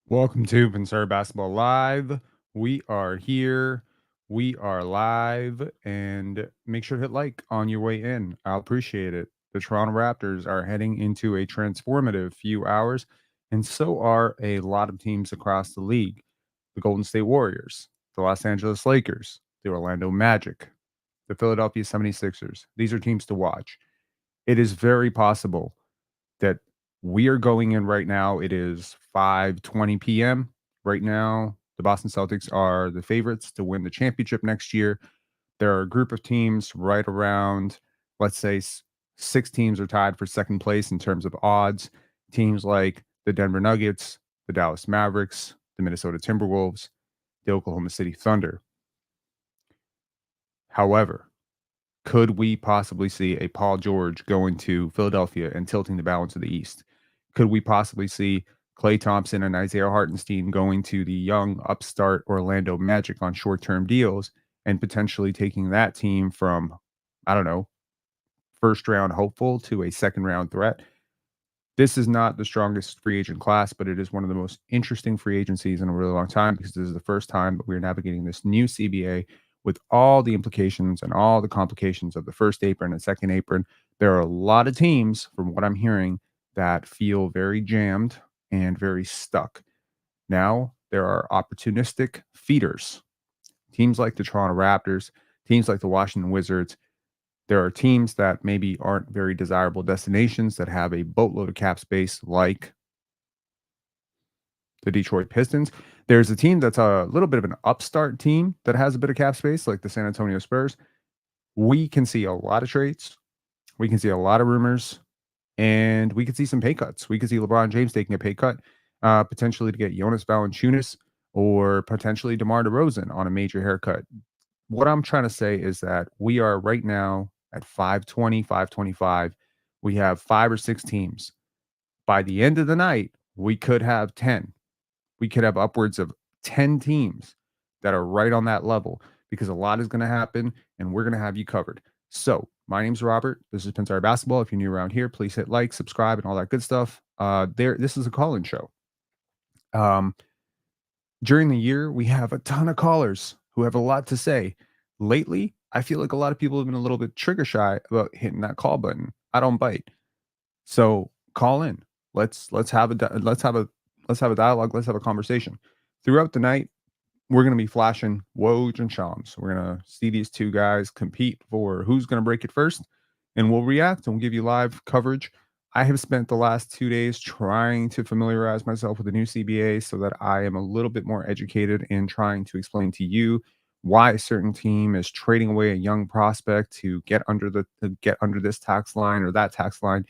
Welcome to Pensar Basketball Live. We are here. We are live. And make sure to hit like on your way in. I'll appreciate it. The Toronto Raptors are heading into a transformative few hours, and so are a lot of teams across the league. The Golden State Warriors, the Los Angeles Lakers, the Orlando Magic, the Philadelphia 76ers. These are teams to watch. It is very possible that we are going in right now. It is 5:20 p.m. Right now, the Boston Celtics are the favorites to win the championship next year. There are a group of teams right around, let's say, six teams are tied for second place in terms of odds. Teams like the Denver Nuggets, the Dallas Mavericks, the Minnesota Timberwolves, the Oklahoma City Thunder. However, could we possibly see a Paul George going to Philadelphia and tilting the balance of the East? Could we possibly see Klay Thompson and Isaiah Hartenstein going to the young upstart Orlando Magic on short-term deals and potentially taking that team from, I don't know, first round hopeful to a second round threat? This is not the strongest free agent class, but it is one of the most interesting free agencies in a really long time because this is the first time that we're navigating this new CBA with all the implications and all the complications of the first apron and second apron. There are a lot of teams, from what I'm hearing, that feel very jammed and very stuck. Now, there are opportunistic feeders, teams like the Toronto Raptors, teams like the Washington Wizards. There are teams that maybe aren't very desirable destinations that have a boatload of cap space, like the Detroit Pistons. There's a team that's a little bit of an upstart team that has a bit of cap space, like the San Antonio Spurs. We can see a lot of trades. We can see a lot of rumors, and we could see some pay cuts. We could see LeBron James taking a pay cut, potentially to get Jonas Valanciunas or potentially DeMar DeRozan on a major haircut. What I'm trying to say is that we are right now at 520, 525. We have 5 or 6 teams. By the end of the night, we could have 10. We could have upwards of 10 teams that are right on that level because a lot is going to happen and we're going to have you covered. So, my name's Robert. This is Pensar Basketball. If you're new around here, please hit like, subscribe, and all that good stuff. This is a call-in show. Um, During the year, we have a ton of callers who have a lot to say. Lately, I feel like a lot of people have been a little bit trigger shy about hitting that call button. I don't bite. So call in. Let's have a dialogue. Let's have a conversation. Throughout the night, we're going to be flashing Woj and Shams. We're going to see these two guys compete for who's going to break it first, and we'll react and we'll give you live coverage. I have spent the last 2 days trying to familiarize myself with the new CBA so that I am a little bit more educated in trying to explain to you why a certain team is trading away a young prospect to get under this tax line or that tax line.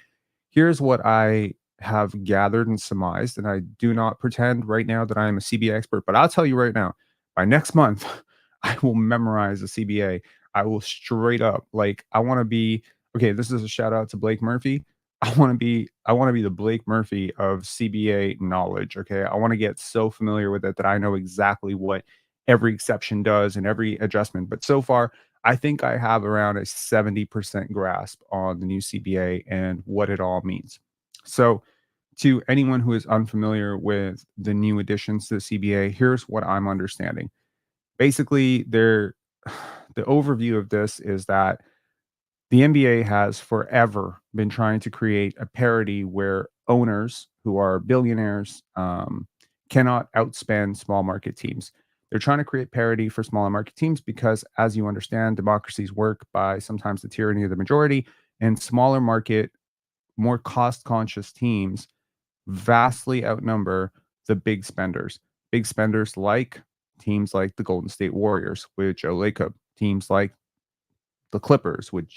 Here's what I have gathered and surmised, and I do not pretend right now that I am a CBA expert, but I'll tell you right now, by next month, I will memorize the CBA. I will straight up, like, I want to be okay. This is a shout out to Blake Murphy. I want to be the Blake Murphy of CBA knowledge. Okay. I want to get so familiar with it that I know exactly what every exception does and every adjustment. But so far, I think I have around a 70% grasp on the new CBA and what it all means. So, to anyone who is unfamiliar with the new additions to the CBA, here's what I'm understanding. Basically, the overview of this is that the NBA has forever been trying to create a parity where owners who are billionaires cannot outspend small market teams. They're trying to create parity for smaller market teams because, as you understand, democracies work by sometimes the tyranny of the majority, and smaller market, more cost conscious teams vastly outnumber the big spenders. Big spenders like teams like the Golden State Warriors with Joe Lacob, teams like the Clippers with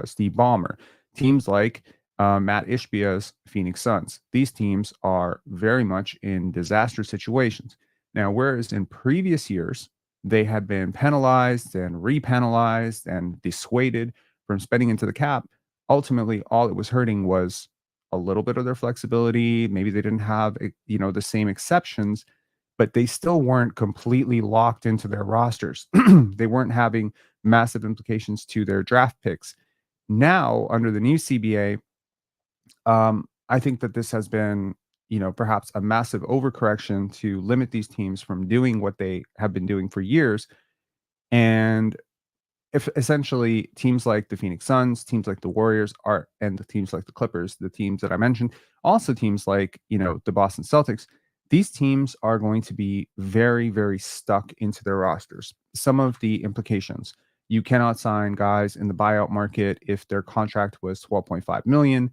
Steve Ballmer, teams like Matt Ishbia's Phoenix Suns. These teams are very much in disaster situations. Now, whereas in previous years, they had been penalized and repenalized and dissuaded from spending into the cap, ultimately, all it was hurting was a little bit of their flexibility. Maybe they didn't have, the same exceptions, but they still weren't completely locked into their rosters. They weren't having massive implications to their draft picks. Now, under the new CBA, I think that this has been perhaps a massive overcorrection to limit these teams from doing what they have been doing for years. And if essentially teams like the Phoenix Suns, teams like the Warriors are, and the teams like the Clippers, the teams that I mentioned, also teams like, the Boston Celtics, these teams are going to be very, very stuck into their rosters. Some of the implications: you cannot sign guys in the buyout market if their contract was 12.5 million.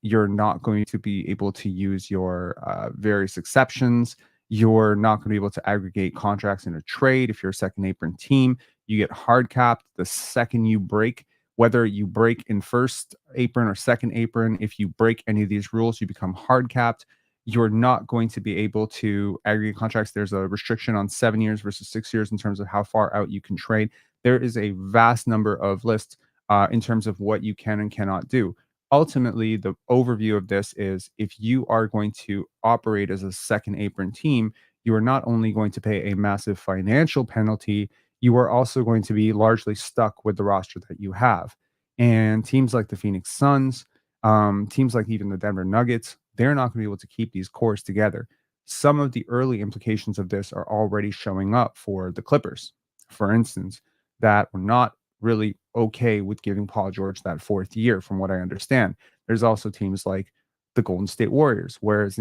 You're not going to be able to use your various exceptions. You're not going to be able to aggregate contracts in a trade if you're a second apron team. You get hard capped the second you break, whether you break in first apron or second apron. If you break any of these rules, you become hard capped. You're not going to be able to aggregate contracts. There's a restriction on 7 years versus 6 years in terms of how far out you can trade. There is a vast number of lists in terms of what you can and cannot do. Ultimately, the overview of this is, if you are going to operate as a second apron team, you are not only going to pay a massive financial penalty, you are also going to be largely stuck with the roster that you have. And teams like the Phoenix Suns, teams like even the Denver Nuggets, they're not going to be able to keep these cores together. Some of the early implications of this are already showing up for the Clippers, for instance, that were not really okay with giving Paul George that fourth year, from what I understand. There's also teams like the Golden State Warriors, whereas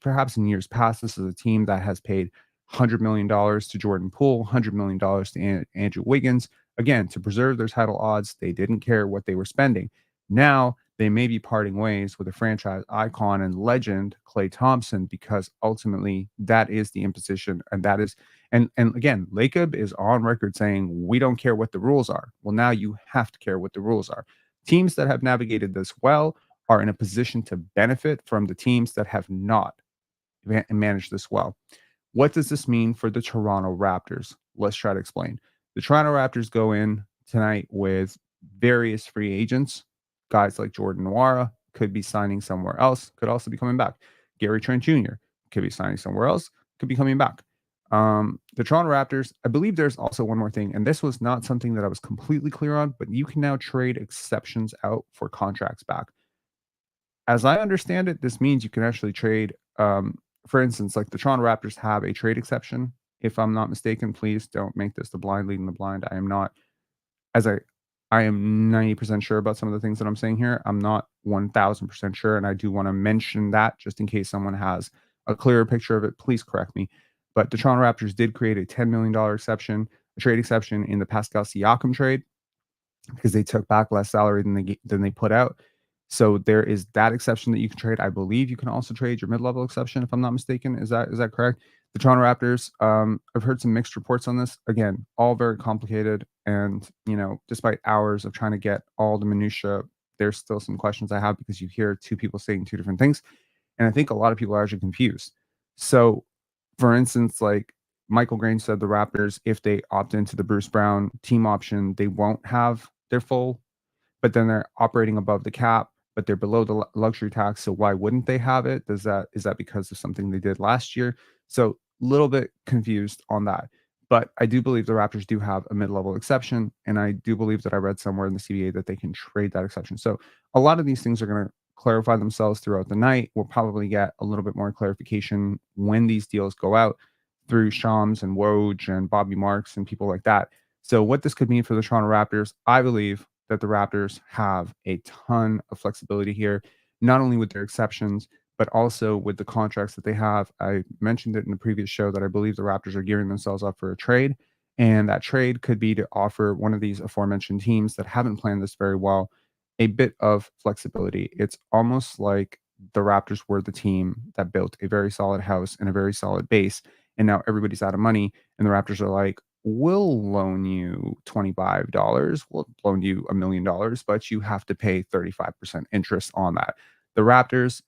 perhaps in years past, this is a team that has paid $100 million to Jordan Poole, $100 million to Andrew Wiggins. Again, to preserve their title odds, they didn't care what they were spending. Now they may be parting ways with a franchise icon and legend, Klay Thompson, because ultimately that is the imposition, and that is, and again, Lacob is on record saying we don't care what the rules are. Well, now you have to care what the rules are. Teams that have navigated this well are in a position to benefit from the teams that have not managed this well. What does this mean for the Toronto Raptors? Let's try to explain. The Toronto Raptors go in tonight with various free agents. Guys like Jordan Nwora could be signing somewhere else, could also be coming back. Gary Trent Jr. could be signing somewhere else, could be coming back. The Toronto Raptors, I believe there's also one more thing, and this was not something that I was completely clear on, but you can now trade exceptions out for contracts back. As I understand it, this means you can actually trade, for instance, like the Toronto Raptors have a trade exception. If I'm not mistaken, please don't make this the blind leading the blind. I am not, as I am 90% sure about some of the things that I'm saying here. I'm not 1000% sure. And I do want to mention that just in case someone has a clearer picture of it, please correct me. But the Toronto Raptors did create a $10 million exception, a trade exception in the Pascal Siakam trade, because they took back less salary than they put out. So there is that exception that you can trade. I believe you can also trade your mid-level exception, if I'm not mistaken. Is that correct? The Toronto Raptors, I've heard some mixed reports on this. Again, all very complicated, and despite hours of trying to get all the minutia, there's still some questions I have, because you hear two people saying two different things, and I think a lot of people are actually confused. So, for instance, like Michael Grange said, the Raptors, if they opt into the Bruce Brown team option, they won't have their full, but then they're operating above the cap, but they're below the luxury tax. So why wouldn't they have it? Is that because of something they did last year? So a little bit confused on that. But I do believe the Raptors do have a mid-level exception, and I do believe that I read somewhere in the CBA that they can trade that exception. So a lot of these things are going to clarify themselves throughout the night. We'll probably get a little bit more clarification when these deals go out through Shams and Woj and Bobby Marks and people like that. So what this could mean for the Toronto Raptors, I believe that the Raptors have a ton of flexibility here, not only with their exceptions, but also with the contracts that they have. I mentioned it in the previous show that I believe the Raptors are gearing themselves up for a trade. And that trade could be to offer one of these aforementioned teams that haven't planned this very well a bit of flexibility. It's almost like the Raptors were the team that built a very solid house and a very solid base. And now everybody's out of money. And the Raptors are like, we'll loan you $25. We'll loan you $1 million, but you have to pay 35% interest on that. The Raptors,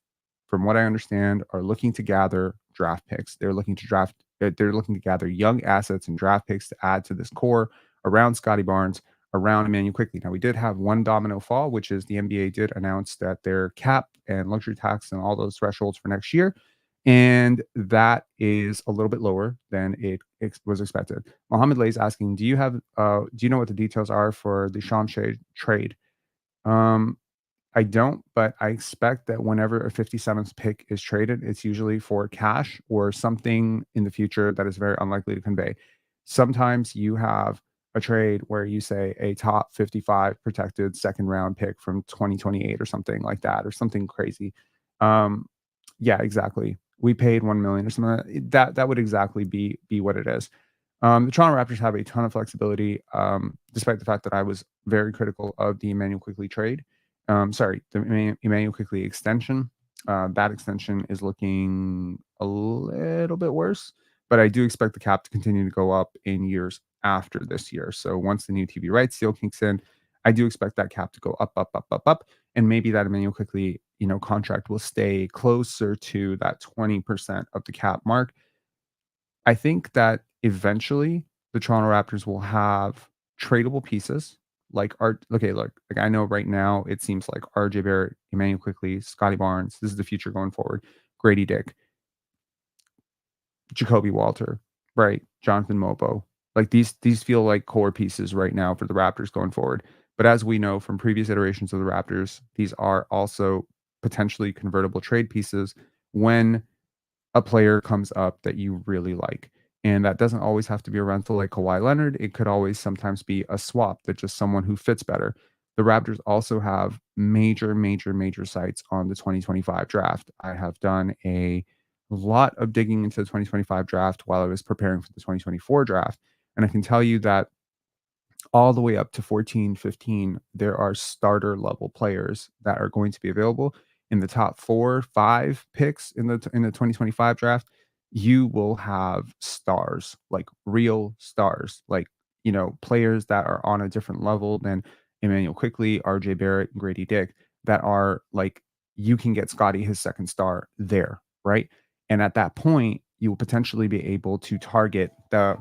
from what I understand, are looking to gather draft picks. They're looking to gather young assets and draft picks to add to this core around Scotty Barnes, around Emmanuel Quickly. Now, we did have one domino fall, which is the NBA did announce that their cap and luxury tax and all those thresholds for next year, and that is a little bit lower than it was expected. Mohammed Lay is asking, do you know what the details are for the Sham trade? Um, I don't, but I expect that whenever a 57th pick is traded, it's usually for cash or something in the future that is very unlikely to convey. Sometimes you have a trade where you say a top 55 protected second round pick from 2028 or something like that, or something crazy. Um, yeah, exactly. We paid 1 million or something. That would exactly be what it is. The Toronto Raptors have a ton of flexibility, despite the fact that I was very critical of the Emmanuel Quickly trade. Sorry, the Emmanuel Quickly extension. That extension is looking a little bit worse, but I do expect the cap to continue to go up in years after this year. So once the new TV rights deal kicks in, I do expect that cap to go up, up, up, up, up, and maybe that Emmanuel Quickly, contract will stay closer to that 20% of the cap mark. I think that eventually the Toronto Raptors will have tradable pieces like art. Okay, look, like I know right now it seems like RJ Barrett, Emmanuel Quickly, Scotty Barnes. This is the future going forward. Grady Dick, Jacoby Walter, right? Jonathan Mobo. Like these feel like core pieces right now for the Raptors going forward. But as we know from previous iterations of the Raptors, these are also potentially convertible trade pieces when a player comes up that you really like. And that doesn't always have to be a rental like Kawhi Leonard. It could always sometimes be a swap that just someone who fits better. The Raptors also have major, major, major sites on the 2025 draft. I have done a lot of digging into the 2025 draft while I was preparing for the 2024 draft. And I can tell you that all the way up to 14, 15, there are starter level players that are going to be available in the top 4, 5 picks in the 2025 draft. You will have stars, like real stars, like, players that are on a different level than Emmanuel Quickly, RJ Barrett, and Grady Dick that are like you can get Scotty his second star there, right? And at that point, you will potentially be able to target the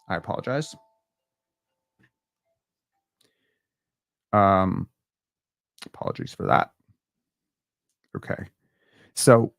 I apologize. Um Apologies for that. Okay. So,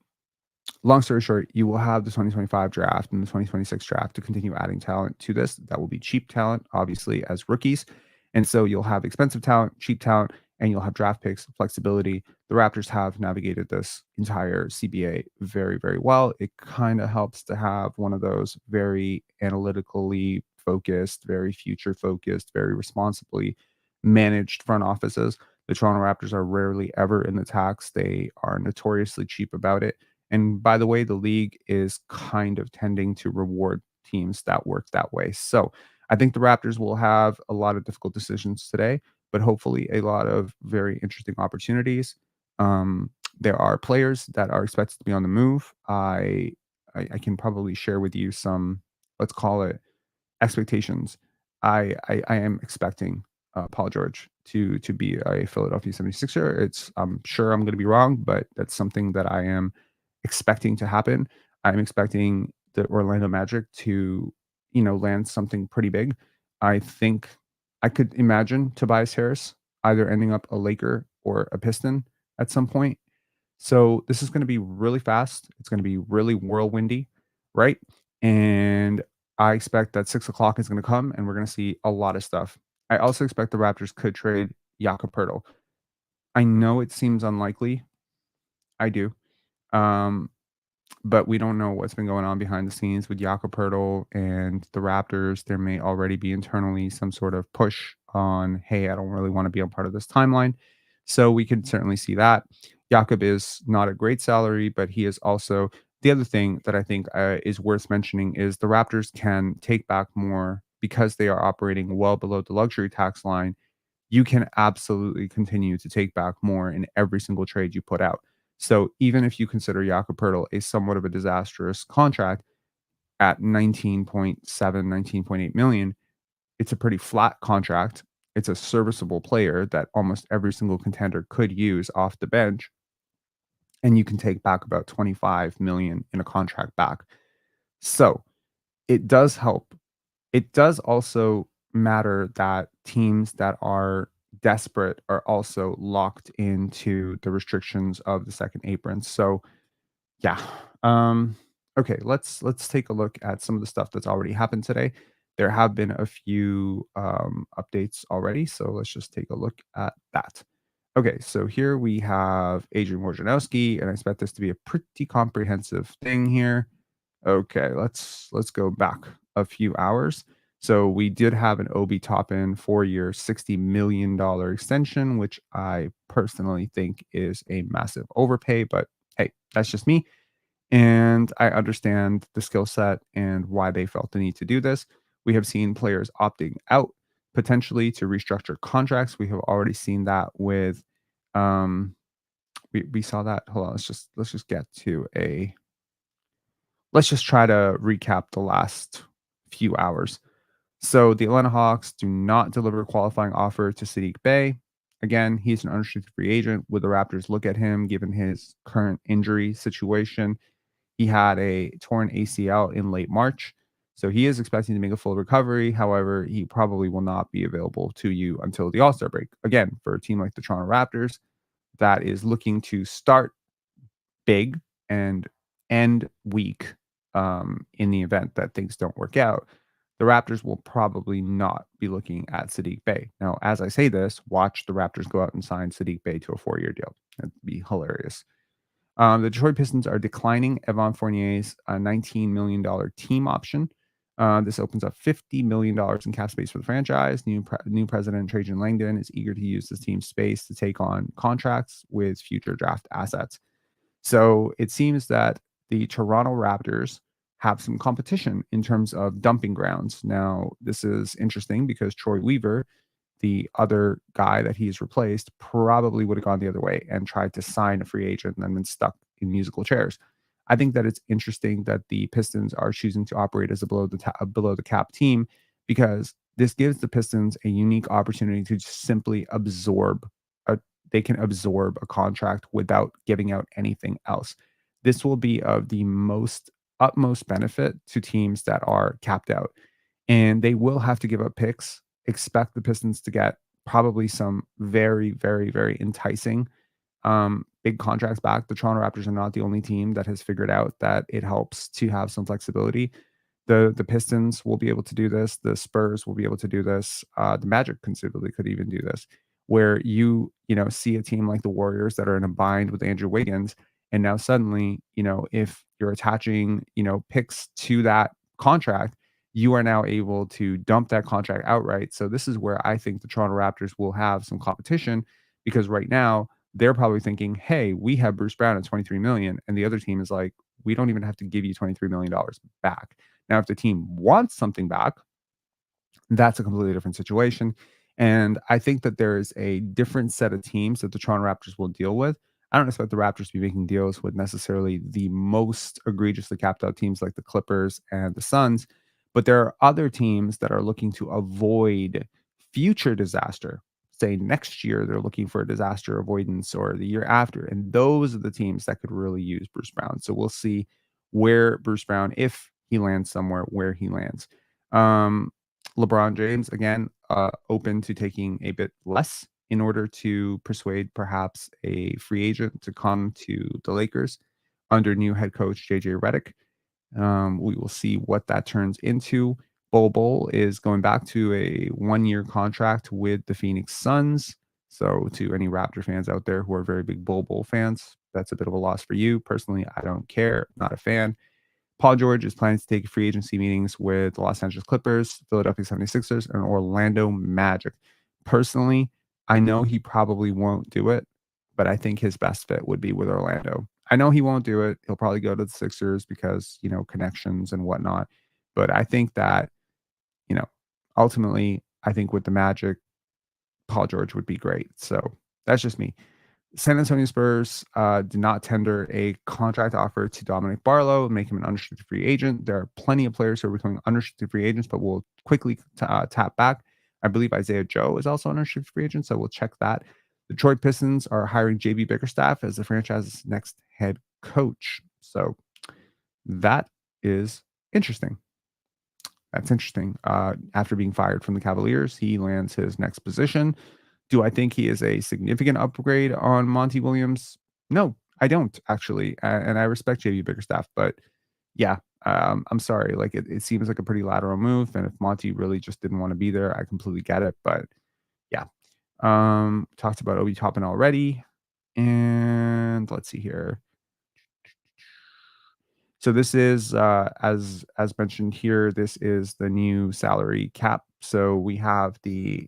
long story short, you will have the 2025 draft and the 2026 draft to continue adding talent to this. That will be cheap talent, obviously, as rookies. And so you'll have expensive talent, cheap talent, and you'll have draft picks, flexibility. The Raptors have navigated this entire CBA very, very well. It kind of helps to have one of those very analytically focused, very future focused, very responsibly managed front offices. The Toronto Raptors are rarely ever in the tax. They are notoriously cheap about it. And by the way, the league is kind of tending to reward teams that work that way. So I think the Raptors will have a lot of difficult decisions today, but hopefully a lot of very interesting opportunities. Um, there are players that are expected to be on the move. I can probably share with you some, let's call it expectations. I am expecting Paul George to be a Philadelphia 76er. I'm sure I'm going to be wrong, but that's something that I am expecting to happen. I'm expecting the Orlando Magic to, land something pretty big. I think I could imagine Tobias Harris either ending up a Laker or a Piston at some point. So this is going to be really fast. It's going to be really whirlwindy, right? And I expect that 6 o'clock is going to come and we're going to see a lot of stuff. I also expect the Raptors could trade Jakob Poeltl. I know it seems unlikely. I do. Um, but we don't know what's been going on behind the scenes with Jakob Poeltl and the Raptors. There may already be internally some sort of push on, hey, I don't really want to be a part of this timeline. So we could certainly see that. Jakob is not a great salary, but he is also the other thing that I think is worth mentioning is the Raptors can take back more because they are operating well below the luxury tax line. You can absolutely continue to take back more in every single trade you put out. So even if you consider Jakob Poeltl a somewhat of a disastrous contract at 19.7, 19.8 million, it's a pretty flat contract. It's a serviceable player that almost every single contender could use off the bench. And you can take back about 25 million in a contract back. So it does help. It does also matter that teams that are desperate are also locked into the restrictions of the second apron. So yeah. Um, okay, let's take a look at some of the stuff that's already happened today. There have been a few updates already, so let's just take a look at that. Okay, so here we have Adrian Wojnarowski, and I expect this to be a pretty comprehensive thing here. Okay, let's go back a few hours. So we did have an Obi Toppin 4-year, $60 million extension, which I personally think is a massive overpay, but hey, that's just me. And I understand the skill set and why they felt the need to do this. We have seen players opting out potentially to restructure contracts. We have already seen that with um we saw that. Hold on, let's just get to a let's just try to recap the last few hours. So the Atlanta Hawks do not deliver a qualifying offer to Sadiq Bey. Again, he's an unrestricted free agent. Would the Raptors look at him given his current injury situation? He had a torn ACL in late March. So he is expecting to make a full recovery. However, he probably will not be available to you until the All Star break. Again, for a team like the Toronto Raptors that is looking to start big and end weak in the event that things don't work out, the Raptors will probably not be looking at Sadiq Bey. Now, as I say this, watch the Raptors go out and sign Sadiq Bey to a 4-year deal. That'd be hilarious. The Detroit Pistons are declining Evan Fournier's $19 million team option. This opens up $50 million in cap space for the franchise. New president Trajan Langdon is eager to use this team space to take on contracts with future draft assets. So it seems that the Toronto Raptors have some competition in terms of dumping grounds. Now, this is interesting because Troy Weaver, the other guy that he's replaced, probably would have gone the other way and tried to sign a free agent and then been stuck in musical chairs. I think that it's interesting that the Pistons are choosing to operate as a below the cap team because this gives the Pistons a unique opportunity to just simply absorb a they can absorb a contract without giving out anything else. This will be of the most utmost benefit to teams that are capped out, and they will have to give up picks. Expect the Pistons to get probably some very, very, very enticing big contracts back. The Toronto Raptors are not the only team that has figured out that it helps to have some flexibility. The Pistons will be able to do this. The Spurs will be able to do this. The Magic conceivably could even do this, where you see a team like the Warriors that are in a bind with Andrew Wiggins, and now suddenly if you're attaching picks to that contract, you are now able to dump that contract outright. So this is where I think the Toronto Raptors will have some competition because right now they're probably thinking, "Hey, we have Bruce Brown at 23 million," and the other team is like, "We don't even have to give you $23 million back." Now, if the team wants something back, that's a completely different situation. And I think that there is a different set of teams that the Toronto Raptors will deal with. I don't expect the Raptors to be making deals with necessarily the most egregiously capped out teams like the Clippers and the Suns, but there are other teams that are looking to avoid future disaster. Say next year, they're looking for a disaster avoidance or the year after. And those are the teams that could really use Bruce Brown. So we'll see where Bruce Brown, if he lands somewhere, where he lands. Um, LeBron James, again, open to taking a bit less in order to persuade perhaps a free agent to come to the Lakers under new head coach JJ Redick. We will see what that turns into. Bol is going back to a 1-year contract with the Phoenix Suns. So, to any Raptor fans out there who are very big Bol fans, that's a bit of a loss for you. Personally, I don't care. Not a fan. Paul George is planning to take free agency meetings with the Los Angeles Clippers, Philadelphia 76ers, and Orlando Magic. Personally, I know he probably won't do it, but I think his best fit would be with Orlando. I know he won't do it. He'll probably go to the Sixers because, connections and whatnot. But I think that, you know, ultimately, I think with the Magic, Paul George would be great. So that's just me. San Antonio Spurs did not tender a contract offer to Dominic Barlow, make him an unrestricted free agent. There are plenty of players who are becoming unrestricted free agents, but we'll quickly tap back. I believe Isaiah Joe is also an unrestricted free agent, so we'll check that. The Detroit Pistons are hiring JB Bickerstaff as the franchise's next head coach. So that is interesting. That's interesting. After being fired from the Cavaliers, he lands his next position. Do I think he is a significant upgrade on Monty Williams? No, I don't actually. And I respect JB Bickerstaff, but yeah, I'm sorry. Like it seems like a pretty lateral move. And if Monty really just didn't want to be there, I completely get it. But yeah. Talked about Obi Toppin already. And let's see here. So this is as mentioned here, this is the new salary cap. So we have the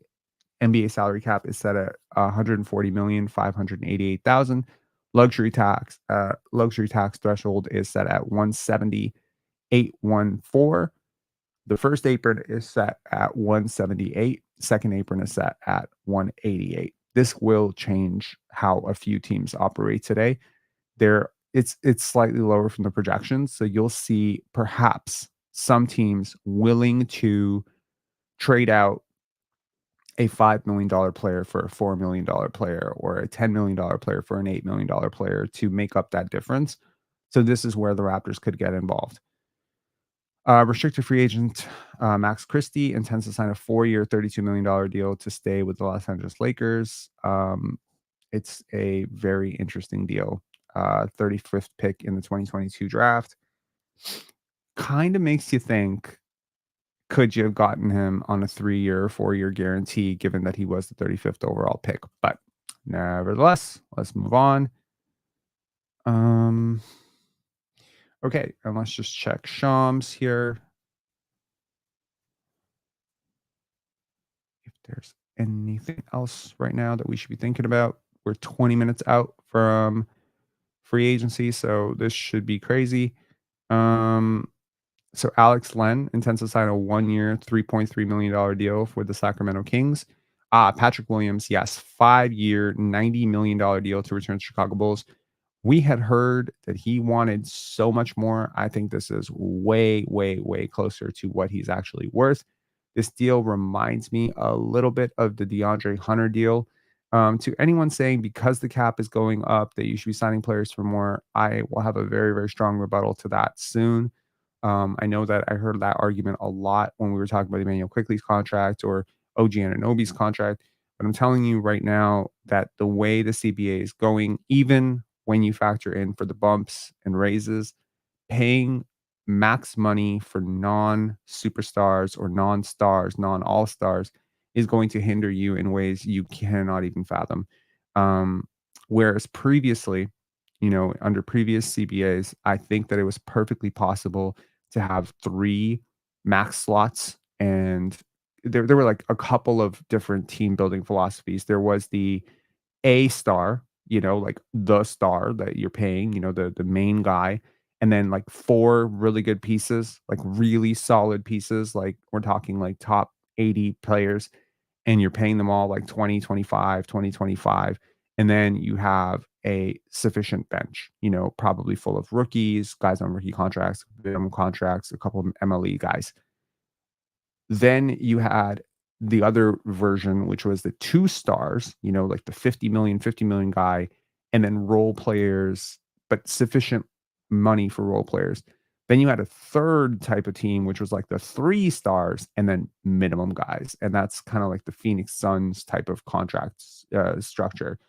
NBA salary cap is set at 140,588,000. Luxury tax threshold is set at 170,814. The first apron is set at 178. Second apron is set at 188. This will change how a few teams operate today. It's slightly lower from the projections, so you'll see perhaps some teams willing to trade out a $5 million player for a $4 million player or a $10 million player for an $8 million player to make up that difference. So this is where the Raptors could get involved. Restricted free agent Max Christie intends to sign a 4-year, $32 million deal to stay with the Los Angeles Lakers. It's a very interesting deal. 35th pick in the 2022 draft. Kind of makes you think, could you have gotten him on a 3-year, 4-year guarantee, given that he was the 35th overall pick? But nevertheless, let's move on. Okay, and let's just check Shams here. If there's anything else right now that we should be thinking about. We're 20 minutes out from free agency, so this should be crazy. So Alex Len intends to sign a 1-year, $3.3 million deal with the Sacramento Kings. Patrick Williams, yes, 5-year, $90 million deal to return to Chicago Bulls. We had heard that he wanted so much more. I think this is way, way, way closer to what he's actually worth. This deal reminds me a little bit of the DeAndre Hunter deal. To anyone saying because the cap is going up that you should be signing players for more, I will have a very, very strong rebuttal to that soon. I know that I heard that argument a lot when we were talking about Emmanuel Quickley's contract or OG Anunoby's contract. But I'm telling you right now that the way the CBA is going, even when you factor in for the bumps and raises, paying max money for non-superstars or non-stars, non-all-stars is going to hinder you in ways you cannot even fathom. Whereas previously, under previous CBAs, I think that it was perfectly possible to have 3 max slots, and there were like a couple of different team building philosophies. There was the A star, like the star that you're paying, the main guy, and then like 4 really good pieces, like really solid pieces, like we're talking like top 80 players, and you're paying them all like 20, 25, 20, 25. And then you have a sufficient bench, probably full of rookies, guys on rookie contracts, minimum contracts, a couple of MLE guys. Then you had the other version, which was the 2 stars, like the 50 million guy, and then role players, but sufficient money for role players. Then you had a third type of team, which was like the 3 stars and then minimum guys. And that's kind of like the Phoenix Suns type of contract structure.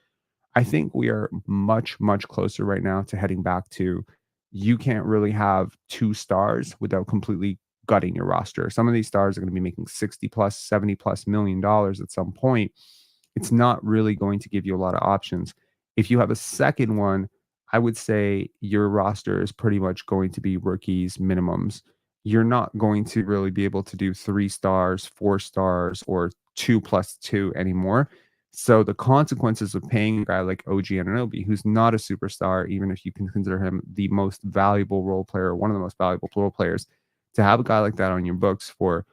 I think we are much, much closer right now to heading back to you can't really have 2 stars without completely gutting your roster. Some of these stars are going to be making 60 plus, 70 plus $1 million at some point. It's not really going to give you a lot of options. If you have a second one, I would say your roster is pretty much going to be rookies minimums. You're not going to really be able to do 3 stars, 4 stars, or 2+2 anymore. So the consequences of paying a guy like OG Anunoby, who's not a superstar, even if you can consider him the most valuable role player, one of the most valuable role players, to have a guy like that on your books for,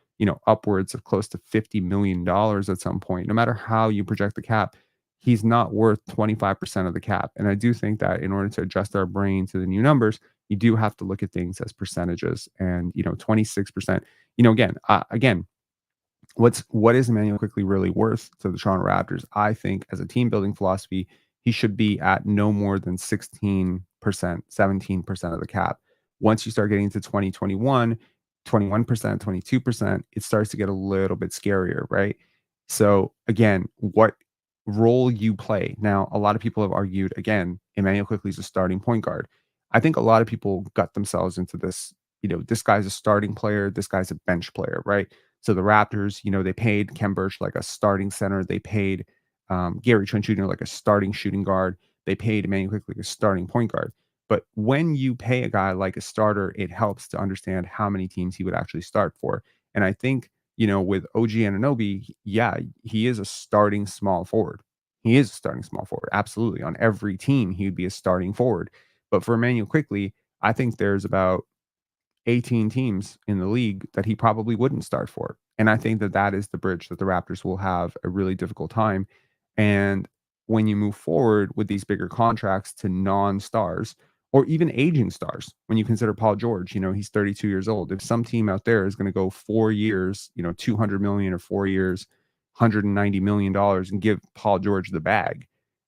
upwards of close to $50 million at some point, no matter how you project the cap, he's not worth 25% of the cap. And I do think that in order to adjust our brain to the new numbers, you do have to look at things as percentages. And, 26%, again, what is Emmanuel Quickley really worth to the Toronto Raptors? I think as a team building philosophy, he should be at no more than 16%, 17% of the cap. Once you start getting to 2021, 21%, 22%, it starts to get a little bit scarier, right? So again, what role you play. Now, a lot of people have argued, again, Emmanuel Quickley is a starting point guard. I think a lot of people got themselves into this, this guy's a starting player, this guy's a bench player, right? So the Raptors, they paid Kem Birch like a starting center. They paid Gary Trent Jr. like a starting shooting guard. They paid Emmanuel Quickly like a starting point guard. But when you pay a guy like a starter, it helps to understand how many teams he would actually start for. And I think, with OG Anunoby, yeah, he is a starting small forward. He is a starting small forward. Absolutely. On every team, he would be a starting forward. But for Emmanuel Quickly, I think there's about 18 teams in the league that he probably wouldn't start for. And I think that that is the bridge that the Raptors will have a really difficult time. And when you move forward with these bigger contracts to non-stars or even aging stars, when you consider Paul George, he's 32 years old. If some team out there is going to go 4 years, 200 million or 4 years, $190 million and give Paul George the bag,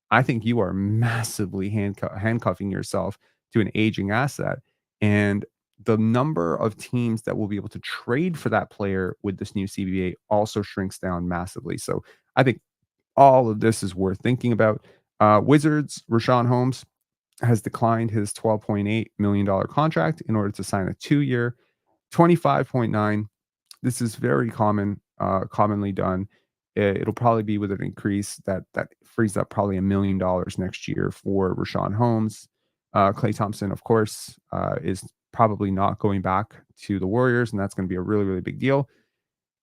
I think you are massively handcuffing yourself to an aging asset. And the number of teams that will be able to trade for that player with this new CBA also shrinks down massively. So I think all of this is worth thinking about. Wizards, Rashawn Holmes has declined his $12.8 million contract in order to sign a 2-year, 25.9. This is very commonly done. It'll probably be with an increase that frees up probably $1 million next year for Rashawn Holmes. Klay Thompson, of course, is probably not going back to the Warriors, and that's going to be a really, really big deal.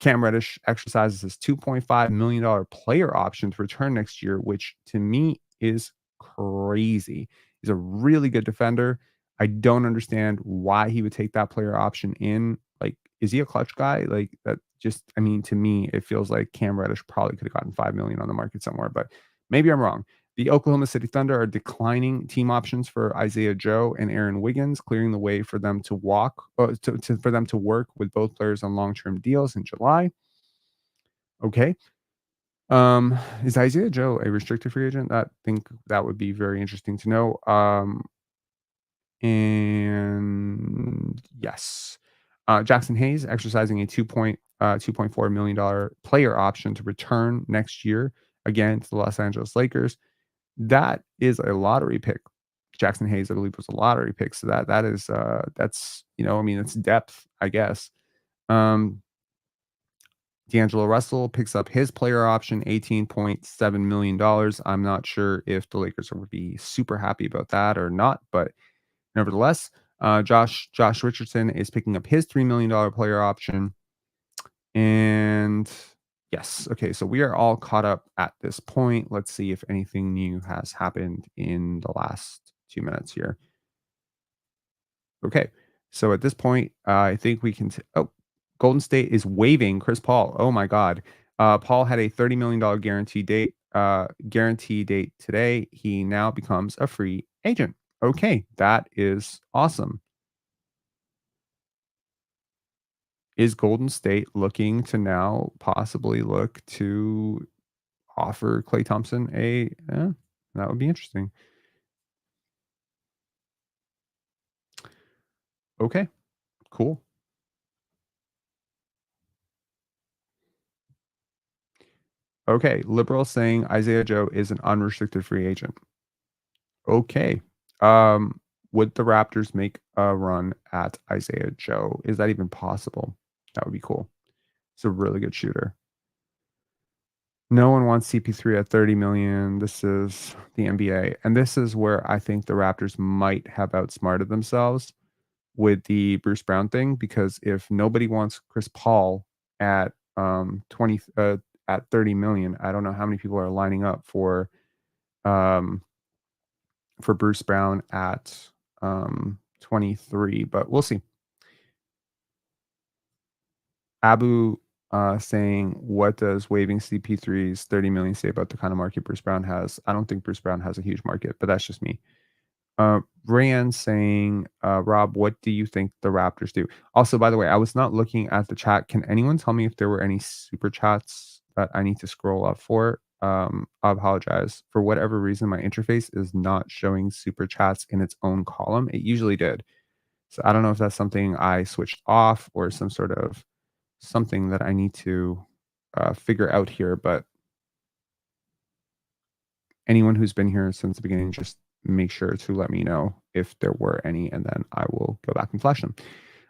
Cam Reddish exercises his $2.5 million player option to return next year, which to me is crazy. He's a really good defender. I don't understand why he would take that player option in. Like, is he a clutch guy? Like that just, I mean, to me, it feels like Cam Reddish probably could have gotten 5 million on the market somewhere, but maybe I'm wrong. The Oklahoma City Thunder are declining team options for Isaiah Joe and Aaron Wiggins, clearing the way for them to for them to work with both players on long-term deals in July. Okay. Is Isaiah Joe a restricted free agent? I think that would be very interesting to know. And yes, Jackson Hayes exercising a $2.4 million player option to return next year again to the Los Angeles Lakers. That is a lottery pick. Jackson Hayes, I believe, was a lottery pick. So that is that's I mean, it's depth, I guess. D'Angelo Russell picks up his player option, $18.7 million. I'm not sure if the Lakers would be super happy about that or not, but nevertheless, Josh Richardson is picking up his $3 million player option. And yes, okay, so we are all caught up at this point. Let's see if anything new has happened in the last 2 minutes here. Okay, so at this point, I think we can. Golden State is waiving Chris Paul. Oh my God, Paul had a $30 million guarantee date today. He now becomes a free agent. Okay, that is awesome. Is Golden State looking to now possibly look to offer Klay Thompson that would be interesting. Okay, cool. Okay, liberal saying Isaiah Joe is an unrestricted free agent. Okay. Would the Raptors make a run at Isaiah Joe? Is that even possible? That would be cool. It's a really good shooter. No one wants CP3 at 30 million. This is the NBA. And this is where I think the Raptors might have outsmarted themselves with the Bruce Brown thing, because if nobody wants Chris Paul at 30 million, I don't know how many people are lining up for Bruce Brown at 23, but we'll see. Abu saying, what does waiving CP3's 30 million say about the kind of market Bruce Brown has? I don't think Bruce Brown has a huge market, but that's just me. Rayan saying, Rob, what do you think the Raptors do? Also, by the way, I was not looking at the chat. Can anyone tell me if there were any super chats that I need to scroll up for? I apologize. For whatever reason, my interface is not showing super chats in its own column. It usually did. So I don't know if that's something I switched off or some sort of something that I need to figure out here. But anyone who's been here since the beginning, just make sure to let me know if there were any, and then I will go back and flash them.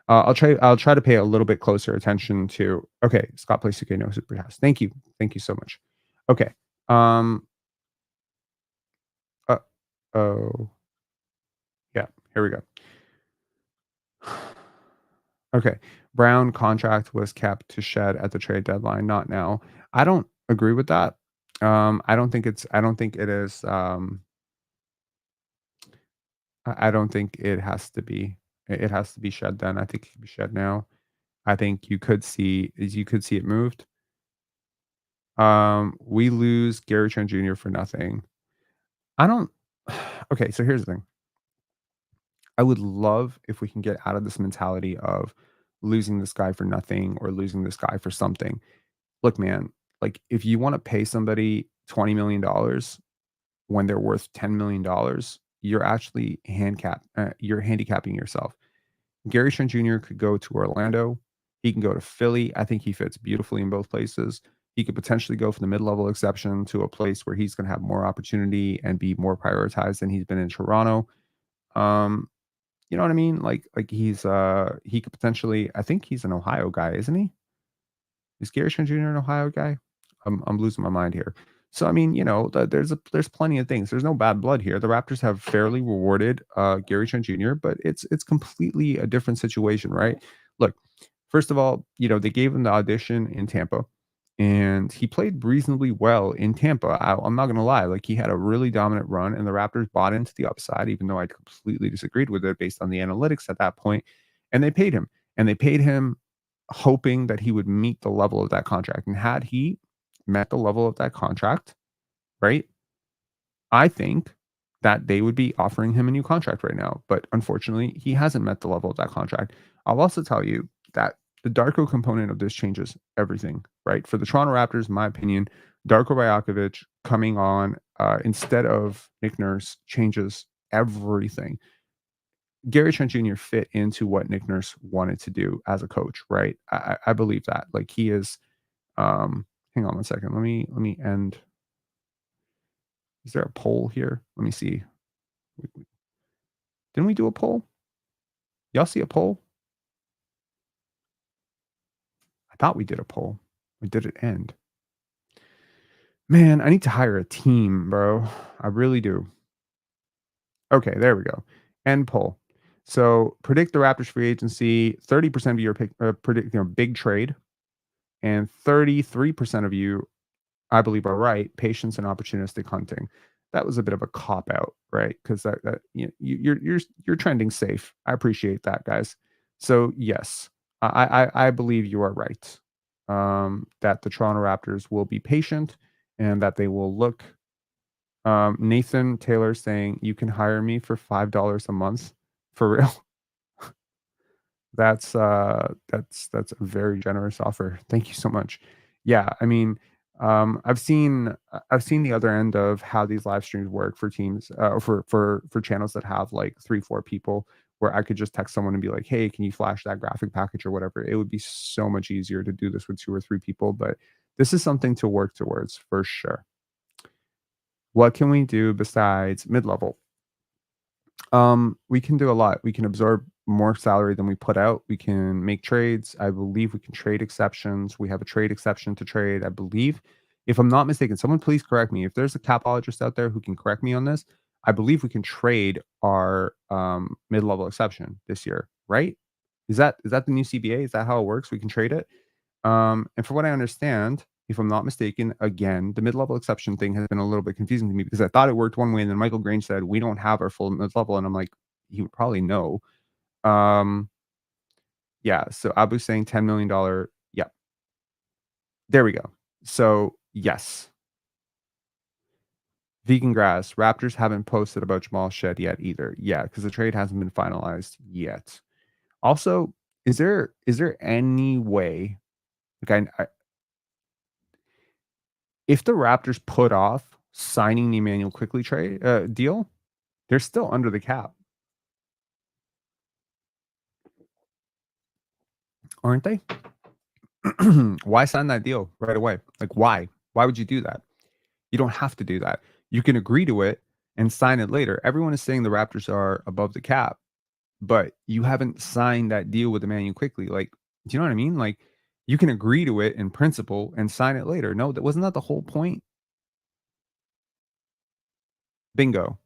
I'll try to pay a little bit closer attention to. Okay, Scott plays 2K, no super chats. Thank you so much. Okay, Um, uh, oh, yeah, here we go. Okay. Brown contract was kept to shed at the trade deadline, not now. I don't agree with that. I don't think it is, I don't think it has to be it has to be shed then. I think it can be shed now. I think you could see it moved. We lose Gary Trent Jr. for nothing. I don't okay, so here's the thing. I would love if we can get out of this mentality of losing this guy for nothing or losing this guy for something. Look, man, like if you want to pay somebody $20 million when they're worth $10 million, you're actually you're handicapping yourself. Gary Trent Jr. could go to Orlando. He can go to Philly. I think he fits beautifully in both places. He could potentially go from the mid-level exception to a place where he's going to have more opportunity and be more prioritized than he's been in Toronto. Um, you know what I mean? Like he could potentially, I think he's an Ohio guy, isn't he? Is Gary Trent Jr. an Ohio guy? I'm losing my mind here. So I mean, there's plenty of things. There's no bad blood here. The Raptors have fairly rewarded Gary Trent Jr., but it's completely a different situation, right? Look, first of all, they gave him the audition in Tampa, and he played reasonably well in Tampa. I'm not gonna lie, like he had a really dominant run, and the Raptors bought into the upside, even though I completely disagreed with it based on the analytics at that point, and they paid him, and they paid him hoping that he would meet the level of that contract. And had he met the level of that contract, right, I think that they would be offering him a new contract right now. But unfortunately, he hasn't met the level of that contract. I'll also tell you that the Darko component of this changes everything, right? For the Toronto Raptors, in my opinion, Darko Rajakovic coming on instead of Nick Nurse changes everything. Gary Trent Jr. fit into what Nick Nurse wanted to do as a coach, right? I believe that. Like he is hang on one second. Let me end. Is there a poll here? Let me see. Didn't we do a poll? Y'all see a poll? I thought we did a poll. Or did it end? Man, I need to hire a team, bro. I really do. Okay, there we go. End poll. So predict the Raptors free agency. 30% of you are predict big trade, and 33% of you, I believe, are right. Patience and opportunistic hunting. That was a bit of a cop out, right? Because that you're trending safe. I appreciate that, guys. So yes, I believe you are right. That the Toronto Raptors will be patient and that they will look. Nathan Taylor saying you can hire me for $5 a month for real. That's a very generous offer. Thank you so much. Yeah, I mean, I've seen the other end of how these live streams work for teams, for channels that have like 3, 4 people, where I could just text someone and be like, "Hey, can you flash that graphic package or whatever?" It would be so much easier to do this with 2 or 3 people, but this is something to work towards for sure. What can we do besides mid-level? We can do a lot. We can absorb more salary than we put out. We can make trades. I believe we can trade exceptions. We have a trade exception to trade, I believe. If I'm not mistaken, someone please correct me. If there's a capologist out there who can correct me on this, I believe we can trade our mid-level exception this year, right? Is that the new CBA? Is that how it works? We can trade it. And for what I understand, if I'm not mistaken, again, the mid-level exception thing has been a little bit confusing to me because I thought it worked one way, and then Michael Grange said we don't have our full mid-level, and I'm like, he would probably know. Um, yeah. So Abu's saying $10 million. Yeah, there we go. So yes, vegan grass. Raptors haven't posted about Jamal Shed yet either. Yeah, because the trade hasn't been finalized yet. Also, is there any way? Like if the Raptors put off signing the Emmanuel Quickly trade deal, they're still under the cap, aren't they? Why sign that deal right away? Like, why? Why would you do that? You don't have to do that. You can agree to it and sign it later. Everyone is saying the Raptors are above the cap, but you haven't signed that deal with Emmanuel Quickly. Like, do you know what I mean? Like, you can agree to it in principle and sign it later. No, that wasn't that the whole point. Bingo.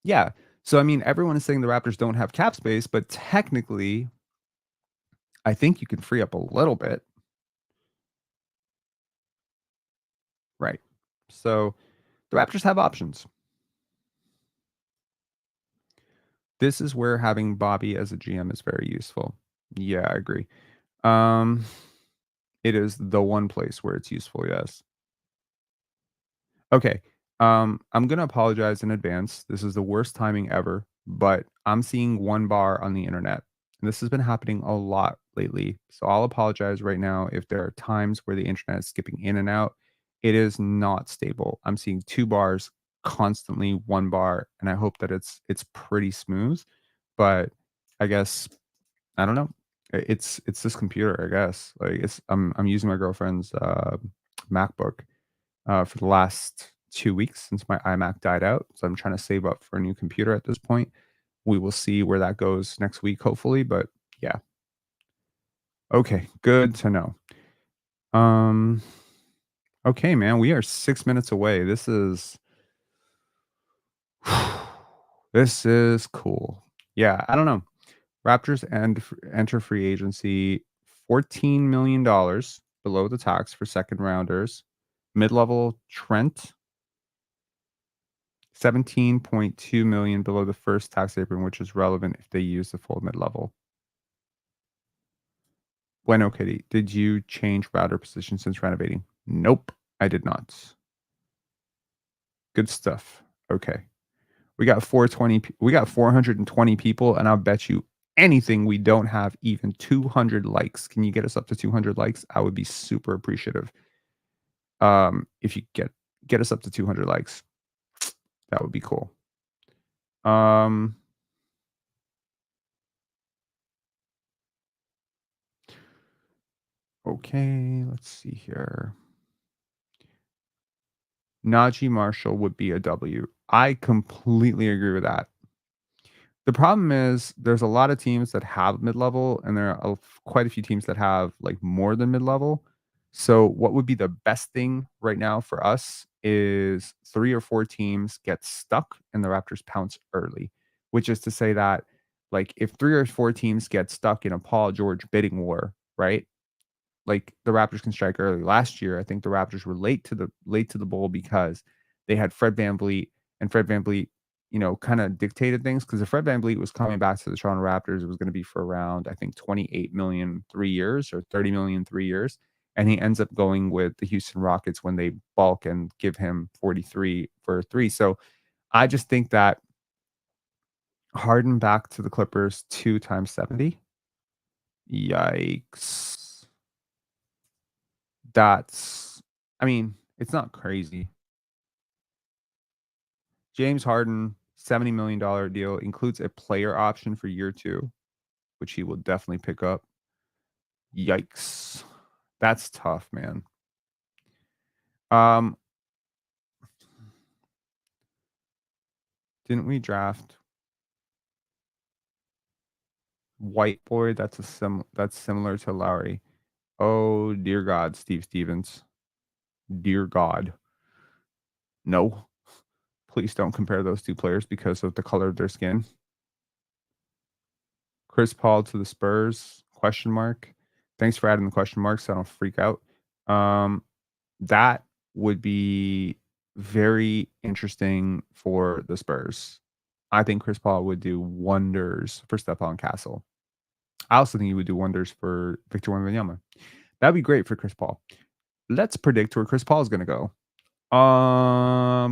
Yeah. So, I mean, everyone is saying the Raptors don't have cap space, but technically, I think you can free up a little bit. Right. So, the Raptors have options. This is where having Bobby as a GM is very useful. Yeah, I agree. Um, it is the one place where it's useful, yes. Okay. I'm gonna apologize in advance. This is the worst timing ever, but I'm seeing one bar on the internet. And this has been happening a lot lately. So I'll apologize right now if there are times where the internet is skipping in and out. It is not stable. I'm seeing two bars constantly, one bar, and I hope that it's pretty smooth. But I guess I don't know. It's this computer, I guess. Like I'm using my girlfriend's MacBook for the last 2 weeks since my iMac died out. So I'm trying to save up for a new computer at this point. We will see where that goes next week, hopefully. But yeah. Okay. Good to know. Um, okay, man. We are 6 minutes away. This is cool. Yeah, I don't know. Raptors enter free agency $14 million below the tax for second rounders. Mid-level Trent 17.2 million below the first tax apron, which is relevant if they use the full mid-level. Bueno Kitty, did you change router position since renovating? Nope, I did not. Good stuff. Okay. We got 420 people, and I'll bet you anything we don't have even 200 likes. Can you get us up to 200 likes? I would be super appreciative. If you get us up to 200 likes, that would be cool. Um Okay, let's see here. Najee Marshall would be a W. I completely agree with that. The problem is there's a lot of teams that have mid-level, and there are quite a few teams that have like more than mid-level. So what would be the best thing right now for us is 3 or 4 teams get stuck and the Raptors pounce early, which is to say that like if 3 or 4 teams get stuck in a Paul George bidding war, right? Like the Raptors can strike early. Last year, I think the Raptors were late to the bowl because they had Fred VanVleet, and Fred VanVleet, kind of dictated things because if Fred VanVleet was coming back to the Toronto Raptors, it was going to be for around, I think, 28 million 3 years or 30 million 3 years. And he ends up going with the Houston Rockets when they bulk and give him 43 for 3. So I just think that Harden back to the Clippers 2 times 70. Yikes. That's I mean, it's not crazy. James Harden, $70 million deal includes a player option for year 2, which he will definitely pick up. Yikes. That's tough, man. Um, didn't we draft White Boy? That's similar to Lowry. Oh, dear God, Steve Stevens. Dear God. No. Please don't compare those 2 players because of the color of their skin. Chris Paul to the Spurs? Question mark. Thanks for adding the question mark so I don't freak out. That would be very interesting for the Spurs. I think Chris Paul would do wonders for Stephon Castle. I also think he would do wonders for Victor Wembanyama. That'd be great for Chris Paul. Let's predict where Chris Paul is going to go.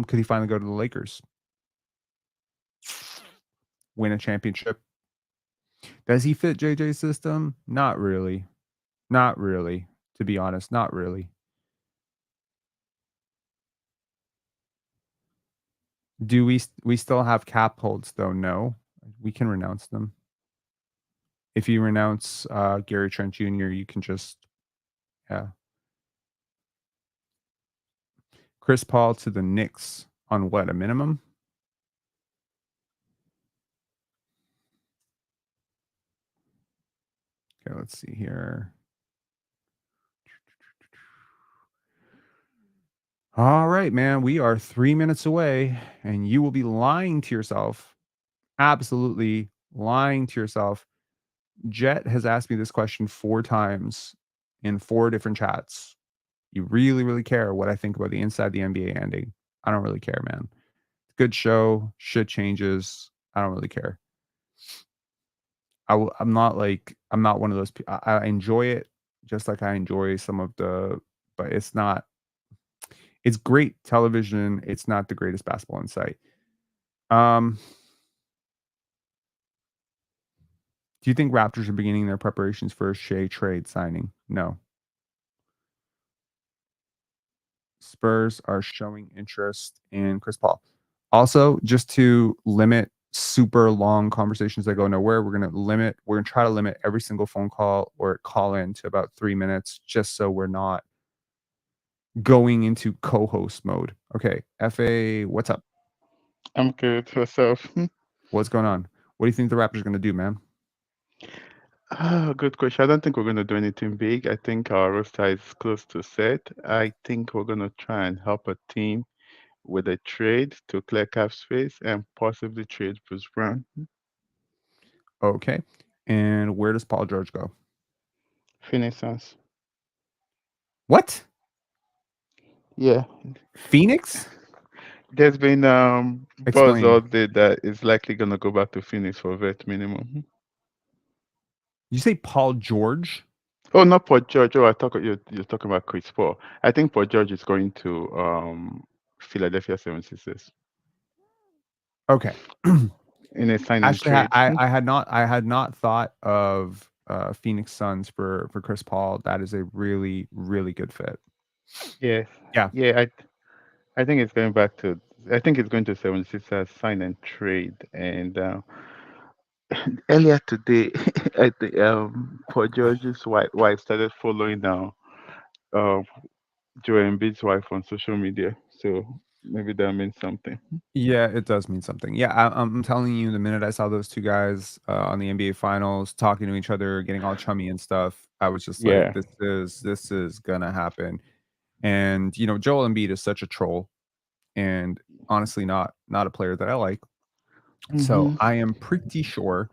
Could he finally go to the Lakers? Win a championship? Does he fit JJ's system? Not really. Not really. To be honest, not really. Do we still have cap holds though? No. We can renounce them. If you renounce Gary Trent Jr., you can just yeah. Chris Paul to the Knicks on what, a minimum? Okay, let's see here. All right, man. We are 3 minutes away, and you will be lying to yourself. Absolutely lying to yourself. Jet has asked me this question 4 times in 4 different chats. You really, really care what I think about the Inside the NBA ending. I don't really care, man. Good show. Shit changes. I don't really care. I'm not one of those people. I enjoy it just like I enjoy some of but it's not, it's great television. It's not the greatest basketball insight. Um, do you think Raptors are beginning their preparations for a Shea trade signing? No. Spurs are showing interest in Chris Paul. Also, just to limit super long conversations that go nowhere, we're going to try to limit every single phone call or call in to about 3 minutes, just so we're not going into co-host mode. Okay, FA, what's up? I'm good. Yourself? What's going on? What do you think the Raptors are going to do, man? Good question. I don't think we're going to do anything big. I think our roster is close to set. I think we're going to try and help a team with a trade to clear cap space and possibly trade Bruce Brown. Okay. And where does Paul George go? Phoenix Suns. What? Yeah. Phoenix? There's been buzz Explain. all day that it's likely going to go back to Phoenix for vet minimum. You say Paul George? Oh, not Paul George. Oh, you're talking about Chris Paul. I think Paul George is going to Philadelphia 76ers Okay. in a sign and Actually, trade. I had not thought of Phoenix Suns for Chris Paul. That is a really, really good fit. Yes. Yeah. Yeah, I think it's going back to I think it's going to 76ers sign and trade. And earlier today, I think Paul George's wife started following now uh Joe Embiid's wife on social media. So maybe that means something. Yeah, it does mean something. Yeah, I'm telling you, the minute I saw those two guys on the NBA Finals talking to each other, getting all chummy and stuff, I was just like, Yeah. this is gonna happen. And Joel Embiid is such a troll, and honestly, not a player that I like. So Hmm. I am pretty sure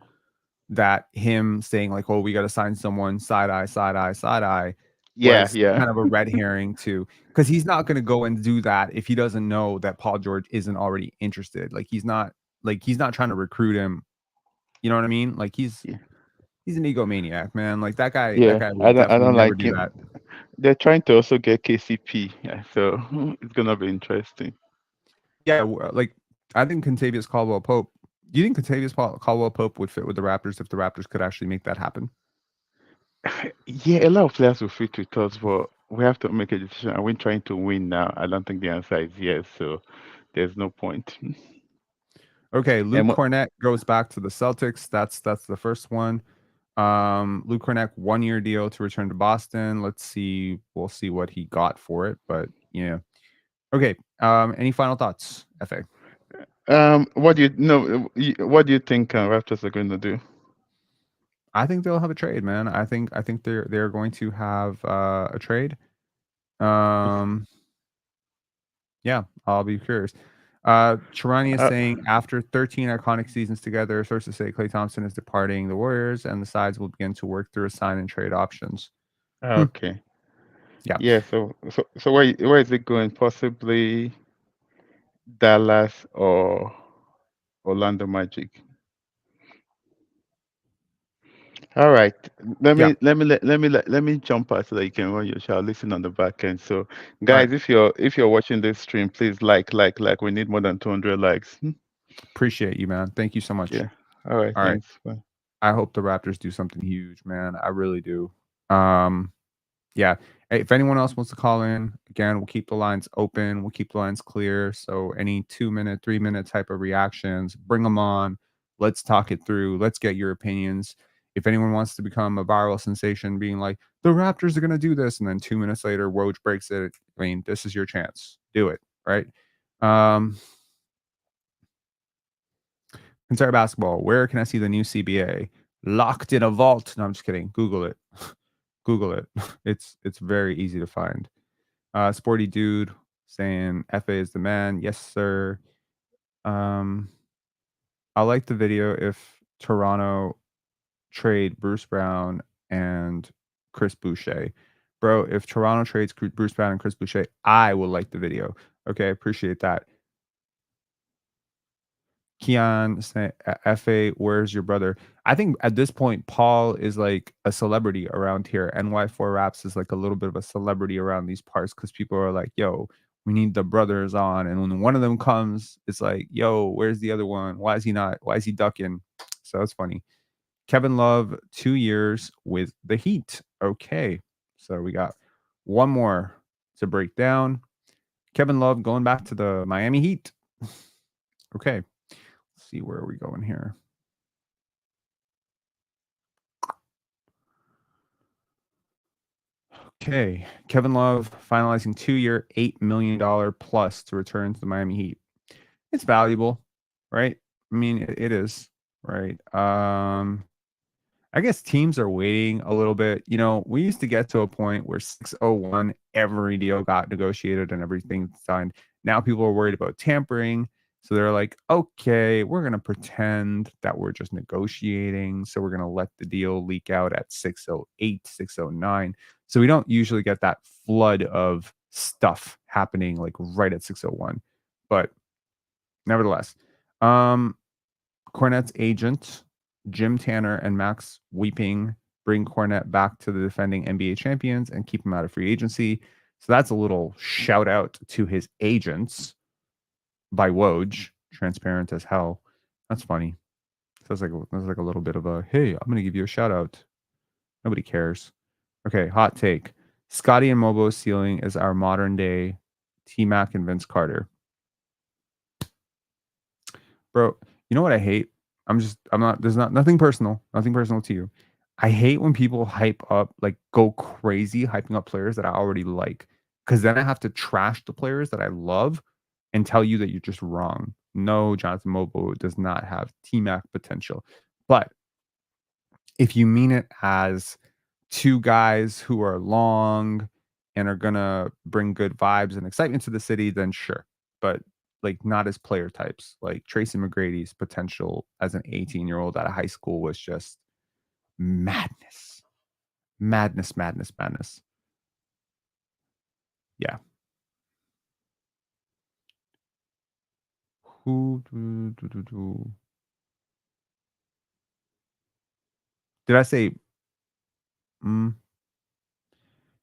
that him saying like, "Oh, we got to sign someone side eye, side eye, side eye," Yeah, was yeah. kind of a red herring too, because he's not going to go and do that if he doesn't know that Paul George isn't already interested. He's not trying to recruit him. You know what I mean? Like Yeah. he's an egomaniac, man. Like that Yeah. guy would I definitely don't never like do him. that. They're trying to also get KCP. Yeah, so it's gonna be interesting. Yeah, like I think Contavious Caldwell Pope. Do you think Caldwell Pope would fit with the Raptors if the Raptors could actually make that happen? Yeah, a lot of players will fit with us, but we have to make a decision. Are we trying to win now? I don't think the answer is yes, so there's no point. Okay, Luke And Cornett goes back to the Celtics. That's the first one. Luke Cornett 1 year deal to return to Boston. Let's see. We'll see what he got for it, but yeah. Okay. Any final thoughts, FA? what do you know? What do you think Raptors are going to do? I think they'll have a trade, man. I think they're going to have a trade. Um, yeah, I'll be curious. Chirani is Uh, saying after 13 iconic seasons together, sources say Klay Thompson is departing the Warriors, and the sides will begin to work through a sign and trade options. Hmm. okay. Yeah. Yeah. So where is it going? Possibly Dallas or Orlando Magic. All right. Yeah. Let me jump out so that you can run your show. Listen on the back end. So, All right. guys, if you're watching this stream, please like. We need more than 200 likes. Appreciate you, man. Thank you so much. Yeah. All right. All right. Thanks. Bye. I hope the Raptors do something huge, man. I really do. Um, yeah. Hey, if anyone else wants to call in, again, we'll keep the lines open. We'll keep the lines clear. So any 2 minute, 3 minute type of reactions, bring them on. Let's talk it through. Let's get your opinions. If anyone wants to become a viral sensation, being like, the Raptors are going to do this, and then 2 minutes later, Woj breaks it. I mean, this is your chance. Do it. Right. Um, Consider basketball. Where can I see the new CBA? Locked in a vault. No, I'm just kidding. Google it. Google it. It's very easy to find. Sporty dude saying FA is the man. Yes, sir. Um, I like the video if Toronto trade Bruce Brown and Chris Boucher. Bro, if Toronto trades Bruce Brown and Chris Boucher, I will like the video. Okay, appreciate that. Keon saying, "FA, where's your brother?" I think at this point, Paul is like a celebrity around here. NY4 Raps is like a little bit of a celebrity around these parts because people are like, "Yo, we need the brothers on." And when one of them comes, it's like, "Yo, where's the other one? Why is he not? Why is he ducking?" So it's funny. Kevin Love, 2 years with the Heat. Okay, so we got one more to break down. Kevin Love going back to the Miami Heat. Okay. See where are we going here. Okay, Kevin Love finalizing 2-year, $8 million plus to return to the Miami Heat. It's valuable, right? I mean, it is, right? I guess teams are waiting a little bit. You know, we used to get to a point where 601 every deal got negotiated and everything signed. Now people are worried about tampering. So they're like, okay, we're going to pretend that we're just negotiating. So we're going to let the deal leak out at 608, 609. So we don't usually get that flood of stuff happening like right at 601. But nevertheless, Cornette's agent, Jim Tanner and Max Weeping, bring Cornette back to the defending NBA champions and keep him out of free agency. So that's a little shout out to his agents by Woj, transparent as hell. That's funny. Sounds like a little bit of a hey, I'm gonna give you a shout out. Nobody cares. Okay, hot take. Scotty and Mobo's ceiling is our modern day T Mac and Vince Carter. Bro, you know what I hate? I'm not there's nothing personal, nothing personal to you. I hate when people hype up, like go crazy hyping up players that I already like. Cause then I have to trash the players that I love and tell you that you're just wrong. No, Jonathan Mobo does not have T-Mac potential. But if you mean it as two guys who are long and are gonna bring good vibes and excitement to the city, then sure. But like not as player types. Like Tracy McGrady's potential as an 18-year-old out of high school was just madness. Madness, madness, madness. Yeah. Who did I say? Mm,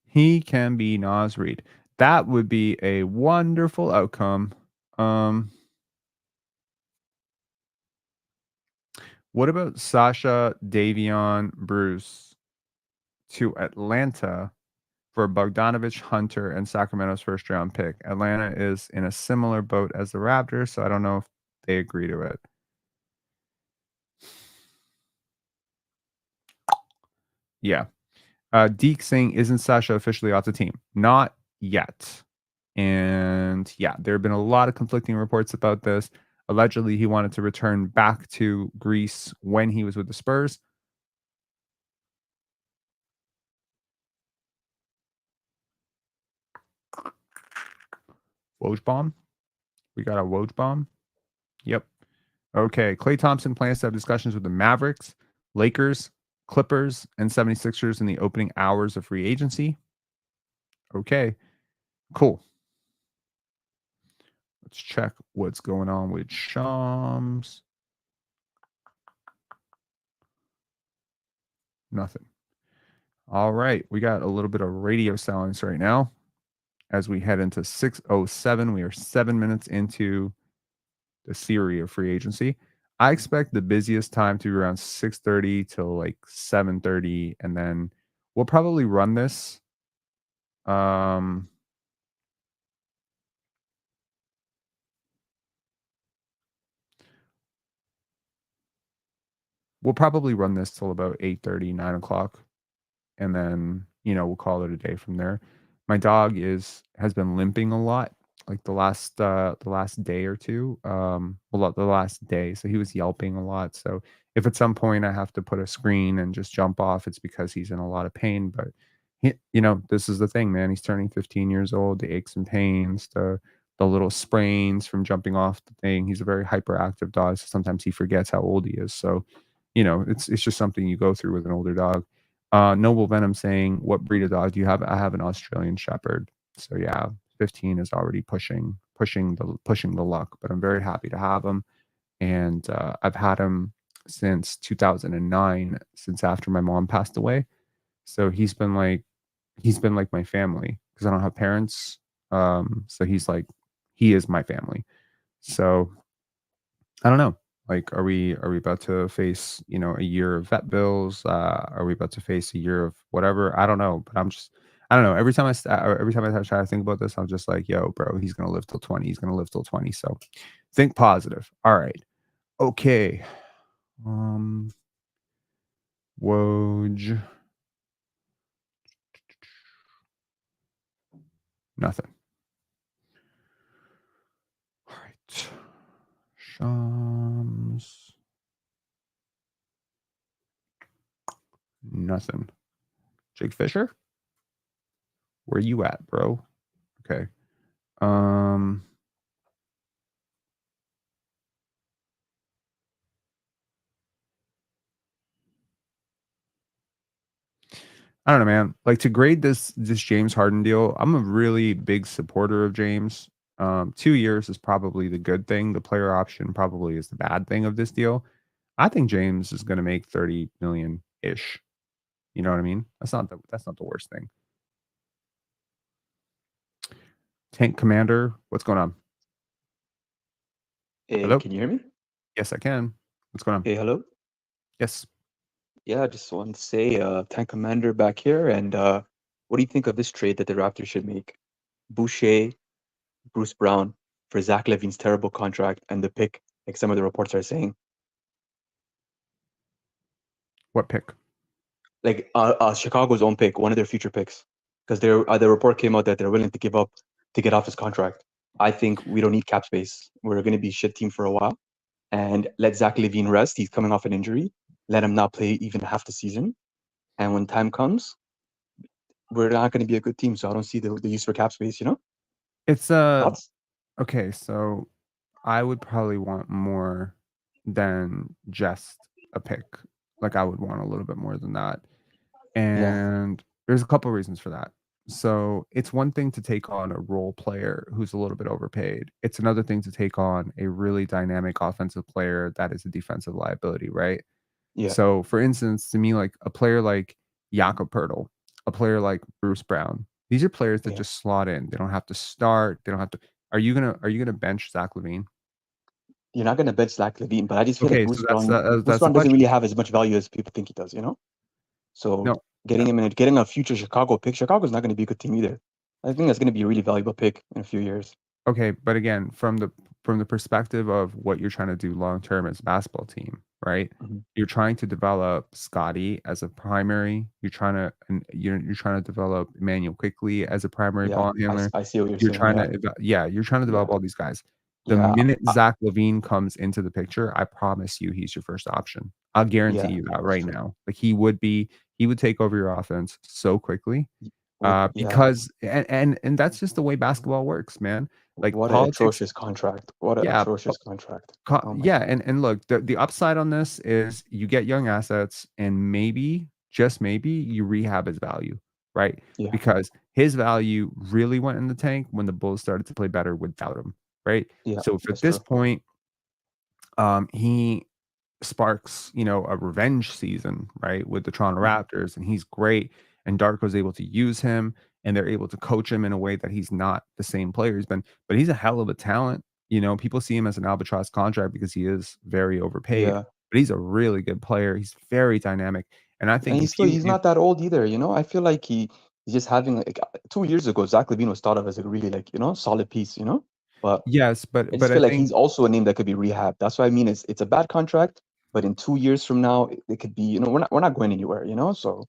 he can be Nas Reed. That would be a wonderful outcome. Um, what about Sasha Davion Bruce to Atlanta for Bogdanovich, Hunter, and Sacramento's first round pick? Atlanta is in a similar boat as the Raptors, so I don't know if they agree to it. Yeah. Deke saying, isn't Sasha officially off the team? Not yet. And yeah, there have been a lot of conflicting reports about this. Allegedly, he wanted to return back to Greece when he was with the Spurs. Woj bomb. We got a Woj bomb. Yep. Okay. Klay Thompson plans to have discussions with the Mavericks, Lakers, Clippers, and 76ers in the opening hours of free agency. Okay. Cool. Let's check what's going on with Shams. Nothing. All right. We got a little bit of radio silence right now as we head into 6:07. We are 7 minutes into the series of free agency. I expect the busiest time to be around 6:30 till like 7:30, and then we'll probably run this. Um, we'll probably run this till about 8:30, 9 o'clock, and then we'll call it a day from there. My dog has been limping a lot, like the last day or two. Well, the last day, so he was yelping a lot. So if at some point I have to put a screen and just jump off, it's because he's in a lot of pain. But this is the thing, man. He's turning 15 years old. The aches and pains, the little sprains from jumping off the thing. He's a very hyperactive dog, so sometimes he forgets how old he is. So, it's just something you go through with an older dog. Noble Venom saying, "What breed of dog do you have?" I have an Australian Shepherd. So yeah, 15 is already pushing the luck, but I'm very happy to have him, and I've had him since 2009, since after my mom passed away. So he's been like my family because I don't have parents. So he is my family. So I don't know. Like, are we about to face, a year of vet bills? Are we about to face a year of whatever? I don't know. But I don't know. Every time I try to think about this, I'm just like, yo, bro, he's gonna live till 20. He's gonna live till 20. So think positive. All right. Okay. Um, Woj. Nothing. All right. Shams. Nothing. Jake Fisher? Where you at, bro? Okay. Um I don't know, man. Like, to grade this James Harden deal, I'm a really big supporter of James. 2 years is probably the good thing. The player option probably is the bad thing of this deal. I think James is going to make 30 million ish. You know what I mean? That's not the worst thing. Tank Commander, what's going on? Hey, Hello? can you hear me? Yes, I can. What's going on? Hey, hello. Yes. Yeah, I just want to say, Tank Commander back here, and what do you think of this trade that the Raptors should make? Boucher, Bruce Brown for Zach LaVine's terrible contract and the pick, like some of the reports are saying. What pick? Like Chicago's own pick, one of their future picks, because the report came out that they're willing to give up to get off his contract. I think we don't need cap space. We're going to be a shit team for a while, and let Zach LaVine rest. He's coming off an injury. Let him not play even half the season, and when time comes, we're not going to be a good team. So I don't see the use for cap space. It's Thoughts? okay, so I would probably want more than just a pick. Like, I would want a little bit more than that. Yeah, And there's a couple reasons for that. So it's one thing to take on a role player who's a little bit overpaid. It's another thing to take on a really dynamic offensive player that is a defensive liability, right? yeah, So, for instance, to me, like a player like Jakob Poeltl, a player like Bruce Brown, these are players that yeah. just slot in. They don't have to start. They don't have to. Are you gonna bench Zach LaVine? You're not going to bench Zach LaVine, but I just feel like Okay, so that's Bruce the Brown doesn't really question. have as much value as people think he does. So No, getting him in, getting a future Chicago pick, Chicago's not going to be a good team either. I think that's going to be a really valuable pick in a few years. okay, but again, from the perspective of what you're trying to do long term as a basketball team, right? Mhm. You're trying to develop Scotty as a primary. You're trying to develop Emmanuel quickly as a primary Yeah, ball handler. I see what you're You're saying. trying Yeah, to you're trying to yeah, develop all these guys. The yeah, minute Zach LaVine comes into the picture, I promise you he's your first option. I'll guarantee yeah. you that That's right true. now. Like, he would take over your offense so quickly. Yeah, Because and that's just the way basketball works, man. Like, what an politics. atrocious contract. What an Yeah, atrocious contract. Oh my yeah, God. and look, the upside on this is you get young assets, and maybe, just maybe, you rehab his value, right? Yeah, Because his value really went in the tank when the Bulls started to play better without him, right? yeah, So if at that's this true. point, he sparks, a revenge season, right, with the Toronto Mhm. Raptors, and he's great, and Darko's able to use him, and they're able to coach him in a way that he's not the same player he's been, but he's a hell of a talent. People see him as an albatross contract because he is very overpaid, Yeah. but he's a really good player. He's very dynamic, and I And think he's not that old either. I feel like he's just having like 2 years ago, Zach LaVine was thought of as a really like, solid piece. But yes, I but just I feel like think he's also a name that could be rehabbed. That's what I mean. It's a bad contract, but in 2 years from now, it could be, we're not going anywhere. So I'm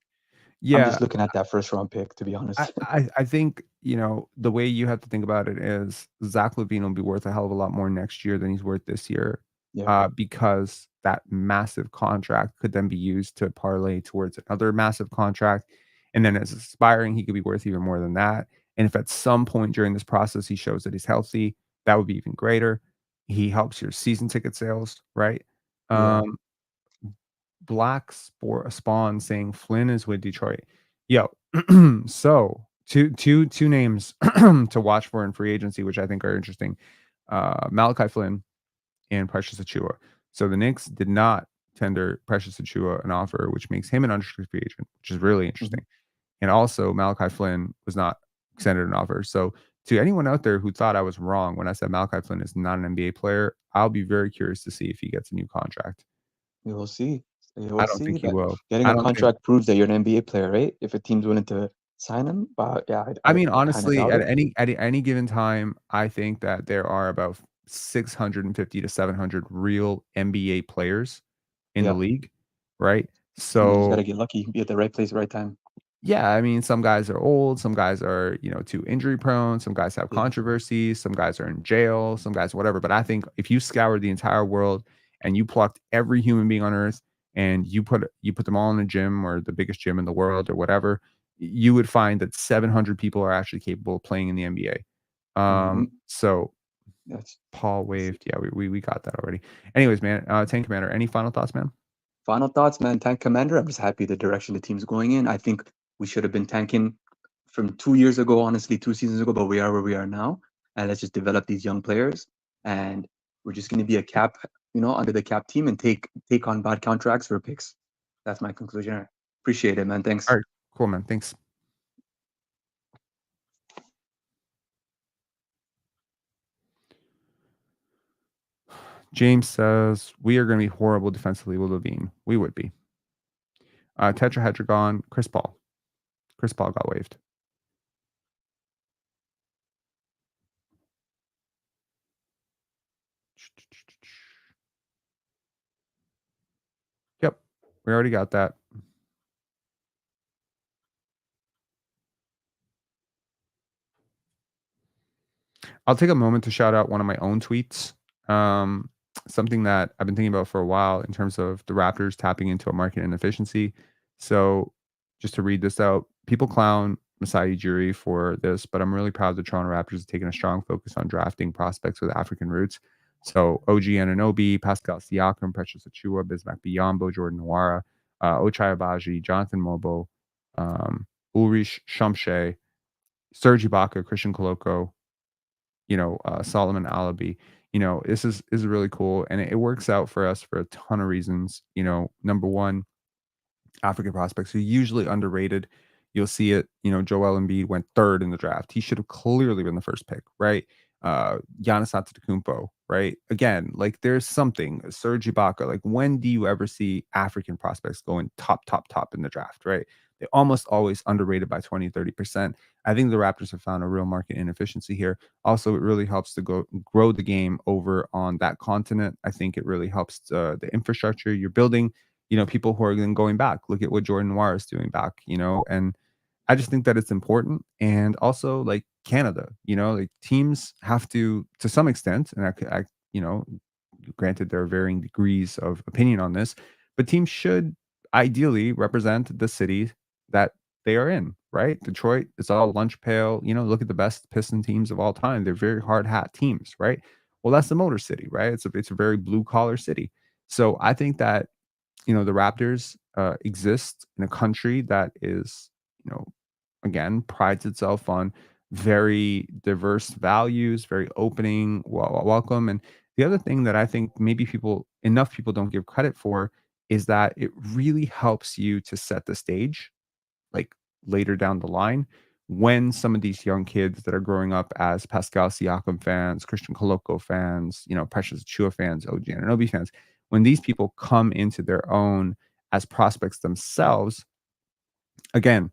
yeah, just looking at that first round pick, to be I honest. I I think, the way you have to think about it is Zach LaVine will be worth a hell of a lot more next year than he's worth this year, Yeah. because that massive contract could then be used to parlay towards another massive contract, And then as aspiring, he could be worth even more than that. And if at some point during this process he shows that he's healthy, that would be even greater. He helps your season ticket sales, right? Yeah. Black Sport Spawn saying Flynn is with Detroit. Yo, so two names to watch for in free agency, which I think are interesting. Malachi Flynn and Precious Achua. So the Knicks did not tender Precious Achua an offer, which makes him an unrestricted free agent, which is really interesting. And also Malachi Flynn was not extended an offer. So to anyone out there who thought I was wrong when I said Malachi Flynn is not an NBA player, I'll be very curious to see if he gets a new contract. We will see. We will I don't see. think he But will. getting I a don't think. contract proves that you're an NBA player, right? If a team's willing to sign him, but yeah, I mean, I kind of honestly, doubt at it. any given time, I think that there are about 650 to 700 real NBA players in the Yeah, league, right? and you just gotta So get lucky, be at the right place, right time. yeah, I mean, some guys are old, some guys are, too injury prone, some guys have Yeah. controversies, some guys are in jail, some guys whatever. But I think if you scoured the entire world and you plucked every human being on earth and you put them all in a gym or the biggest gym in the world or whatever, you would find that 700 people are actually capable of playing in the NBA. So That's Paul waved. Yeah, we got that already. Anyways, man, Tank Commander, any final thoughts, man? final thoughts, man. Tank Commander. I'm just happy the direction the team's going in. I think we should have been tanking from 2 years ago, honestly, 2 seasons ago, but we are where we are now. And let's just develop these young players. And we're just going to be a cap, under the cap team and take on bad contracts for picks. That's my conclusion. Appreciate it, man. Thanks. All right, cool, man. Thanks. James says, we are going to be horrible defensively with LaVine. We would be. Tetrahedron, Chris Paul. Chris Paul got waived. Yep, we already got that. I'll take a moment to shout out one of my own tweets. Something that I've been thinking about for a while in terms of the Raptors tapping into a market inefficiency. So just to read this out, people clown Masai Ujiri for this, but I'm really proud the Toronto Raptors have taken a strong focus on drafting prospects with African roots. So OG Anunoby, Pascal Siakam, Precious Achua, Bismack Biyombo, Jordan Nwora, Ochai Abaji, Jonathan Mobo, Ulrich Shumshe, Serge Ibaka, Christian Koloko, Solomon Alabi. This is really cool, and it works out for us for a ton of reasons. Number one, African prospects are usually underrated. You'll see it. Joel Embiid went third in the draft. He should have clearly been the first pick, right? Giannis Antetokounmpo, right? Again, like there's something. Serge Ibaka. Like when do you ever see African prospects going top in the draft, right? They're almost always underrated by 20, 30%. I think the Raptors have found a real market inefficiency here. Also, it really helps to grow the game over on that continent. I think it really helps the infrastructure you're building. People who are then going back. Look at what Jordan Nwora is doing back, and I just think that it's important. And also, like Canada, like teams have to some extent, and granted, there are varying degrees of opinion on this, but teams should ideally represent the city that they are in, right? Detroit is all lunch pail. Look at the best Piston teams of all time. They're very hard hat teams, right? Well, that's the Motor City, right? It's a very blue collar city. So I think that the Raptors exist in a country that is, again, prides itself on very diverse values, very opening, welcome. And the other thing that I think maybe enough people don't give credit for is that it really helps you to set the stage, like later down the line, when some of these young kids that are growing up as Pascal Siakam fans, Christian Koloko fans, Precious Achua fans, OG Anunoby fans, when these people come into their own as prospects themselves, again,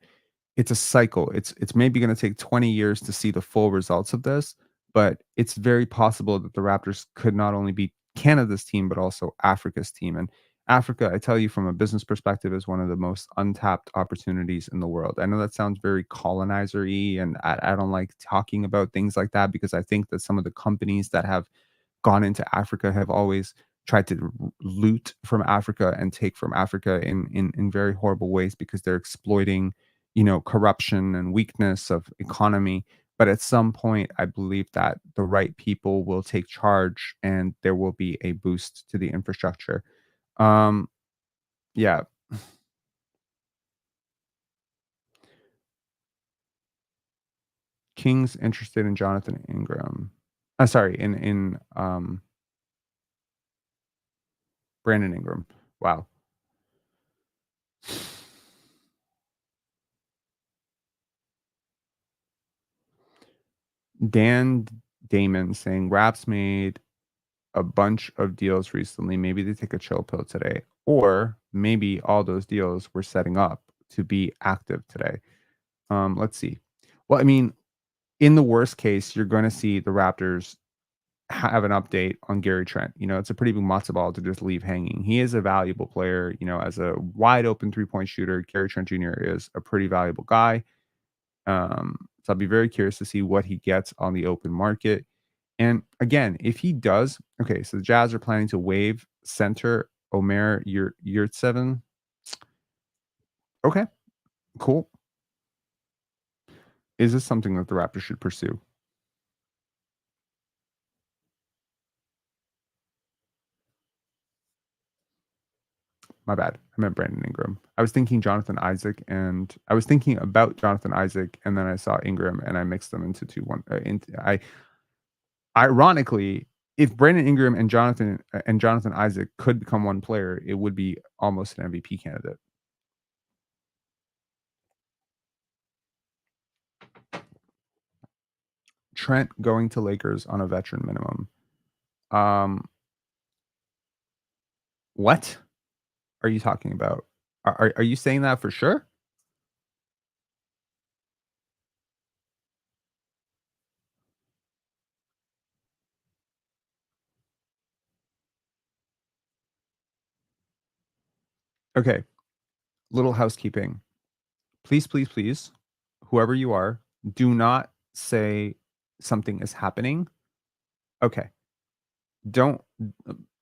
it's a cycle. It's maybe going to take 20 years to see the full results of this, but it's very possible that the Raptors could not only be Canada's team but also Africa's team. And Africa, I tell you from a business perspective, is one of the most untapped opportunities in the world. I know that sounds very colonizer-y, and I don't like talking about things like that because I think that some of the companies that have gone into Africa have always tried to loot from Africa and take from Africa in very horrible ways because they're exploiting corruption and weakness of economy. But at some point, I believe that the right people will take charge and there will be a boost to the infrastructure. Yeah. Kings interested in Jonathan Ingram. Sorry, in Brandon Ingram. Wow. Dan Damon saying Raps made a bunch of deals recently. Maybe they take a chill pill today, or maybe all those deals were setting up to be active today. Let's see. Well, I mean, in the worst case, you're going to see the Raptors have an update on Gary Trent. It's a pretty big matzo ball to just leave hanging. He is a valuable player, as a wide open 3-point shooter. Gary Trent Jr. is a pretty valuable guy. So I'll be very curious to see what he gets on the open market. And again, if he does, okay, so the Jazz are planning to waive center Omer Yurtseven. Okay, cool. Is this something that the Raptors should pursue? My bad. I meant Brandon Ingram. I was thinking Jonathan Isaac, and I was thinking about Jonathan Isaac, and then I saw Ingram, and I mixed them into ironically, if Brandon Ingram and Jonathan Isaac could become one player, it would be almost an MVP candidate. Trent going to Lakers on a veteran minimum. What are you talking about? Are you saying that for sure? Okay. Little housekeeping. Please, please, please, whoever you are, do not say something is happening. Okay. I'm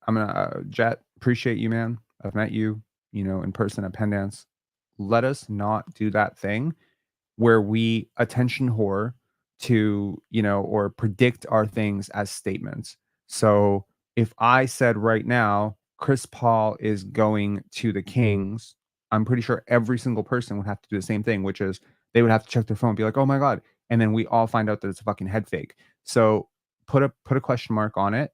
gonna Jet, appreciate you, man. I've met you, in person at Penn Dance. Let us not do that thing where we attention whore to, or predict our things as statements. So if I said right now, Chris Paul is going to the Kings, I'm pretty sure every single person would have to do the same thing, which is they would have to check their phone and be like, oh my God. And then we all find out that it's a fucking head fake. So put a question mark on it,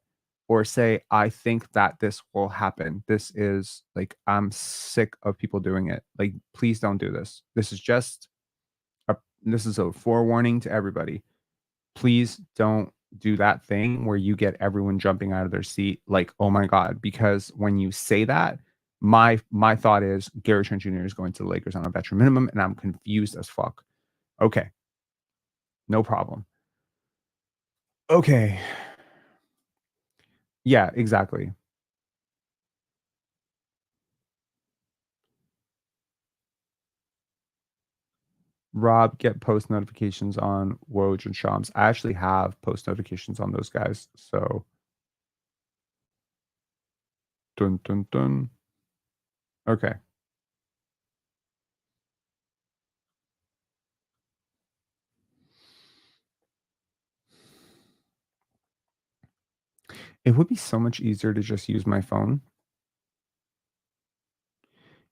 or say, I think that this will happen. This is like, I'm sick of people doing it. Like, please don't do this. This is a forewarning to everybody. Please don't do that thing where you get everyone jumping out of their seat like, oh my God, because when you say that, my thought is Gary Trent Jr. is going to the Lakers on a veteran minimum, and I'm confused as fuck. Okay. No problem. Okay. Yeah, exactly. Rob, get post notifications on Woj and Shams. I actually have post notifications on those guys. So dun dun dun. Okay. It would be so much easier to just use my phone.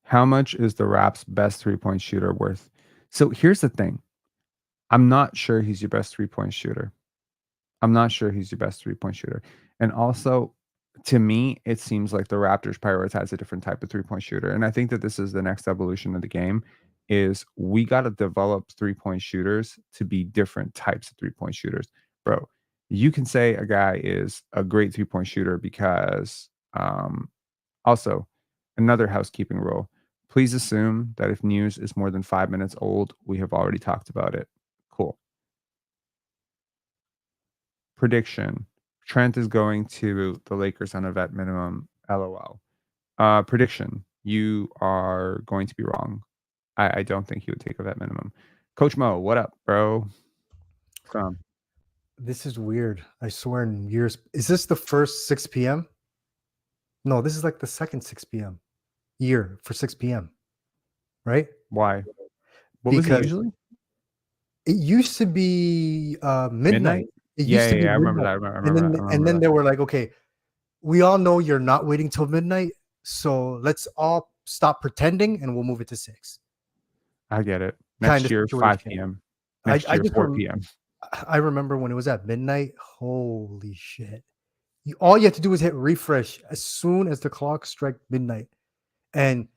How much is the Raps' best 3-point shooter worth? So here's the thing. I'm not sure he's your best 3-point shooter. I'm not sure he's your best 3-point shooter. And also, to me, it seems like the Raptors prioritize a different type of 3-point shooter. And I think that this is the next evolution of the game, is we got to develop 3-point shooters to be different types of 3-point shooters. Bro, you can say a guy is a great 3-point shooter because also another housekeeping rule. Please assume that if news is more than 5 minutes old, we have already talked about it. Cool. Prediction. Trent is going to the Lakers on a vet minimum. LOL. Prediction. You are going to be wrong. I don't think he would take a vet minimum. Coach Mo, what up, bro? This is weird. I swear in years. Is this the first 6 p.m.? No, this is like the second 6 p.m. year for 6 p.m. Right? Why? What was it because usually? it used to be midnight. Midnight? It Yeah, used to yeah, be yeah, I remember midnight. that. I And remember then that. I and remember then that. they were like, okay, we all know you're not waiting till midnight, so let's all stop pretending and we'll move it to 6. I get it. Kind Next of year, 5 situation. p.m. I Next year, just 4 p.m. I remember when it was at midnight. Holy shit. All you have to do is hit refresh as soon as the clock strike midnight, and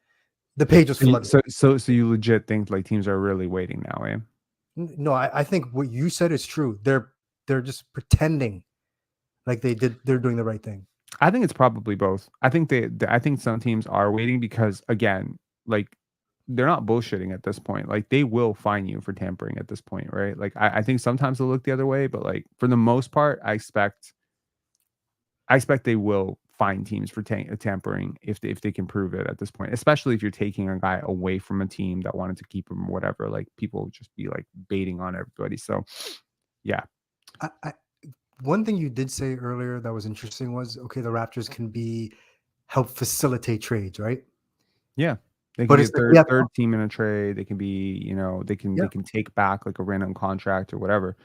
the page was So you, flooded. so you legit think like teams are really waiting now, eh? No, I think what you said is true. They're just pretending like they're doing the right thing. I think it's probably both. I think I think some teams are waiting because again, like they're not bullshitting at this point. Like they will fine you for tampering at this point, right? Like I think sometimes they'll look the other way, but like for the most part, I expect they will fine teams for tampering if they can prove it at this point, especially if you're taking a guy away from a team that wanted to keep him or whatever. Like people would just be like baiting on everybody. So yeah. One thing you did say earlier that was interesting was, okay, the Raptors can help facilitate trades, right? Yeah. They can But be a it's like third team in a trade. They can be, they can take back like a random contract or whatever.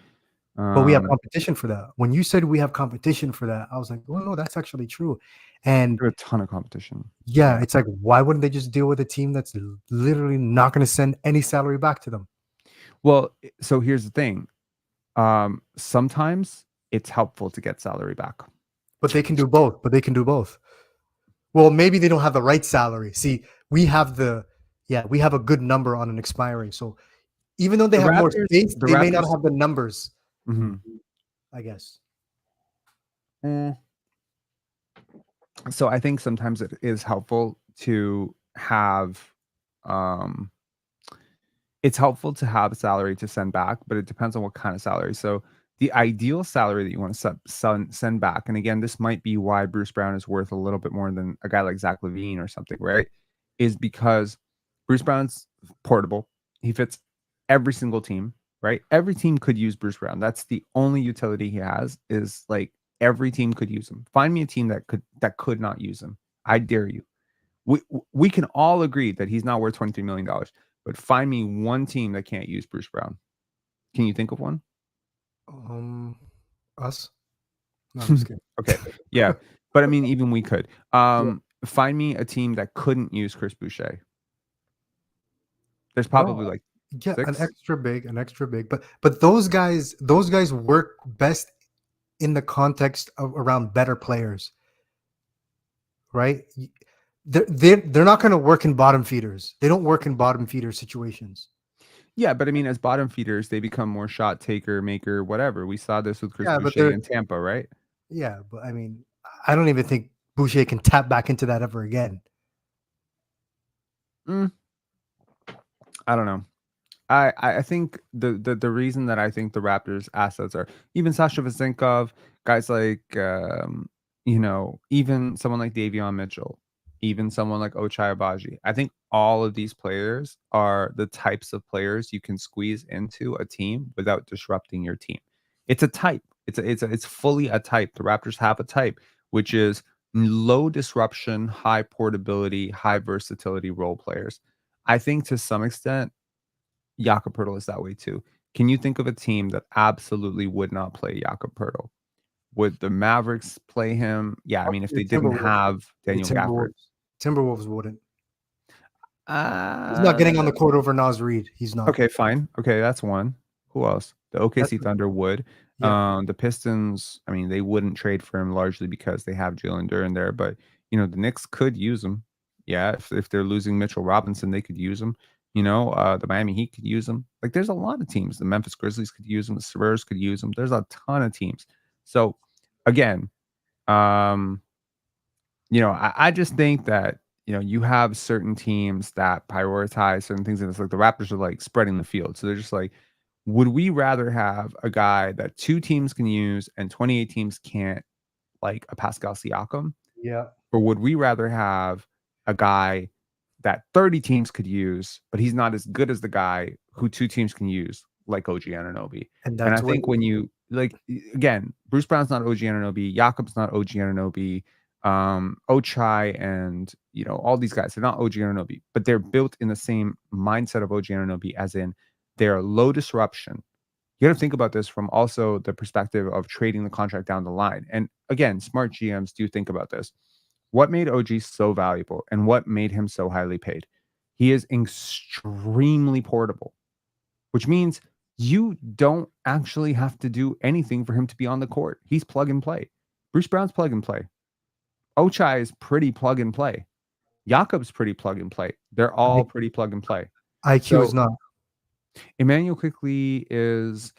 but we have competition for that. When you said we have competition for that, I was like, well, no, that's actually true. And a ton of competition. yeah, it's like, why wouldn't they just deal with a team that's literally not going to send any salary back to them? Well, so here's the thing. Sometimes it's helpful to get salary back. But they can do both. Well, maybe they don't have the right salary. See, we have a good number on an expiring. So even though they have more space, they may not have the numbers. Mm-hmm. I guess. So I think sometimes it is helpful to have it's helpful to have a salary to send back, but it depends on what kind of salary. So the ideal salary that you want to send back, and again, this might be why Bruce Brown is worth a little bit more than a guy like Zach LaVine or something, right? Is because Bruce Brown's portable. He fits every single team, right? Every team could use Bruce Brown. That's the only utility he has, is like every team could use him. Find me a team that could not use him. I dare you. We can all agree that he's not worth $23 million, but find me one team that can't use Bruce Brown. Can you think of one? Us? No, I'm just kidding. Okay. Yeah. But I mean, even we could. Find me a team that couldn't use Chris Boucher. There's probably like 6. an extra big. But those guys work best in the context of around better players, right? They're not going to work in bottom feeders. They don't work in bottom feeder situations. Yeah, but I mean, as bottom feeders, they become more shot taker, maker, whatever. We saw this with Chris Boucher in Tampa, right? Yeah, but I mean, I don't even think Boucher can tap back into that ever again. I don't know. I think the reason that I think the Raptors assets are even Sasha Vezenkov, guys like even someone like Davion Mitchell, even someone like Ochai Agbaji. I think all of these players are the types of players you can squeeze into a team without disrupting your team. It's a type. It's fully a type. The Raptors have a type, which is low disruption, high portability, high versatility role players. I think to some extent, Jakob Poeltl is that way too. Can you think of a team that absolutely would not play Jakob Poeltl? Would the Mavericks play him? Yeah, I mean, if they didn't have Daniel Gafford. Timberwolves wouldn't. He's not getting on the court over Naz Reid. He's not. Okay, fine. Okay, that's one. Who else? The OKC Thunder would. Yeah. The Pistons, I mean, they wouldn't trade for him largely because they have Jalen Duren there, but the Knicks could use him. Yeah, if they're losing Mitchell Robinson, they could use him. The Miami Heat could use him. Like, there's a lot of teams. The Memphis Grizzlies could use him. The Spurs could use him. There's a ton of teams. So, again, I just think that, you have certain teams that prioritize certain things, and it's like the Raptors are like spreading the field. So they're just like, would we rather have a guy that 2 teams can use and 28 teams can't, like a Pascal Siakam? Yeah. Or would we rather have a guy that 30 teams could use, but he's not as good as the guy who 2 teams can use, like OG Anunoby? And I think when you, like, again, Bruce Brown's not OG Anunoby, Jakob's not OG Anunoby, Ochai and all these guys. They're not OG Anunoby, but they're built in the same mindset of OG Anunoby, as in they're low disruption. You got to think about this from also the perspective of trading the contract down the line. And again, smart GMs do think about this. What made OG so valuable and what made him so highly paid? He is extremely portable, which means you don't actually have to do anything for him to be on the court. He's plug and play. Bruce Brown's plug and play. Ochai is pretty plug and play. Jakob's pretty plug and play. They're all pretty plug and play. IQ is not. Emmanuel Quickley is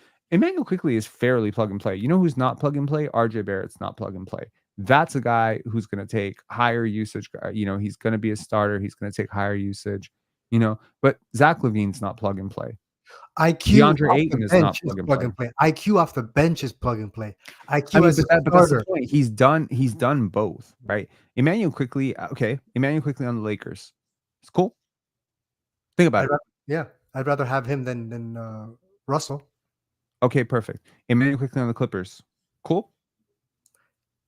fairly plug and play. You know who's not plug and play? RJ Barrett's not plug and play. That's a guy who's going to take higher usage. He's going to be a starter. He's going to take higher usage. But Zach LaVine's not plug and play. IQ DeAndre Ayton is not plug and play. IQ off the bench is plug and play. IQ but as a that's the starter. point. He's done both, right? Emmanuel Quickley on the Lakers. It's cool. Think about it. I'd rather have him than Russell. Okay, perfect. Emmanuel Quickley on the Clippers. Cool.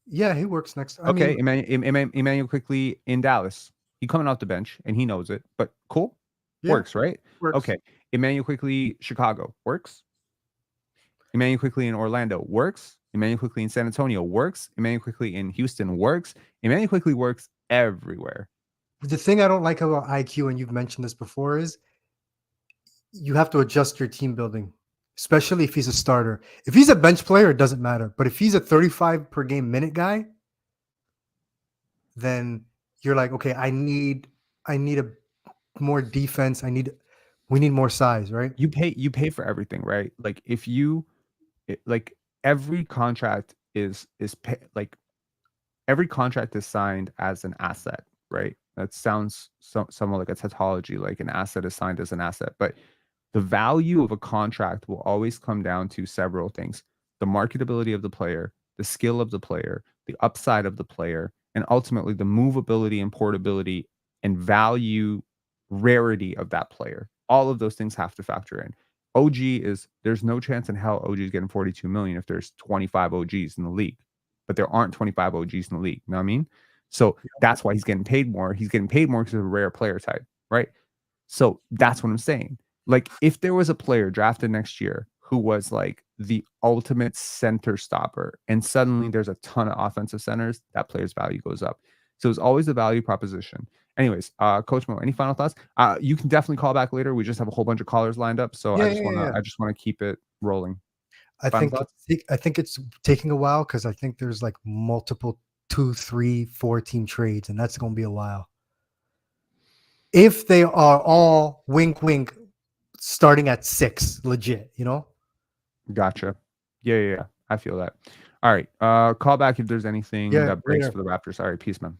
Yeah, he works next. Emmanuel Quickley in Dallas. He coming off the bench and he knows it, but cool. Yeah, works, right? Works. Okay. Emmanuel Quickley, Chicago, works. Emmanuel Quickley in Orlando, works. Emmanuel Quickley in San Antonio, works. Emmanuel Quickley in Houston, works. Emmanuel Quickley works everywhere. The thing I don't like about IQ, and you've mentioned this before, is you have to adjust your team building, especially if he's a starter. If he's a bench player, it doesn't matter. But if he's a 35 per game minute guy, then you're like, okay, I need a more defense. We need more size, right? You pay for everything, right? Like every contract every contract is signed as an asset, right? That sounds somewhat like a tautology, like an asset is signed as an asset, but the value of a contract will always come down to several things: the marketability of the player, the skill of the player, the upside of the player, and ultimately the movability and portability and value rarity of that player. All of those things have to factor in. There's no chance in hell OG is getting 42 million if there's 25 OGs in the league, but there aren't 25 OGs in the league. You know what I mean? So that's why he's getting paid more. He's getting paid more because of a rare player type, right? So that's what I'm saying. Like, if there was a player drafted next year who was like the ultimate center stopper, and suddenly there's a ton of offensive centers, that player's value goes up. So it's always a value proposition. Anyways, Coach Mo, any final thoughts? You can definitely call back later. We just have a whole bunch of callers lined up, so I just want to keep it rolling. I think it's taking a while because I think there's like multiple 2, 3, 4 team trades, and that's going to be a while. If they are all wink, starting at 6, legit, Gotcha. Yeah. I feel that. All right. Call back if there's anything that breaks for the Raptors. All right. Peace, man.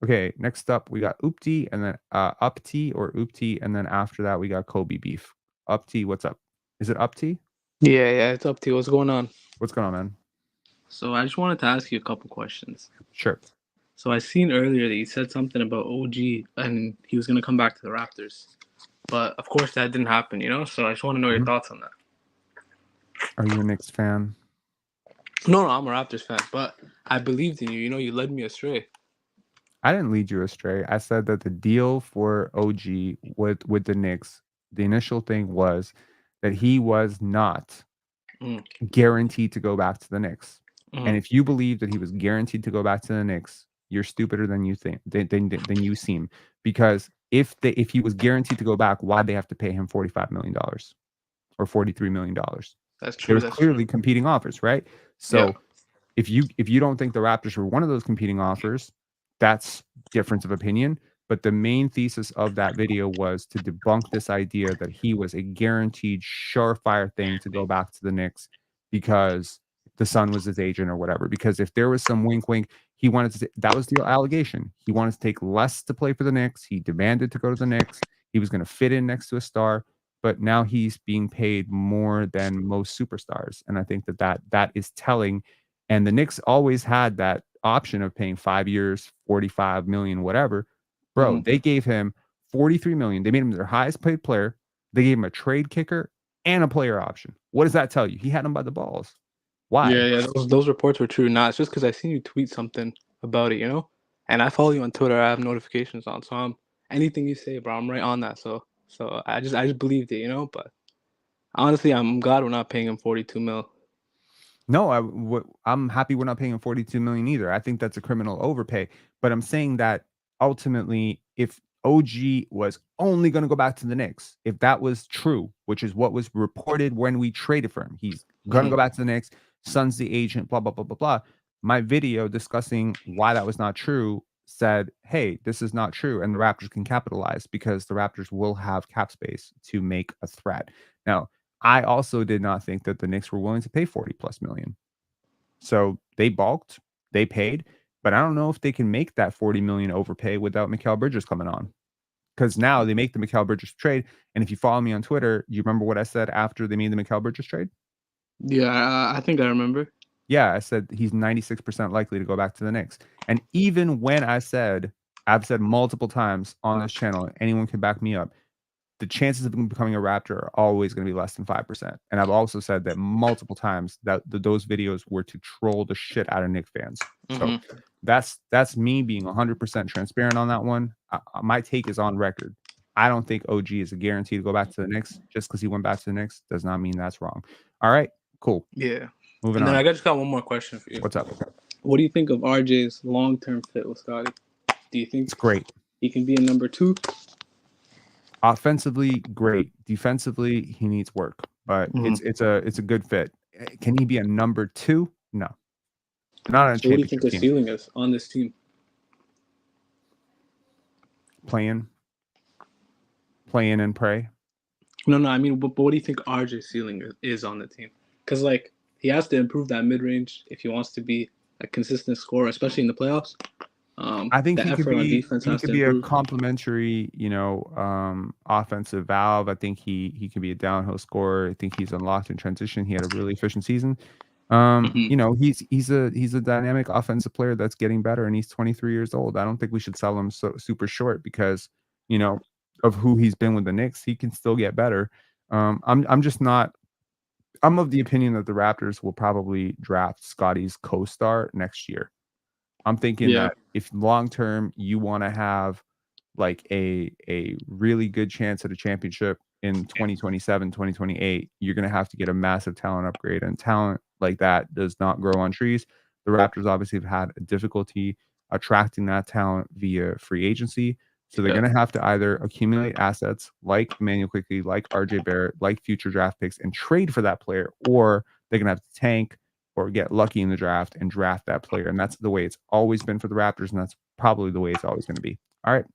Okay. Next up, we got Oopty, and then Upty or Oopty, and then after that, we got Kobe Beef. Upty, what's up? Is it Upty? Yeah, it's up to you. What's going on? What's going on, man? So I just wanted to ask you a couple questions. Sure. So I seen earlier that you said something about OG and he was going to come back to the Raptors. But of course that didn't happen, So I just want to know your thoughts on that. Are you a Knicks fan? No, I'm a Raptors fan, but I believed in you. You led me astray. I didn't lead you astray. I said that the deal for OG with the Knicks, the initial thing was that he was not guaranteed to go back to the Knicks. And if you believe that he was guaranteed to go back to the Knicks, you're stupider than you think than you seem. Because if he was guaranteed to go back, why'd they have to pay him $45 million or $43 million? That's true. There's clearly competing offers, right? So if you don't think the Raptors were one of those competing offers, that's difference of opinion. But the main thesis of that video was to debunk this idea that he was a guaranteed surefire thing to go back to the Knicks because the son was his agent or whatever. Because if there was some wink, he wanted to. That was the allegation. He wanted to take less to play for the Knicks. He demanded to go to the Knicks. He was going to fit in next to a star. But now he's being paid more than most superstars. And I think that is telling. And the Knicks always had that option of paying 5 years, 45 million, whatever. Bro, they gave him 43 million. They made him their highest paid player. They gave him a trade kicker and a player option. What does that tell you? He had him by the balls. Why? Yeah, those reports were true. Nah, it's just because I seen you tweet something about it, and I follow you on Twitter. I have notifications on, so anything you say, bro, I'm right on that. So I just believed it, you know. But honestly, I'm glad we're not paying him 42 mil. No, I'm happy we're not paying him 42 million either. I think that's a criminal overpay. But I'm saying that ultimately, if OG was only going to go back to the Knicks, if that was true, which is what was reported when we traded for him, he's going to go back to the Knicks. Son's the agent, blah, blah, blah, blah, blah. My video discussing why that was not true said, hey, this is not true. And the Raptors can capitalize because the Raptors will have cap space to make a threat. Now, I also did not think that the Knicks were willing to pay 40 plus million. So they balked, they paid, but I don't know if they can make that 40 million overpay without Mikal Bridges coming on. Because now they make the Mikal Bridges trade. And if you follow me on Twitter, you remember what I said after they made the Mikal Bridges trade? Yeah, I think I remember. Yeah, I said he's 96% likely to go back to the Knicks. And even when I've said multiple times on this channel, anyone can back me up, the chances of him becoming a Raptor are always going to be less than 5%. And I've also said that multiple times that those videos were to troll the shit out of Knicks fans. So that's me being 100% transparent on that one. My take is on record. I don't think OG is a guarantee to go back to the Knicks. Just because he went back to the Knicks does not mean that's wrong. All right, cool. Yeah. Moving and on. then I just got one more question for you. What's up? What do you think of RJ's long-term fit with Scotty? Do you think It's great. he can be a number 2? Offensively, great. Defensively, he needs work, but it's a good fit. Can he be a number 2? No, not on a So what do you think championship the team. ceiling is on this team? Play in and pray. No, I mean, but what do you think RJ's ceiling is on the team? Because like he has to improve that mid-range if he wants to be a consistent scorer, especially in the playoffs. I think the he could effort on be defense has to a improve. complementary, offensive valve. I think he can be a downhill scorer. I think he's unlocked in transition. He had a really efficient season. He's a dynamic offensive player that's getting better, and he's 23 years old. I don't think we should sell him so super short because of who he's been with the Knicks. He can still get better. I'm just not. I'm of the opinion that the Raptors will probably draft Scotty's co-star next year. I'm thinking that if long term you want to have like a really good chance at a championship in 2027, 2028, you're going to have to get a massive talent upgrade, and talent like that does not grow on trees. The Raptors obviously have had a difficulty attracting that talent via free agency. So they're going to have to either accumulate assets like Emmanuel Quickly, like RJ Barrett, like future draft picks and trade for that player, or they're going to have to tank or get lucky in the draft and draft that player. And that's the way it's always been for the Raptors, and that's probably the way it's always going to be. All right.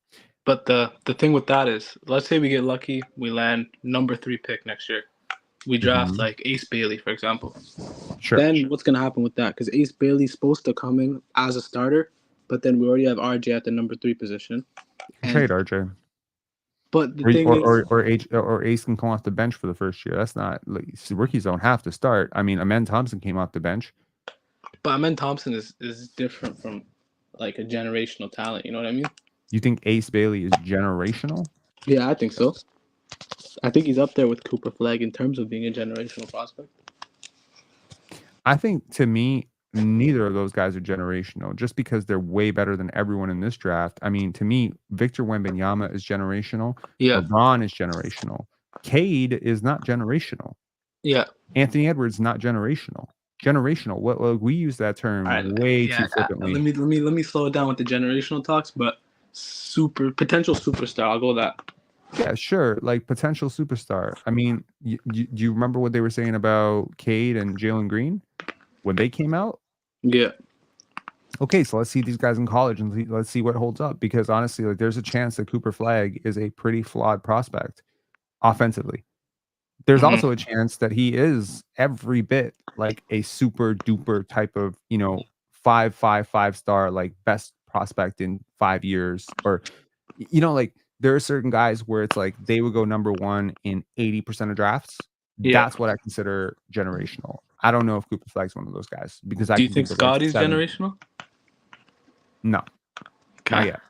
But the thing with that is, let's say we get lucky, we land number 3 pick next year. We draft like Ace Bailey, for example. Sure. Then what's going to happen with that? Because Ace Bailey's supposed to come in as a starter, but then we already have RJ at the number 3 position. Trade RJ. But the thing is, or Ace can come off the bench for the first year. That's not like rookies don't have to start. I mean, Amen Thompson came off the bench. But Amen Thompson is different from like a generational talent. You know what I mean? You think Ace Bailey is generational? Yeah, I think so. I think he's up there with Cooper Flag in terms of being a generational prospect. I think, to me, neither of those guys are generational just because they're way better than everyone in this draft. I mean, to me, Victor Wembanyama is generational. Yeah. LeBron is generational. Cade is not generational. Yeah. Anthony Edwards not generational. Generational. What we use that term way too flippantly. Let me slow it down with the generational talks, but potential superstar. I'll go with that. Yeah, sure. Like potential superstar. I mean, do you remember what they were saying about Cade and Jalen Green when they came out? Yeah. Okay, so let's see these guys in college and let's see what holds up. Because honestly, like there's a chance that Cooper Flag is a pretty flawed prospect offensively. There's also a chance that he is every bit like a super duper type of 5-5-5 star, like best prospect in 5 years, or like there are certain guys where it's like they would go number 1 in 80% of drafts. Yeah. That's what I consider generational. I don't know if Cooper Flag's one of those guys because Do you think Scotty's generational? No, not yet.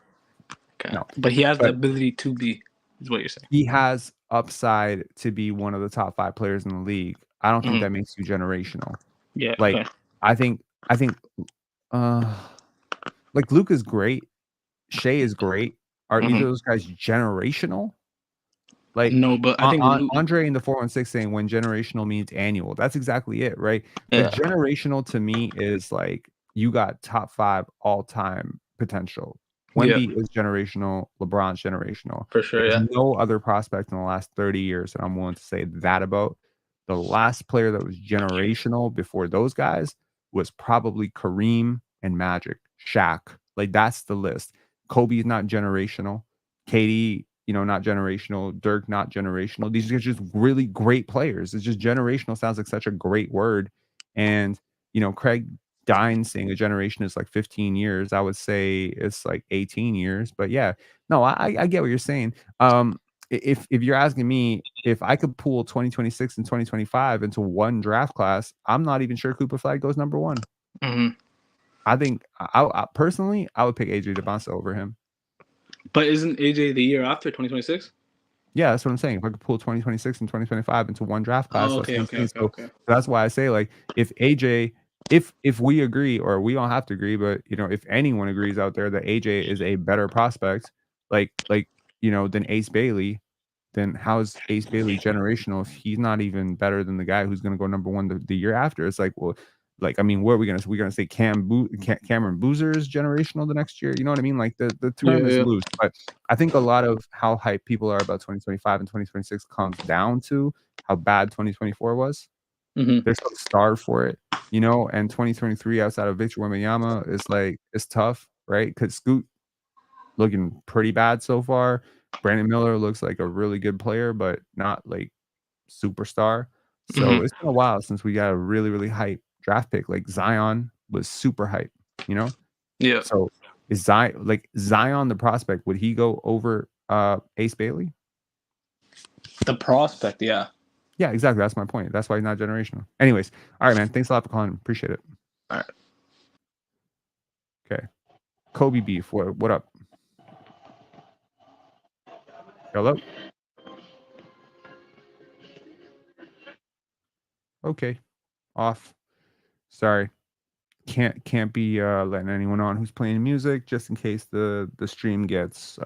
Okay. No, but he has the ability to be. Is what you're saying? He has upside to be one of the top 5 players in the league. I don't think that makes you generational. Yeah. Like I think like Luka's great. Shea is great. Are either of those guys generational? Like No, but I think Andre in the 416 saying when generational means annual. That's exactly it, right? Yeah. But generational to me is like you got top 5 all-time potential. Wemby is generational. LeBron's generational. For sure, There's yeah. no other prospect in the last 30 years that I'm willing to say that about. The last player that was generational before those guys was probably Kareem and Magic, Shaq. Like that's the list. Kobe's not generational. KD, not generational. Dirk, not generational. These are just really great players. It's just generational sounds like such a great word. And, Craig Dines saying a generation is like 15 years. I would say it's like 18 years. But yeah, no, I get what you're saying. If you're asking me if I could pool 2026 and 2025 into one draft class, I'm not even sure Cooper Flag goes number 1. Mhm. I think I personally I would pick AJ DeBonsa over him. But isn't AJ the year after 2026? Yeah, that's what I'm saying. If I could pull 2026 and 2025 into one draft class, Oh, that's okay, what I'm saying. okay. So that's why I say like if AJ, if we agree, or we don't have to agree, but if anyone agrees out there that AJ is a better prospect, like than Ace Bailey, then how's Ace Bailey generational if he's not even better than the guy who's going to go number 1 the year after? It's like, well, like, I mean, what are we gonna say? Cameron Boozer is generational the next year. You know what I mean? Like the term is loose, but I think a lot of how hyped people are about 2025 and 2026 comes down to how bad 2024 was. Mhm. They're so starved for it, and 2023 outside of Victor Wembanyama is like it's tough, right? Because Scoot looking pretty bad so far. Brandon Miller looks like a really good player, but not like superstar. So it's been a while since we got a really, really hype draft pick. Like Zion was super hype, Yeah. So is Zion the prospect? Would he go over Ace Bailey? The prospect, yeah. Yeah, exactly. That's my point. That's why he's not generational. Anyways, all right, man. Thanks a lot for calling. Appreciate it. All right. Okay. Kobe Beef, what up? Hello? Okay. Off. Sorry. Can't be letting anyone on who's playing music just in case the stream gets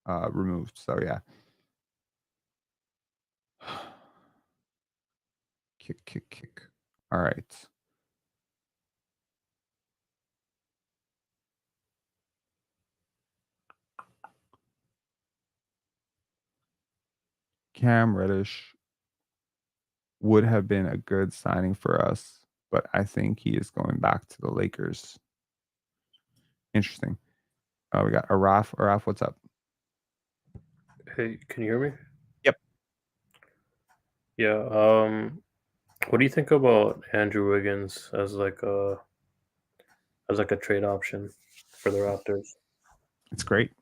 removed. So yeah. Kick. All right. Cam Reddish would have been a good signing for us, but I think he is going back to the Lakers. Interesting. We got Araf. Araf, what's up? Hey, can you hear me? Yep. Yeah. What do you think about Andrew Wiggins as like a trade option for the Raptors? It's great.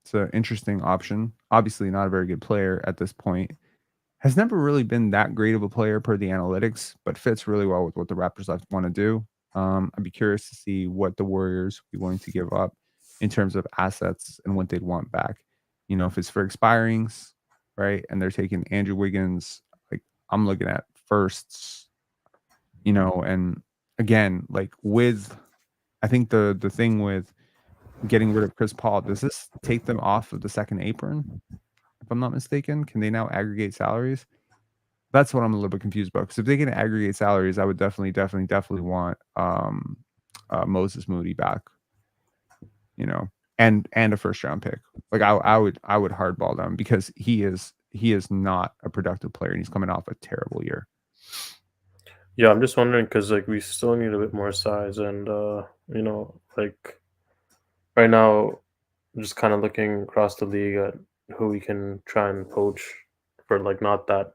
It's an interesting option. Obviously, not a very good player at this point. Has never really been that great of a player per the analytics, but fits really well with what the Raptors want to do. I'd be curious to see what the Warriors would be willing to give up in terms of assets and what they'd want back. If it's for expirings, right, and they're taking Andrew Wiggins, like I'm looking at firsts, and again, like I think the thing with getting rid of Chris Paul, does this take them off of the second apron? If I'm not mistaken, can they now aggregate salaries? That's what I'm a little bit confused about. Because if they can aggregate salaries, I would definitely want Moses Moody back. And a first round pick. Like I would hardball them because he is not a productive player and he's coming off a terrible year. Yeah, I'm just wondering because like we still need a bit more size, and like right now, I'm just kind of looking across the league at who we can try and poach for like not that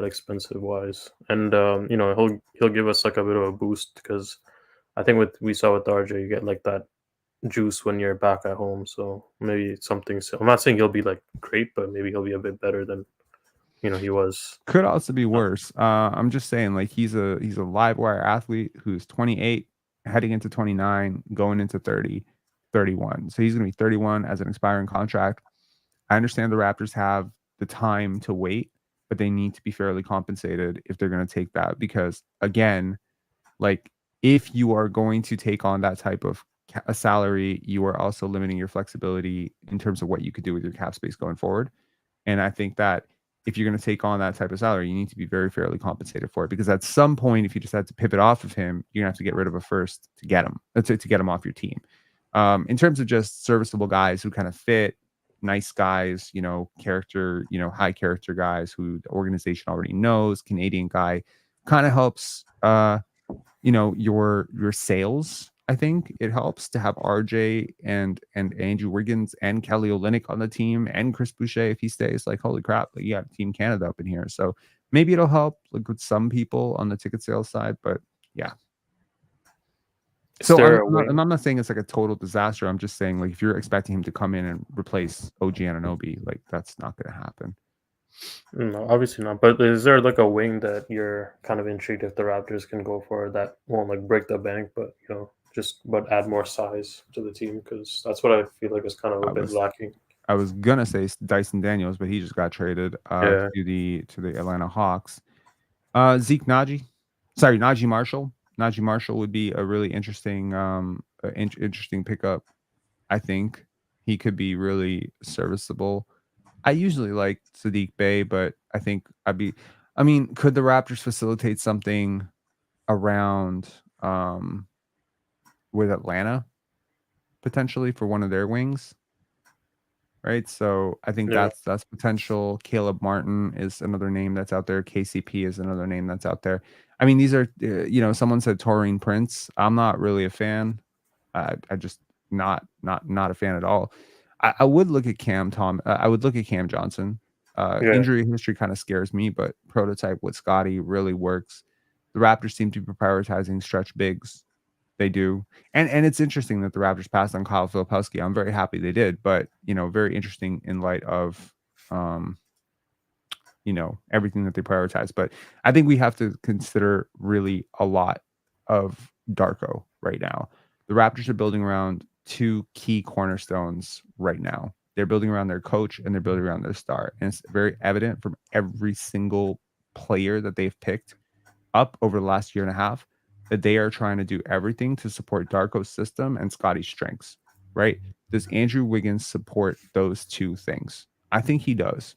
expensive wise, and he'll give us like a bit of a boost because I think we saw with RJ, you get like that juice when you're back at home. So maybe something. I'm not saying he'll be like great, but maybe he'll be a bit better than he was. Could also be worse. I'm just saying, like he's a live wire athlete who's 28, heading into 29, going into 30, 31. So he's going to be 31 as an expiring contract. I understand the Raptors have the time to wait, but they need to be fairly compensated if they're going to take that. Because again, like if you are going to take on that type of a salary, you are also limiting your flexibility in terms of what you could do with your cap space going forward. And I think that if you're going to take on that type of salary, you need to be very fairly compensated for it, because at some point, if you decide to pivot off of him, you're going to have to get rid of a first to get him, to get him off your team. In terms of just serviceable guys who kind of fit, nice guys, you know, character, you know, high character guys who the organization already knows, Canadian guy, kind of helps, you know, your sales. I think it helps to have RJ and Andrew Wiggins and Kelly Olynyk on the team, and Chris Boucher if he stays. Like, holy crap, like, you got Team Canada up in here. So maybe it'll help, like, with some people on the ticket sales side, but yeah. So I'm not saying it's like a total disaster. I'm just saying, like, if you're expecting him to come in and replace OG Anunoby, like, that's not going to happen. No, obviously not. But is there like a wing that you're kind of intrigued if the Raptors can go for that won't like break the bank, but you know, but add more size to the team? Because that's what I feel like is kind of a bit lacking. I was gonna say Dyson Daniels, but he just got traded to the Atlanta Hawks. Najee Marshall. Najee Marshall would be a really interesting interesting pickup. I think he could be really serviceable. I usually like Sadiq Bey, but I think could the Raptors facilitate something around with Atlanta potentially for one of their wings? Right. So I think that's potential. Caleb Martin is another name that's out there. KCP is another name that's out there. I mean, these are, you know, someone said Taurine Prince. I'm not really a fan. I just not a fan at all. I would look at I would look at Cam Johnson. Injury history kind of scares me, but prototype with Scotty really works. The Raptors seem to be prioritizing stretch bigs. They do. And it's interesting that the Raptors passed on Kyle Filipowski. I'm very happy they did, but, you know, very interesting in light of, you know, everything that they prioritize. But I think we have to consider really a lot of Darko right now. The Raptors are building around two key cornerstones right now. They're building around their coach and they're building around their star. And it's very evident from every single player that they've picked up over the last year and a half that they are trying to do everything to support Darko's system and Scotty's strengths, right? Does Andrew Wiggins support those two things? I think he does.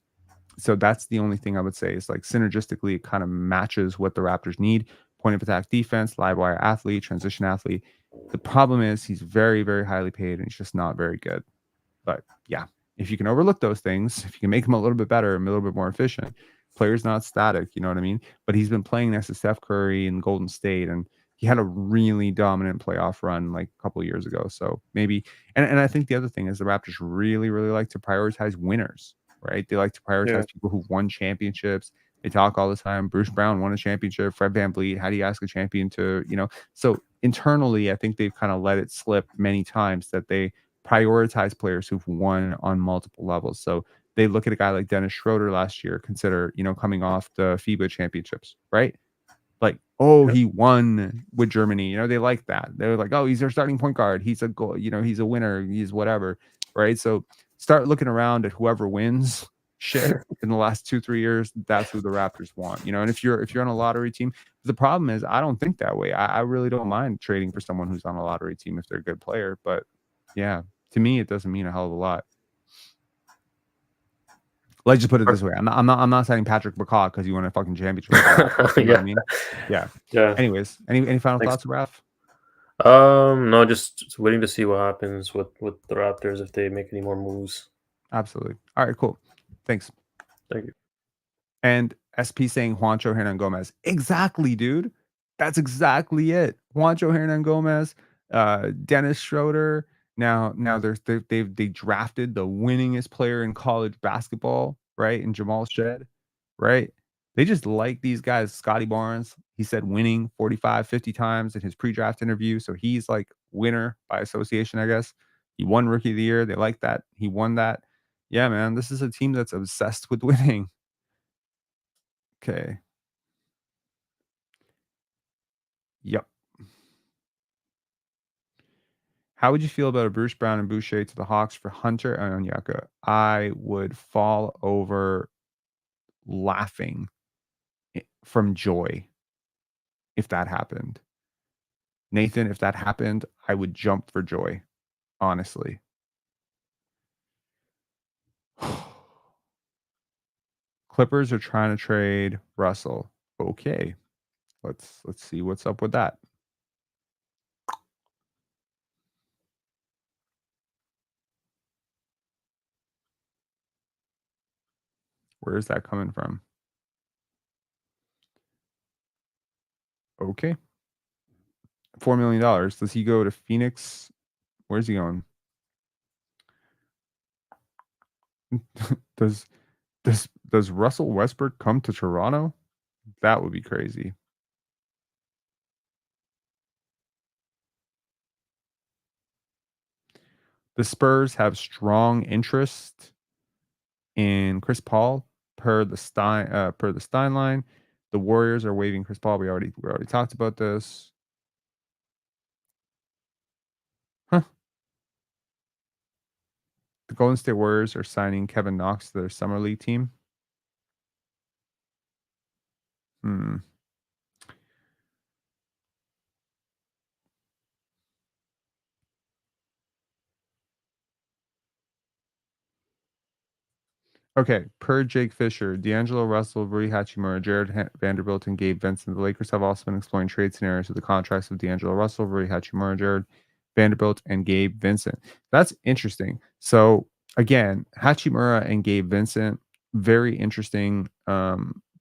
So that's the only thing I would say is, like, synergistically, it kind of matches what the Raptors need. Point of attack defense, live wire athlete, transition athlete. The problem is he's very, very highly paid and he's just not very good. But yeah, if you can overlook those things, if you can make him a little bit better and a little bit more efficient, player's not static, you know what I mean? But he's been playing next to Steph Curry in Golden State, and he had a really dominant playoff run like a couple of years ago. So maybe, and I think the other thing is the Raptors really, really like to prioritize winners, right? They like to prioritize people who've won championships. They talk all the time. Bruce Brown won a championship. Fred VanVleet. How do you ask a champion to, you know? So internally, I think they've kind of let it slip many times that they prioritize players who've won on multiple levels. So they look at a guy like Dennis Schroeder last year, consider, you know, coming off the FIBA championships, right? Like, oh, he won with Germany. You know, they like that. They're like, oh, he's their starting point guard. He's a goal, you know, he's a winner. He's whatever, right? So start looking around at whoever wins shit in the last 2-3 years. That's who the Raptors want, you know. And if you're on a lottery team, the problem is I don't think that way. I really don't mind trading for someone who's on a lottery team if they're a good player. But yeah, to me, it doesn't mean a hell of a lot. Let's just put it this way: I'm not signing Patrick McCaw because you won a fucking championship. You know what I mean? Yeah. Anyways, any final thoughts, Raph? No, just waiting to see what happens with the Raptors if they make any more moves. Absolutely. All right, cool. Thanks. Thank you. And SP saying Juancho Hernan Gomez. Exactly, dude. That's exactly it. Juancho Hernan Gomez, Dennis Schroeder. Now they drafted the winningest player in college basketball, right? In Jamal Shed, right? They just like these guys. Scotty Barnes, he said winning 45, 50 times in his pre-draft interview. So he's like winner by association, I guess. He won Rookie of the Year. They like that. He won that. Yeah, man, this is a team that's obsessed with winning. Okay. Yep. How would you feel about a Bruce Brown and Boucher to the Hawks for Hunter and Onyeka? I would fall over laughing from joy if that happened. Nathan, if that happened, I would jump for joy, honestly. Clippers are trying to trade Russell. Okay. Let's see what's up with that. Where is that coming from? Okay. $4 million. Does he go to Phoenix? Where's he going? Does Russell Westbrook come to Toronto? That would be crazy. The Spurs have strong interest in Chris Paul per the Stein line. The Warriors are waiving Chris Paul. We already talked about this. Huh. The Golden State Warriors are signing Kevin Knox to their summer league team. Okay, per Jake Fisher, D'Angelo Russell, Rui Hachimura, Jared Vanderbilt, and Gabe Vincent. The Lakers have also been exploring trade scenarios with the contracts of D'Angelo Russell, Rui Hachimura, Jared Vanderbilt, and Gabe Vincent. That's interesting. So again, Hachimura and Gabe Vincent, very interesting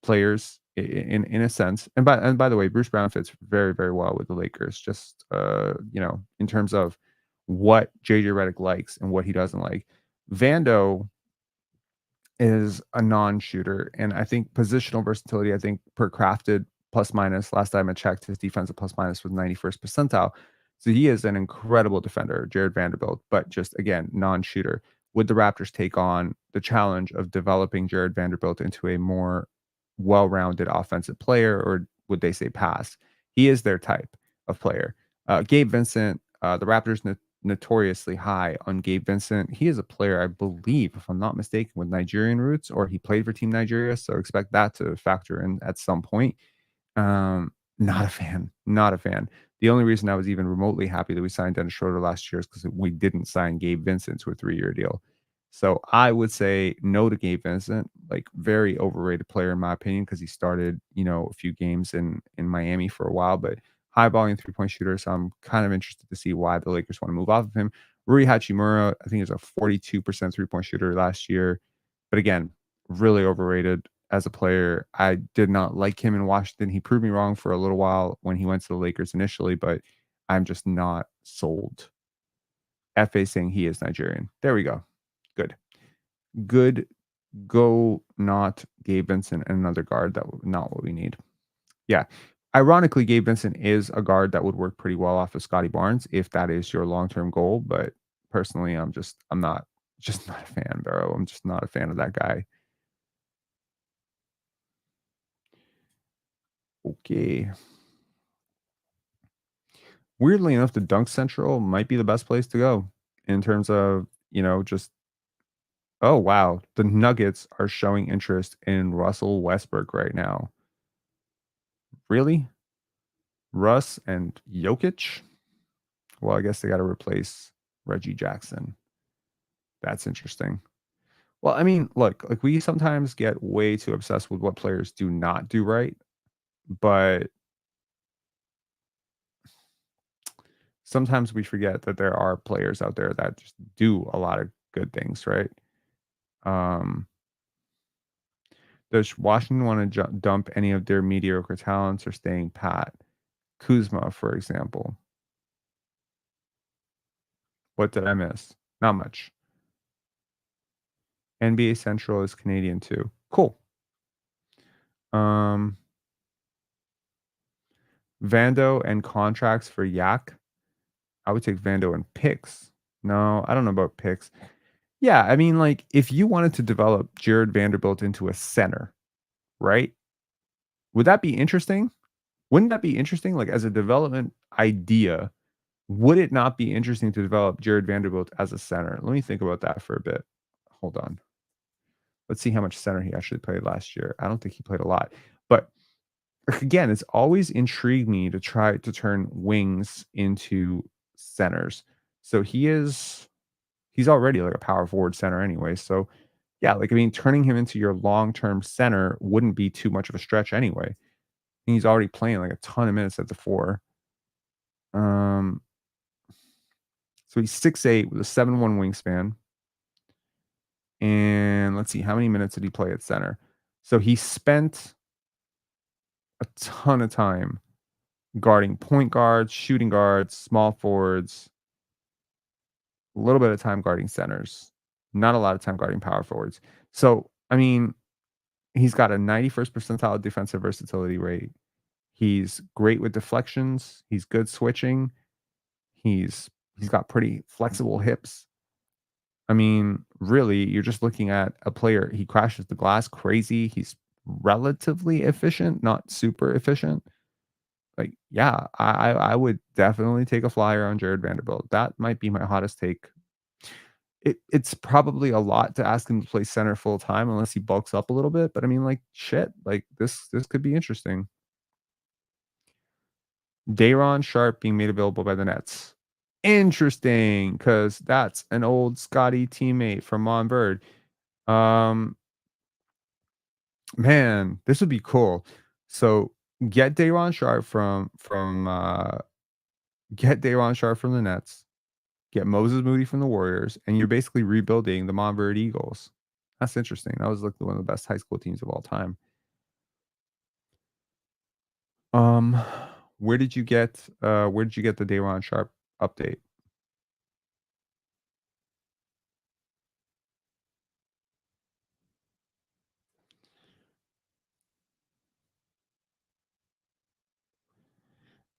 players in a sense. And by the way, Bruce Brown fits very, very well with the Lakers. Just in terms of what JJ Redick likes and what he doesn't like. Vando is a non-shooter, and I think positional versatility, I think per crafted plus minus, last time I checked, his defensive plus minus was 91st percentile. So he is an incredible defender, Jared Vanderbilt, but just again, non-shooter. Would the Raptors take on the challenge of developing Jared Vanderbilt into a more well-rounded offensive player, or would they say pass? He is their type of player. Gabe Vincent, the Raptors notoriously high on Gabe Vincent. He is a player, I believe, if I'm not mistaken, with Nigerian roots, or he played for Team Nigeria. So expect that to factor in at some point. Not a fan. The only reason I was even remotely happy that we signed Dennis Schroeder last year is because we didn't sign Gabe Vincent to a 3-year deal. So I would say no to Gabe Vincent, like very overrated player in my opinion, because he started, a few games in Miami for a while, but high volume 3-point shooter. So I'm kind of interested to see why the Lakers want to move off of him. Rui Hachimura, I think he was a 42% 3-point shooter last year, but again, really overrated as a player. I did not like him in Washington. He proved me wrong for a little while when he went to the Lakers initially, but I'm just not sold. FA saying he is Nigerian. There we go. Good. Go not Gabe Vincent and another guard. That not what we need. Yeah. Ironically, Gabe Vincent is a guard that would work pretty well off of Scotty Barnes if that is your long-term goal. But personally, I'm not a fan, bro. I'm just not a fan of that guy. Okay. Weirdly enough, the Dunk Central might be the best place to go in terms of, just, oh, wow. The Nuggets are showing interest in Russell Westbrook right now. Really? Russ and Jokic? Well, I guess they got to replace Reggie Jackson. That's interesting. Well, I mean, look, like we sometimes get way too obsessed with what players do not do right, but sometimes we forget that there are players out there that just do a lot of good things, right? Does Washington want to dump any of their mediocre talents or staying pat? Kuzma, for example. What did I miss? Not much. NBA Central is Canadian too. Cool. Vando and contracts for Yak. I would take Vando and picks. No, I don't know about picks. Yeah, I mean, like, if you wanted to develop Jared Vanderbilt into a center, right? Would that be interesting? Wouldn't that be interesting? Like, as a development idea, would it not be interesting to develop Jared Vanderbilt as a center? Let me think about that for a bit. Hold on. Let's see how much center he actually played last year. I don't think he played a lot. But again, it's always intrigued me to try to turn wings into centers. So he's already like a power forward center anyway. So yeah, like I mean, turning him into your long-term center wouldn't be too much of a stretch anyway. And he's already playing like a ton of minutes at the 4. So he's 6'8" with a 7'1" wingspan. And let's see, how many minutes did he play at center? So he spent a ton of time guarding point guards, shooting guards, small forwards, a little bit of time guarding centers, not a lot of time guarding power forwards. So, I mean, he's got a 91st percentile defensive versatility rate. He's great with deflections. He's good switching. He's got pretty flexible hips. I mean, really, you're just looking at a player. He crashes the glass crazy. He's relatively efficient, not super efficient. Like, yeah, I would definitely take a flyer on Jared Vanderbilt. That might be my hottest take. It's probably a lot to ask him to play center full time unless he bulks up a little bit. But I mean, like, shit, like this could be interesting. Day'Ron Sharpe being made available by the Nets. Interesting, because that's an old Scotty teammate from Montverde. Man, this would be cool. So get Day'Ron Sharpe from the Nets, get Moses Moody from the Warriors, and you're basically rebuilding the Montverde Eagles. That's interesting. That was like one of the best high school teams of all time. Where did you get the Day'Ron Sharpe update?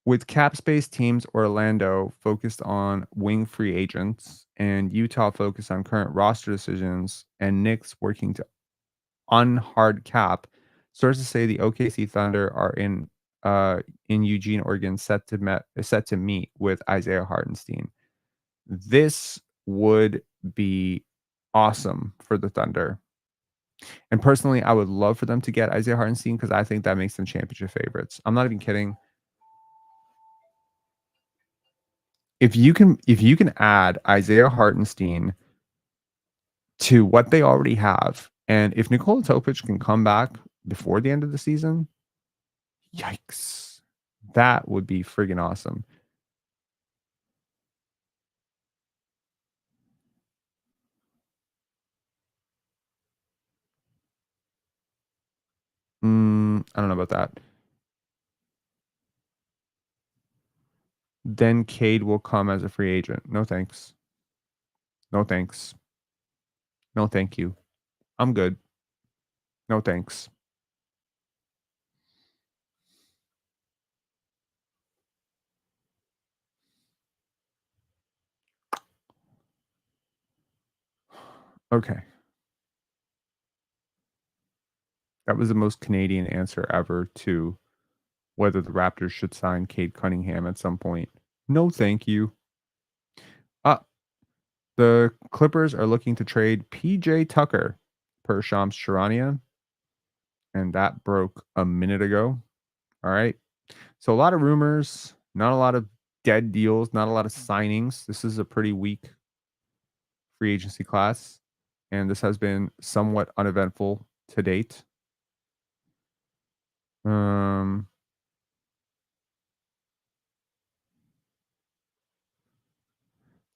With cap space, teams Orlando focused on wing free agents and Utah focused on current roster decisions and Knicks working to unhard cap. Sources say the OKC Thunder are in Eugene, Oregon, set to meet with Isaiah Hartenstein. This would be awesome for the Thunder. And personally, I would love for them to get Isaiah Hartenstein because I think that makes them championship favorites. I'm not even kidding. If you can add Isaiah Hartenstein to what they already have, and if Nikola Topic can come back before the end of the season, yikes, that would be friggin' awesome. I don't know about that. Then Cade will come as a free agent. No thanks. No thanks. No thank you. I'm good. No thanks. Okay. That was the most Canadian answer ever to whether the Raptors should sign Cade Cunningham at some point. No, thank you. The Clippers are looking to trade PJ Tucker per Shams Charania. And that broke a minute ago. All right. So a lot of rumors, not a lot of dead deals, not a lot of signings. This is a pretty weak free agency class. And this has been somewhat uneventful to date.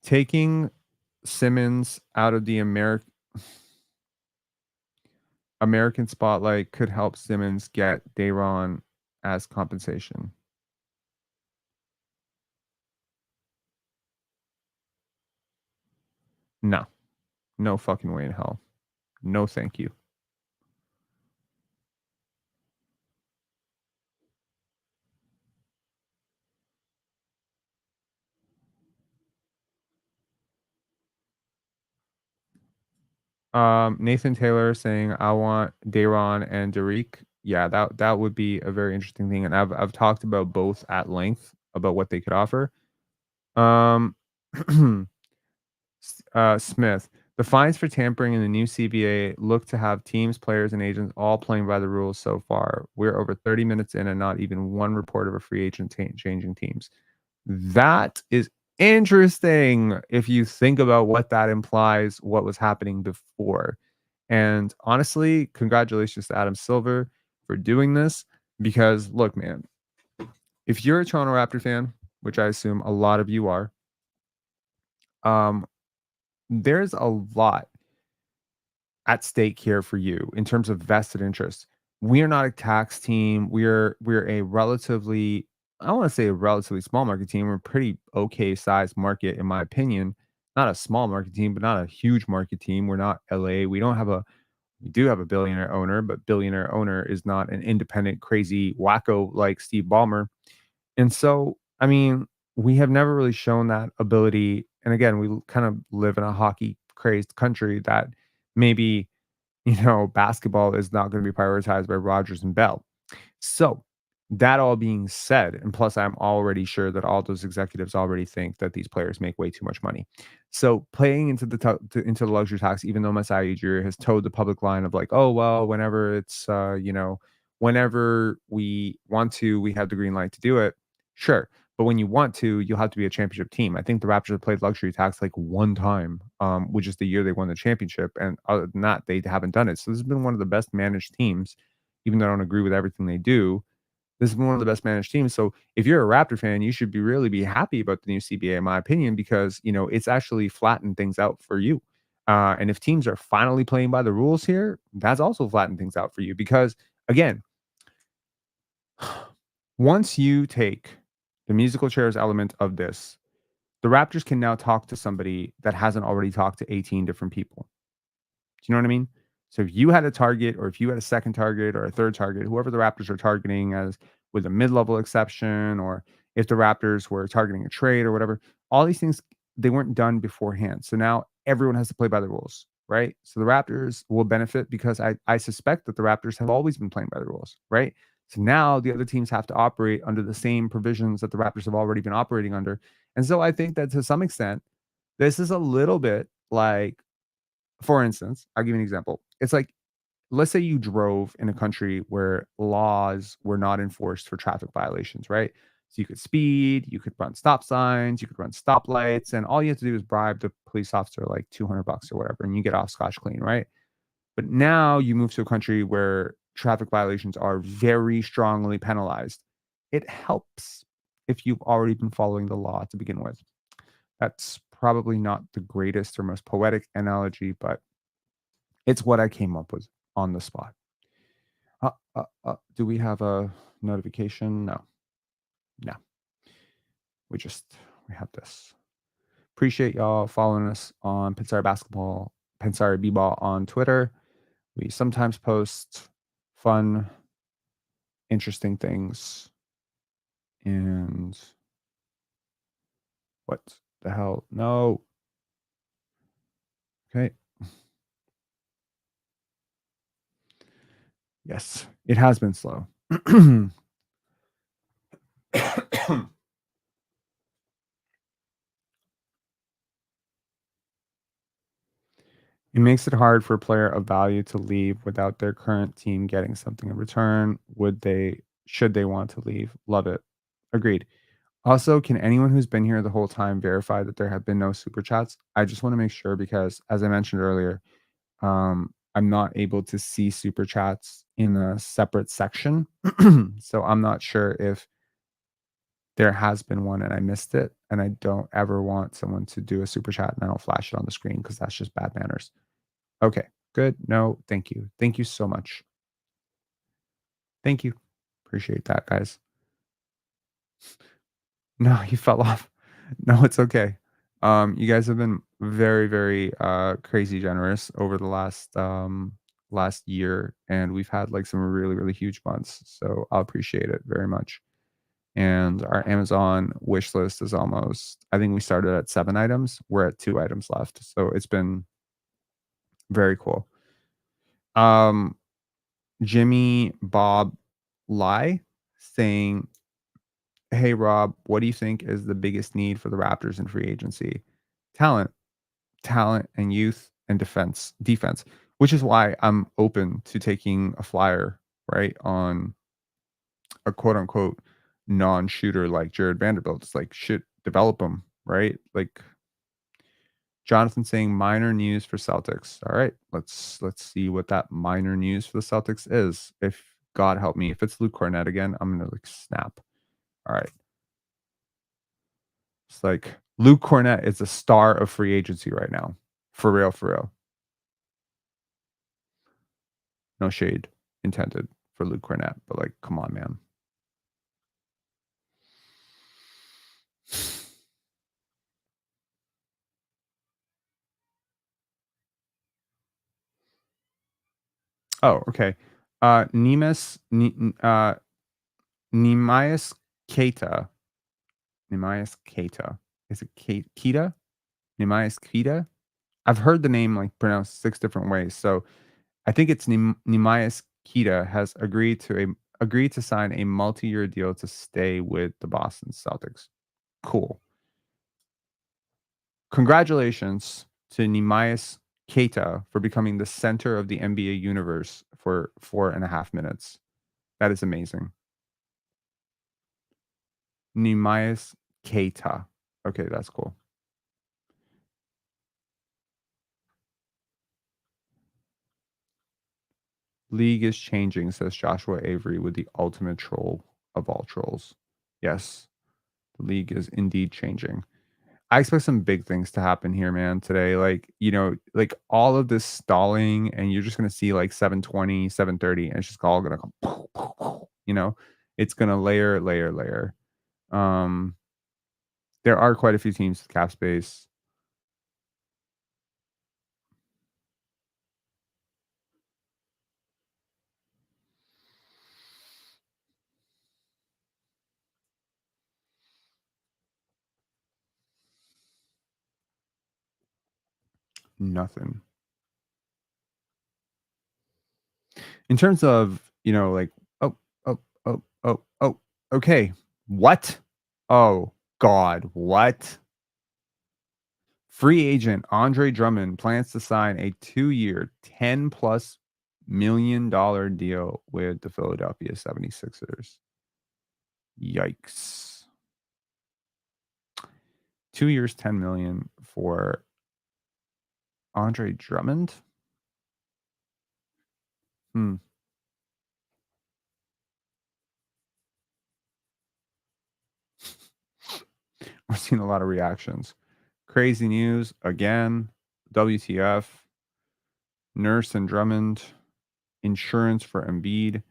Taking Simmons out of the American spotlight could help Simmons get Day'Ron as compensation. No. No fucking way in hell. No thank you. Nathan Taylor saying I want Day'Ron and Derek. Yeah, that would be a very interesting thing, and I've talked about both at length about what they could offer. Smith, The fines for tampering in the new CBA look to have teams, players, and agents all playing by the rules so far. We're over 30 minutes in and not even one report of a free agent changing teams. That is interesting if you think about what that implies, what was happening before. And honestly, congratulations to Adam Silver for doing this because, look, man, if you're a Toronto Raptor fan, which I assume a lot of you are, there's a lot at stake here for you in terms of vested interest. We are not a tax team. We're a relatively, I don't want to say a relatively small market team. We're a pretty okay sized market, in my opinion. Not a small market team, but not a huge market team. We're not LA. We do have a billionaire owner, but billionaire owner is not an independent, crazy wacko like Steve Ballmer. And so, I mean, we have never really shown that ability. And again, we kind of live in a hockey crazed country that maybe, basketball is not going to be prioritized by Rodgers and Bell. So, that all being said, and plus, I'm already sure that all those executives already think that these players make way too much money. So, playing into the luxury tax, even though Masai Ujiri has towed the public line of like, oh well, whenever it's whenever we want to, we have the green light to do it. Sure, but when you want to, you'll have to be a championship team. I think the Raptors have played luxury tax like one time, which is the year they won the championship, and other than that, they haven't done it. So this has been one of the best managed teams, even though I don't agree with everything they do. This is one of the best managed teams. So if you're a Raptor fan, you should really be happy about the new CBA, in my opinion, because it's actually flattened things out for you. And if teams are finally playing by the rules here, that's also flattened things out for you. Because again, once you take the musical chairs element of this, the Raptors can now talk to somebody that hasn't already talked to 18 different people. Do you know what I mean? So if you had a target, or if you had a second target or a third target, whoever the Raptors are targeting as with a mid-level exception, or if the Raptors were targeting a trade or whatever, all these things, they weren't done beforehand. So now everyone has to play by the rules, right? So the Raptors will benefit because I suspect that the Raptors have always been playing by the rules, right? So now the other teams have to operate under the same provisions that the Raptors have already been operating under. And so I think that to some extent, this is a little bit like, for instance, I'll give you an example. It's like, let's say you drove in a country where laws were not enforced for traffic violations, right? So you could speed, you could run stop signs, you could run stoplights, and all you have to do is bribe the police officer like $200 or whatever, and you get off scotch clean, right? But now you move to a country where traffic violations are very strongly penalized. It helps if you've already been following the law to begin with. That's probably not the greatest or most poetic analogy, but it's what I came up with on the spot. Do we have a notification? No. We have this. Appreciate y'all following us on Pensar Basketball, Pensar B-Ball on Twitter. We sometimes post fun, interesting things. And what the hell? No. Okay. Yes, it has been slow. It makes it hard for a player of value to leave without their current team getting something in return. Should they want to leave? Love it. Agreed. Also, can anyone who's been here the whole time verify that there have been no super chats? I just want to make sure because, as I mentioned earlier, I'm not able to see super chats in a separate section. So I'm not sure if there has been one and I missed it. And I don't ever want someone to do a super chat and I don't flash it on the screen because that's just bad manners. Okay, good. No, thank you. Thank you so much. Thank you. Appreciate that, guys. No, he fell off. No, it's okay. You guys have been very, very crazy generous over the last year, and we've had like some really, really huge months. So I'll appreciate it very much. And our Amazon wish list is almost, I think we started at 7 items. We're at 2 items left. So it's been very cool. Jimmy Bob Lai saying, hey, Rob, what do you think is the biggest need for the Raptors in free agency? Talent and youth and defense, which is why I'm open to taking a flyer, right, on a quote unquote non-shooter like Jared Vanderbilt. It's like, shit, develop him, right? Like Jonathan saying minor news for Celtics. All right, let's see what that minor news for the Celtics is. If God help me, if it's Luke Cornett again, I'm gonna like snap. All right. It's like Luke Cornett is the star of free agency right now. For real, for real. No shade intended for Luke Cornett, but like, come on, man. Oh, okay. Nemias Keita. Nemias Keita. Is it Keita? Nemias Keita? I've heard the name like pronounced 6 different ways. So I think it's Nemias Keita has agreed to sign a multi-year deal to stay with the Boston Celtics. Cool. Congratulations to Nemias Keita for becoming the center of the NBA universe for 4.5 minutes. That is amazing. Nemias Keita. Okay, that's cool. League is changing, says Joshua Avery, with the ultimate troll of all trolls. Yes, the league is indeed changing. I expect some big things to happen here, man, today. Like, like all of this stalling, and you're just going to see like 720, 730, and it's just all going to come, it's going to layer. There are quite a few teams with cap space. Nothing. In terms of, like, oh, okay. What? Oh, God, what? Free agent Andre Drummond plans to sign a 2-year, $10+ million deal with the Philadelphia 76ers. Yikes. 2 years, $10 million for Andre Drummond? We're seeing a lot of reactions. Crazy news again. WTF. Nurse and Drummond. Insurance for Embiid.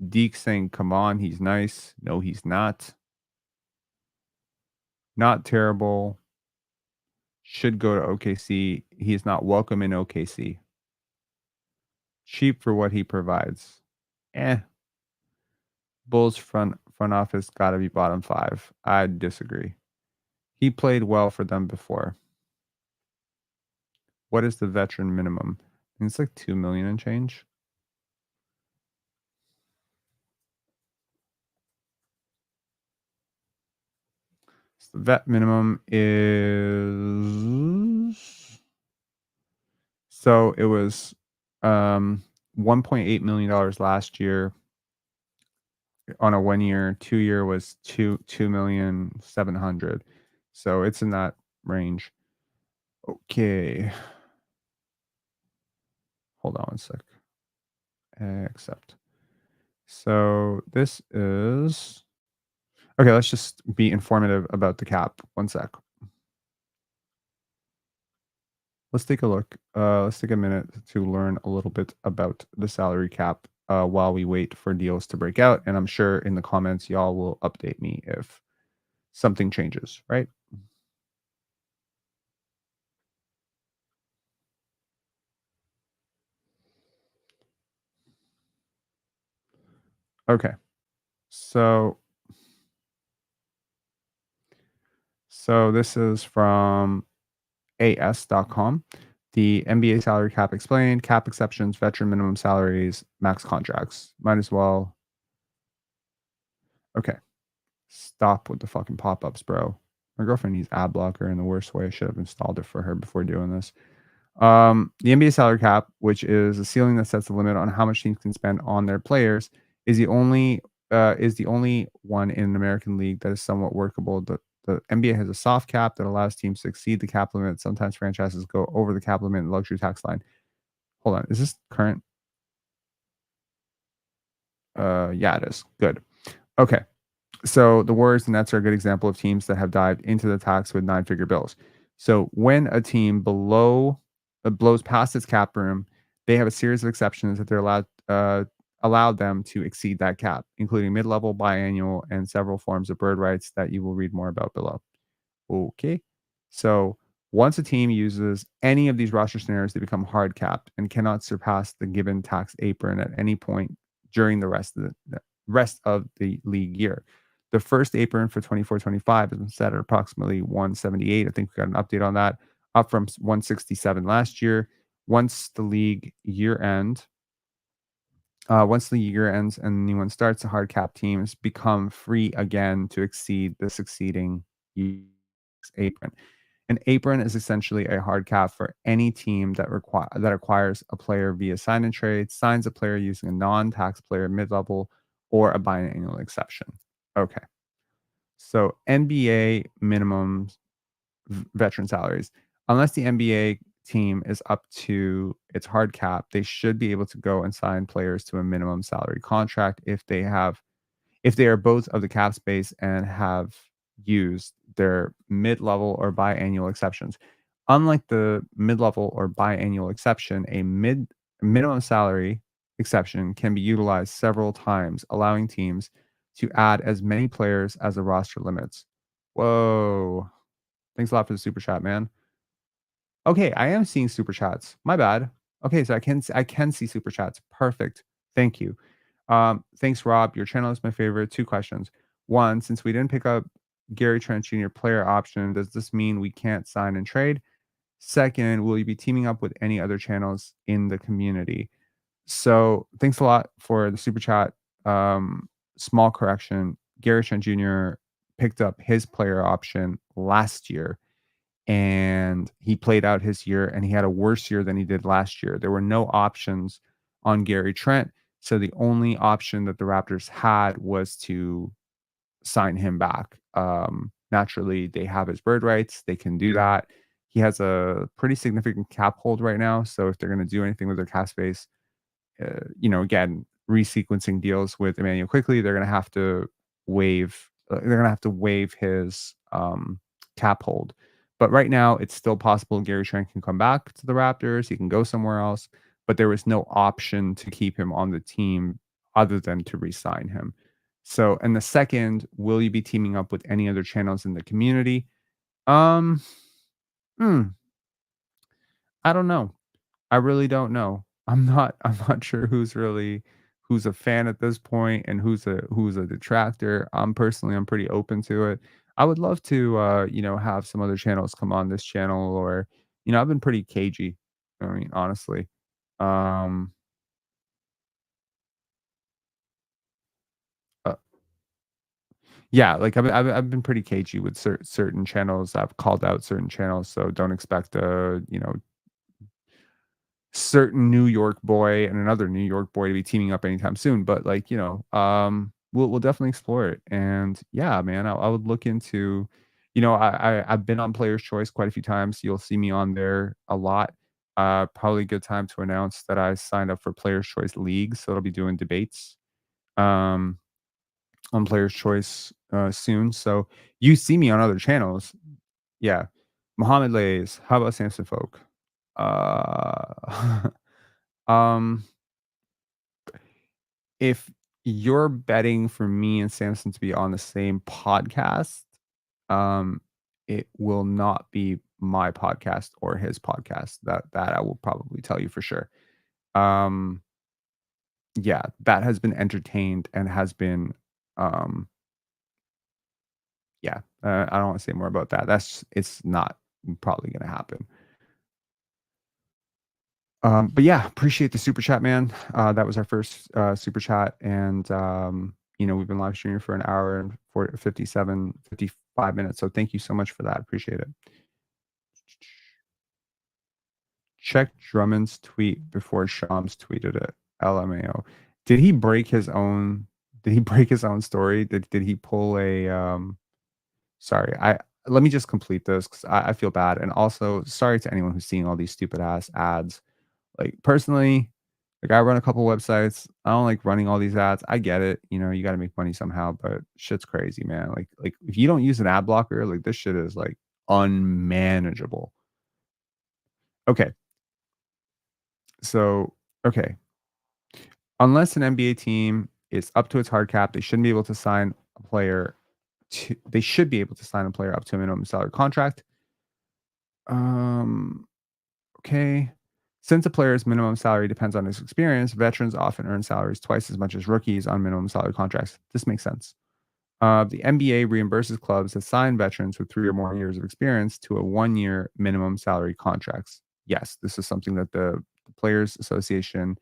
Deke saying, come on, he's nice. No, he's not. Not terrible. Should go to OKC. He is not welcome in OKC. Cheap for what he provides. Bulls front office got to be bottom 5. I disagree. He played well for them before. What is the veteran minimum? I think it's like 2 million and change. So the vet minimum is, so it was $1.8 million last year on a 1 year. 2 year was 2,700,000. So it's in that range. Okay. Hold on one sec. Accept. So this is okay. Let's just be informative about the cap. One sec. Let's take a look. Let's take a minute to learn a little bit about the salary cap while we wait for deals to break out. And I'm sure in the comments, y'all will update me if something changes, right? Okay. So this is from as.com. The NBA salary cap explained, cap exceptions, veteran minimum salaries, max contracts. Might as well. Okay. Stop with the fucking pop-ups, bro. My girlfriend needs ad blocker in the worst way. I should have installed it for her before doing this. The NBA salary cap, which is a ceiling that sets the limit on how much teams can spend on their players, is the only one in an American league that is somewhat workable. The NBA has a soft cap that allows teams to exceed the cap limit. Sometimes franchises go over the cap limit and luxury tax line. Hold on, is this current? Yeah, it is. Good. Okay. So the Warriors and Nets are a good example of teams that have dived into the tax with 9-figure bills. So when a team blows past its cap room, they have a series of exceptions that they're allowed them to exceed that cap, including mid-level, biannual, and several forms of bird rights that you will read more about below. Okay. So once a team uses any of these roster scenarios, they become hard capped and cannot surpass the given tax apron at any point during the rest of the league year. The first apron for 24-25 has been set at approximately 178. I think we got an update on that, up from 167 last year. Once the year ends and the new one starts, the hard cap teams become free again to exceed the succeeding year's apron. An apron is essentially a hard cap for any team that acquires a player via sign and trade, signs a player using a non-tax player mid-level, or a biannual exception. Okay. So NBA minimum veteran salaries. Unless the NBA team is up to its hard cap, they should be able to go and sign players to a minimum salary contract if they are both of the cap space and have used their mid-level or biannual exceptions. Unlike the mid-level or biannual exception, a minimum salary exception can be utilized several times, allowing teams to add as many players as the roster limits. Whoa. Thanks a lot for the super chat, man. Okay, I am seeing super chats. My bad. Okay, so I can see super chats. Perfect. Thank you. Thanks, Rob. Your channel is my favorite. 2 questions. 1, since we didn't pick up Gary Trent Jr. player option, does this mean we can't sign and trade? 2nd, will you be teaming up with any other channels in the community? So thanks a lot for the super chat. Small correction. Gary Trent Jr. picked up his player option last year, and he played out his year, and he had a worse year than he did last year. There were no options on Gary Trent, so the only option that the Raptors had was to sign him back. Naturally, they have his bird rights. They can do that. He has a pretty significant cap hold right now, so if they're going to do anything with their cap space, again, resequencing deals with Emmanuel quickly, they're going to have to waive his cap hold. But right now, it's still possible Gary Trent can come back to the Raptors. He can go somewhere else, but there was no option to keep him on the team other than to re-sign him. So, and the second, will you be teaming up with any other channels in the community? I don't know. I really don't know. I'm not sure who's a fan at this point and who's a detractor. I'm pretty open to it. I would love to have some other channels come on this channel, or I've been pretty cagey. I mean, honestly. Yeah, like I've been pretty cagey with certain channels. I've called out certain channels, so don't expect certain New York boy and another New York boy to be teaming up anytime soon. But we'll definitely explore it. And yeah, man, I would look into, I've been on Player's Choice quite a few times. You'll see me on there a lot. Probably a good time to announce that I signed up for Player's Choice League, so I'll be doing debates on Player's Choice soon. So you see me on other channels. Yeah. Mohammed Lays. How about Samson Folk? If you're betting for me and Samson to be on the same podcast, it will not be my podcast or his podcast. That I will probably tell you for sure. Yeah, that has been entertained and has been yeah, I don't want to say more about that. It's not probably going to happen. But yeah, appreciate the super chat, man. That was our first super chat, and we've been live streaming for an hour and 55 minutes. So thank you so much for that. Appreciate it. Check Drummond's tweet before Shams tweeted it. LMAO. Did he break his own? Did he break his own story? Did he pull a? Sorry, let me just complete this because I feel bad, and also sorry to anyone who's seeing all these stupid ass ads. Like personally, like I run a couple websites. I don't like running all these ads. I get it, you know, you got to make money somehow, but shit's crazy, man. Like if you don't use an ad blocker, like this shit is like unmanageable. Okay. So, okay. Unless an NBA team is up to its hard cap, they shouldn't be able to sign a player they should be able to sign a player up to a minimum salary contract. Okay. Since a player's minimum salary depends on his experience, veterans often earn salaries twice as much as rookies on minimum salary contracts. This makes sense. The NBA reimburses clubs that sign veterans with 3 or more years of experience to a 1-year minimum salary contracts. Yes, this is something that the Players Association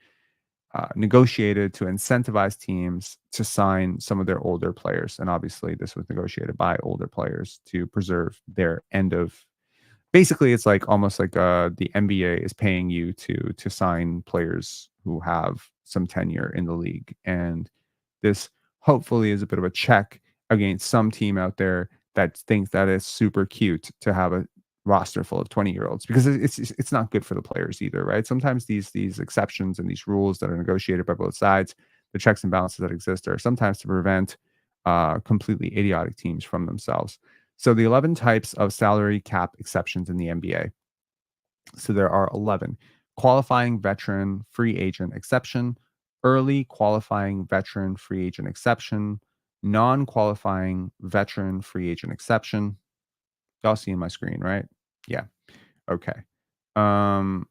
negotiated to incentivize teams to sign some of their older players. And obviously, this was negotiated by older players to preserve their end of. Basically, it's like almost like the NBA is paying you to sign players who have some tenure in the league, and this hopefully is a bit of a check against some team out there that thinks that it's super cute to have a roster full of 20-year-olds, because it's not good for the players either, right? Sometimes these exceptions and these rules that are negotiated by both sides, the checks and balances that exist, are sometimes to prevent completely idiotic teams from themselves. So the 11 types of salary cap exceptions in the NBA. So there are 11. Qualifying veteran free agent exception, early qualifying veteran free agent exception, non-qualifying veteran free agent exception. Y'all seeing my screen, right? Yeah. Okay. Biannual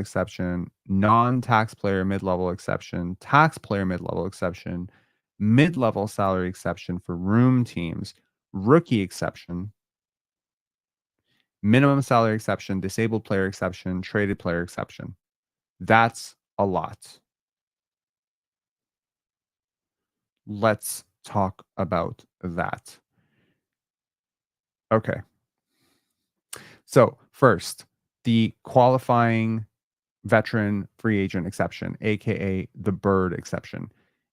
exception, non-tax player mid-level exception, tax player mid-level exception, mid-level salary exception for room teams, rookie exception, minimum salary exception, disabled player exception, traded player exception. That's a lot. Let's talk about that. Okay. So first, the qualifying veteran free agent exception, aka the Bird exception.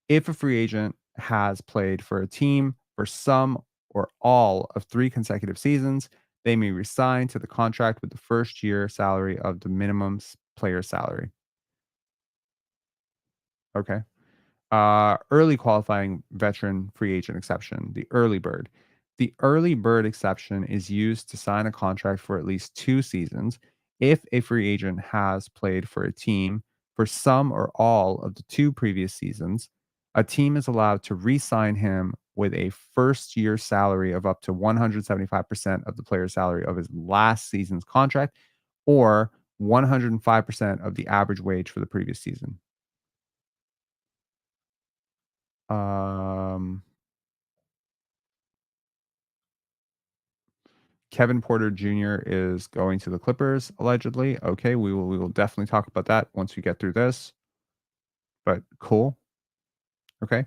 If a free agent has played for a team for some or all of 3 consecutive seasons, they may resign to the contract with the first year salary of the minimum player salary. Okay. Early qualifying veteran free agent exception, the early bird. The early bird exception is used to sign a contract for at least 2 seasons if a free agent has played for a team for some or all of the 2 previous seasons. A team is allowed to re-sign him with a first year salary of up to 175% of the player's salary of his last season's contract, or 105% of the average wage for the previous season. Kevin Porter Jr. is going to the Clippers, allegedly. Okay, we will definitely talk about that once we get through this. But cool. Okay.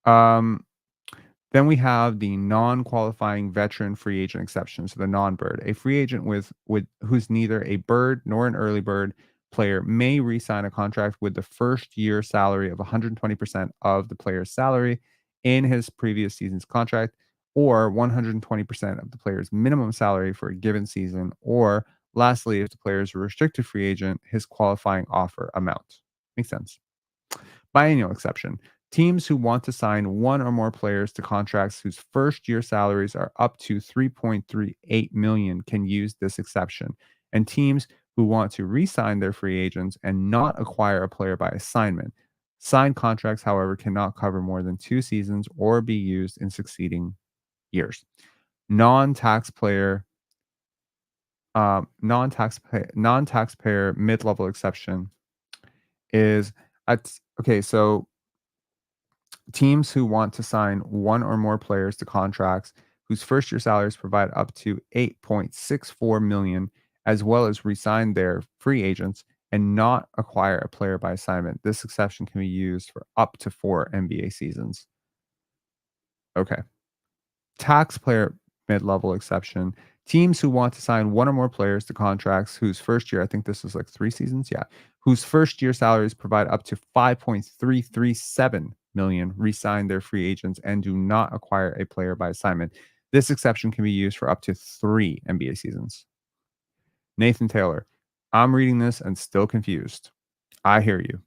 Then we have the non-qualifying veteran free agent exception, so the non-bird. A free agent with who's neither a bird nor an early bird player may re-sign a contract with the first year salary of 120% of the player's salary in his previous season's contract, or 120% of the player's minimum salary for a given season, or lastly, if the player is a restricted free agent, his qualifying offer amount. Makes sense. Biannual exception. Teams who want to sign 1 or more players to contracts whose first year salaries are up to $3.38 million can use this exception. And teams who want to re-sign their free agents and not acquire a player by assignment. Signed contracts, however, cannot cover more than 2 seasons or be used in succeeding years. Non-taxpayer mid-level exception is okay. So teams who want to sign 1 or more players to contracts whose first year salaries provide up to $8.64 million, as well as re-sign their free agents and not acquire a player by assignment. This exception can be used for up to 4 NBA seasons. Okay. Taxpayer mid-level exception. Teams who want to sign one or more players to contracts whose first year, I think this is like 3 seasons, yeah, whose first year salaries provide up to 5.337 million re-sign their free agents and do not acquire a player by assignment. This exception can be used for up to 3 NBA seasons. Nathan Taylor, I'm reading this and still confused. I hear you.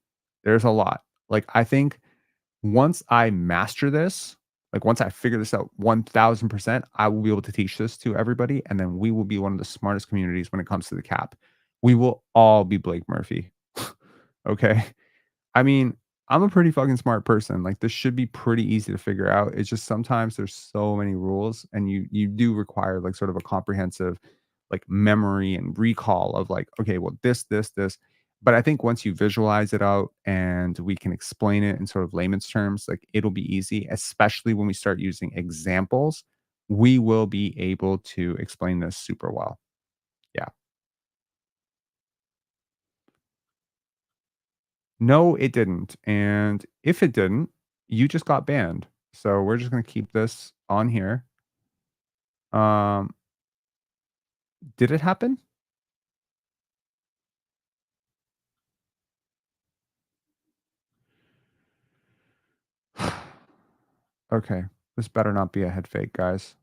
There's a lot. Like, I think once I master this, like once I figure this out 1000%, I will be able to teach this to everybody. And then we will be one of the smartest communities when it comes to the cap. We will all be Blake Murphy. Okay. I mean, I'm a pretty fucking smart person. Like, this should be pretty easy to figure out. It's just sometimes there's so many rules, and you do require like sort of a comprehensive like memory and recall of like, okay, well, this. But I think once you visualize it out and we can explain it in sort of layman's terms, like it'll be easy, especially when we start using examples. We will be able to explain this super well. Yeah. No, it didn't. And if it didn't, you just got banned. So we're just going to keep this on here. Um, did it happen? Okay. This better not be a head fake, guys.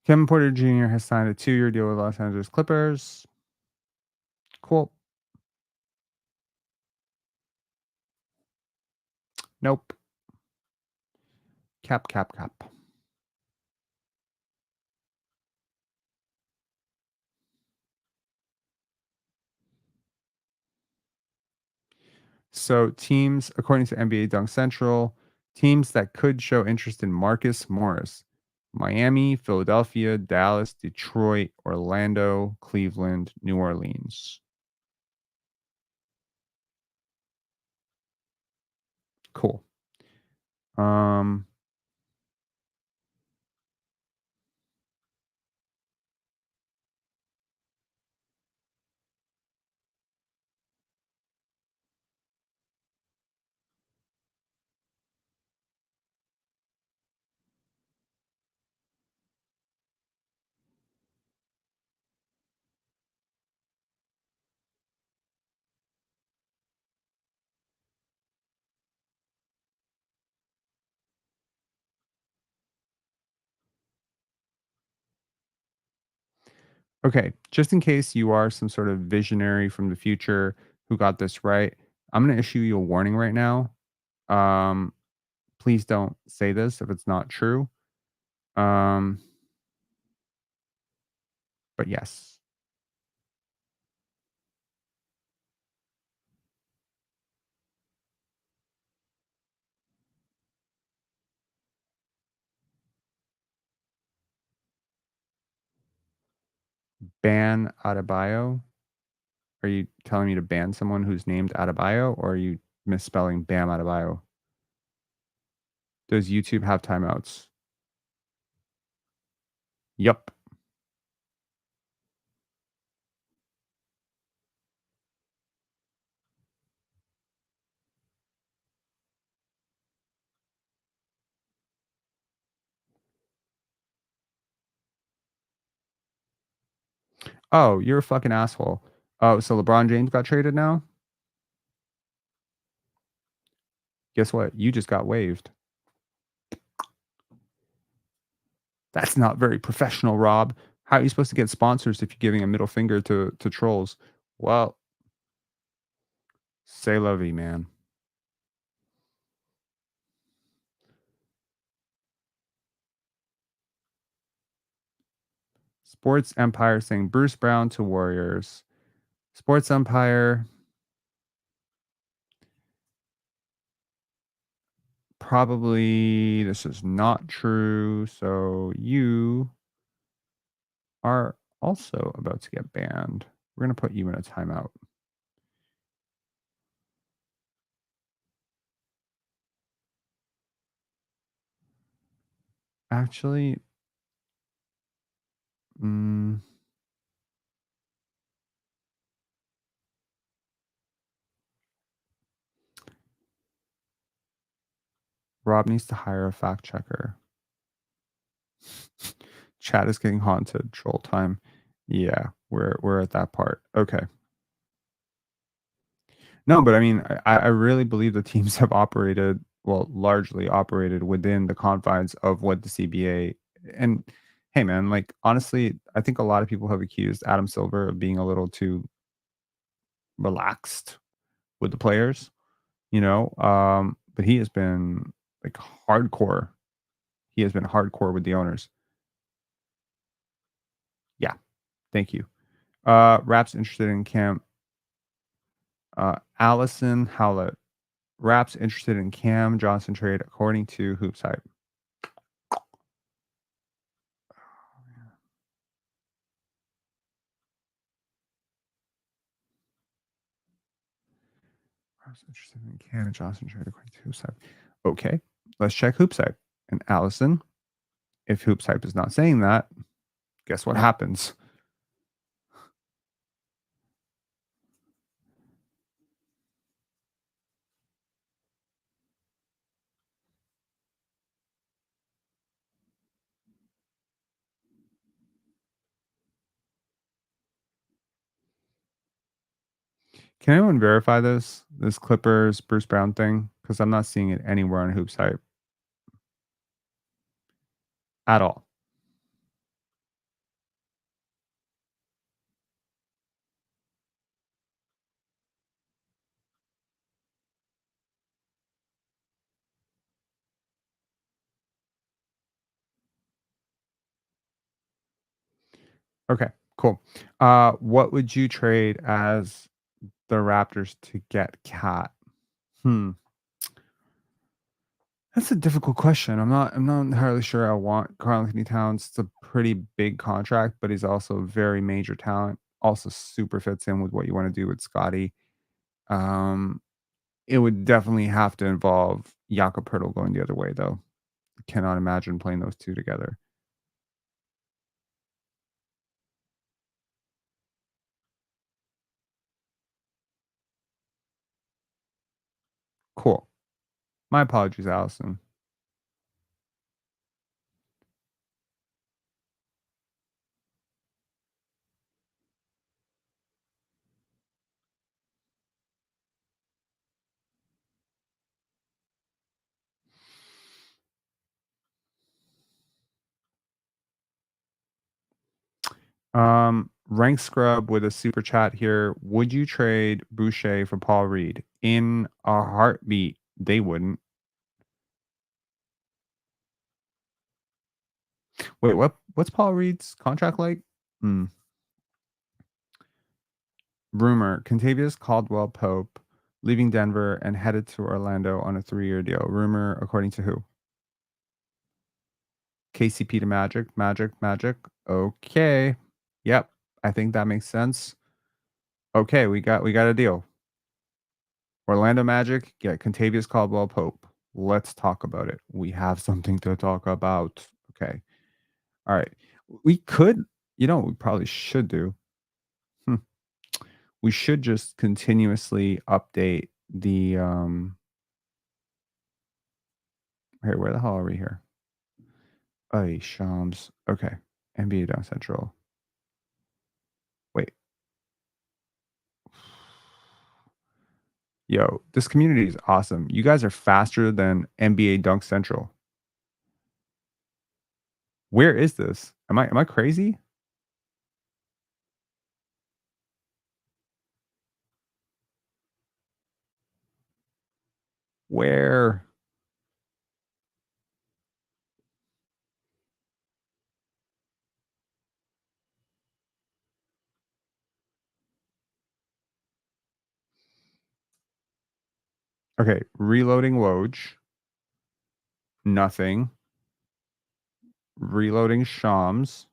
Kevin Porter Jr. has signed a 2-year deal with Los Angeles Clippers. Cool. Nope. Cap. So teams, according to NBA Dunk Central, teams that could show interest in Marcus Morris: Miami, Philadelphia, Dallas, Detroit, Orlando, Cleveland, New Orleans. Cool. Okay, just in case you are some sort of visionary from the future who got this right, I'm going to issue you a warning right now. Please don't say this if it's not true. But yes. Ban Adebayo. Are you telling me to ban someone who's named Adebayo, or are you misspelling Bam Adebayo? Does YouTube have timeouts? Yup. Oh, you're a fucking asshole. Oh, so LeBron James got traded now? Guess what? You just got waived. That's not very professional, Rob. How are you supposed to get sponsors if you're giving a middle finger to trolls? Well, say la vie, man. Sports Empire saying Bruce Brown to Warriors. Sports Empire. Probably this is not true. So you are also about to get banned. We're going to put you in a timeout. Actually, Rob needs to hire a fact checker. Chat is getting haunted. Troll time. Yeah, we're at that part. Okay. No, but I mean, I really believe the teams have operated, well, largely operated within the confines of what the CBA. And hey, man, like honestly, I think a lot of people have accused Adam Silver of being a little too relaxed with the players, but he has been like hardcore. He has been hardcore with the owners. Yeah, thank you. Raps interested in Cam. Allison Howlett. Raps interested in Cam Johnson trade according to Hoops Hype. Raps interested in Cam Johnson trade according to Hoops Hype. Okay, let's check Hoops Hype. And Allison, if Hoops Hype is not saying that, guess what happens? Can anyone verify this Clippers Bruce Brown thing? Because I'm not seeing it anywhere on Hoops Hype at all. Okay, cool. What would you trade as the Raptors to get Cat? That's a difficult question. I'm not entirely sure I want Karl Anthony Towns. It's a pretty big contract, but he's also a very major talent. Also super fits in with what you want to do with Scotty. It would definitely have to involve Jakob Poeltl going the other way, though. I cannot imagine playing those two together. Cool. My apologies, Allison. Rank Scrub with a super chat here. Would you trade Boucher for Paul Reed? In a heartbeat, they wouldn't. Wait, what's Paul Reed's contract like? Rumor, Contavious Caldwell Pope leaving Denver and headed to Orlando on a 3-year deal. Rumor, according to who? KCP to Magic. Okay. Yep. I think that makes sense. Okay, we got a deal. Orlando Magic, get Contavious Caldwell Pope. Let's talk about it. We have something to talk about. Okay. All right. We could, we probably should do. We should just continuously update the Hey, where the hell are we here? Hey, Shams. Okay. NBA Down Central. Wait. Yo, this community is awesome. You guys are faster than NBA Dunk Central. Where is this? Am I crazy? Where? Okay, reloading Woj. Nothing. Reloading Shams.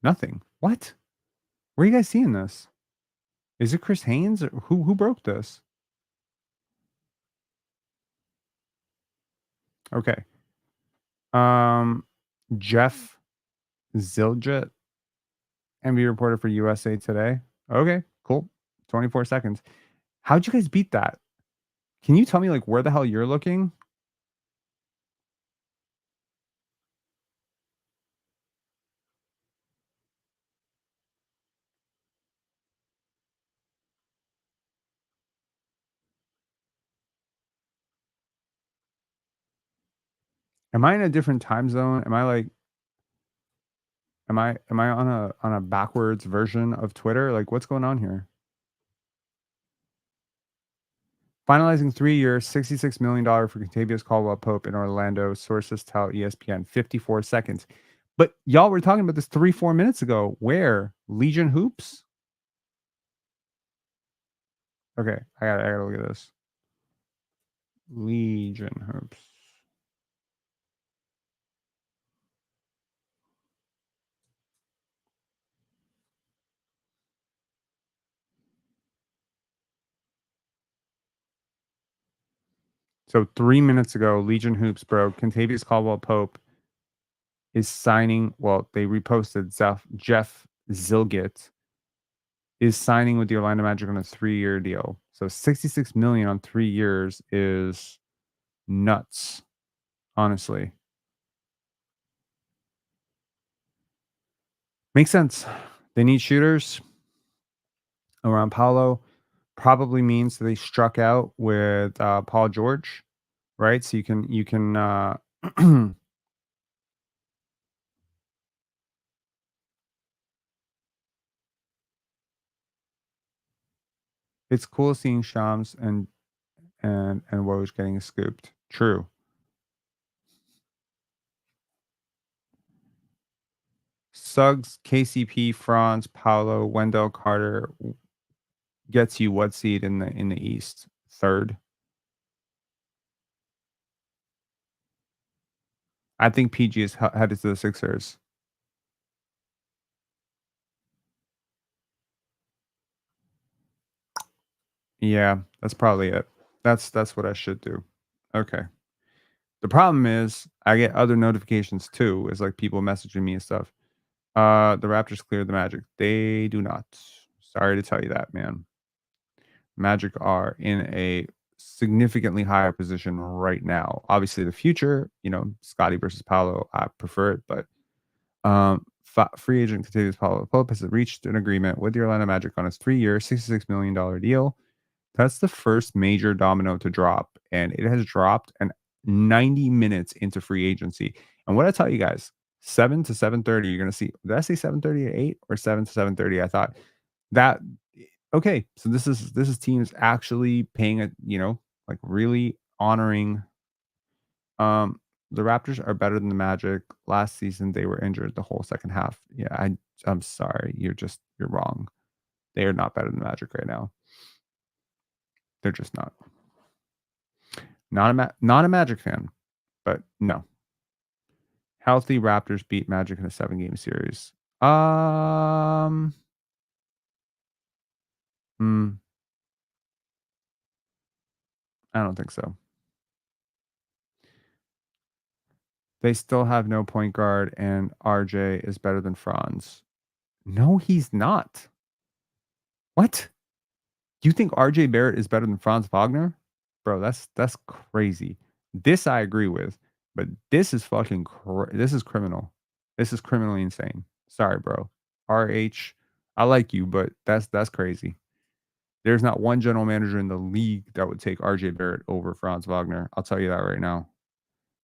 Nothing. What? Where are you guys seeing this? Is it Chris Haynes? Who broke this? Okay. Jeff Ziljet, NBA reporter for USA Today. Okay, cool. 24 seconds. How'd you guys beat that? Can you tell me like where the hell you're looking? Am I in a different time zone? Am I like am I on a backwards version of Twitter? Like what's going on here? Finalizing 3-year, $66 million for Contavious Caldwell-Pope in Orlando. Sources tell ESPN. 54 seconds. But y'all were talking about this 3-4 minutes ago. Where? Legion Hoops? Okay, I gotta look at this. Legion Hoops. So 3 minutes ago, Legion Hoops broke. Contavious Caldwell-Pope is signing. Well, they reposted Jeff Zilgit is signing with the Orlando Magic on a 3-year deal. So 66 million on 3 years is nuts, honestly. Makes sense. They need shooters around Paolo. Probably means that they struck out with Paul George, right? So you can it's cool seeing Shams and Woj getting scooped. True. Suggs, KCP, Franz, Paolo, Wendell Carter gets you what seed in the East? Third. I think PG is headed to the Sixers. Yeah, that's probably it. That's what I should do. Okay. The problem is I get other notifications too. Is like people messaging me and stuff. The Raptors cleared the Magic. They do not. Sorry to tell you that, man. Magic are in a significantly higher position right now. Obviously, the future, Scotty versus Paolo, I prefer it, but free agent Contavious Caldwell-Pope has reached an agreement with the Orlando Magic on his 3-year, $66 million deal. That's the first major domino to drop, and it has dropped 90 minutes into free agency. And what I tell you guys, 7 to 7:30, you're gonna see. Did I say 7:30 to 8 or 7 to 7:30? I thought that okay. So this is teams actually paying like really honoring. The Raptors are better than the Magic. Last season they were injured the whole second half. Yeah, I'm sorry. You're wrong. They are not better than the Magic right now. They're just not. Not a Magic fan, but no. Healthy Raptors beat Magic in a 7-game series. I don't think so. They still have no point guard, and RJ is better than Franz. No, he's not. What? You think RJ Barrett is better than Franz Wagner? Bro, that's crazy. This I agree with, but this is fucking this is criminal. This is criminally insane. Sorry, bro. RH, I like you, but that's crazy. There's not one general manager in the league that would take RJ Barrett over Franz Wagner. I'll tell you that right now.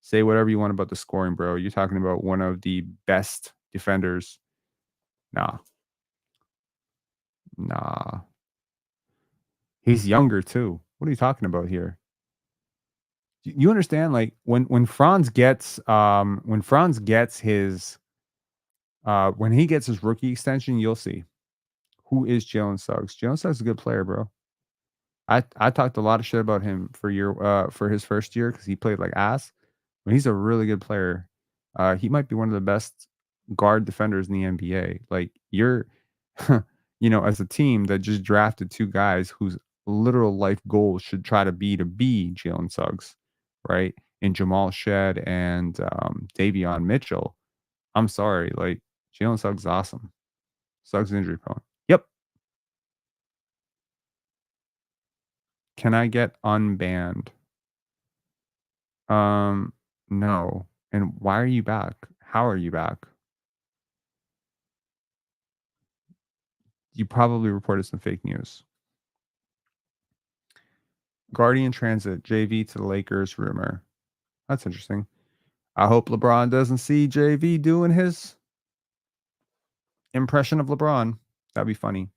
Say whatever you want about the scoring, bro. You're talking about one of the best defenders. Nah. He's younger too. What are you talking about here? You understand? Like when Franz gets his when he gets his rookie extension, you'll see who is Jalen Suggs. Jalen Suggs is a good player, bro. I talked a lot of shit about him for his first year because he played like ass. But he's a really good player. He might be one of the best guard defenders in the NBA. Like you're, as a team that just drafted 2 guys whose literal life goals should try to be Jalen Suggs, right? And Jamal Shed and Davion Mitchell. I'm sorry, like Jalen Suggs is awesome. Suggs injury prone. Yep. Can I get unbanned? No. And why are you back? How are you back? You probably reported some fake news. Guardian Transit, JV to the Lakers rumor. That's interesting. I hope LeBron doesn't see JV doing his impression of LeBron. That'd be funny.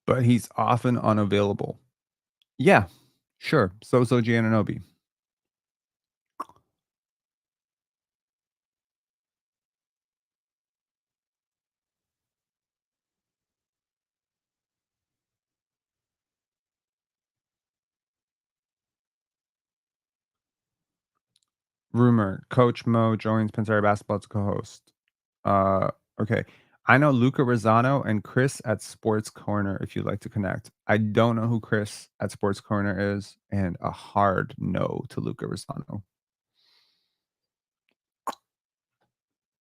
But he's often unavailable. Yeah, sure. So Giannonobi. Rumor: Coach Mo joins Pensare Basketball as co-host. Okay. I know Luca Rosano and Chris at Sports Corner if you'd like to connect. I don't know who Chris at Sports Corner is, and a hard no to Luca Rosano.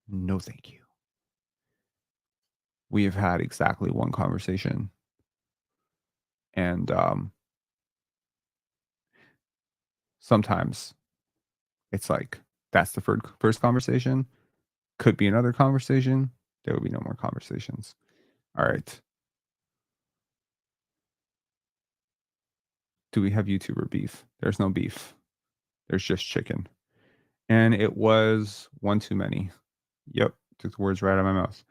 No, thank you. We have had exactly one conversation. And sometimes it's like that's the first conversation. Could be another conversation. There will be no more conversations. All right. Do we have YouTuber beef? There's no beef. There's just chicken. And it was one too many. Yep. Took the words right out of my mouth.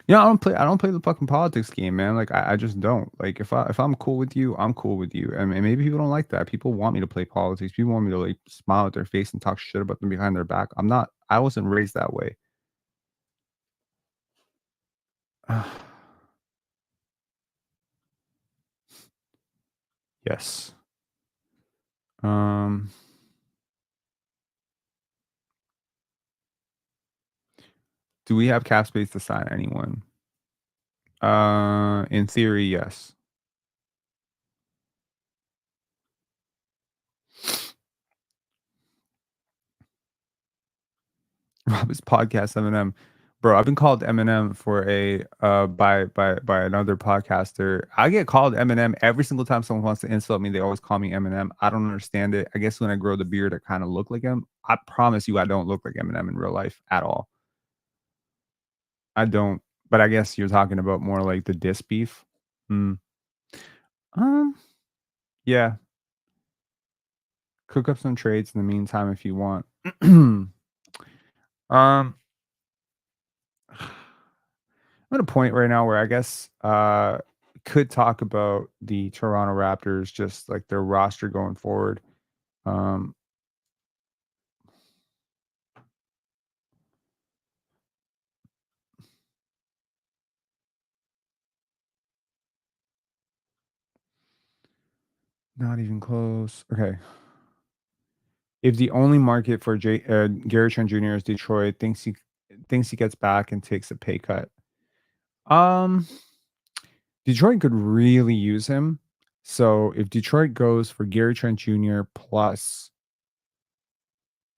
Yeah, I don't play the fucking politics game, man. Like I just don't. Like if I'm cool with you, I'm cool with you. And maybe people don't like that. People want me to play politics. People want me to like smile at their face and talk shit about them behind their back. I wasn't raised that way. Yes. Do we have cap space to sign anyone? In theory, yes. Rob's podcast Eminem. Bro, I've been called Eminem for a by another podcaster. I get called Eminem every single time someone wants to insult me. They always call me Eminem. I don't understand it. I guess when I grow the beard, I kind of look like him. I promise you, I don't look like Eminem in real life at all. I don't. But I guess you're talking about more like the diss beef. Yeah. Cook up some trades in the meantime if you want. I'm at a point right now where I guess could talk about the Toronto Raptors, just like their roster going forward. Not even close. Okay. If the only market for Gary Trent Jr. is Detroit, thinks he gets back and takes a pay cut. Detroit could really use him. So if Detroit goes for Gary Trent Jr. plus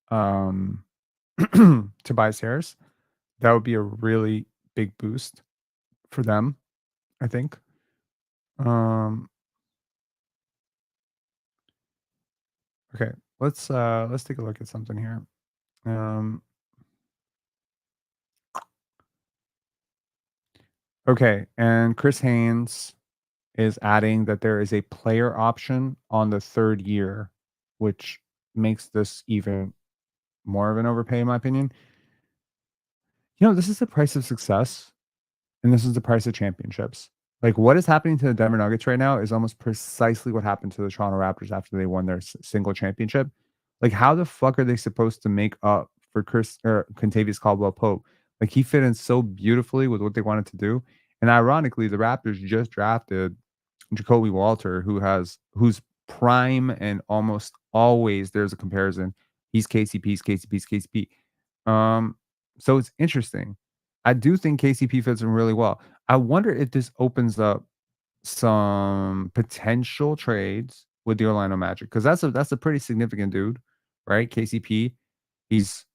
Tobias Harris, that would be a really big boost for them, I think. Okay, let's take a look at something here. Okay, and Chris Haynes is adding that there is a player option on the third year, which makes this even more of an overpay, in my opinion. You know, this is the price of success, and this is the price of championships. Like, what is happening to the Denver Nuggets right now is almost precisely what happened to the Toronto Raptors after they won their single championship. Like, how the fuck are they supposed to make up for Kentavious Caldwell-Pope? Like, he fit in so beautifully with what they wanted to do. And ironically, the Raptors just drafted Jacoby Walter, who's prime, and almost always there's a comparison. He's KCP, KCP. So it's interesting. I do think KCP fits in really well. I wonder if this opens up some potential trades with the Orlando Magic, because that's a pretty significant dude, right? KCP, he's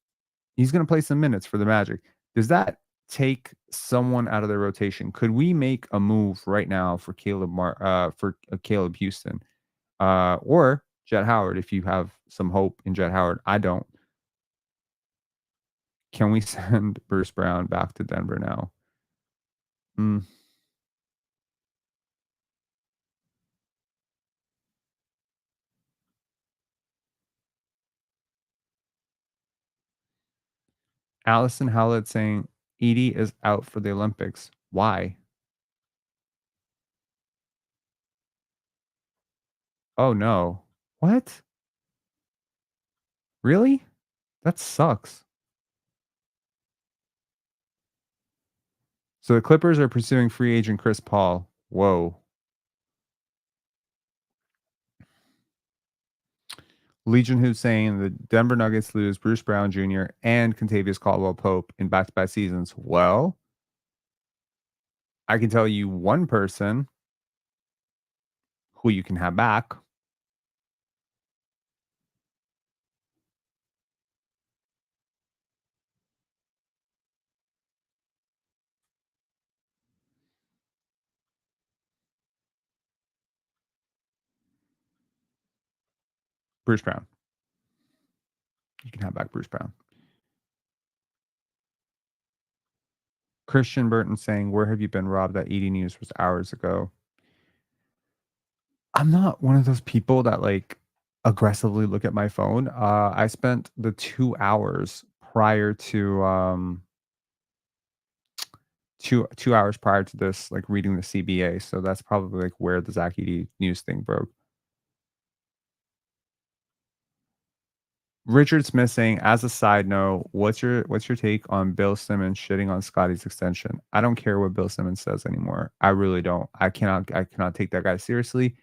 gonna play some minutes for the Magic. Does that take someone out of their rotation? Could we make a move right now for Caleb Houston, or Jet Howard if you have some hope in Jet Howard? I don't. Can we send Bruce Brown back to Denver now? Mm. Allison Howlett saying Edie is out for the Olympics. Why? Oh no. What? Really? That sucks. So the Clippers are pursuing free agent Chris Paul. Whoa. Legion Who's saying the Denver Nuggets lose Bruce Brown Jr. and Contavious Caldwell Pope in back-to-back seasons. Well, I can tell you one person who you can have back. Bruce Brown. You can have back Bruce Brown. Christian Burton saying, where have you been, Rob? That ED news was hours ago. I'm not one of those people that like aggressively look at my phone. I spent the 2 hours prior to 2 hours prior to this, like reading the CBA. So that's probably like where the Zach Edey news thing broke. Richard Smith saying, as a side note, what's your take on Bill Simmons shitting on Scotty's extension? I don't care what Bill Simmons says anymore. I really don't. I cannot take that guy seriously.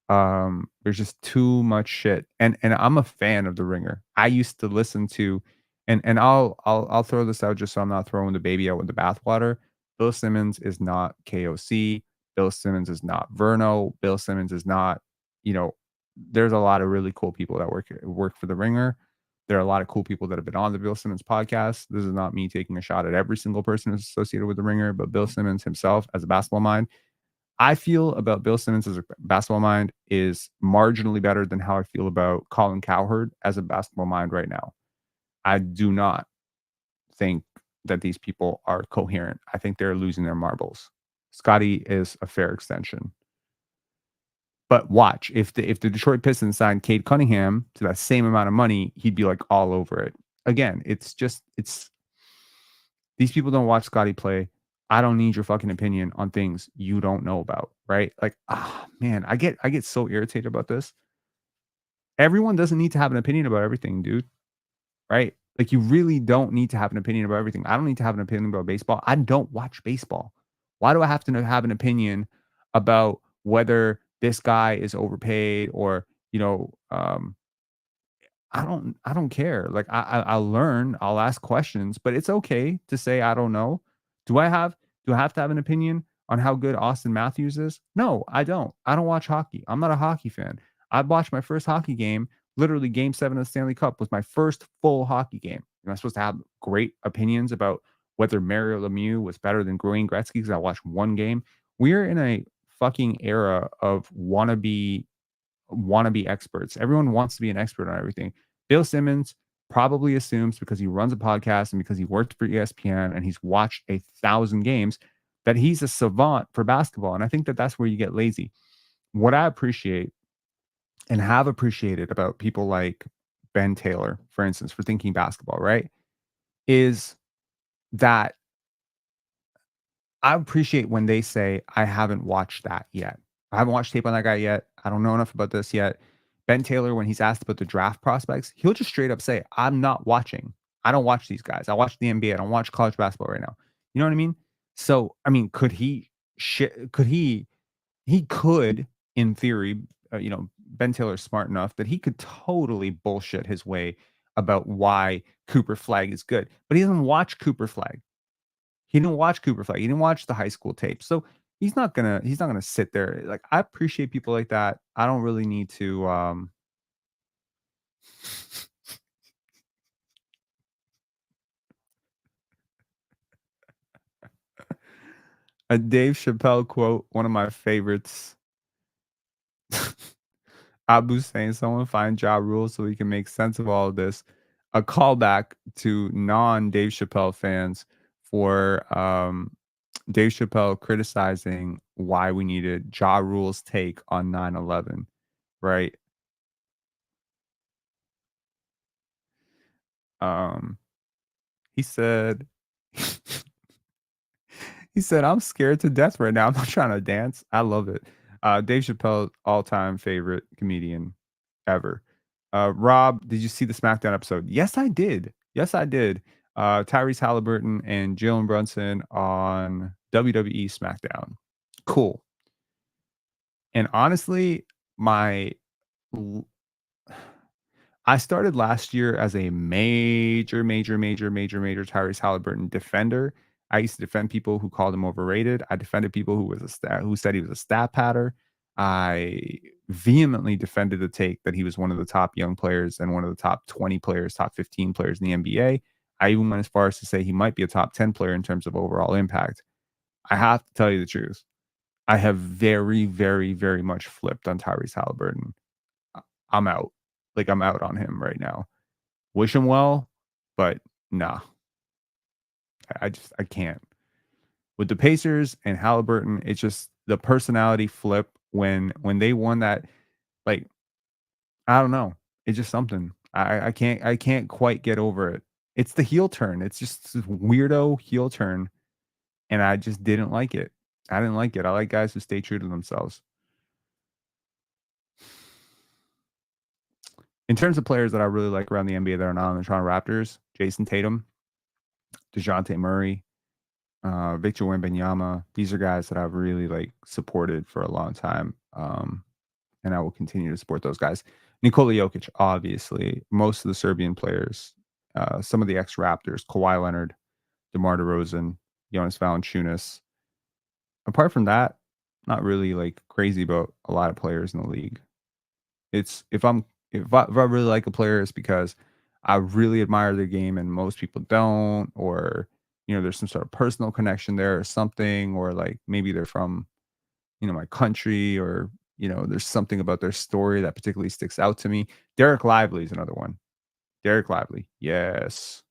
There's just too much shit. And I'm a fan of The Ringer. I used to listen to, and I'll throw this out just so I'm not throwing the baby out with the bathwater. Bill Simmons is not KOC. Bill Simmons is not Verno. Bill Simmons is not, there's a lot of really cool people that work for The Ringer. There are a lot of cool people that have been on the Bill Simmons podcast. This is not me taking a shot at every single person who's associated with The Ringer, but Bill Simmons himself as a basketball mind. I feel about Bill Simmons as a basketball mind is marginally better than how I feel about Colin Cowherd as a basketball mind right now. I do not think that these people are coherent. I think they're losing their marbles. Scotty is a fair extension. But watch, if the Detroit Pistons signed Cade Cunningham to that same amount of money, he'd be like all over it. Again, it's these people don't watch Scotty play. I don't need your fucking opinion on things you don't know about, right? Like, man, I get so irritated about this. Everyone doesn't need to have an opinion about everything, dude. Right? Like, you really don't need to have an opinion about everything. I don't need to have an opinion about baseball. I don't watch baseball. Why do I have to have an opinion about whether this guy is overpaid or, I don't care. Like, I'll learn, I'll ask questions, but it's okay to say I don't know. Do I have to have an opinion on how good Austin Matthews is? No, I don't. I don't watch hockey. I'm not a hockey fan. I watched my first hockey game, literally game 7 of the Stanley Cup was my first full hockey game. And I'm supposed to have great opinions about whether Mario Lemieux was better than Wayne Gretzky because I watched one game. We're in a fucking era of wannabe experts. Everyone wants to be an expert on everything. Bill Simmons probably assumes because he runs a podcast and because he worked for ESPN and he's watched 1,000 games that he's a savant for basketball. And I think that that's where you get lazy. What I appreciate and have appreciated about people like Ben Taylor, for instance, for thinking basketball, right, is that I appreciate when they say, I haven't watched that yet. I haven't watched tape on that guy yet. I don't know enough about this yet. Ben Taylor, when he's asked about the draft prospects, he'll just straight up say, I'm not watching. I don't watch these guys. I watch the NBA. I don't watch college basketball right now. You know what I mean? So, I mean, could he, in theory, Ben Taylor's smart enough that he could totally bullshit his way about why Cooper Flag is good, but he doesn't watch Cooper Flag. He didn't watch Cooper Flag. He didn't watch the high school tape. So he's not gonna sit there. Like, I appreciate people like that. I don't really need to a Dave Chappelle quote, one of my favorites. Abu saying someone find Ja Rule so we can make sense of all of this. A callback to non-Dave Chappelle fans for Dave Chappelle criticizing why we needed Ja Rule's take on 9/11, right? He said he said, "I'm scared to death right now. I'm not trying to dance." I love it. Dave Chappelle, all-time favorite comedian ever. Rob, did you see the SmackDown episode? Yes, I did. Yes, I did. Tyrese Halliburton and Jalen Brunson on WWE SmackDown. Cool. And honestly, my I started last year as a major Tyrese Halliburton defender. I used to defend people who called him overrated. I defended people who said he was a stat patter. I vehemently defended the take that he was one of the top young players and one of the top 20 players, top 15 players in the NBA. I even went as far as to say he might be a top 10 player in terms of overall impact. I have to tell you the truth. I have very, very, very much flipped on Tyrese Halliburton. I'm out. Like, I'm out on him right now. Wish him well, but nah. I can't. With the Pacers and Halliburton, it's just the personality flip when they won that, like, I don't know. It's just something. I can't quite get over it. It's the heel turn. It's just this weirdo heel turn. And I just didn't like it. I didn't like it. I like guys who stay true to themselves. In terms of players that I really like around the NBA that are not on the Toronto Raptors, Jason Tatum, DeJounte Murray, Victor Wembanyama. These are guys that I've really like supported for a long time. And I will continue to support those guys. Nikola Jokic, obviously. Most of the Serbian players, some of the ex-Raptors, Kawhi Leonard, DeMar DeRozan, Jonas Valanciunas. Apart from that, not really like crazy about a lot of players in the league. It's if I really like a player, it's because I really admire their game and most people don't, or there's some sort of personal connection there or something, or like maybe they're from my country, or there's something about their story that particularly sticks out to me. Derek Lively is another one. Derek Lively, yes.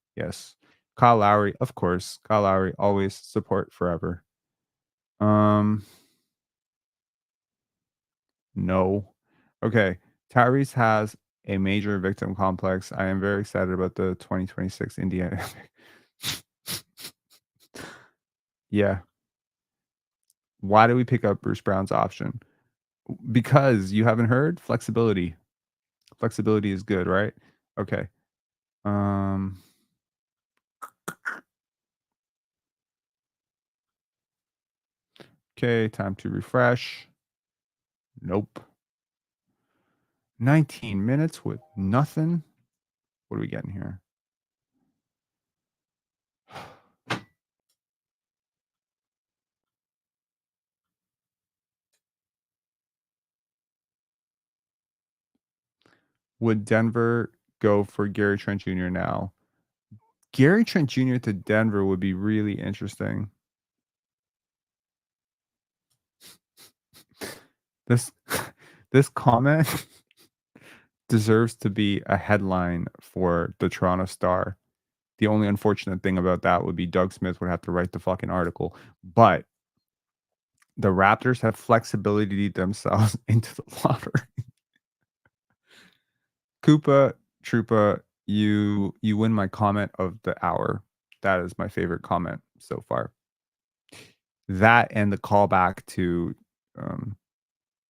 Kyle Lowry, of course. Kyle Lowry, always support forever. No. Okay. Tyrese has a major victim complex. I am very excited about the 2026 Indiana. Yeah. Why do we pick up Bruce Brown's option? Because you haven't heard flexibility. Flexibility is good, right? Okay. Okay, time to refresh. Nope. 19 minutes with nothing. What are we getting here? Would Denver go for Gary Trent Jr. now? Gary Trent Jr. to Denver would be really interesting. This comment deserves to be a headline for the Toronto Star. The only unfortunate thing about that would be Doug Smith would have to write the fucking article. But the Raptors have flexibility themselves into the lottery. Koopa Troopa, you win my comment of the hour. That is my favorite comment so far. That and the callback to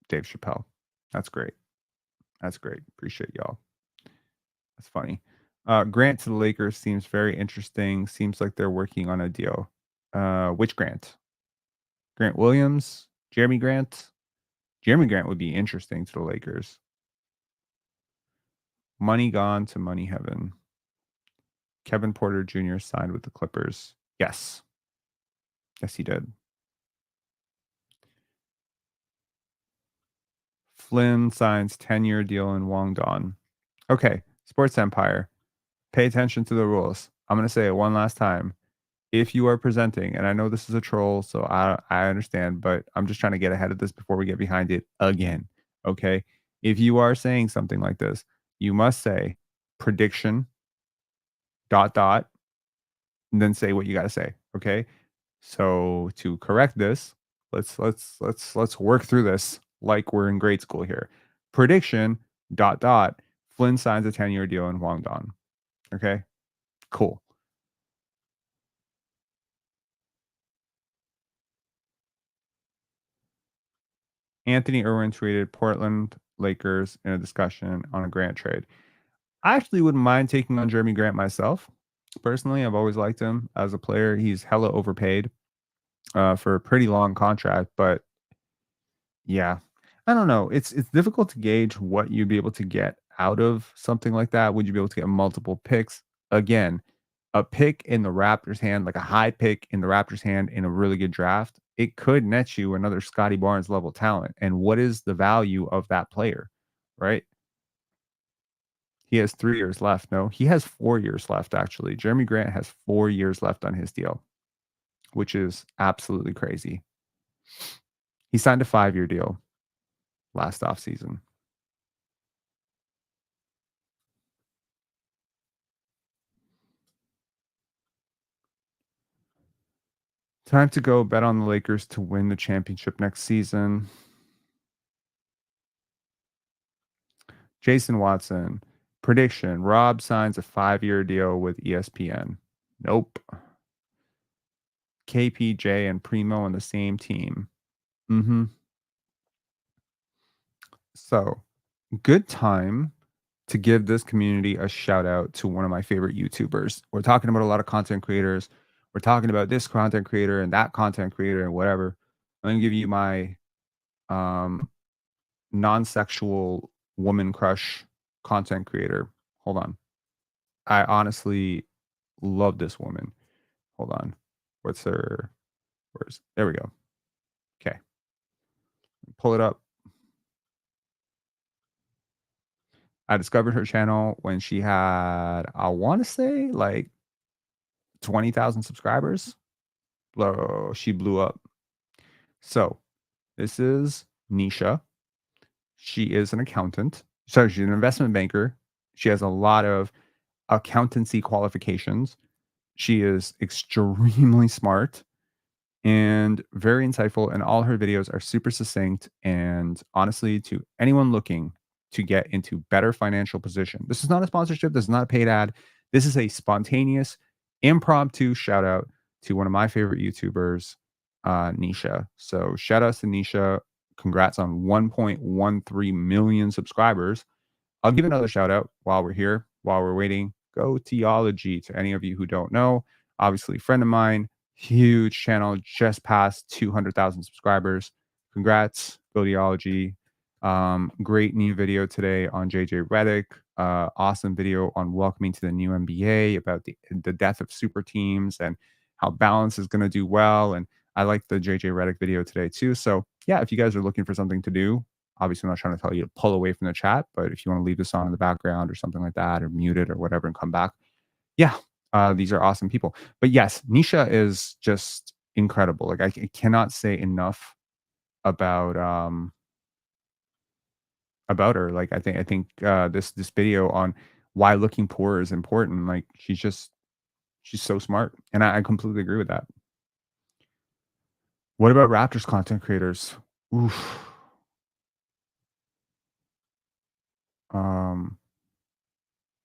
Dave Chappelle. That's great. Appreciate y'all. That's funny. Grant to the Lakers seems very interesting. Seems like they're working on a deal. Which Grant? Grant Williams? Jeremy Grant? Jeremy Grant would be interesting to the Lakers. Money gone to money heaven. Kevin Porter Jr. signed with the Clippers. Yes. Yes, he did. Flynn signs 10-year deal in Guangdong. Okay, Sports Empire, pay attention to the rules. I'm going to say it one last time. If you are presenting, and I know this is a troll, so I understand, but I'm just trying to get ahead of this before we get behind it again. Okay. If you are saying something like this, you must say prediction, ... and then say what you got to say. Okay. So to correct this, let's work through this like we're in grade school here. Prediction ... Flynn signs a 10-year deal in Guangdong. Okay. Cool. Anthony Irwin tweeted Portland Lakers in a discussion on a Grant trade. I actually wouldn't mind taking on Jeremy Grant myself. Personally, I've always liked him as a player. He's hella overpaid for a pretty long contract, but yeah, I don't know. It's difficult to gauge what you'd be able to get out of something like that. Would you be able to get multiple picks? Again, a pick in the Raptors' hand, like a high pick in the Raptors' hand in a really good draft, it could net you another Scotty Barnes level talent. And what is the value of that player, right? He has 3 years left. No, he has 4 years left, actually. Jeremy Grant has 4 years left on his deal, which is absolutely crazy. He signed a 5-year deal last offseason. Time to go bet on the Lakers to win the championship next season. Jason Watson, prediction: Rob signs a 5-year deal with ESPN. Nope. KPJ and Primo on the same team. So, good time to give this community a shout out to one of my favorite YouTubers. We're talking about a lot of content creators. We're talking about this content creator and that content creator and whatever. I'm gonna give you my non-sexual woman crush content creator. Hold on. I honestly love this woman. Hold on. What's her? There we go. Okay. Pull it up. I discovered her channel when she had, I want to say, like 20,000 subscribers. She blew up. So this is Nisha. She is an accountant. Sorry, she's an investment banker. She has a lot of accountancy qualifications. She is extremely smart and very insightful, and all her videos are super succinct. And honestly, to anyone looking to get into better financial position, this is not a sponsorship. This is not a paid ad. This is a spontaneous, impromptu shout out to one of my favorite YouTubers, Nisha. So shout outs to Nisha. Congrats on 1.13 million subscribers. I'll give another shout out while we're here, while we're waiting. Go Theology, to any of you who don't know. Obviously, friend of mine, huge channel, just past 200,000 subscribers. Congrats, Go Theology. Great new video today on JJ Redick. Awesome video on welcoming to the new NBA, about the death of super teams and how balance is going to do well. And I like the JJ Redick video today too. So yeah, if you guys are looking for something to do, obviously I'm not trying to tell you to pull away from the chat, but if you want to leave this on in the background or something like that, or mute it or whatever and come back, yeah, these are awesome people. But yes, Nisha is just incredible. Like I cannot say enough about her. Like I think this video on why looking poor is important. Like she's so smart, and I completely agree with that. What about Raptors content creators? Oof.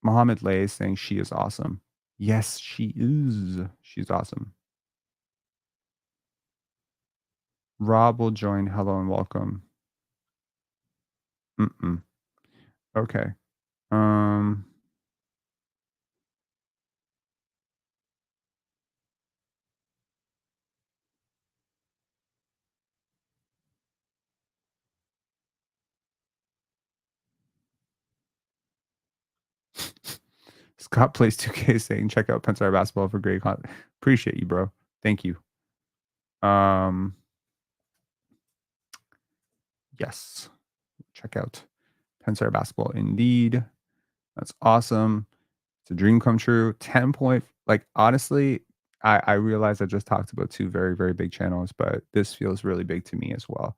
Mohammed Lay is saying she is awesome. Yes, she is. She's awesome. Rob will join. Hello and welcome. Okay. Scott plays 2K saying check out Pensar Basketball for great content. Appreciate you, bro. Thank you. Yes, check out Pensar Basketball indeed. That's awesome. It's a dream come true. 10 point. Like, honestly, I realize I just talked about two very, very big channels, but this feels really big to me as well.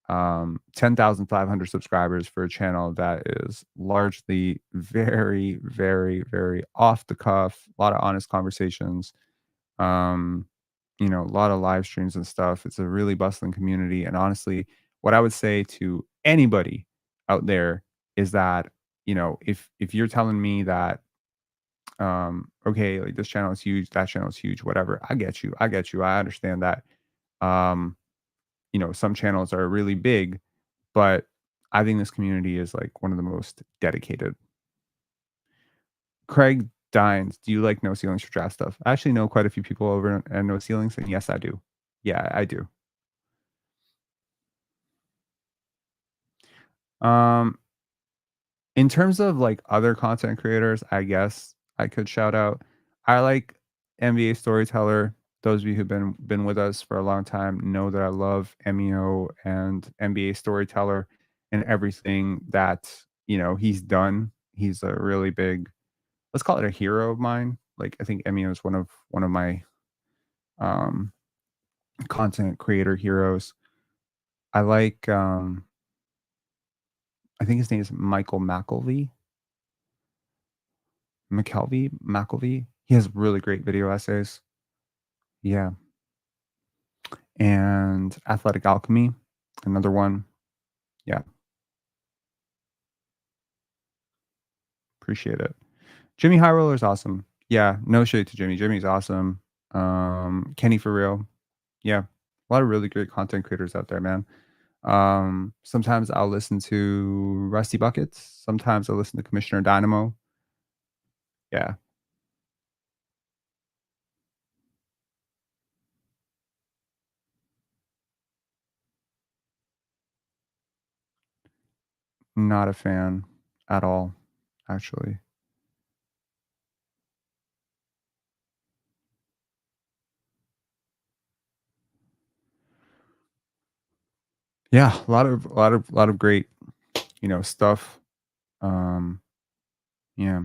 10,500 subscribers for a channel that is largely very, very, very off the cuff, a lot of honest conversations, um, a lot of live streams and stuff. It's a really bustling community. And honestly, what I would say to anybody out there is that, if you're telling me that, okay, like this channel is huge, that channel is huge, whatever, I get you. I understand that. Um, some channels are really big, but I think this community is like one of the most dedicated. Craig Dines, do you like No Ceilings for draft stuff? I actually know quite a few people over at No Ceilings, and yes, I do. Yeah, I do. In terms of like other content creators, I guess I could shout out. I like NBA Storyteller. Those of you who've been with us for a long time know that I love MEO and NBA Storyteller and everything that he's done. He's a really big, let's call it a hero of mine. Like, I think MEO is one of my content creator heroes. I like I think his name is Michael McKelvey. He has really great video essays. Yeah. And Athletic Alchemy, another one. Yeah. Appreciate it. Jimmy High Roller is awesome. Yeah, no shade to Jimmy. Jimmy's awesome. Kenny for real. Yeah. A lot of really great content creators out there, man. Sometimes I'll listen to Rusty Buckets. Sometimes I'll listen to Commissioner Dynamo. Yeah. Not a fan at all, actually. Yeah, a lot of great, stuff. Yeah.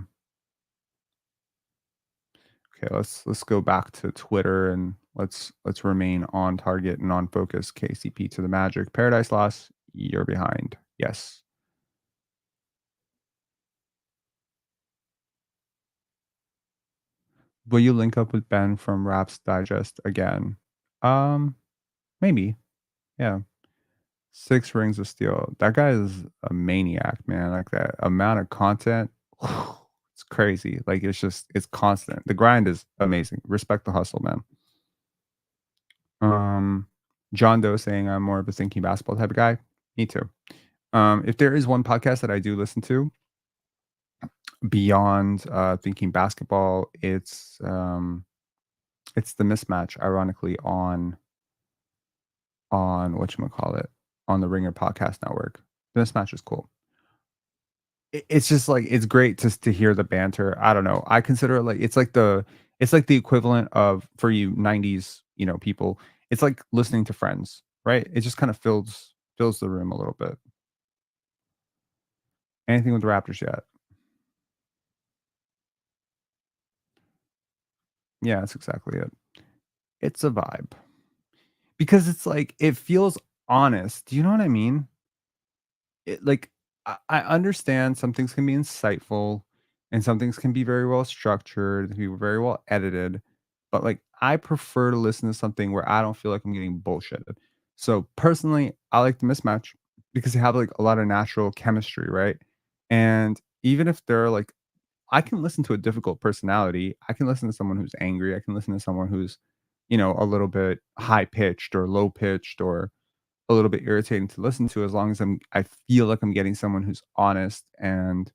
Okay, let's go back to Twitter and let's remain on target and on focus. KCP to the Magic. Paradise Lost, you're behind. Yes. Will you link up with Ben from Raps Digest again? Maybe. Yeah. 6 Rings of Steel. That guy is a maniac, man. Like, that amount of content, it's crazy. Like, it's constant. The grind is amazing. Respect the hustle, man. John Doe saying I'm more of a thinking basketball type of guy. Me too. If there is one podcast that I do listen to beyond thinking basketball, it's the Mismatch, ironically, on whatchamacallit, on the Ringer Podcast Network. The Mismatch is cool. It's just like, it's great just to hear the banter. I don't know. I consider it like it's like the equivalent of, for you 90s, people, it's like listening to Friends, right? It just kind of fills the room a little bit. Anything with the Raptors yet? Yeah, that's exactly it. It's a vibe. Because it's like, it feels honest. Do you know what I mean? Like, I understand some things can be insightful and some things can be very well structured, be very well edited, but like, I prefer to listen to something where I don't feel like I'm getting bullshitted. So personally, I like the Mismatch because they have like a lot of natural chemistry, right? And even if they're like, I can listen to a difficult personality. I can listen to someone who's angry. I can listen to someone who's, a little bit high pitched or low pitched or a little bit irritating to listen to, as long as I feel like I'm getting someone who's honest and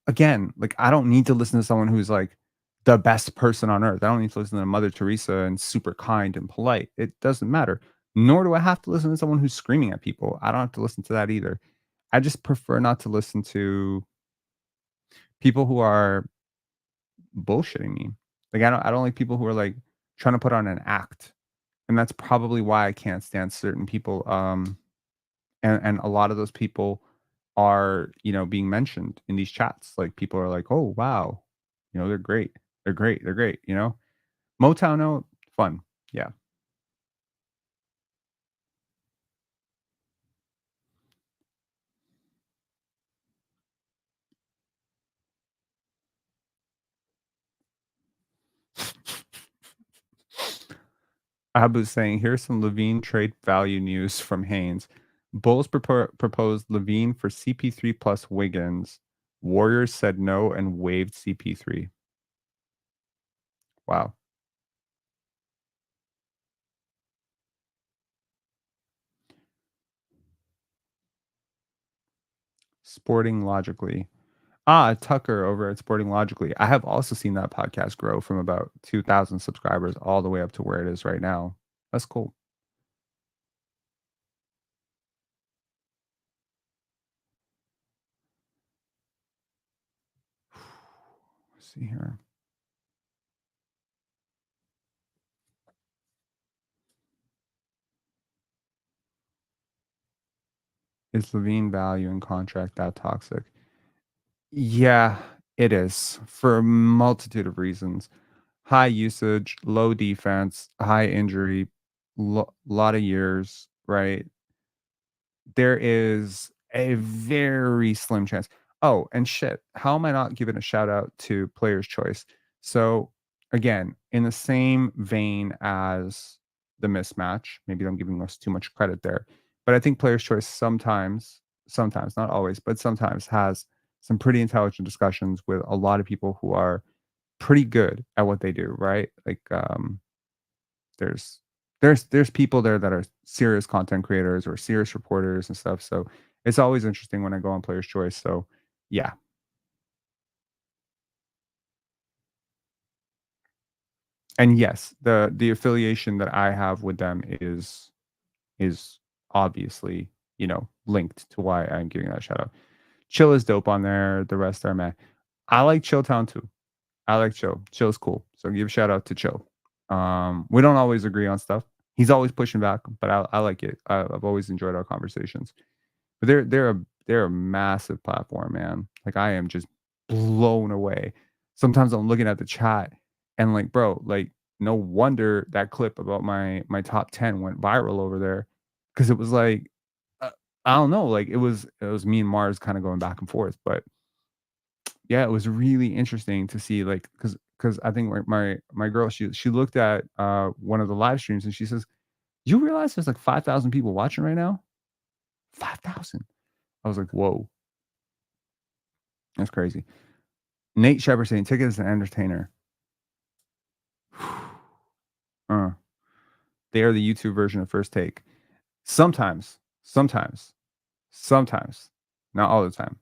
again, like, I don't need to listen to someone who's like the best person on earth. I don't need to listen to Mother Teresa and super kind and polite. It doesn't matter. Nor do I have to listen to someone who's screaming at people. I don't have to listen to that either. I just prefer not to listen to people who are bullshitting me. Like, I don't like people who are like trying to put on an act And that's probably why I can't stand certain people. And a lot of those people are, being mentioned in these chats. Like people are like, "Oh, wow. They're great. They're great. They're great." Motown, no, fun. Yeah. Abu's saying, here's some LaVine trade value news from Haynes. Bulls proposed LaVine for CP3 plus Wiggins. Warriors said no and waived CP3. Wow. Sporting Logically. Tucker over at Sporting Logically. I have also seen that podcast grow from about 2,000 subscribers all the way up to where it is right now. That's cool. Let's see here. Is LaVine value in contract that toxic? Yeah, it is for a multitude of reasons. High usage, low defense, high injury, lot of years, right? There is a very slim chance. Oh, and shit, how am I not giving a shout out to Player's Choice? So, again, in the same vein as the mismatch, maybe I'm giving us too much credit there, but I think Player's Choice sometimes, not always, but sometimes has some pretty intelligent discussions with a lot of people who are pretty good at what they do, right? Like, there's there's people there that are serious content creators or serious reporters and stuff. So it's always interesting when I go on Player's Choice. So yeah. And yes, the affiliation that I have with them is obviously, linked to why I'm giving that shout out. Chill is dope on there. The rest are meh. I like Chilltown too. I like Chill. Chill's cool. So give a shout out to Chill. We don't always agree on stuff. He's always pushing back, but I like it. I've always enjoyed our conversations. But they're a massive platform, man. Like I am just blown away. Sometimes I'm looking at the chat and like, bro, like no wonder that clip about my top 10 went viral over there because it was like I don't know, like it was me and Mars kind of going back and forth, but yeah, it was really interesting to see like because I think my girl she looked at one of the live streams and she says, "You realize there's like 5,000 people watching right now? 5,000." I was like, "Whoa, that's crazy." Nate Shepard saying, "Ticket as an entertainer." uh, they are the YouTube version of First Take. Sometimes, not all the time.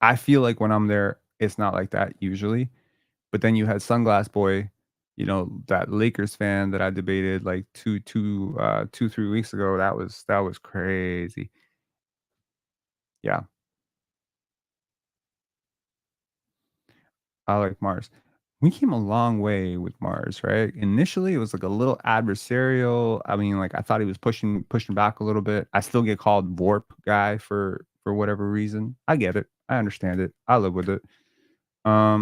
I feel like when I'm there, it's not like that usually. But then you had Sunglass Boy, that Lakers fan that I debated like 3 weeks ago. That was crazy. Yeah. I like Mars. We came a long way with Mars, right? Initially, it was like a little adversarial. I mean, like I thought he was pushing back a little bit. I still get called Vorp guy for whatever reason. I get it. I understand it. I live with it. I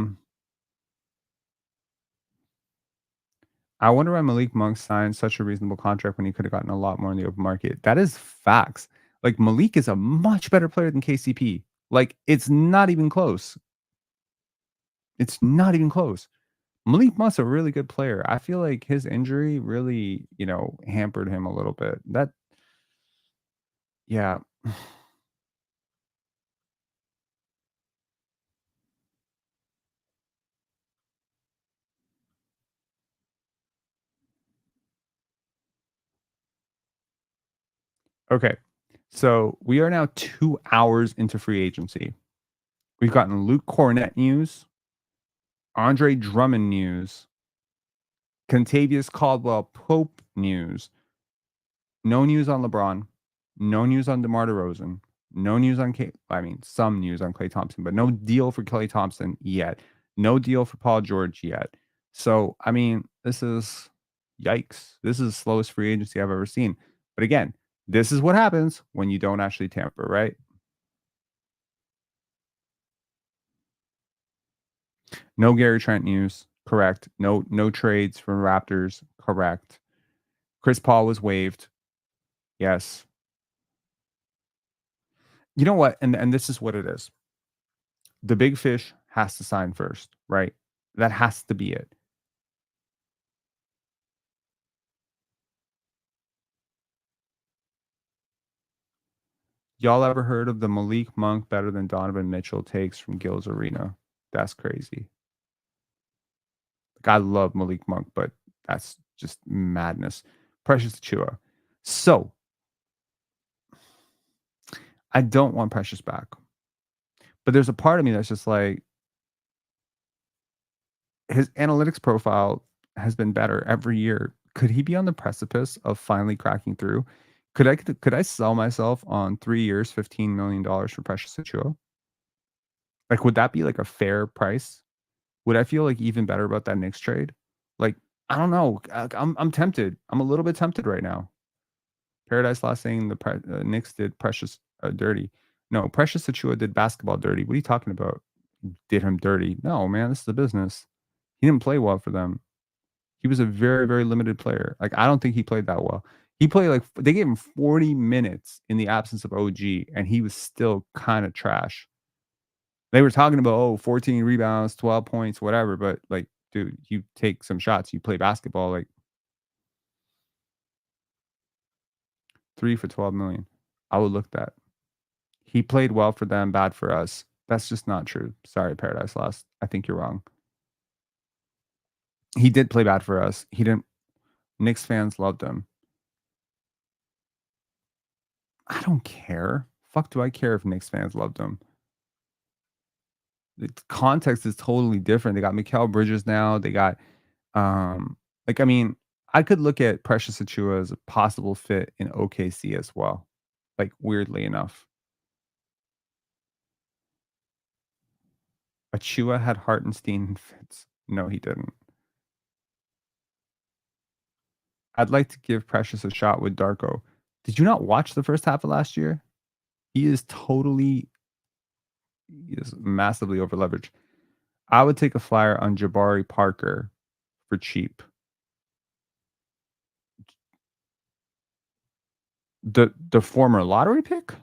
wonder why Malik Monk signed such a reasonable contract when he could have gotten a lot more in the open market. That is facts. Like Malik is a much better player than KCP. Like it's not even close. It's not even close. Malik Monk's a really good player. I feel like his injury really, hampered him a little bit. Yeah. Okay. So we are now 2 hours into free agency. We've gotten Luke Cornett news, Andre Drummond news, Contavious Caldwell Pope news. No news on LeBron. No news on DeMar DeRozan. No news on some news on Klay Thompson, but no deal for Klay Thompson yet. No deal for Paul George yet. So, this is Yikes. This is the slowest free agency I've ever seen. But again, this is what happens when you don't actually tamper, right? No Gary Trent news. Correct. No trades from Raptors. Correct. Chris Paul was waived. Yes. You know what? And this is what it is. The big fish has to sign first, right? That has to be it. Y'all ever heard of the Malik Monk better than Donovan Mitchell takes from Gil's Arena? That's crazy. Like, I love Malik Monk, but that's just madness. Precious Achua. So, I don't want Precious back. But there's a part of me that's just like, his analytics profile has been better every year. Could he be on the precipice of finally cracking through? Could I sell myself on 3 years, $15 million for Precious Achua? Like, would that be like a fair price? Would I feel like even better about that Knicks trade? Like, I don't know. I'm tempted. I'm a little bit tempted right now. Paradise Lost saying the Knicks did Precious dirty. No, Precious Achua did basketball dirty. What are you talking about? Did him dirty? No, man. This is the business. He didn't play well for them. He was a very, very limited player. Like, I don't think he played that well. He played like, they gave him 40 minutes in the absence of OG, and he was still kind of trash. They were talking about, 14 rebounds, 12 points, whatever. But like, dude, you take some shots, you play basketball, like 3 for 12 million. I would look that. He played well for them, bad for us. That's just not true. Sorry, Paradise Lost. I think you're wrong. He did play bad for us. He didn't. Knicks fans loved him. I don't care. Fuck do I care if Knicks fans loved him? The context is totally different. They got Mikal Bridges now. They got, like, I mean, I could look at Precious Achua as a possible fit in OKC as well. Like, weirdly enough. Achua had Hartenstein and Fitz. No, he didn't. I'd like to give Precious a shot with Darko. Did you not watch the first half of last year? He is massively over leveraged. I would take a flyer on Jabari Parker for cheap. The former lottery pick?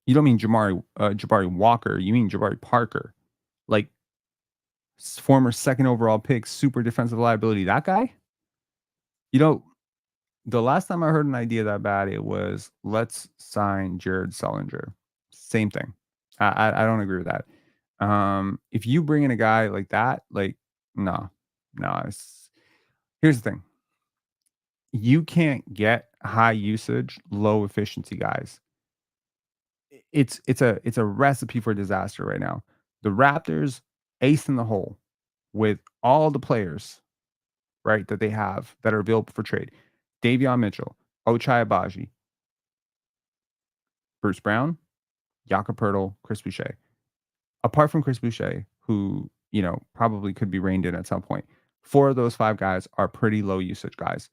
You don't mean Jabari Walker. You mean Jabari Parker. Like, former second overall pick, super defensive liability. That guy? You know, the last time I heard an idea that bad, it was let's sign Jared Sullinger. Same thing. I don't agree with that. If you bring in a guy like that, like, no. Here's the thing. You can't get high usage, low efficiency guys. It's a recipe for disaster right now. The Raptors ace in the hole with all the players, right, that they have that are available for trade. Davion Mitchell, Ochai Agbaji, Bruce Brown, Jakob Poeltl, Chris Boucher. Apart from Chris Boucher, who, probably could be reined in at some point, 4 of those 5 guys are pretty low usage guys.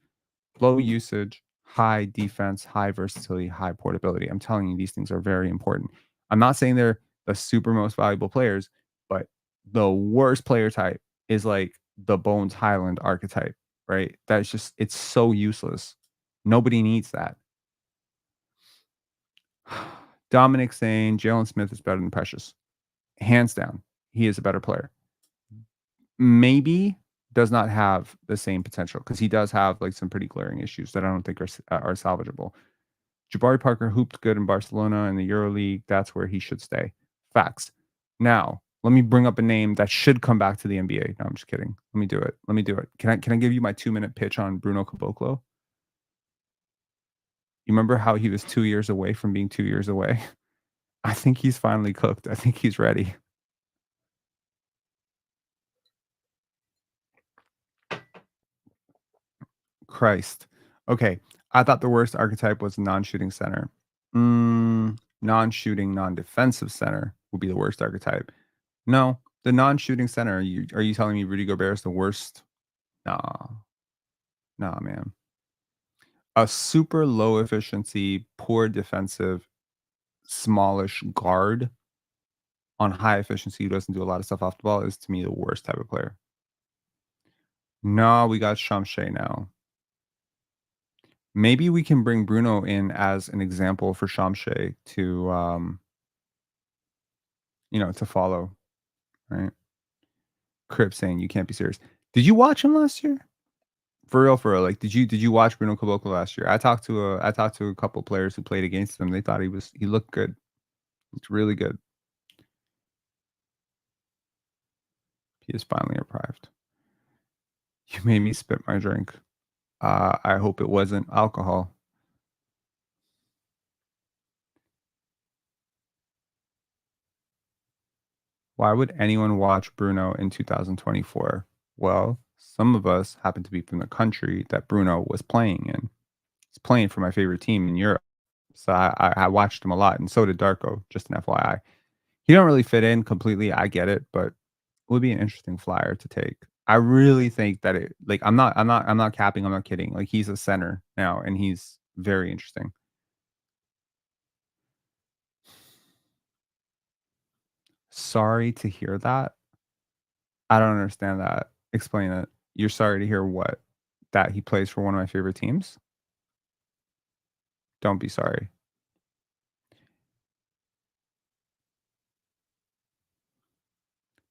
Low usage, high defense, high versatility, high portability. I'm telling you, these things are very important. I'm not saying they're the super most valuable players, but the worst player type is like the Bones Highland archetype, right? That's just, it's so useless. Nobody needs that. Dominic saying Jalen Smith is better than Precious. Hands down, he is a better player. Maybe does not have the same potential because he does have like some pretty glaring issues that I don't think are salvageable. Jabari Parker hooped good in Barcelona in the EuroLeague. That's where he should stay. Facts. Now, let me bring up a name that should come back to the NBA. No, I'm just kidding. Let me do it. Can I give you my 2-minute pitch on Bruno Caboclo? You remember how he was 2 years away from being 2 years away? I think he's finally cooked. I think he's ready. Christ. Okay. I thought the worst archetype was non-shooting center. Non-shooting, non-defensive center would be the worst archetype. No, the non-shooting center. Are you telling me Rudy Gobert is the worst? Nah, man. A super low efficiency, poor defensive, smallish guard on high efficiency who doesn't do a lot of stuff off the ball is to me the worst type of player. No, we got Shamshay now. Maybe we can bring Bruno in as an example for Shamshay to to follow, right? Crip saying you can't be serious. Did you watch him last year? For real. Like, did you watch Bruno Caboclo last year? I talked to a couple players who played against him. They thought he looked good. It's really good. He is finally arrived. You made me spit my drink. I hope it wasn't alcohol. Why would anyone watch Bruno in 2024? Well, some of us happen to be from the country that Bruno was playing in. He's playing for my favorite team in Europe. So I watched him a lot, and so did Darko, just an FYI. He don't really fit in completely, I get it, but it would be an interesting flyer to take. I really think that I'm not capping, I'm not kidding. Like, he's a center now, and he's very interesting. Sorry to hear that. I don't understand that. Explain it. You're sorry to hear what? That he plays for one of my favorite teams? Don't be sorry.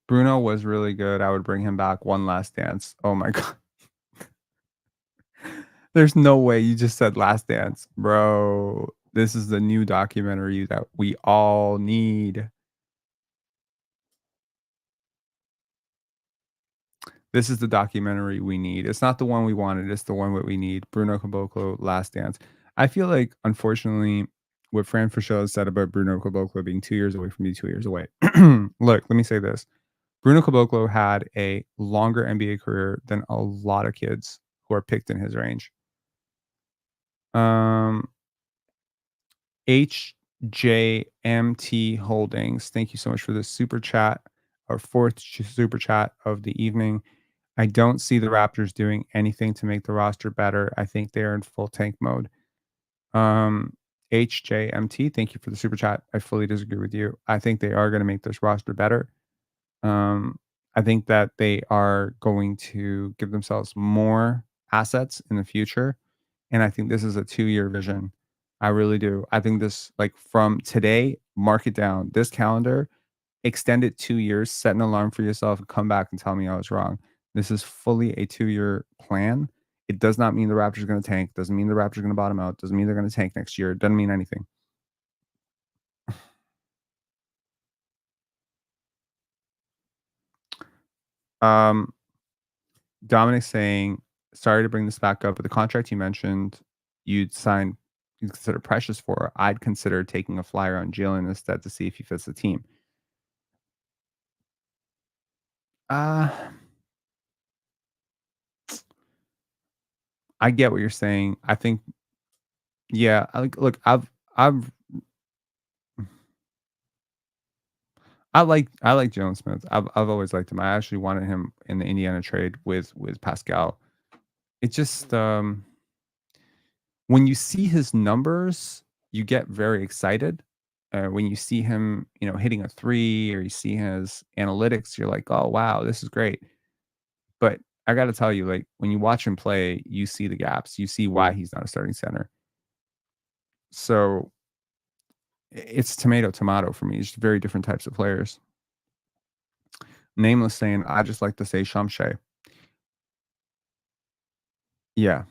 Bruno was really good. I would bring him back. One Last Dance. Oh my God. There's no way you just said Last Dance. Bro, this is the new documentary that we all need. This is the documentary we need. It's not the one we wanted. It's the one that we need. Bruno Caboclo, Last Dance. I feel like, unfortunately, what Fran Fischel said about Bruno Caboclo being 2 years away from me, 2 years away. Look, let me say this. Bruno Caboclo had a longer NBA career than a lot of kids who are picked in his range. HJMT Holdings, thank you so much for this super chat, our fourth super chat of the evening. I don't see the Raptors doing anything to make the roster better. I think they are in full tank mode. HJMT, thank you for the super chat. I fully disagree with you. I think they are going to make this roster better. I think that they are going to give themselves more assets in the future. And I think this is a 2-year vision. I really do. I think this, like, from today, mark it down. This calendar, extend it 2 years, set an alarm for yourself, and come back and tell me I was wrong. This is fully a 2-year plan. It does not mean the Raptors are going to tank. Doesn't mean the Raptors are going to bottom out. Doesn't mean they're going to tank next year. It doesn't mean anything. Dominic saying, sorry to bring this back up, but the contract you mentioned you'd consider Precious for, I'd consider taking a flyer on Jalen instead to see if he fits the team. I get what you're saying. I think, yeah, look, I like Jalen Smith. I've always liked him. I actually wanted him in the Indiana trade with Pascal. It just when you see his numbers, you get very excited. When you see him, hitting a 3, or you see his analytics, you're like, oh wow, this is great. But I got to tell you, like, when you watch him play, you see the gaps. You see why he's not a starting center. So it's tomato for me. It's very different types of players. Nameless saying, I just like to say Shamshay. Yeah.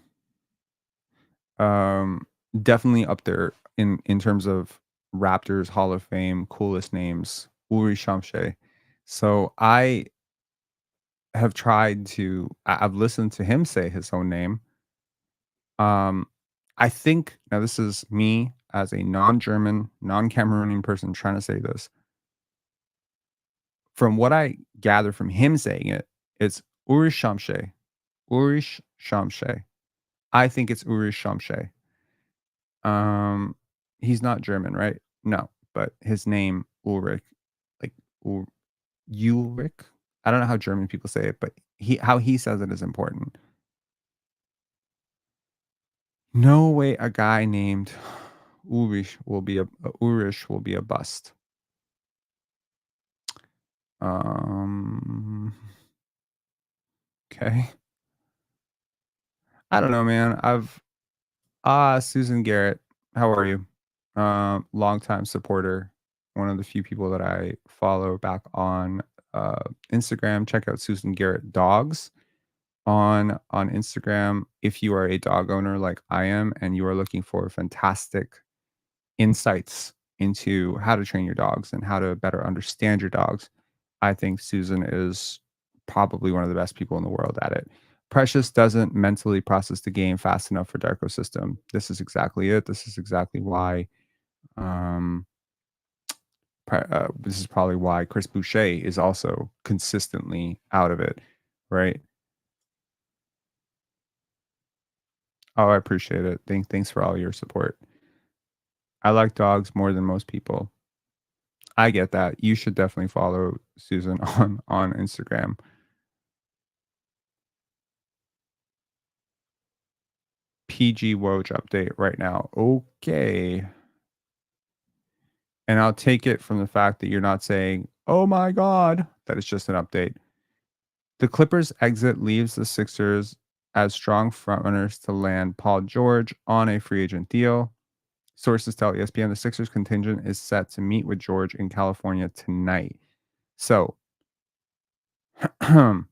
Definitely up there in terms of Raptors Hall of Fame coolest names, Uri Shamshay. So I have I've listened to him say his own name. I think, now this is me as a non-German, non-Cameroonian person trying to say this. From what I gather from him saying it, it's Uri Shamshay. Uri Shamshay. I think it's Uri Shamshay. He's not German, right? No, but his name Ulrich, like Ulrich. I don't know how German people say it, but how he says it is important. No way a guy named Ulrich will be a bust. Okay. I don't know, man. Susan Garrett, how are you? Longtime supporter, one of the few people that I follow back on Instagram. Check out Susan Garrett Dogs on Instagram if you are a dog owner like I am and you are looking for fantastic insights into how to train your dogs and how to better understand your dogs. I think Susan is probably one of the best people in the world at it. Precious doesn't mentally process the game fast enough for Darko system. This is exactly it. This is exactly why this is probably why Chris Boucher is also consistently out of it, right? Oh, I appreciate it. Thanks for all your support. I like dogs more than most people. I get that. You should definitely follow Susan on Instagram. PG Woj update right now. Okay. And I'll take it from the fact that you're not saying, oh my God, that it's just an update. The Clippers exit leaves the Sixers as strong frontrunners to land Paul George on a free agent deal. Sources tell ESPN the Sixers contingent is set to meet with George in California tonight. So, the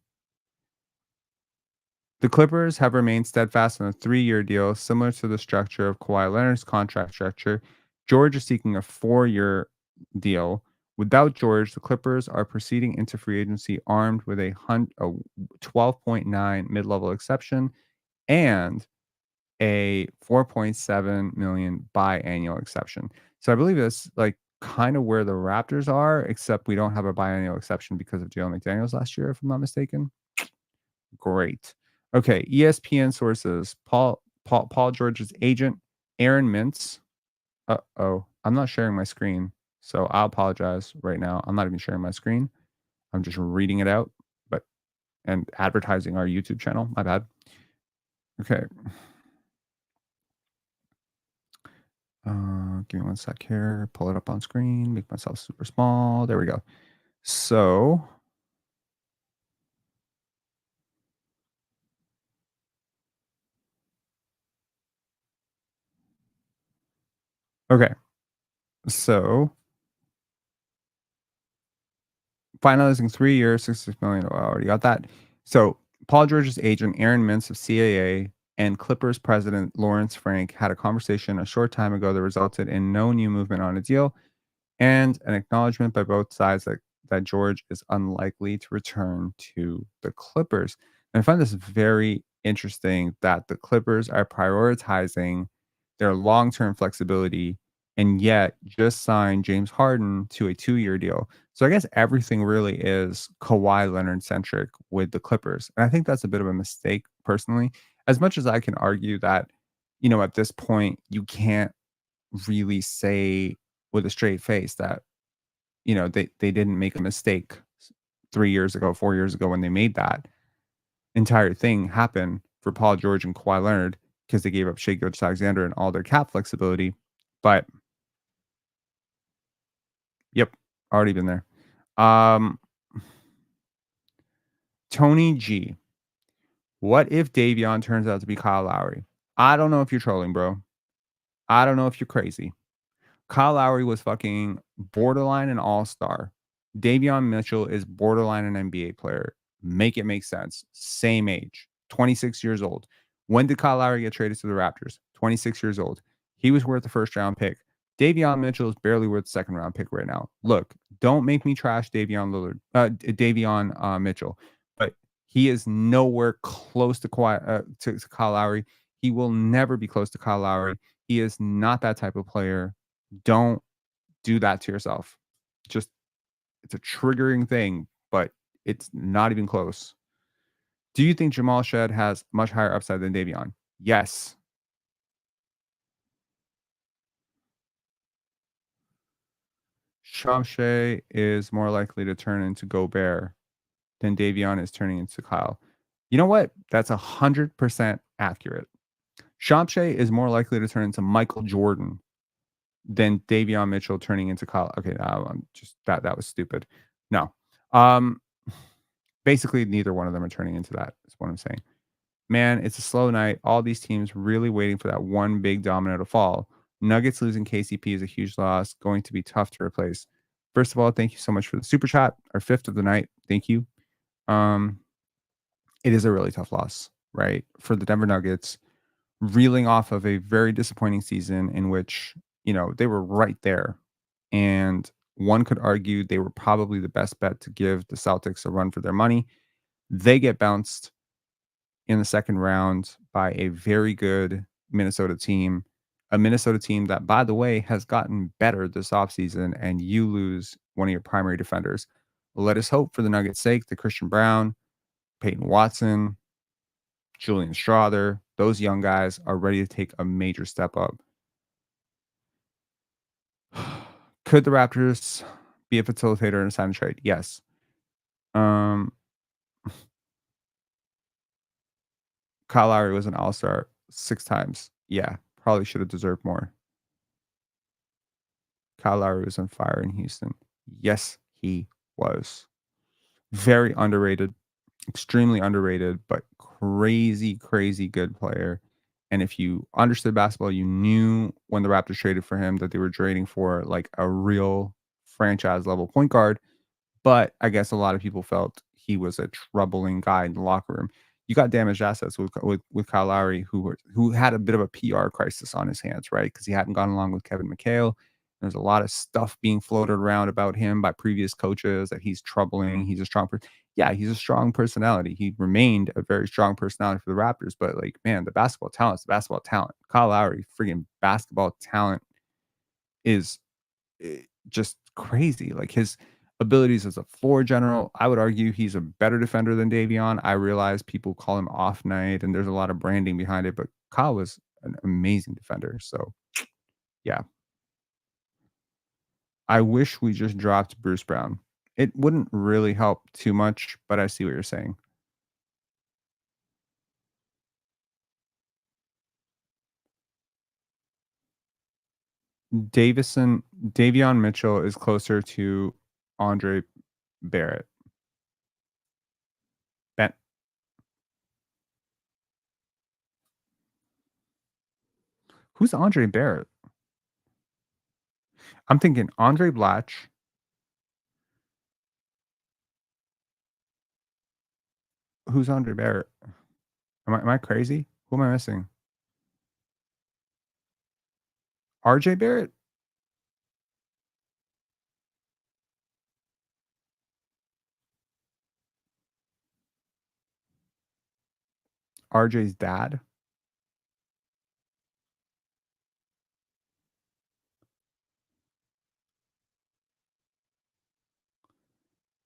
Clippers have remained steadfast on a 3-year deal, similar to the structure of Kawhi Leonard's contract structure. George is seeking a 4-year deal. Without George, the Clippers are proceeding into free agency armed with a 12.9 mid-level exception and a 4.7 million biannual exception. So I believe that's like kind of where the Raptors are, except we don't have a biannual exception because of Jalen McDaniels last year, if I'm not mistaken. Great. Okay, ESPN sources. Paul George's agent, Aaron Mintz. I'm not sharing my screen, so I'll apologize right now. I'm not even sharing my screen. I'm just reading it out, and advertising our YouTube channel. My bad. Okay. Give me one sec here. Pull it up on screen. Make myself super small. There we go. So, okay. So, finalizing 3 years, $66 million. Oh, I already got that. So, Paul George's agent, Aaron Mintz of CAA, and Clippers president Lawrence Frank had a conversation a short time ago that resulted in no new movement on a deal and an acknowledgement by both sides that George is unlikely to return to the Clippers. And I find this very interesting that the Clippers are prioritizing their long-term flexibility and yet just signed James Harden to a 2-year deal. So I guess everything really is Kawhi Leonard centric with the Clippers. And I think that's a bit of a mistake personally, as much as I can argue that, at this point, you can't really say with a straight face that, they didn't make a mistake 3 years ago, 4 years ago when they made that entire thing happen for Paul George and Kawhi Leonard because they gave up Shai Gilgeous-Alexander and all their cap flexibility. But yep, already been there. Tony G. What if Davion turns out to be Kyle Lowry? I don't know if you're trolling, bro. I don't know if you're crazy. Kyle Lowry was fucking borderline an all-star. Davion Mitchell is borderline an NBA player. Make it make sense. Same age, 26 years old. When did Kyle Lowry get traded to the Raptors? 26 years old. He was worth the first-round pick. Davion Mitchell is barely worth the second-round pick right now. Look, don't make me trash Davion Mitchell, but he is nowhere close to Kyle Lowry. He will never be close to Kyle Lowry. He is not that type of player. Don't do that to yourself. Just, it's a triggering thing, but it's not even close. Do you think Jamal Shed has much higher upside than Davion? Yes. Shamshay is more likely to turn into Gobert than Davion is turning into Kyle. You know what? That's 100% accurate. Shamshay is more likely to turn into Michael Jordan than Davion Mitchell turning into Kyle. Okay, I'm just that was stupid. No. Basically neither one of them are turning into that, is what I'm saying. Man, it's a slow night. All these teams really waiting for that one big domino to fall. Nuggets losing KCP is a huge loss, going to be tough to replace. First of all, thank you so much for the super chat, our 5th of the night. Thank you. It is a really tough loss, right? For the Denver Nuggets, reeling off of a very disappointing season in which, they were right there. And one could argue they were probably the best bet to give the Celtics a run for their money. They get bounced in the second round by a very good Minnesota team, a Minnesota team that, by the way, has gotten better this offseason, and you lose one of your primary defenders. Let us hope for the Nuggets' sake that Christian Brown, Peyton Watson, Julian Strawther, those young guys are ready to take a major step up. Could the Raptors be a facilitator in a sign and trade? Yes. Kyle Lowry was an all-star 6 times. Yeah, probably should have deserved more. Kyle Lowry was on fire in Houston. Yes, he was. Very underrated, extremely underrated, but crazy, crazy good player. And if you understood basketball, you knew when the Raptors traded for him that they were trading for like a real franchise level point guard. But I guess a lot of people felt he was a troubling guy in the locker room. You got damaged assets with Kyle Lowry, who had a bit of a PR crisis on his hands, right? Because he hadn't gone along with Kevin McHale. There's a lot of stuff being floated around about him by previous coaches that he's troubling. He's a strong person. Yeah, he's a strong personality. He remained a very strong personality for the Raptors. But like, man, the basketball talent is the basketball talent. Kyle Lowry, friggin' basketball talent is just crazy. Like his abilities as a floor general, I would argue he's a better defender than Davion. I realize people call him off night and there's a lot of branding behind it, but Kyle was an amazing defender. So yeah. I wish we just dropped Bruce Brown. It wouldn't really help too much, but I see what you're saying. Davion Mitchell is closer to Andre Barrett. Ben. Who's Andre Barrett? I'm thinking Andre Blatch. Who's Andre Barrett? Am I crazy? Who am I missing? RJ Barrett? RJ's dad?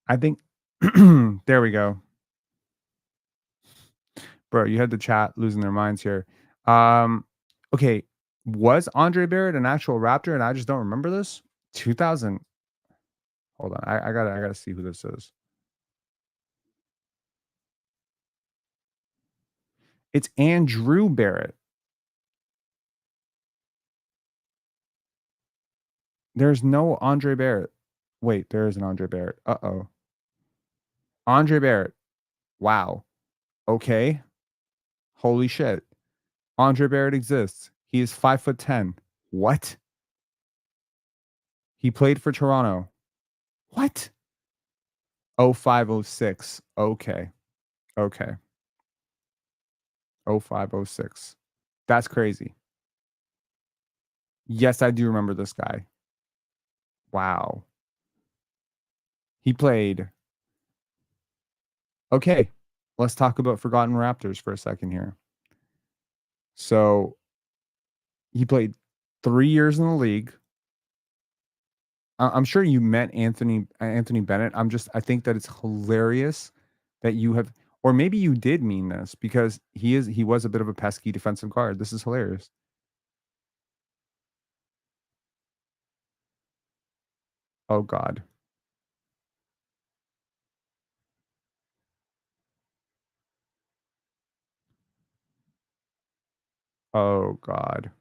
I think there we go. Bro, you had the chat losing their minds here. Okay, was Andre Barrett an actual Raptor and I just don't remember this? 2000. Hold on. I gotta see who this is. It's Andrew Barrett. There's no Andre Barrett. Wait, there is an Andre Barrett. Uh-oh. Andre Barrett. Wow. Okay. Holy shit. Andre Barrett exists. He is 5'10". What? He played for Toronto. What? 0506. Okay. Okay. 0506. That's crazy. Yes, I do remember this guy. Wow. He played. Okay. Let's talk about Forgotten Raptors for a second here. So he played 3 years in the league. I'm sure you met Anthony Bennett. I think that it's hilarious that you have, or maybe you did mean this because he was a bit of a pesky defensive guard. This is hilarious. Oh God. Oh God.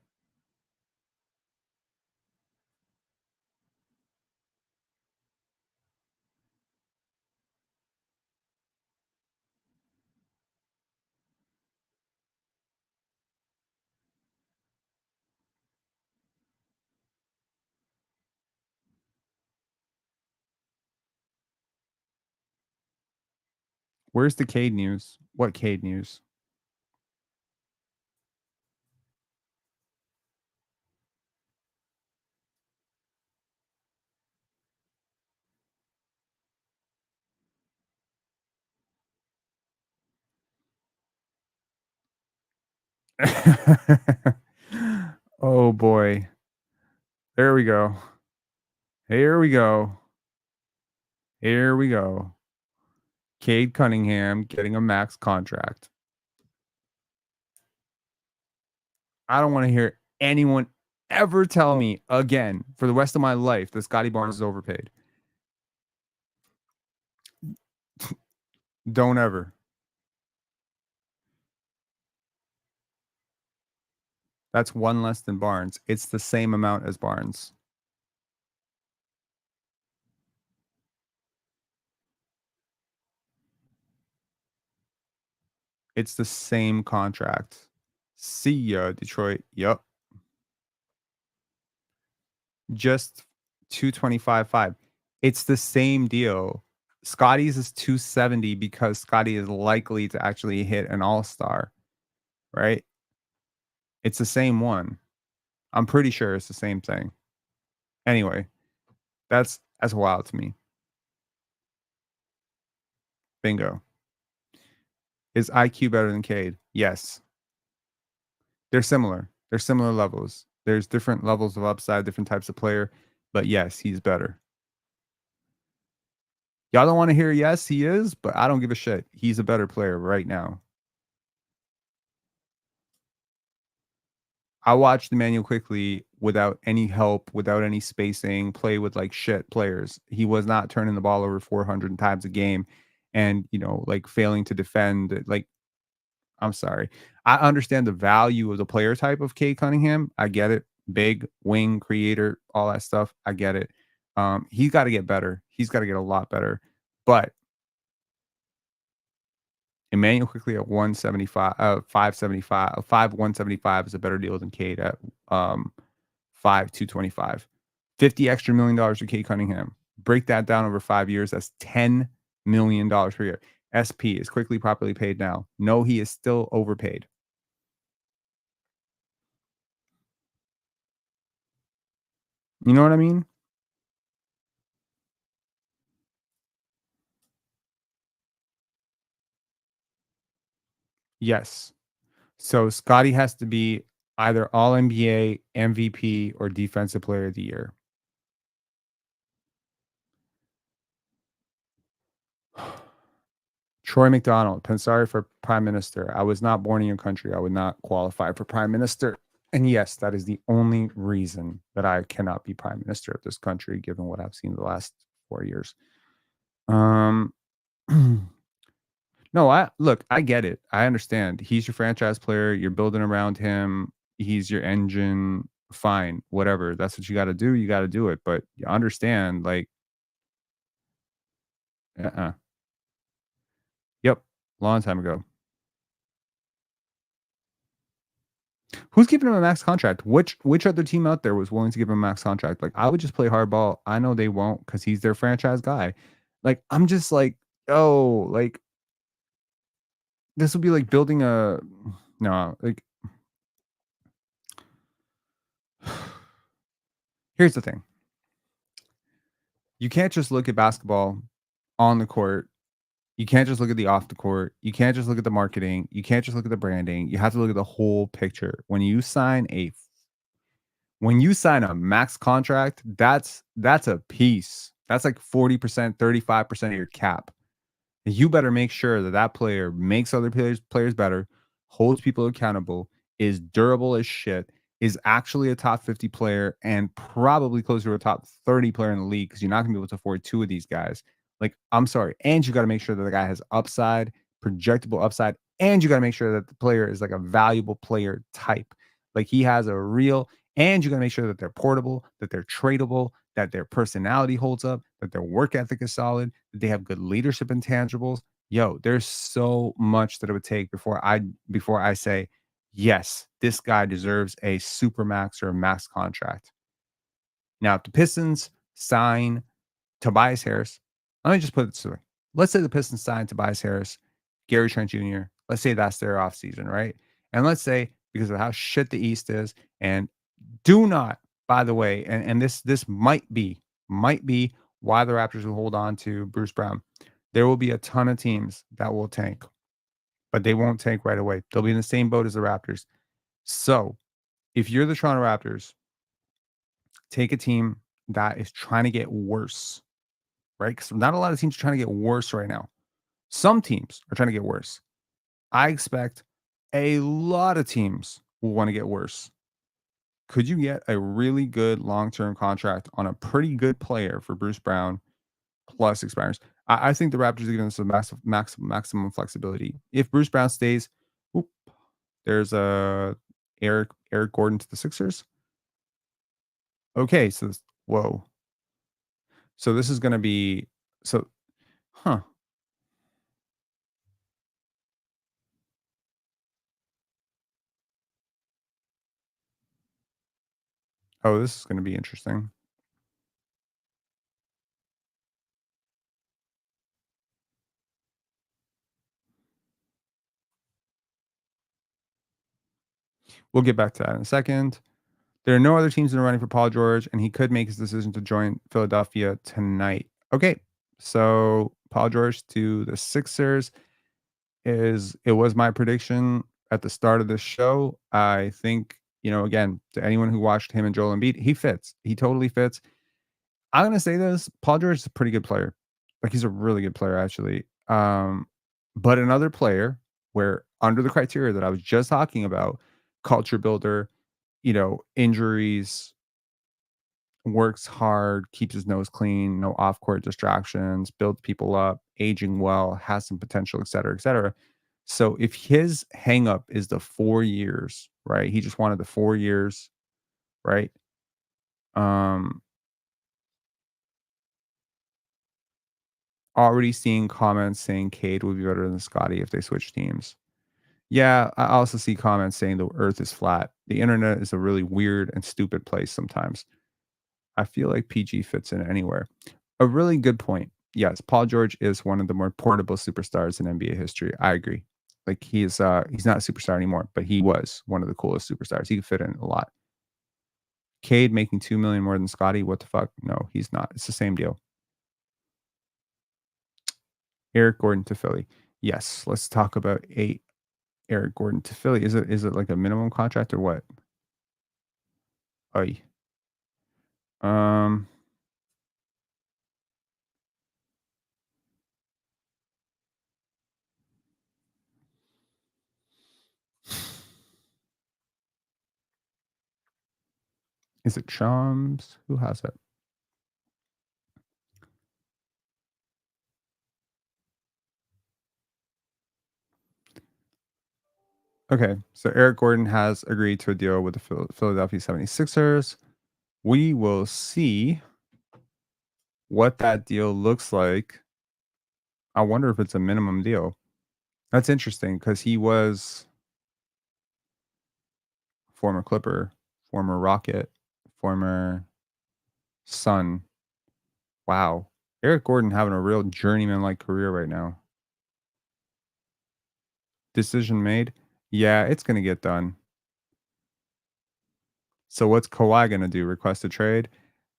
Where's the Cade news? What Cade news? Oh boy. There we go. Here we go. Here we go. Cade Cunningham getting a max contract. I don't want to hear anyone ever tell me again for the rest of my life that Scotty Barnes is overpaid. Don't ever. That's one less than Barnes. It's the same amount as Barnes. It's the same contract. See ya, Detroit. Yup. Just 225.5. It's the same deal. Scotty's is 270 because Scotty is likely to actually hit an all-star, right? It's the same one. I'm pretty sure it's the same thing. Anyway, that's wild to me. Bingo. Is IQ better than Cade? Yes. They're similar. They're similar levels. There's different levels of upside, different types of player, but yes, he's better. Y'all don't want to hear yes, he is, but I don't give a shit. He's a better player right now. I watched Emmanuel Quickly without any help, without any spacing, play with like shit players. He was not turning the ball over 400 times a game and, like failing to defend. Like, I'm sorry. I understand the value of the player type of Cade Cunningham. I get it. Big wing creator, all that stuff. I get it. He's got to get better. He's got to get a lot better. But Emmanuel Quickly at 175, 575, 175 is a better deal than Cade at 225. $50 extra million for Cade Cunningham. Break that down over 5 years. That's $10 million per year. SP is Quickly properly paid now. No, he is still overpaid. You know what I mean? Yes. So Scotty has to be either All NBA, MVP, or Defensive Player of the Year. Troy McDonald, Pensari for Prime Minister. I was not born in your country. I would not qualify for Prime Minister. And yes, that is the only reason that I cannot be Prime Minister of this country, given what I've seen the last 4 years. No, I get it. I understand. He's your franchise player. You're building around him. He's your engine. Fine, whatever. That's what you got to do. You got to do it. But you understand, like, Yep, long time ago. Who's giving him a max contract? Which other team out there was willing to give him a max contract? Like, I would just play hardball. I know they won't because he's their franchise guy. Like, I'm just like, oh, like, this would be like building a no, like. Here's the thing. You can't just look at basketball on the court. You can't just look at the off the court. You can't just look at the marketing. You can't just look at the branding. You have to look at the whole picture. When you sign a max contract, that's a piece. That's like 40%, 35% of your cap. You better make sure that player makes other players better, holds people accountable, is durable as shit, is actually a top 50 player and probably closer to a top 30 player in the league, because you're not going to be able to afford two of these guys. Like, I'm sorry. And you got to make sure that the guy has upside, projectable upside, and you got to make sure that the player is like a valuable player type. Like, he has a real, and you got to make sure that they're portable, that they're tradable, that their personality holds up, that their work ethic is solid, that they have good leadership intangibles. Yo, there's so much that it would take before I say, yes, this guy deserves a super max or a max contract. Now, if the Pistons sign Tobias Harris, let me just put it this way. Let's say the Pistons sign Tobias Harris, Gary Trent Jr. Let's say that's their offseason, right? And let's say, because of how shit the East is, and do not, by the way, and this might be why the Raptors will hold on to Bruce Brown. There will be a ton of teams that will tank, but they won't tank right away. They'll be in the same boat as the Raptors. So if you're the Toronto Raptors, take a team that is trying to get worse, right? Because not a lot of teams are trying to get worse right now. Some teams are trying to get worse. I expect a lot of teams will want to get worse. Could you get a really good long-term contract on a pretty good player for Bruce Brown plus expires? I think the Raptors are giving us a maximum flexibility. If Bruce Brown stays, there's a Eric Gordon to the Sixers. Okay, so whoa. So this is going to be huh. Oh, this is going to be interesting. We'll get back to that in a second. There are no other teams in the running for Paul George, and he could make his decision to join Philadelphia tonight. Okay, so Paul George to the Sixers was my prediction at the start of this show. I think, again, to anyone who watched him and Joel Embiid, he fits. He totally fits. I'm going to say this. Paul George is a pretty good player. Like, he's a really good player, actually. But another player where, under the criteria that I was just talking about, culture builder, injuries, works hard, keeps his nose clean, no off-court distractions, builds people up, aging well, has some potential, et cetera, et cetera. So if his hang up is the 4 years, right? He just wanted the 4 years, right? Already seeing comments saying Cade would be better than Scotty if they switch teams. Yeah, I also see comments saying the earth is flat. The internet is a really weird and stupid place sometimes. I feel like PG fits in anywhere. A really good point. Yes, Paul George is one of the more portable superstars in NBA history. I agree. Like, he's not a superstar anymore, but he was one of the coolest superstars. He could fit in a lot. Cade making $2 million more than Scotty. What the fuck? No, he's not. It's the same deal. Eric Gordon to Philly. Yes, let's talk about Eric Gordon to Philly. Is it like a minimum contract or what? Oy. Is it Shams? Who has it? Okay, so Eric Gordon has agreed to a deal with the Philadelphia 76ers. We will see what that deal looks like. I wonder if it's a minimum deal. That's interesting because he was former Clipper, former Rocket, former Sun. Wow. Eric Gordon having a real journeyman-like career right now. Decision made? Yeah, it's going to get done. So what's Kawhi going to do? Request a trade?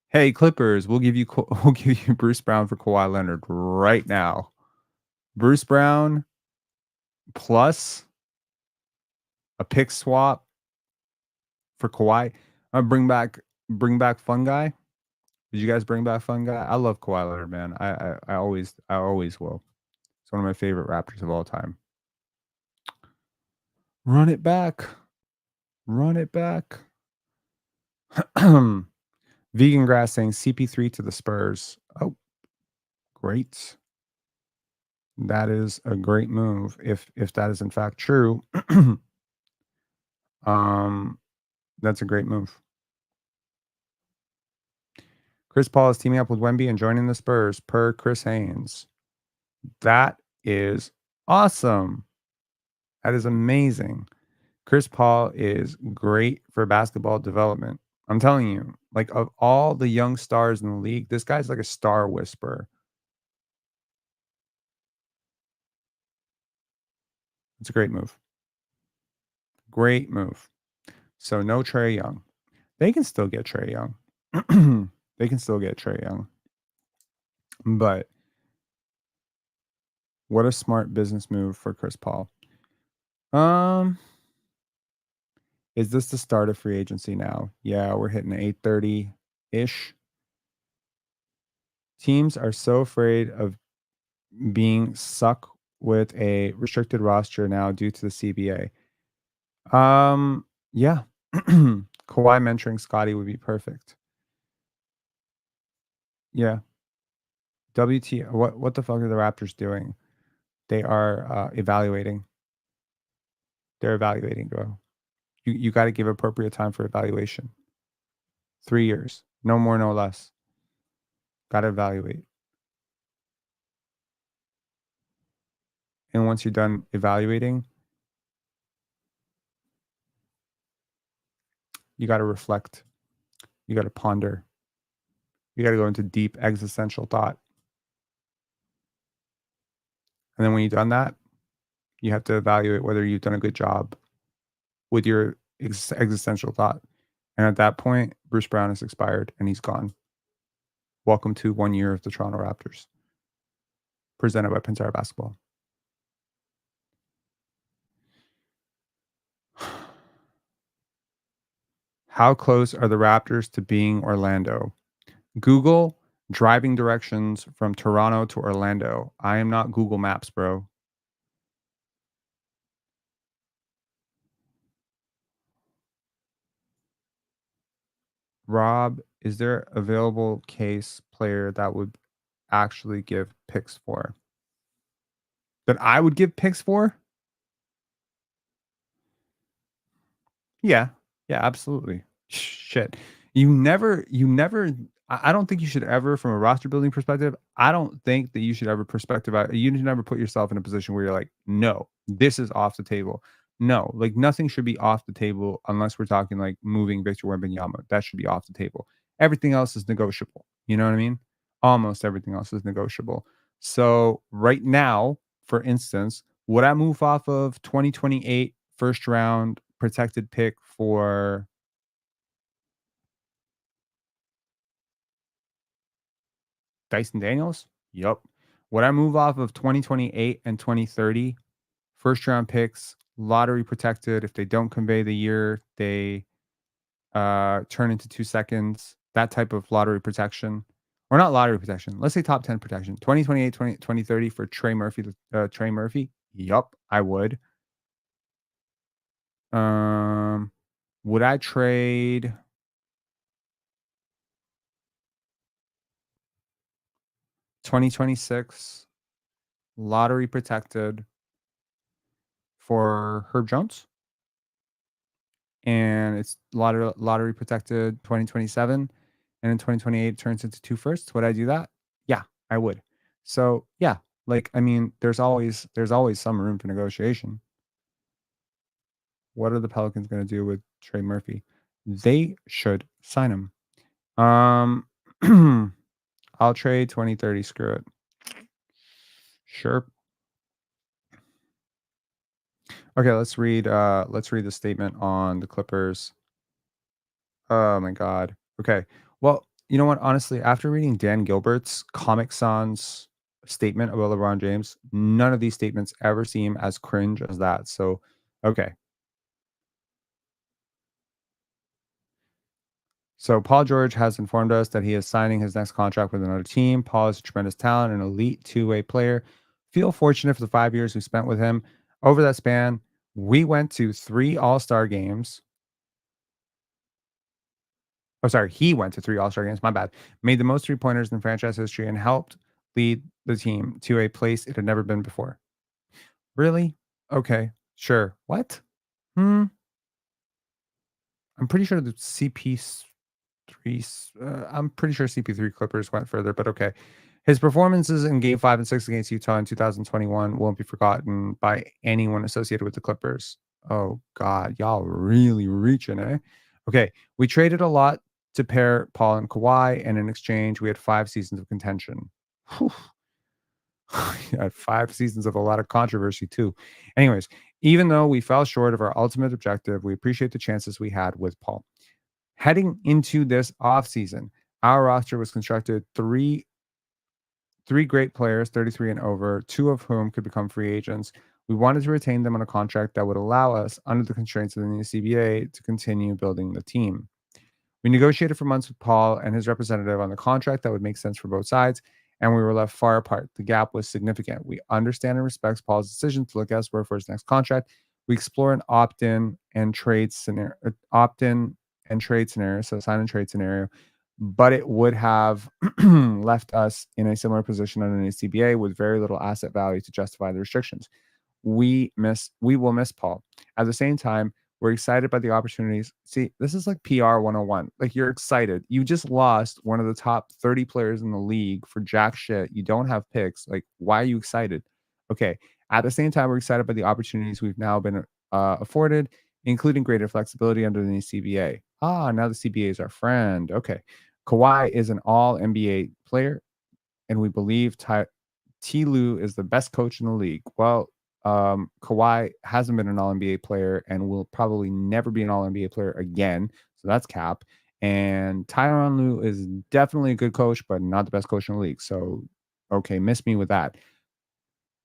Hey, Clippers, we'll give you Bruce Brown for Kawhi Leonard right now. Bruce Brown plus a pick swap for Kawhi. Bring back Fun Guy. Did you guys bring back Fun Guy? I love Kawhi Leonard, man. I always will. It's one of my favorite Raptors of all time. Run it back. Run it back. Vegan Grass saying CP3 to the Spurs. Oh, great. That is a great move if that is in fact true. That's a great move. Chris Paul is teaming up with Wemby and joining the Spurs per Chris Haynes. That is awesome. That is amazing. Chris Paul is great for basketball development. I'm telling you, like of all the young stars in the league, this guy's like a star whisperer. It's a great move. Great move. So no Trae Young. They can still get Trae Young. They can still get Trae Young. But what a smart business move for Chris Paul. Is this the start of free agency now? Yeah, we're hitting 8:30-ish. Teams are so afraid of being stuck with a restricted roster now due to the CBA. Yeah. Kawhi mentoring Scotty would be perfect. Yeah. What the fuck are the Raptors doing? They are evaluating. They're evaluating, bro. You got to give appropriate time for evaluation. 3 years. No more, no less. Got to evaluate. And once you're done evaluating, you got to reflect. You got to ponder. You got to go into deep existential thought. And then when you've done that, you have to evaluate whether you've done a good job with your existential thought. And at that point, Bruce Brown has expired and he's gone. Welcome to 1 year of the Toronto Raptors. Presented by Pensar Basketball. How close are the Raptors to being Orlando? Google driving directions from Toronto to Orlando. I am not Google Maps, bro. Rob, is there available case player that would actually give picks for? That I would give picks for? Yeah. Yeah, absolutely. Shit. You never I don't think you should ever, from a roster building perspective, I don't think that you should ever you should never put yourself in a position where you're like, no, this is off the table. No, like nothing should be off the table unless we're talking like moving Victor Wembanyama. That should be off the table. Everything else is negotiable. You know what I mean? Almost everything else is negotiable. So right now, for instance, would I move off of 2028 first round protected pick for Dyson Daniels? Yup. Would I move off of 2028 and 2030 first round picks, lottery protected? If they don't convey the year, they turn into 2 seconds. That type of lottery protection. Or not lottery protection. Let's say top 10 protection. 2028, 2030 for Trey Murphy. Trey Murphy? Yup, I would. Would I trade 2026 lottery protected for Herb Jones? And it's lottery protected 2027, and in 2028 it turns into 2 firsts. Would I do that? Yeah, I would. So yeah, like I mean, there's always some room for negotiation. What are the Pelicans going to do with Trey Murphy? They should sign him. I'll trade 2030. Screw it. Sure. Okay, let's read the statement on the Clippers. Oh my god. Okay. Well, you know what? Honestly, after reading Dan Gilbert's Comic Sans statement about LeBron James, none of these statements ever seem as cringe as that. So, okay. So Paul George has informed us that he is signing his next contract with another team. Paul is a tremendous talent, an elite two-way player. Feel fortunate for the 5 years we spent with him. Over that span, we went to 3 All-Star games. Oh, sorry. He went to 3 All-Star games. My bad. Made the most 3-pointers in franchise history and helped lead the team to a place it had never been before. Really? Okay. Sure. What? I'm pretty sure the I'm pretty sure CP3 Clippers went further, but okay. His performances in Game 5 and 6 against Utah in 2021 won't be forgotten by anyone associated with the Clippers. Oh, God. Y'all really reaching, eh? Okay. We traded a lot to pair Paul and Kawhi, and in exchange, we had 5 seasons of contention. Whew. Yeah, 5 seasons of a lot of controversy, too. Anyways, even though we fell short of our ultimate objective, we appreciate the chances we had with Paul. Heading into this offseason, our roster was constructed three great players, 33 and over, 2 of whom could become free agents. We wanted to retain them on a contract that would allow us, under the constraints of the new CBA, to continue building the team. We negotiated for months with Paul and his representative on the contract that would make sense for both sides, and we were left far apart. The gap was significant. We understand and respect Paul's decision to look elsewhere for his next contract. We explore an opt-in and trade scenario, so sign and trade scenario, but it would have left us in a similar position under the CBA with very little asset value to justify the restrictions. We will miss Paul. At the same time, we're excited by the opportunities. See, this is like PR 101. Like, you're excited. You just lost one of the top 30 players in the league for jack shit. You don't have picks. Like, why are you excited? Okay. At the same time, we're excited by the opportunities we've now been afforded, including greater flexibility under the new CBA. Now the CBA is our friend. Okay. Kawhi is an all NBA player, and we believe T. Lue is the best coach in the league. Well, Kawhi hasn't been an all-NBA player and will probably never be an all-NBA player again. So that's cap. And Tyronn Lue is definitely a good coach, but not the best coach in the league. So, okay, miss me with that.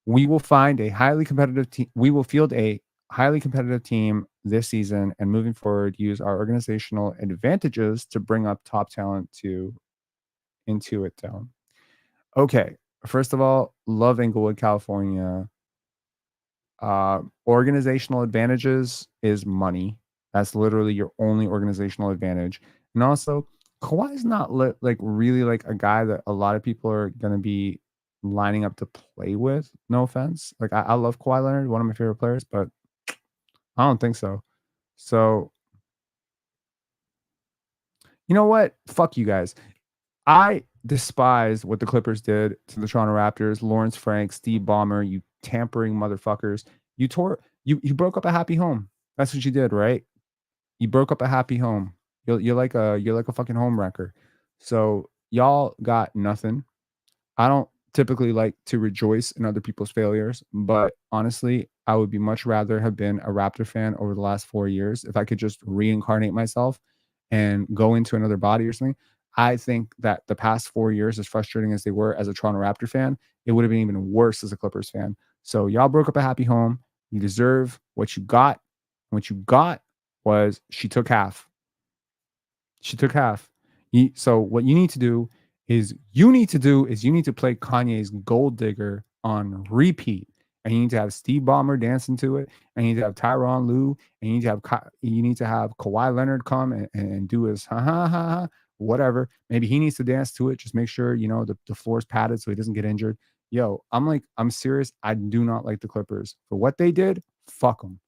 We will find a highly competitive team. We will field a highly competitive team this season, and moving forward, use our organizational advantages to bring up top talent into it down. Okay. First of all, love Inglewood, California. Organizational advantages is money. That's literally your only organizational advantage. And also, Kawhi is not really like a guy that a lot of people are going to be lining up to play with. No offense. Like, I love Kawhi Leonard, one of my favorite players, but I don't think so. So, you know what? Fuck you guys. I despise what the Clippers did to the Toronto Raptors, Lawrence Frank, Steve Ballmer, you tampering motherfuckers. You broke up a happy home. That's what you did, right? You broke up a happy home. You're like a fucking home wrecker. So y'all got nothing. I don't typically like to rejoice in other people's failures, but honestly, I would be much rather have been a Raptor fan over the last 4 years if I could just reincarnate myself and go into another body or something. I think that the past 4 years, as frustrating as they were as a Toronto Raptor fan, it would have been even worse as a Clippers fan. So y'all broke up a happy home. You deserve what you got. And what you got was she took half. She took half. So what you need to do is you need to play Kanye's Gold Digger on repeat. And you need to have Steve Ballmer dancing to it. And you need to have Tyronn Lue. And you need to have Kawhi Leonard come and do his ha ha ha ha, whatever. Maybe he needs to dance to it. Just make sure, the floor's padded so he doesn't get injured. Yo, I'm serious. I do not like the Clippers. For what they did, fuck them.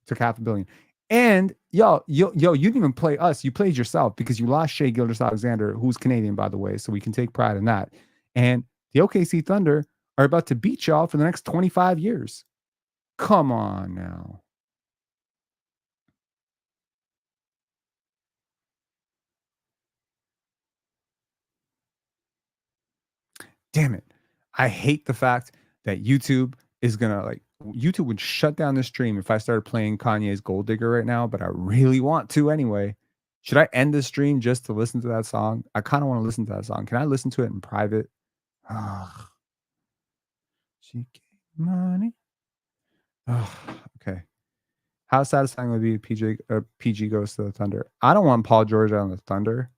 Took $500 million. And you didn't even play us. You played yourself because you lost Shai Gilgeous-Alexander, who's Canadian, by the way, so we can take pride in that. And the OKC Thunder are about to beat y'all for the next 25 years. Come on now. Damn it. I hate the fact that YouTube is going to YouTube would shut down the stream if I started playing Kanye's Gold Digger right now, but I really want to anyway. Should I end the stream just to listen to that song? I kind of want to listen to that song. Can I listen to it in private? She gave money. Okay. How satisfying would it be if PG goes to the Thunder? I don't want Paul George on the Thunder.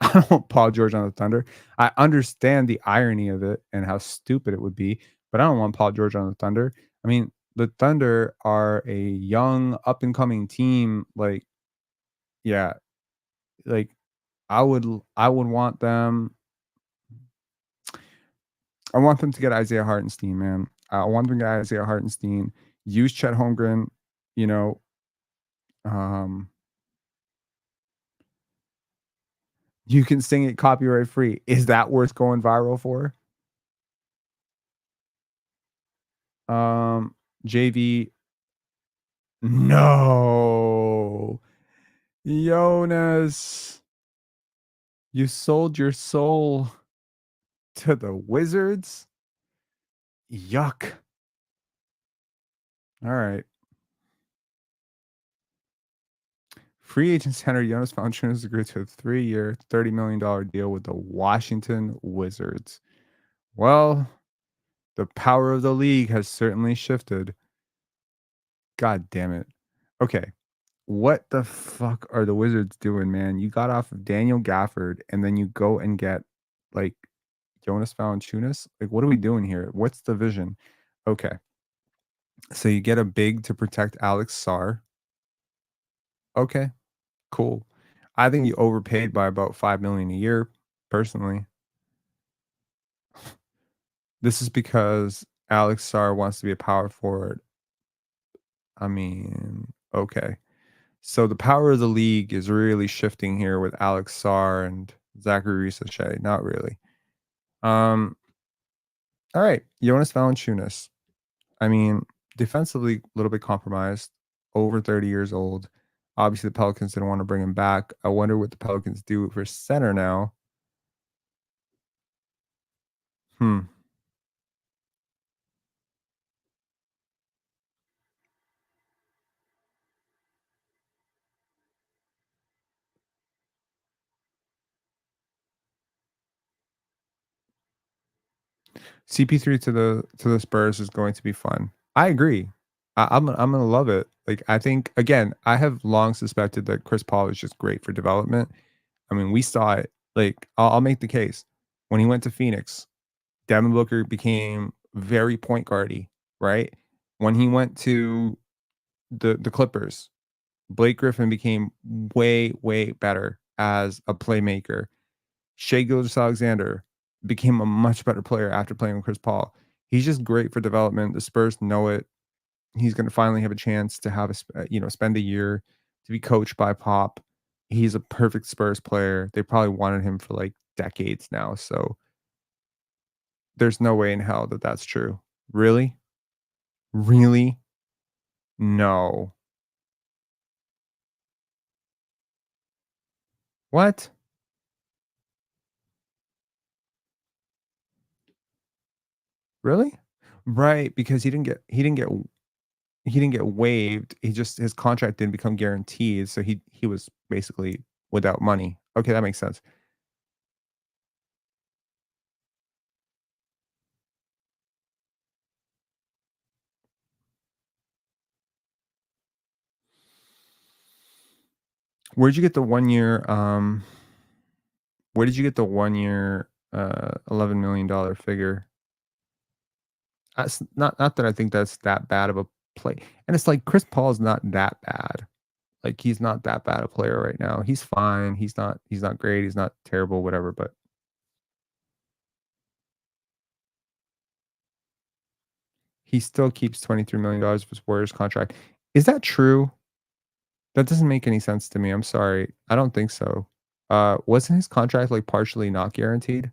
I don't want Paul George on the Thunder. I understand the irony of it and how stupid it would be, but I don't want Paul George on the Thunder. I mean, the Thunder are a young, up-and-coming team. Like, yeah, like I would want them. I want them to get Isaiah Hartenstein, man. I want them to get Isaiah Hartenstein. Use Chet Holmgren. You know, um, you can sing it copyright free. Is that worth going viral for? JV. No. Jonas. You sold your soul to the Wizards? Yuck. All right. Free agent center Jonas Valanciunas agreed to a 3-year, $30 million deal with the Washington Wizards. Well, the power of the league has certainly shifted. God damn it. Okay. What the fuck are the Wizards doing, man? You got off of Daniel Gafford and then you go and get like Jonas Valanciunas? Like, what are we doing here? What's the vision? Okay. So you get a big to protect Alex Sarr. Okay, cool. I think you overpaid by about $5 million a year, personally. This is because Alex Sarr wants to be a power forward. I mean, okay. So the power of the league is really shifting here with Alex Sarr and Zachary Ricochet. Not really. All right, Jonas Valanciunas. I mean, defensively, a little bit compromised, over 30 years old. Obviously, the Pelicans didn't want to bring him back. I wonder what the Pelicans do for center now. Hmm. CP3 to the Spurs is going to be fun. I agree. I'm gonna love it. Like I think again, I have long suspected that Chris Paul is just great for development. I mean, we saw it. Like I'll make the case when he went to Phoenix, Devin Booker became very point guardy, right? When he went to the Clippers, Blake Griffin became way better as a playmaker. Shea Gilgeous-Alexander became a much better player after playing with Chris Paul. He's just great for development. The Spurs know it. He's going to finally have a chance to have spend a year to be coached by Pop. He's a perfect Spurs player. They probably wanted him for like decades now. So there's no way in hell that that's true. Really? Really? No. What? Really? Right, because he didn't get waived. He just his contract didn't become guaranteed, so he was basically without money. Okay, that makes sense. Where'd you get the 1 year where did you get the 1 year $11 million figure? That's not that I think that's that bad of a play. And it's like Chris Paul's not that bad. Like he's not that bad a player right now. He's fine. He's not great. He's not terrible, whatever, but he still keeps $23 million of his Warriors contract. Is that true? That doesn't make any sense to me. I'm sorry. I don't think so. Wasn't his contract like partially not guaranteed?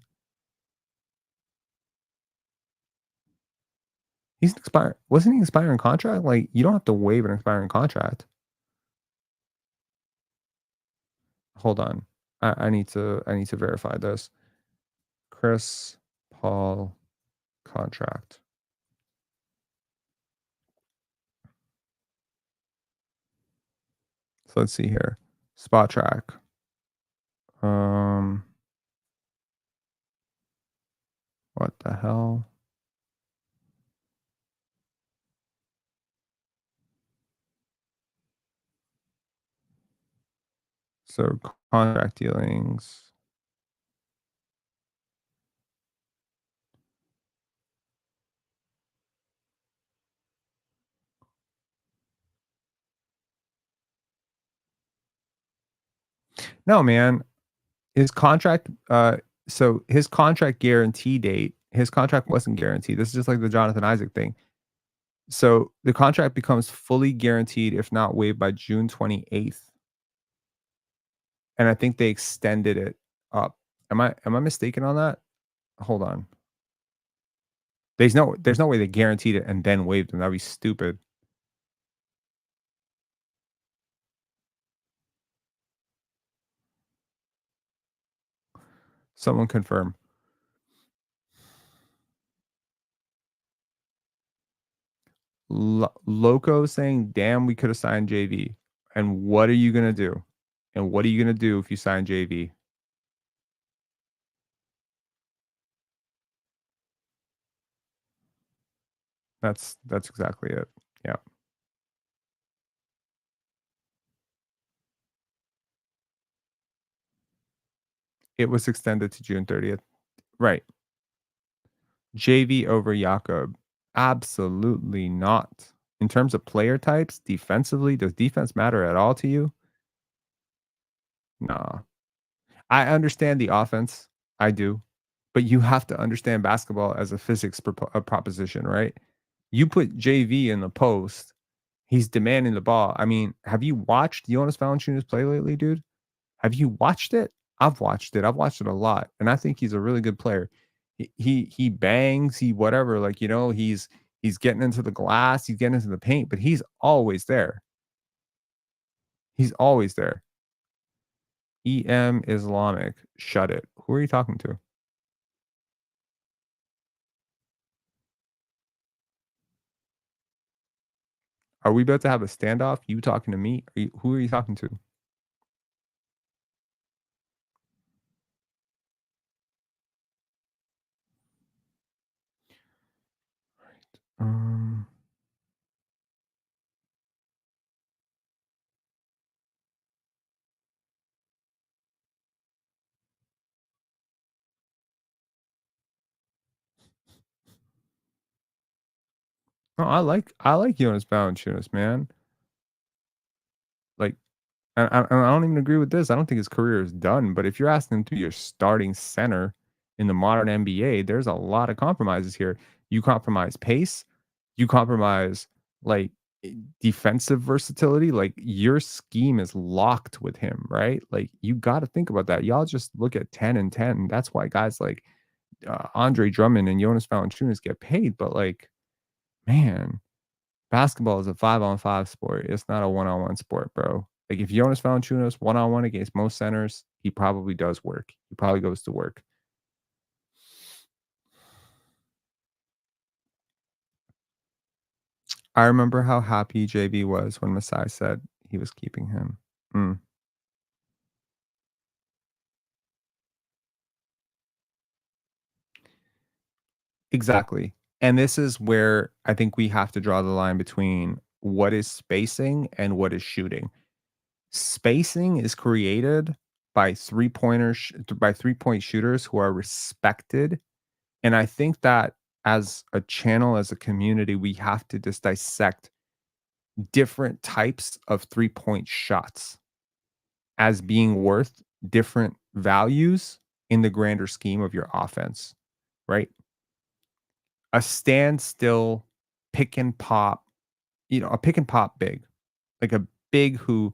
Wasn't he expiring contract? Like you don't have to waive an expiring contract. Hold on. I need to verify this. Chris Paul contract. So let's see here. Spot track. What the hell? So contract dealings. No, man. His contract, so his contract guarantee date, his contract wasn't guaranteed. This is just like the Jonathan Isaac thing. So the contract becomes fully guaranteed if not waived by June 28th. And I think they extended it up. Am I mistaken on that? Hold on. There's no way they guaranteed it and then waived him. That'd be stupid. Someone confirm. Loco saying, "Damn, we could have signed JV." And what are you gonna do? And what are you gonna do if you sign JV? That's exactly it. Yeah. It was extended to June 30th. Right. JV over Jakob. Absolutely not. In terms of player types, defensively, does defense matter at all to you? Nah. I understand the offense. I do. But you have to understand basketball as a physics proposition, right? You put JV in the post, he's demanding the ball. I mean, have you watched Jonas Valanciunas play lately, dude? Have you watched it? I've watched it. I've watched it a lot, and I think he's a really good player. He bangs, he whatever, like, you know, he's getting into the glass, he's getting into the paint, but he's always there. He's always there. EM Islamic, shut it. Who are you talking to? Are we about to have a standoff? You talking to me? Who are you talking to? Um, no, I like Jonas Valanciunas, man. Like, I don't even agree with this. I don't think his career is done. But if you're asking him to be your starting center in the modern NBA, there's a lot of compromises here. You compromise pace, you compromise like defensive versatility. Like your scheme is locked with him, right? Like you got to think about that. Y'all just look at 10 and 10. That's why guys like Andre Drummond and Jonas Valanciunas get paid. But like, man, basketball is a 5-on-5 sport. It's not a 1-on-1 sport, bro. Like if Jonas Valanciunas 1-on-1 against most centers, he probably does work. He probably goes to work. I remember how happy JB was when Masai said he was keeping him. Exactly. And this is where I think we have to draw the line between what is spacing and what is shooting. Spacing is created by by 3-point shooters who are respected. And I think that as a channel, as a community, we have to just dissect different types of 3-point shots as being worth different values in the grander scheme of your offense, right? A standstill pick and pop, a pick and pop big, like a big who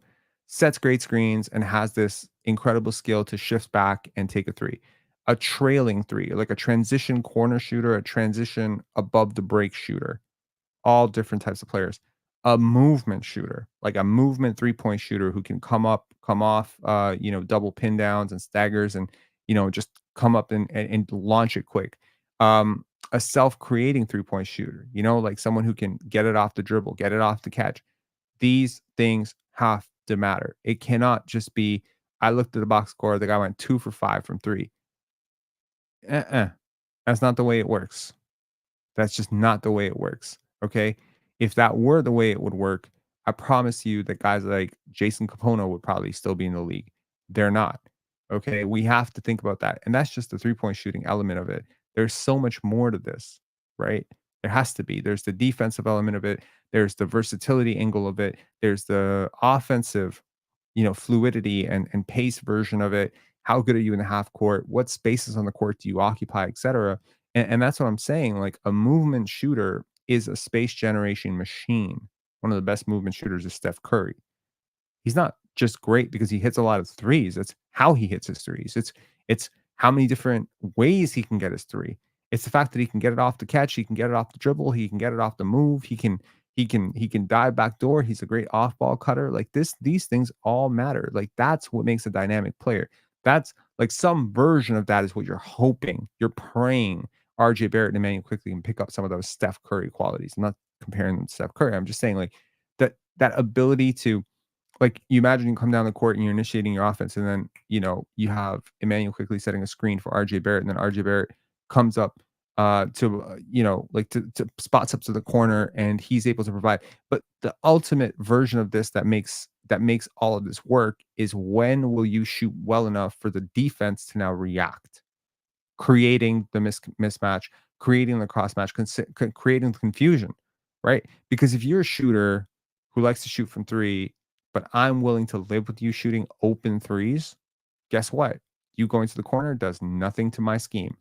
sets great screens and has this incredible skill to shift back and take a three. A trailing three, like a transition corner shooter, a transition above the break shooter, all different types of players. A movement shooter, like a movement 3-point shooter who can come up, come off, double pin downs and staggers and, just come up and launch it quick. A self-creating 3-point shooter, like someone who can get it off the dribble, get it off the catch. These things have to matter. It cannot just be, I looked at the box score, the guy went 2 for 5 from 3. That's not the way it works. That's just not the way it works. Okay. If that were the way it would work, I promise you that guys like Jason Capono would probably still be in the league. They're not. Okay. We have to think about that. And that's just the 3-point shooting element of it. There's so much more to this, right? There has to be. There's the defensive element of it. There's the versatility angle of it. There's the offensive fluidity and pace version of it. How good are you in the half court? What spaces on the court do you occupy, etc. And that's what I'm saying. Like, a movement shooter is a space generation machine. One of the best movement shooters is Steph Curry. He's not just great because he hits a lot of threes. It's how he hits his threes. It's how many different ways he can get his three. It's the fact that he can get it off the catch, he can get it off the dribble, he can get it off the move, he can dive back door. He's a great off-ball cutter. Like, these things all matter. Like, that's what makes a dynamic player. That's like some version of that is what you're hoping. You're praying RJ Barrett and Emmanuel quickly can pick up some of those Steph Curry qualities. I'm not comparing them to Steph Curry. I'm just saying, like, that ability to, like, you imagine you come down the court and you're initiating your offense, and then you have Emmanuel quickly setting a screen for RJ Barrett, and then RJ Barrett comes up to spots up to the corner, and he's able to provide. But the ultimate version of this that makes all of this work is, when will you shoot well enough for the defense to now react, creating the mismatch, creating the cross match, creating the confusion, right? Because if you're a shooter who likes to shoot from three, but I'm willing to live with you shooting open threes, guess what? You going to the corner does nothing to my scheme.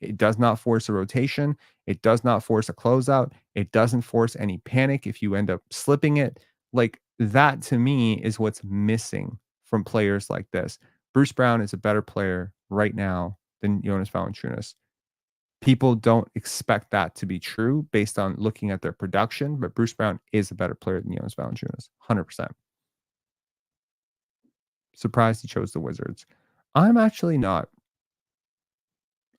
It does not force a rotation. It does not force a closeout. It doesn't force any panic if you end up slipping it. Like, that to me is what's missing from players like this. Bruce Brown is a better player right now than Jonas Valanciunas. People don't expect that to be true based on looking at their production, but Bruce Brown is a better player than Jonas Valanciunas, 100%. Surprised he chose the Wizards. I'm actually not.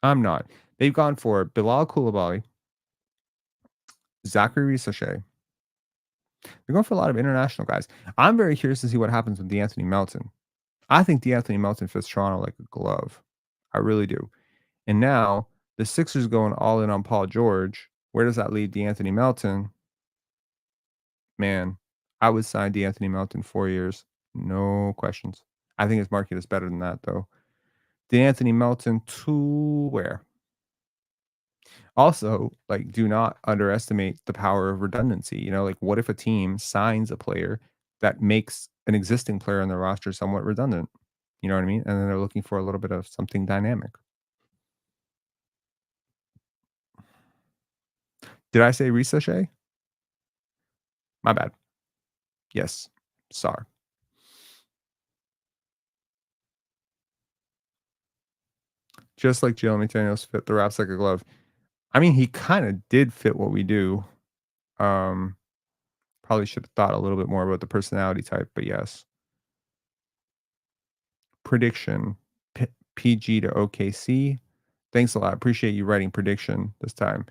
I'm not. They've gone for Bilal Coulibaly, Zachary Ricochet. They're going for a lot of international guys. I'm very curious to see what happens with DeAnthony Melton. I think DeAnthony Melton fits Toronto like a glove. I really do. And now the Sixers going all in on Paul George. Where does that leave DeAnthony Melton? Man, I would sign DeAnthony Melton 4 years. No questions. I think his market is better than that, though. DeAnthony Melton to where? Also, like, do not underestimate the power of redundancy. Like, what if a team signs a player that makes an existing player on their roster somewhat redundant? You know what I mean? And then they're looking for a little bit of something dynamic. Did I say Ricochet? My bad. Yes. Sorry. Just like Jalen McDaniels fit the Raps like a glove. I mean, he kind of did fit what we do. Probably should have thought a little bit more about the personality type, but yes. Prediction, PG to OKC. Thanks a lot. Appreciate you writing prediction this time.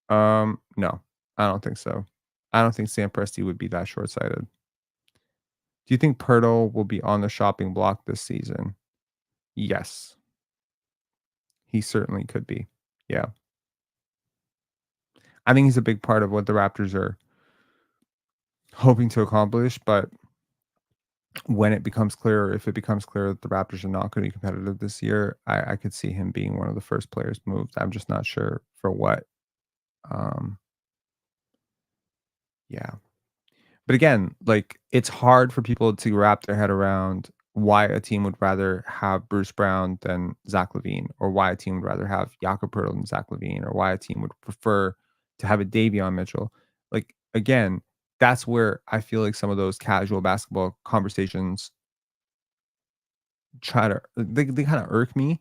No, I don't think so. I don't think Sam Presti would be that short-sighted. Do you think Pirtle will be on the shopping block this season? Yes. He certainly could be. Yeah. I think he's a big part of what the Raptors are hoping to accomplish, but when it becomes clear, if it becomes clear that the Raptors are not going to be competitive this year, I could see him being one of the first players moved. I'm just not sure for what. Yeah. But again, like, it's hard for people to wrap their head around why a team would rather have Bruce Brown than Zach LaVine, or why a team would rather have Jakob Poeltl than Zach LaVine, or why a team would prefer to have a Davion Mitchell. Like, again, that's where I feel like some of those casual basketball conversations they kind of irk me,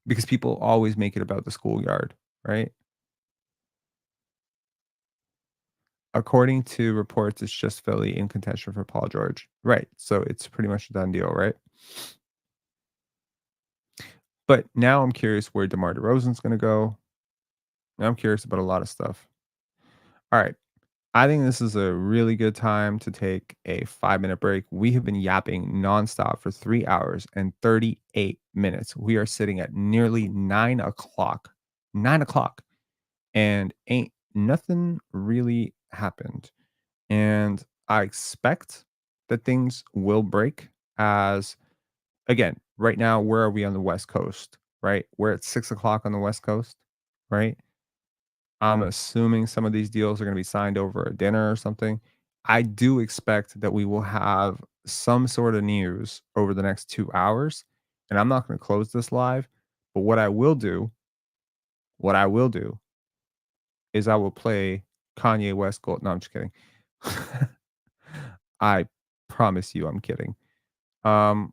because people always make it about the schoolyard, right? According to reports, it's just Philly in contention for Paul George. Right. So it's pretty much a done deal, right? But now I'm curious where DeMar DeRozan's going to go. Now I'm curious about a lot of stuff. All right. I think this is a really good time to take a 5-minute break. We have been yapping nonstop for 3 hours and 38 minutes. We are sitting at nearly 9 o'clock. 9 o'clock. And ain't nothing really happened. And I expect that things will break, as, again, right now, where are we on the West Coast, right? We're at 6 o'clock on the West Coast, right? I'm assuming some of these deals are going to be signed over a dinner or something. I do expect that we will have some sort of news over the next 2 hours, and I'm not going to close this live, but what I will do is I will play Kanye West Gold. No, I'm just kidding. I promise you I'm kidding. Vegan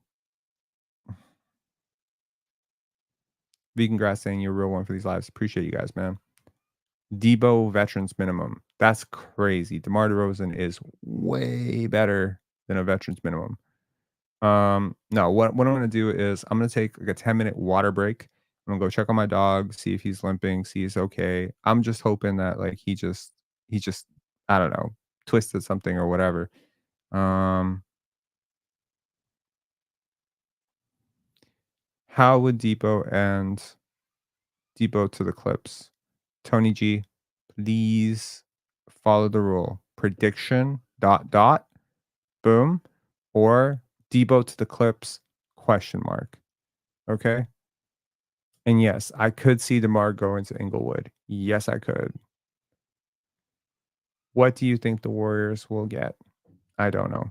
Grass saying you're a real one for these lives. Appreciate you guys, man. Debo veterans minimum. That's crazy. DeMar DeRozan is way better than a veterans minimum. No, what I'm gonna do is I'm gonna take like a 10-minute water break. I'm gonna go check on my dog, see if he's limping, see he's okay. I'm just hoping that like he just I don't know, twisted something or whatever. How would Depot and Depot to the Clips? Tony G, please follow the rule. Prediction ... boom, or Debo to the Clips ? Okay. And yes, I could see DeMar go into Inglewood. Yes, I could. What do you think the Warriors will get? I don't know.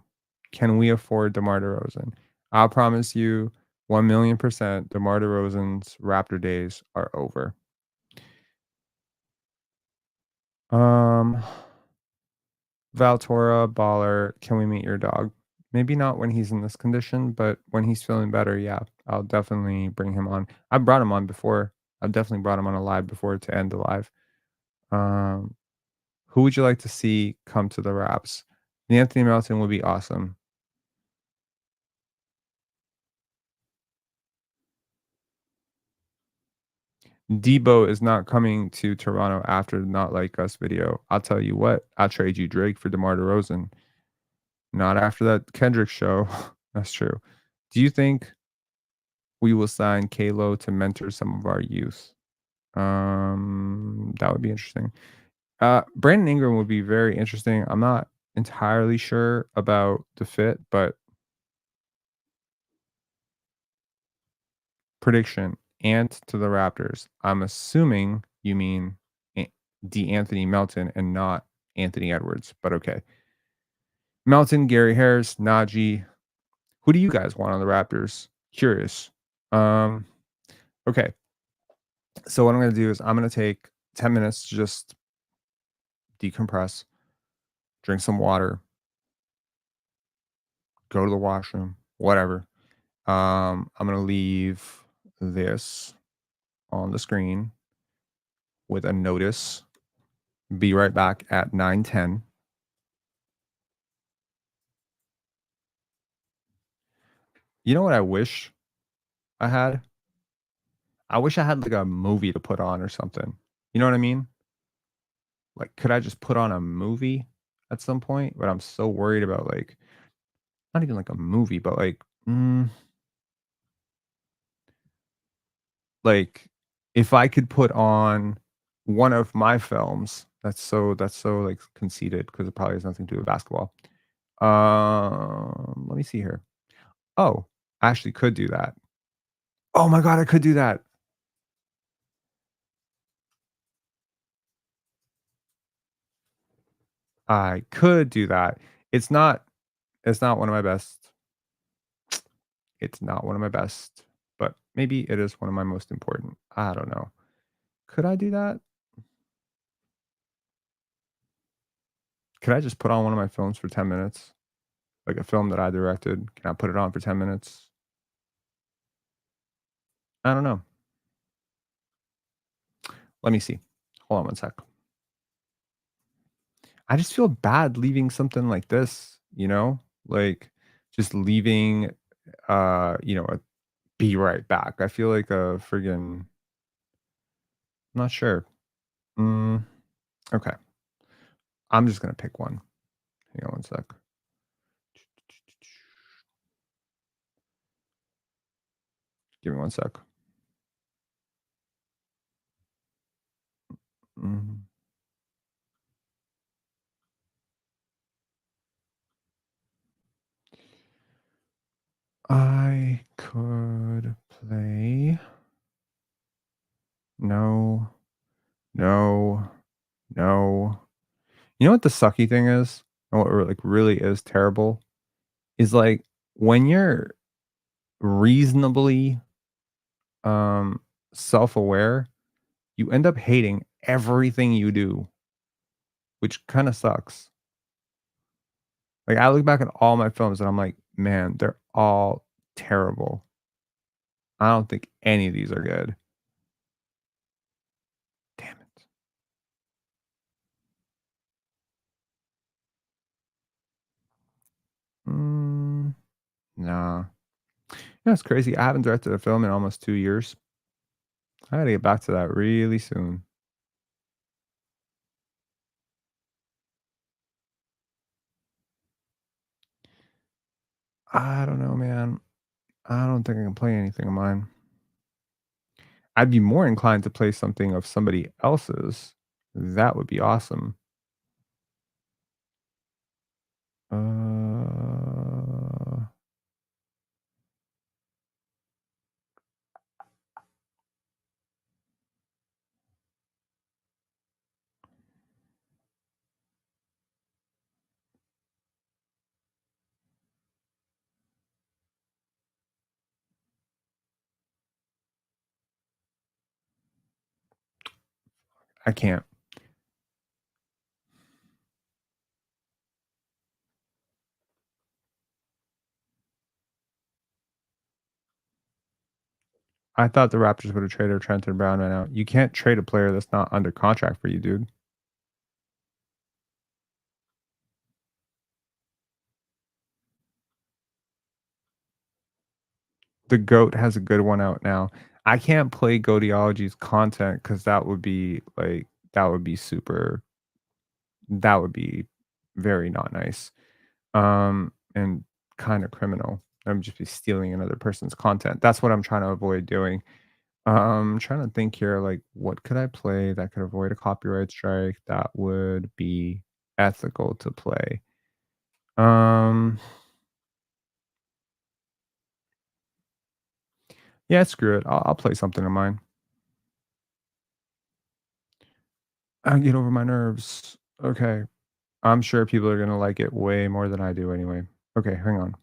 Can we afford DeMar DeRozan? I'll promise you 1,000,000% DeMar DeRozan's Raptor days are over. Valtora, baller, can we meet your dog? Maybe not when he's in this condition, but when he's feeling better, yeah, I'll definitely bring him on. I brought him on before. I've definitely brought him on a live before to end the live. Who would you like to see come to the Raps? The Anthony Melton would be awesome. Debo is not coming to Toronto after the Not Like Us video. I'll tell you what, I'll trade you Drake for DeMar DeRozan. Not after that Kendrick show. That's true. Do you think we will sign Kalo to mentor some of our youth? That would be interesting. Brandon Ingram would be very interesting. I'm not entirely sure about the fit, but prediction: Ant to the Raptors. I'm assuming you mean D'Anthony Melton and not Anthony Edwards, but okay. Melton, Gary Harris, Najee. Who do you guys want on the Raptors? Curious. Okay. So what I'm going to do is I'm going to take 10 minutes to just decompress, drink some water, go to the washroom, whatever. I'm going to leave this on the screen with a notice. Be right back at 9:10. You know what I wish I had? I wish I had like a movie to put on or something. You know what I mean? Like, could I just put on a movie at some point? But I'm so worried about like, not even like a movie, but like if I could put on one of my films, that's so like conceited because it probably has nothing to do with basketball. Let me see here. Oh, I actually could do that. Oh my god, I could do that. I could do that. It's not one of my best. It's not one of my best, but maybe it is one of my most important. I don't know. Could I do that? Could I just put on one of my films for 10 minutes? Like a film that I directed. Can I put it on for 10 minutes? I don't know. Let me see. Hold on one sec. I just feel bad leaving something like this, you know? Like just leaving a be right back. I feel like a friggin' I'm not sure. Okay. I'm just gonna pick one. Hang on one sec. Give me one sec. I could play. No. You know what the sucky thing is? And what like really is terrible is like when you're reasonably self-aware, you end up hating everything you do, which kind of sucks. Like I look back at all my films and I'm like, man, they're all terrible. I don't think any of these are good. Damn it. Nah. Yeah, it's crazy. I haven't directed a film in almost 2 years. I gotta get back to that really soon. I don't know, man. I don't think I can play anything of mine. I'd be more inclined to play something of somebody else's. That would be awesome. I can't. I thought the Raptors would have traded Trenton Brown right now. You can't trade a player that's not under contract for you, dude. The GOAT has a good one out now. I can't play Goateology's content because that would be super. That would be very not nice, and kind of criminal. I'm just be stealing another person's content. That's what I'm trying to avoid doing. Trying to think here, like what could I play that could avoid a copyright strike that would be ethical to play. Yeah, screw it. I'll play something of mine. I get over my nerves. Okay. I'm sure people are gonna like it way more than I do anyway. Okay, hang on.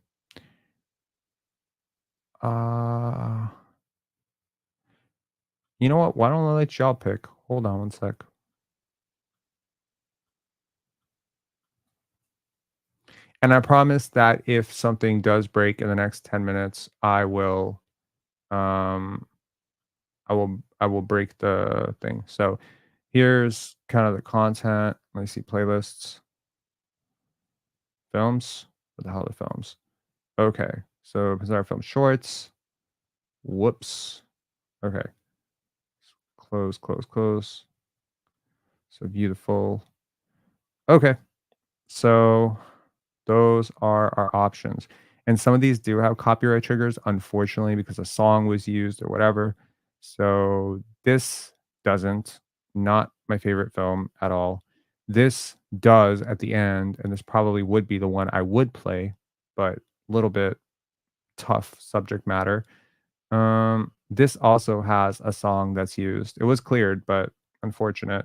You know what? Why don't I let y'all pick? Hold on one sec. And I promise that if something does break in the next 10 minutes, I will I will break the thing. So here's kind of the content. Let me see playlists. Films. What the hell are the films? Okay. So Pensar Film Shorts. Whoops. Okay. Close, close, close. So beautiful. Okay. So those are our options. And some of these do have copyright triggers, unfortunately, because a song was used or whatever. So this doesn't. Not my favorite film at all. This does at the end, and this probably would be the one I would play, but a little bit tough subject matter. This also has a song that's used. It was cleared, but unfortunate.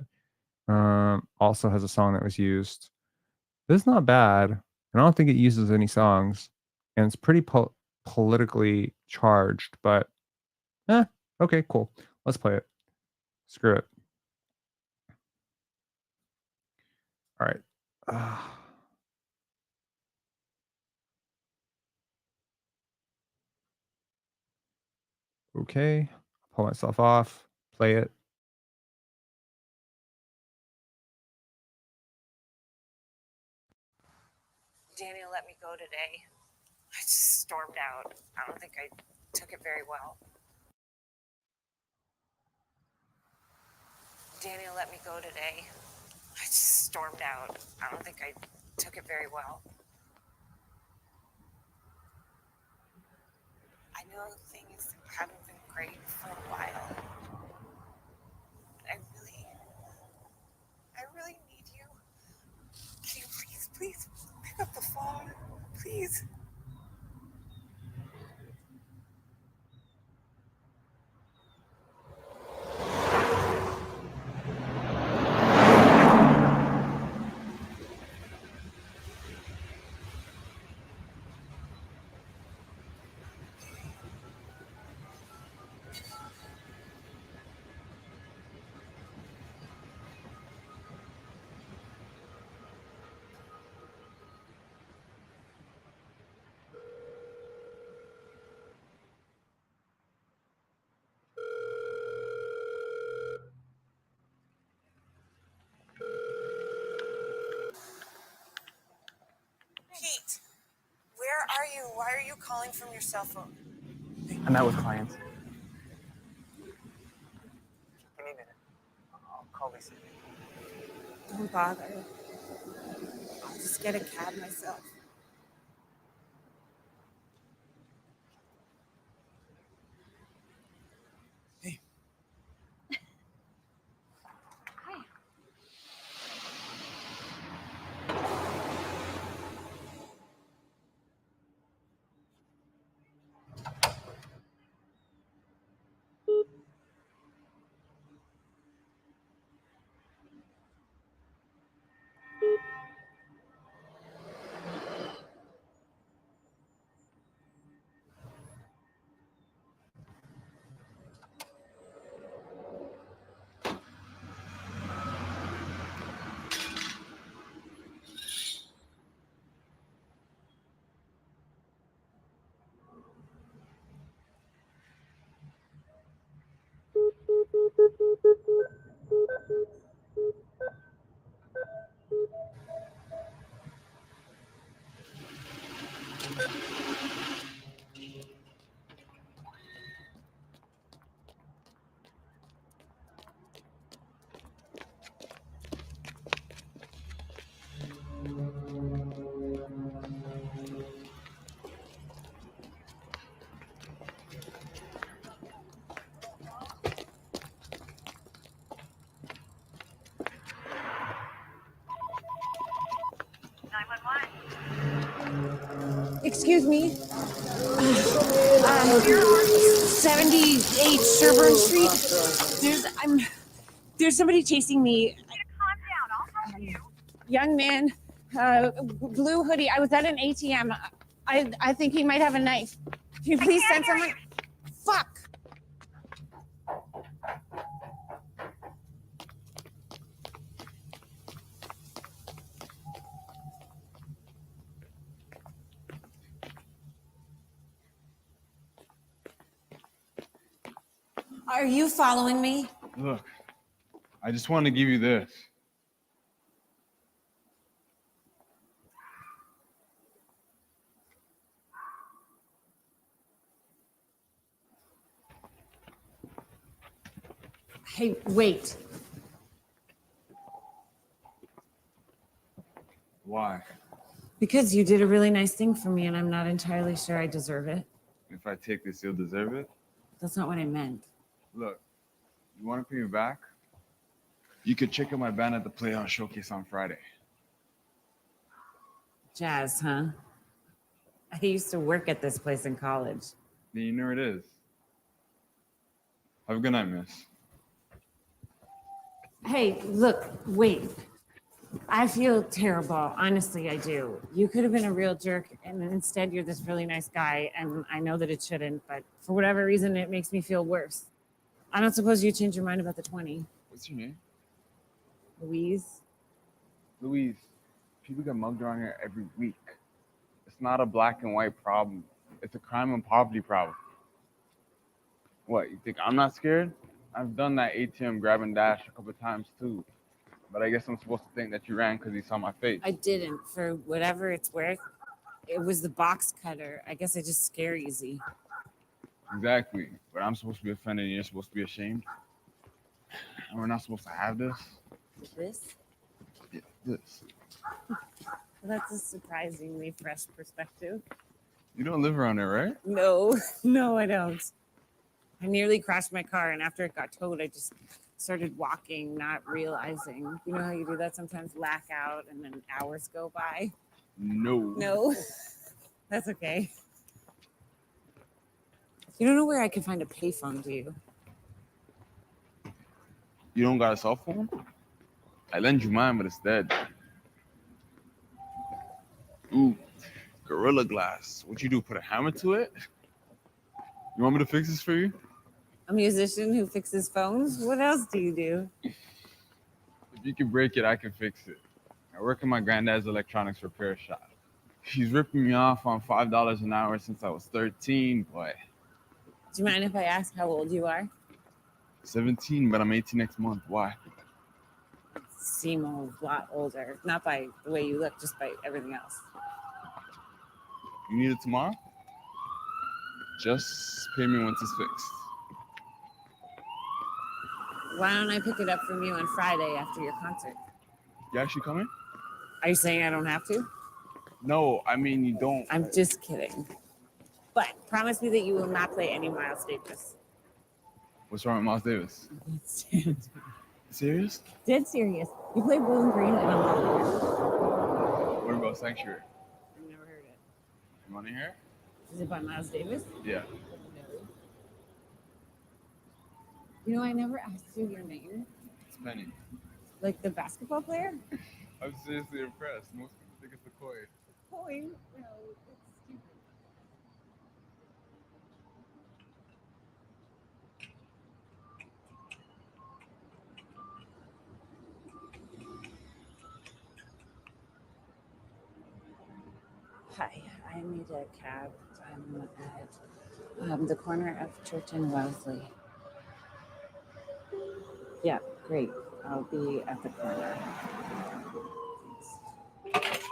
Also has a song that was used. This is not bad, and I don't think it uses any songs, and it's pretty politically charged, but okay, cool. Let's play it. Screw it. All right. Okay. Pull myself off. Play it. Daniel let me go today. I just stormed out. I don't think I took it very well. Daniel let me go today. I just stormed out. I don't think I took it very well. I know things haven't been great for a while. I really need you. Can you please pick up the phone? Please. are you? Why are you calling from your cell phone? I'm out with clients. Give me a minute. I'll call Lisa. Don't bother. I'll just get a cab myself. Hey. Hi. Excuse me. 78 Sherburne Street. There's somebody chasing me. Calm down. I'll help you. Young man, blue hoodie. I was at an ATM. I think he might have a knife. Can you please send someone? Fuck. Are you following me? Look, I just want to give you this. Hey, wait. Why? Because you did a really nice thing for me, and I'm not entirely sure I deserve it. If I take this, you'll deserve it. That's not what I meant. Look, you want to pay me back? You could check out my band at the Playoff Showcase on Friday. Jazz, huh? I used to work at this place in college. Then you know where it is. Have a good night, miss. Hey, look, wait. I feel terrible. Honestly, I do. You could have been a real jerk, and instead you're this really nice guy, and I know that it shouldn't, but for whatever reason, it makes me feel worse. I don't suppose you changed your mind about the 20. What's your name? Louise? Louise. People get mugged around here every week. It's not a black and white problem. It's a crime and poverty problem. What, you think I'm not scared? I've done that ATM grab and dash a couple of times too. But I guess I'm supposed to think that you ran because you saw my face. I didn't. For whatever it's worth, it was the box cutter. I guess I just scare easy. Exactly. But I'm supposed to be offended and you're supposed to be ashamed. And we're not supposed to have this. This? Yeah, this. Well, that's a surprisingly fresh perspective. You don't live around there, right? No, no, I don't. I nearly crashed my car, and after it got towed, I just started walking, not realizing. You know how you do that sometimes? Lack out, and then hours go by? No. No, that's okay. You don't know where I can find a payphone, do you? You don't got a cell phone? I lend you mine, but it's dead. Ooh, Gorilla Glass. What you do, put a hammer to it? You want me to fix this for you? A musician who fixes phones? What else do you do? If you can break it, I can fix it. I work in my granddad's electronics repair shop. She's ripping me off on $5 an hour since I was 13, but... Do you mind if I ask how old you are? 17, but I'm 18 next month. Why? Seem a lot older. Not by the way you look, just by everything else. You need it tomorrow? Just pay me once it's fixed. Why don't I pick it up from you on Friday after your concert? You actually coming? Are you saying I don't have to? No, I mean you don't. I'm just kidding. But promise me that you will not play any Miles Davis. What's wrong with Miles Davis? Serious? Dead serious. You play Bowling Green and I'm not here. What about Sanctuary? I've never heard it. You want to hear? Is it by Miles Davis? Yeah. You know, I never asked you your name. It's Penny. Like the basketball player? I'm seriously impressed. Most people think it's the koi. Coin? No, it's stupid. Hi, I need a cab. I'm at the corner of Church and Wellesley. Yeah, great. I'll be at the corner. Thanks.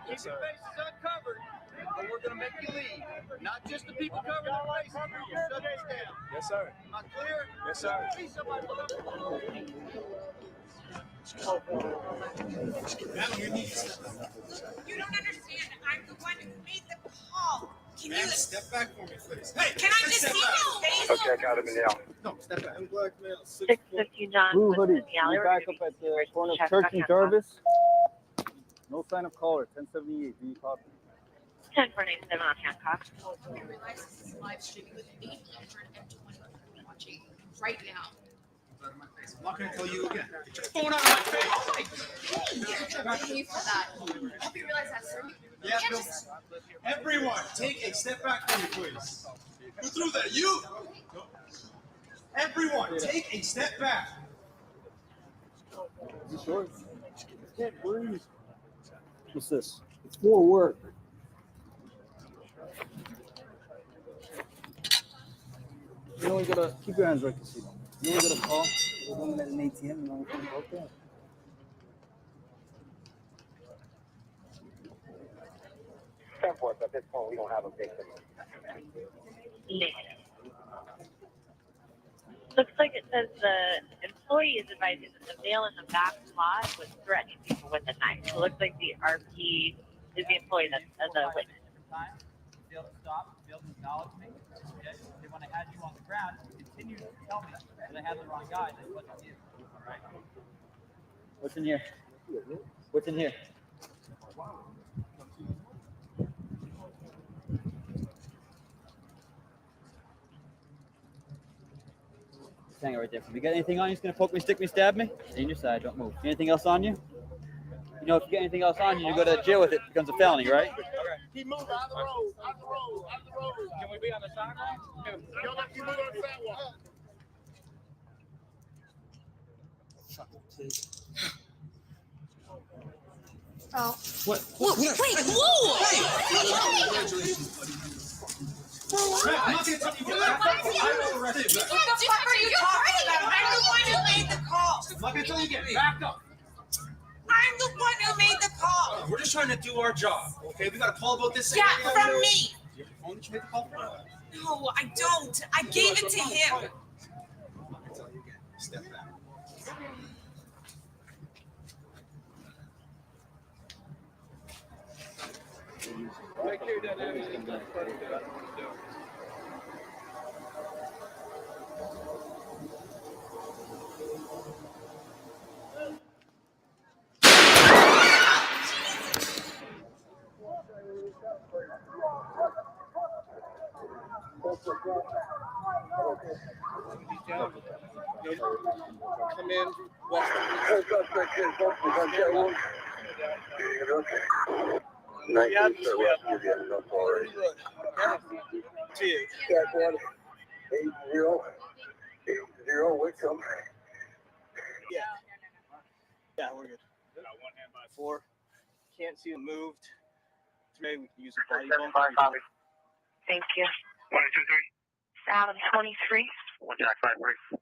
Yes, sir. Keep your faces uncovered, or we're going to make you leave. Not just the people covering their faces. You shut this down. Yes, sir. Am I clear? Yes, sir. See somebody look. You don't understand. I'm the one who made the call. Can you Step back for me, please. Hey, Can I just see your face? Okay, I got him now. No, step back. I'm blackmail. 650 John. Blue hoodie, the alley. you back up at the corner of Church and Jarvis. No sign of caller, 1078. Do you copy? 10497 on Hancock. I realize this is live streaming with 820 people watching right now. I'm not going to tell you again. Get your phone out of my face. Hey, you for that. I hope you realize that, sir. Yeah, Bill. Everyone, take a step back for me, please. Who threw that? You? No. Everyone, take a step back. Is it short? Can't breathe. What's this? It's for work. You only gotta keep your hands right, casino. You only gotta call the woman at an ATM and all about that. At this point, we don't have a victim. Looks like it says the employee is advising that the male in the back lot was threatening people with a knife. It looks like the RP is the employee that's the witness. Failed to stop, failed to acknowledge me. They when I had you on the ground, continued to tell me that I had the wrong guy. That wasn't you. All right. What's in here? What's in here? Hang it right there. If you got anything on you, it's gonna poke me, stick me, stab me. Stay on your side, don't move. Anything else on you? You know, if you get anything else on you, you go to jail with it. It becomes a felony, right? Okay. Keep moving. Out the road. Out the road. Out the road. Can we be on the sidewalk? Yo, let's keep moving on the sidewalk. Oh. What? Whoa, wait, whoa! Hey! Congratulations, buddy. I'm not going to tell you what I will arrest you. What the fuck are you talking about? I'm the one who made the call. I'm not going to tell you again. Back up. I'm the one who made the call. We're just trying to do our job, okay? We got a call about this. Yeah, from me. Do you have your phone that you made the call from? No, I don't. I gave it to him. I'm not going to tell you again. Step back. Come in, west. Yeah, we're good. Four. Can't see it moved. Three, we can use a body bump. Thank you. 1, 2, 3. Adam 23. 1 Jack 5 3.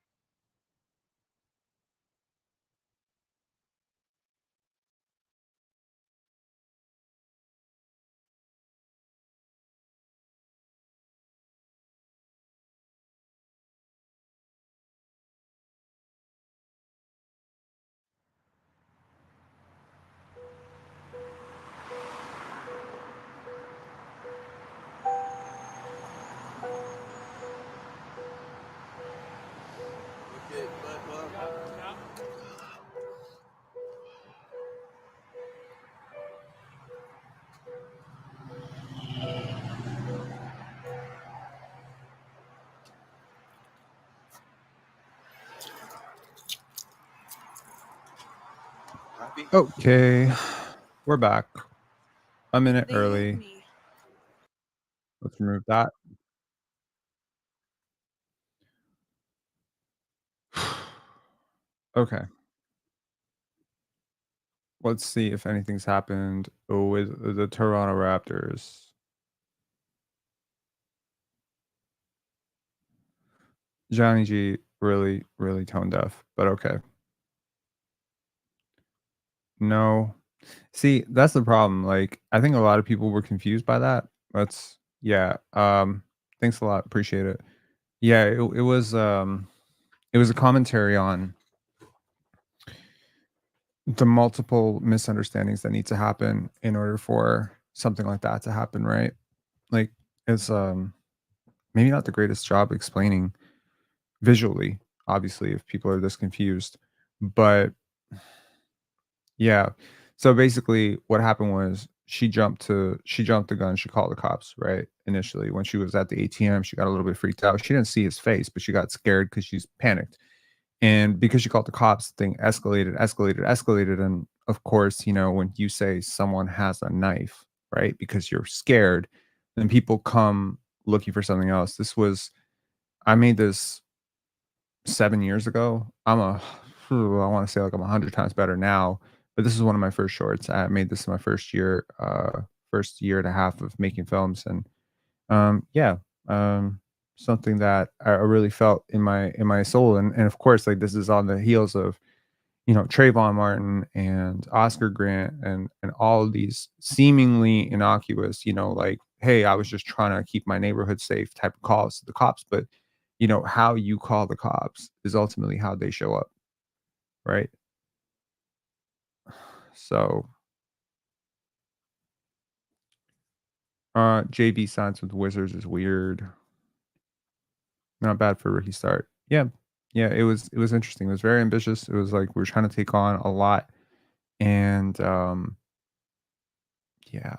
Okay, we're back. A minute early. Let's remove that. Okay. Let's see if anything's happened with the Toronto Raptors. Johnny G really, really tone deaf, but okay. No. See, that's the problem. Like, I think a lot of people were confused by that. Yeah. Thanks a lot. Appreciate it. Yeah, it was a commentary on the multiple misunderstandings that need to happen in order for something like that to happen, right? Like, it's maybe not the greatest job explaining visually, obviously, if people are this confused. But yeah. So basically what happened was she jumped the gun, she called the cops, right? Initially, when she was at the ATM, she got a little bit freaked out. She didn't see his face, but she got scared because she's panicked. And because she called the cops, the thing escalated. And of course, when you say someone has a knife, right? Because you're scared, then people come looking for something else. I made this 7 years ago. I want to say like I'm 100 times better now, but this is one of my first shorts. I made this in my first year and a half of making films, and yeah, something that I really felt in my soul, and of course, like this is on the heels of Trayvon Martin and Oscar Grant and all of these seemingly innocuous, like, hey, I was just trying to keep my neighborhood safe type of calls to the cops, but how you call the cops is ultimately how they show up, right? So JB signs with the Wizards is weird. Not bad for a rookie start. Yeah. Yeah, it was interesting. It was very ambitious. It was like we were trying to take on a lot. And yeah.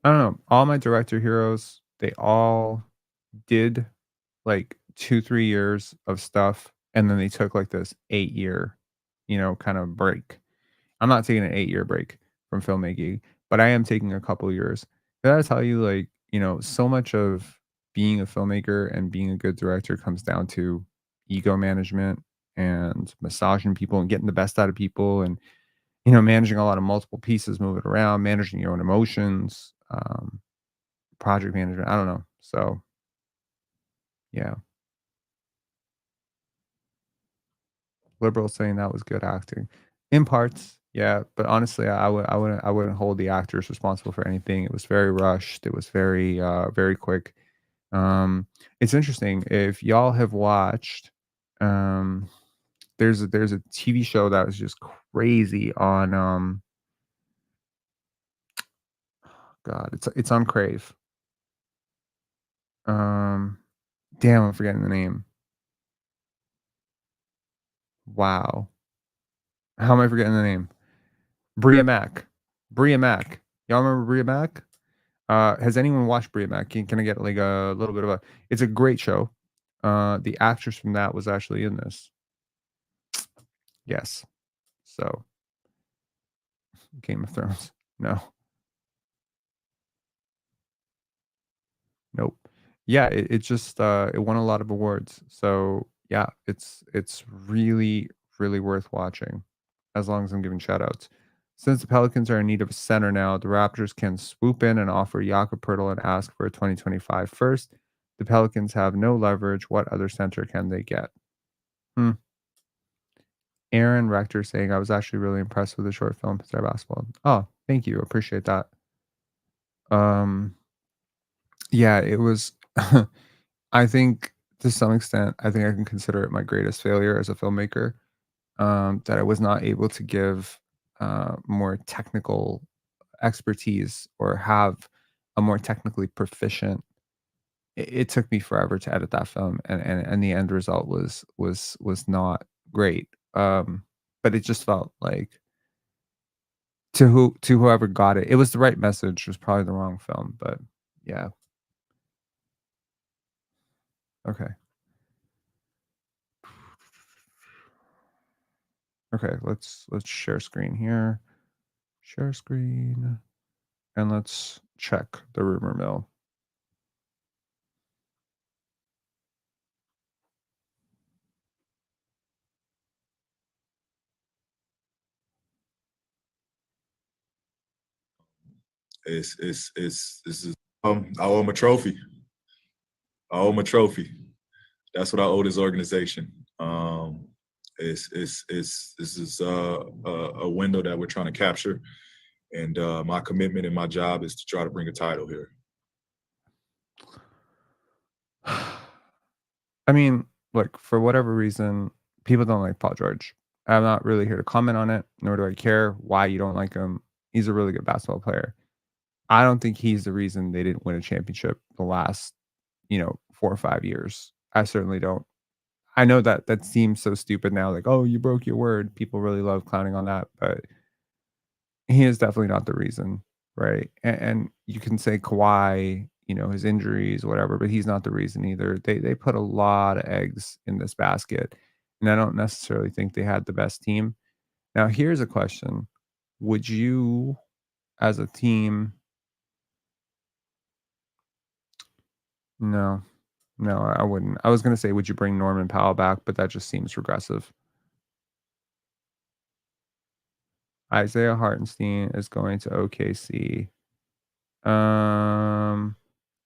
I don't know. All my director heroes, they all did like 2-3 years of stuff, and then they took like this 8-year, kind of break. I'm not taking an 8-year break from filmmaking, but I am taking a couple years. Did I tell you, like, so much of being a filmmaker and being a good director comes down to ego management and massaging people and getting the best out of people and, managing a lot of multiple pieces, moving around, managing your own emotions, project management. I don't know. So, yeah. Liberal saying that was good acting. In parts, yeah, but honestly, I wouldn't hold the actors responsible for anything. It was very rushed. It was very quick. It's interesting if y'all have watched. There's a TV show that was just crazy on. God, it's on Crave. Damn, I'm forgetting the name. Wow, how am I forgetting the name? Bria Mack. Bria Mack. Y'all remember Bria Mac? Has anyone watched Bria Mac? Can I get like a little bit of a? It's a great show. The actress from that was actually in this. Yes. So, Game of Thrones. No. Nope. Yeah, it just it won a lot of awards. So yeah, it's really really worth watching, as long as I'm giving shout outs. Since the Pelicans are in need of a center now, the Raptors can swoop in and offer Jakob Poeltl and ask for a 2025 first. The Pelicans have no leverage. What other center can they get? Aaron Rector saying, I was actually really impressed with the short film Pensar Basketball. Oh, thank you. Appreciate that. Yeah, it was I think to some extent, I think I can consider it my greatest failure as a filmmaker, that I was not able to give more technical expertise or have a more technically proficient. It took me forever to edit that film, and the end result was not great. But it just felt like to whoever got it, it was the right message. It was probably the wrong film, but yeah. Okay. Okay, let's share screen here. Share screen. And let's check the rumor mill. This is I owe him a trophy. I owe him a trophy. That's what I owe this organization. This is a window that we're trying to capture, and my commitment and my job is to try to bring a title here. I mean, look, for whatever reason, people don't like Paul George. I'm not really here to comment on it, nor do I care why you don't like him. He's a really good basketball player. I don't think he's the reason they didn't win a championship the last, 4 or 5 years. I certainly don't. I know that seems so stupid now, like, oh, you broke your word. People really love clowning on that, but he is definitely not the reason, right? And you can say Kawhi, his injuries, whatever, but he's not the reason either. They put a lot of eggs in this basket, and I don't necessarily think they had the best team. Now, here's a question: would you, as a team? No, no, I wouldn't. I was gonna say, would you bring Norman Powell back? But that just seems regressive. Isaiah Hartenstein is going to OKC.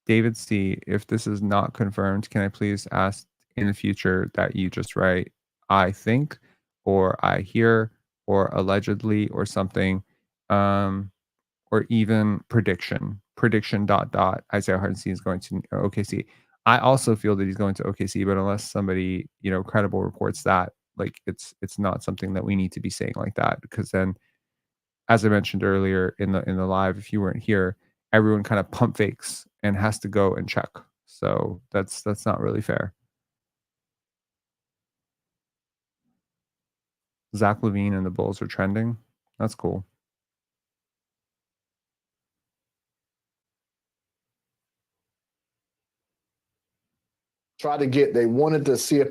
David C, if this is not confirmed, can I please ask in the future that you just write I think or I hear or allegedly or something, or even prediction. Prediction ... Isaiah Hartenstein is going to OKC. I also feel that he's going to OKC, but unless somebody, credible reports that, like it's not something that we need to be saying like that, because then, as I mentioned earlier in the live, if you weren't here, everyone kind of pump fakes and has to go and check. So that's not really fair. Zach LaVine and the Bulls are trending. That's cool. They wanted to see if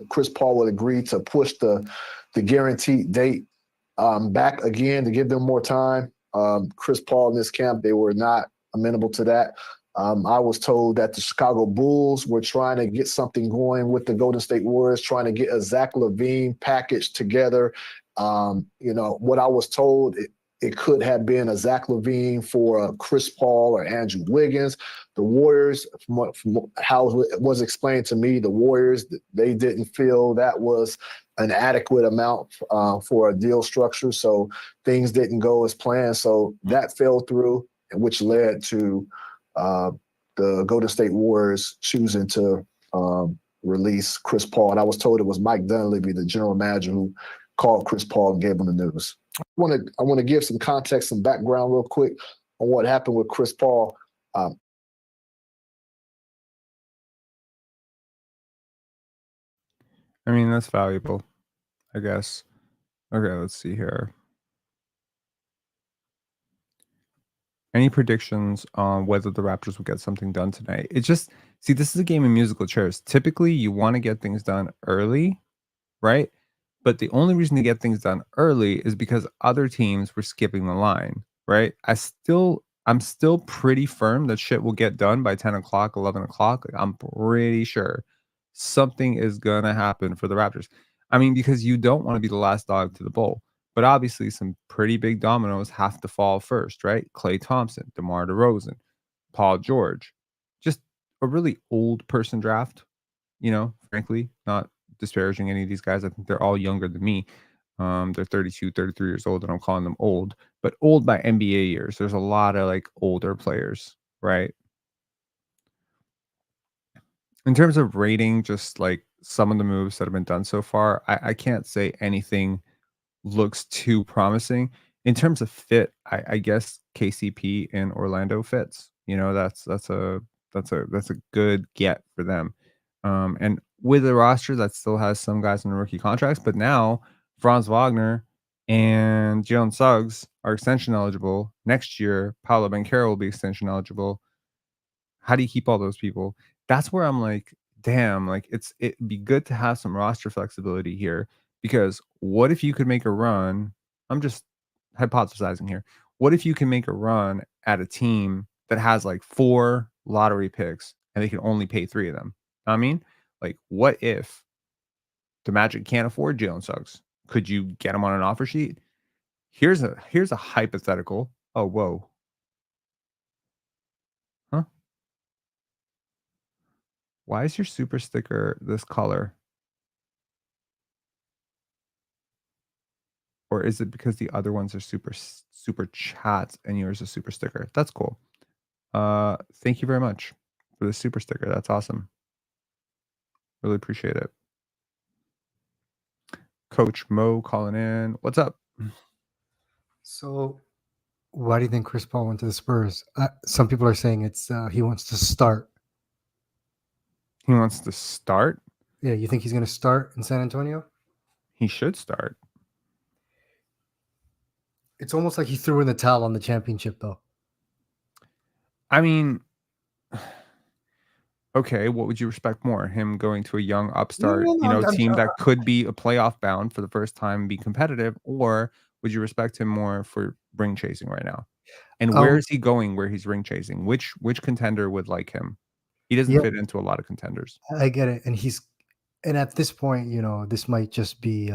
Chris Paul would agree to push the guaranteed date back again to give them more time. Chris Paul in this camp, they were not amenable to that. I was told that the Chicago Bulls were trying to get something going with the Golden State Warriors, trying to get a Zach LaVine package together. What I was told, it could have been a Zach LaVine for a Chris Paul or Andrew Wiggins. The Warriors, from how it was explained to me, the Warriors, they didn't feel that was an adequate amount for a deal structure. So things didn't go as planned. So that fell through, which led to the Golden State Warriors choosing to release Chris Paul. And I was told it was Mike Dunleavy, the general manager, who called Chris Paul and gave him the news. I want to give some context, some background real quick on what happened with Chris Paul. I mean, that's valuable, I guess. Okay, let's see here. Any predictions on whether the Raptors will get something done tonight? It's just see, this is a game of musical chairs. Typically, you want to get things done early, right? But the only reason to get things done early is because other teams were skipping the line, right? I'm still pretty firm that shit will get done by 10 o'clock, 11 o'clock. Like, I'm pretty sure something is gonna happen for the Raptors. I mean, because you don't want to be the last dog to the bowl. But obviously, some pretty big dominoes have to fall first, right? Klay Thompson, DeMar DeRozan, Paul George. Just a really old person draft, frankly, not disparaging any of these guys. I think they're all younger than me. They're 32, 33 years old, and I'm calling them old, but old by NBA years. There's a lot of like older players, right? In terms of rating, just like some of the moves that have been done so far, I can't say anything looks too promising. In terms of fit, I guess KCP in Orlando fits. That's a good get for them. And with a roster that still has some guys on rookie contracts, but now Franz Wagner and Jalen Suggs are extension eligible. Next year, Paolo Banchero will be extension eligible. How do you keep all those people? That's where I'm like, damn, like it'd be good to have some roster flexibility here, because what if you could make a run? I'm just hypothesizing here. What if you can make a run at a team that has like 4 lottery picks and they can only pay 3 of them? I mean, like, what if the Magic can't afford Jalen Suggs? Could you get him on an offer sheet? Here's a hypothetical. Oh, whoa. Huh? Why is your super sticker this color? Or is it because the other ones are super chats and yours is super sticker? That's cool. Thank you very much for the super sticker. That's awesome. Really appreciate it. Coach Mo calling in. What's up? So, why do you think Chris Paul went to the Spurs? Some people are saying it's he wants to start. He wants to start? Yeah, you think he's going to start in San Antonio? He should start. It's almost like he threw in the towel on the championship, though. I mean, okay, what would you respect more? Him going to a young upstart, team that could be a playoff bound for the first time and be competitive, or would you respect him more for ring chasing right now? And where is he going where he's ring chasing? Which contender would like him? He doesn't fit into a lot of contenders. I get it. And at this point, this might just be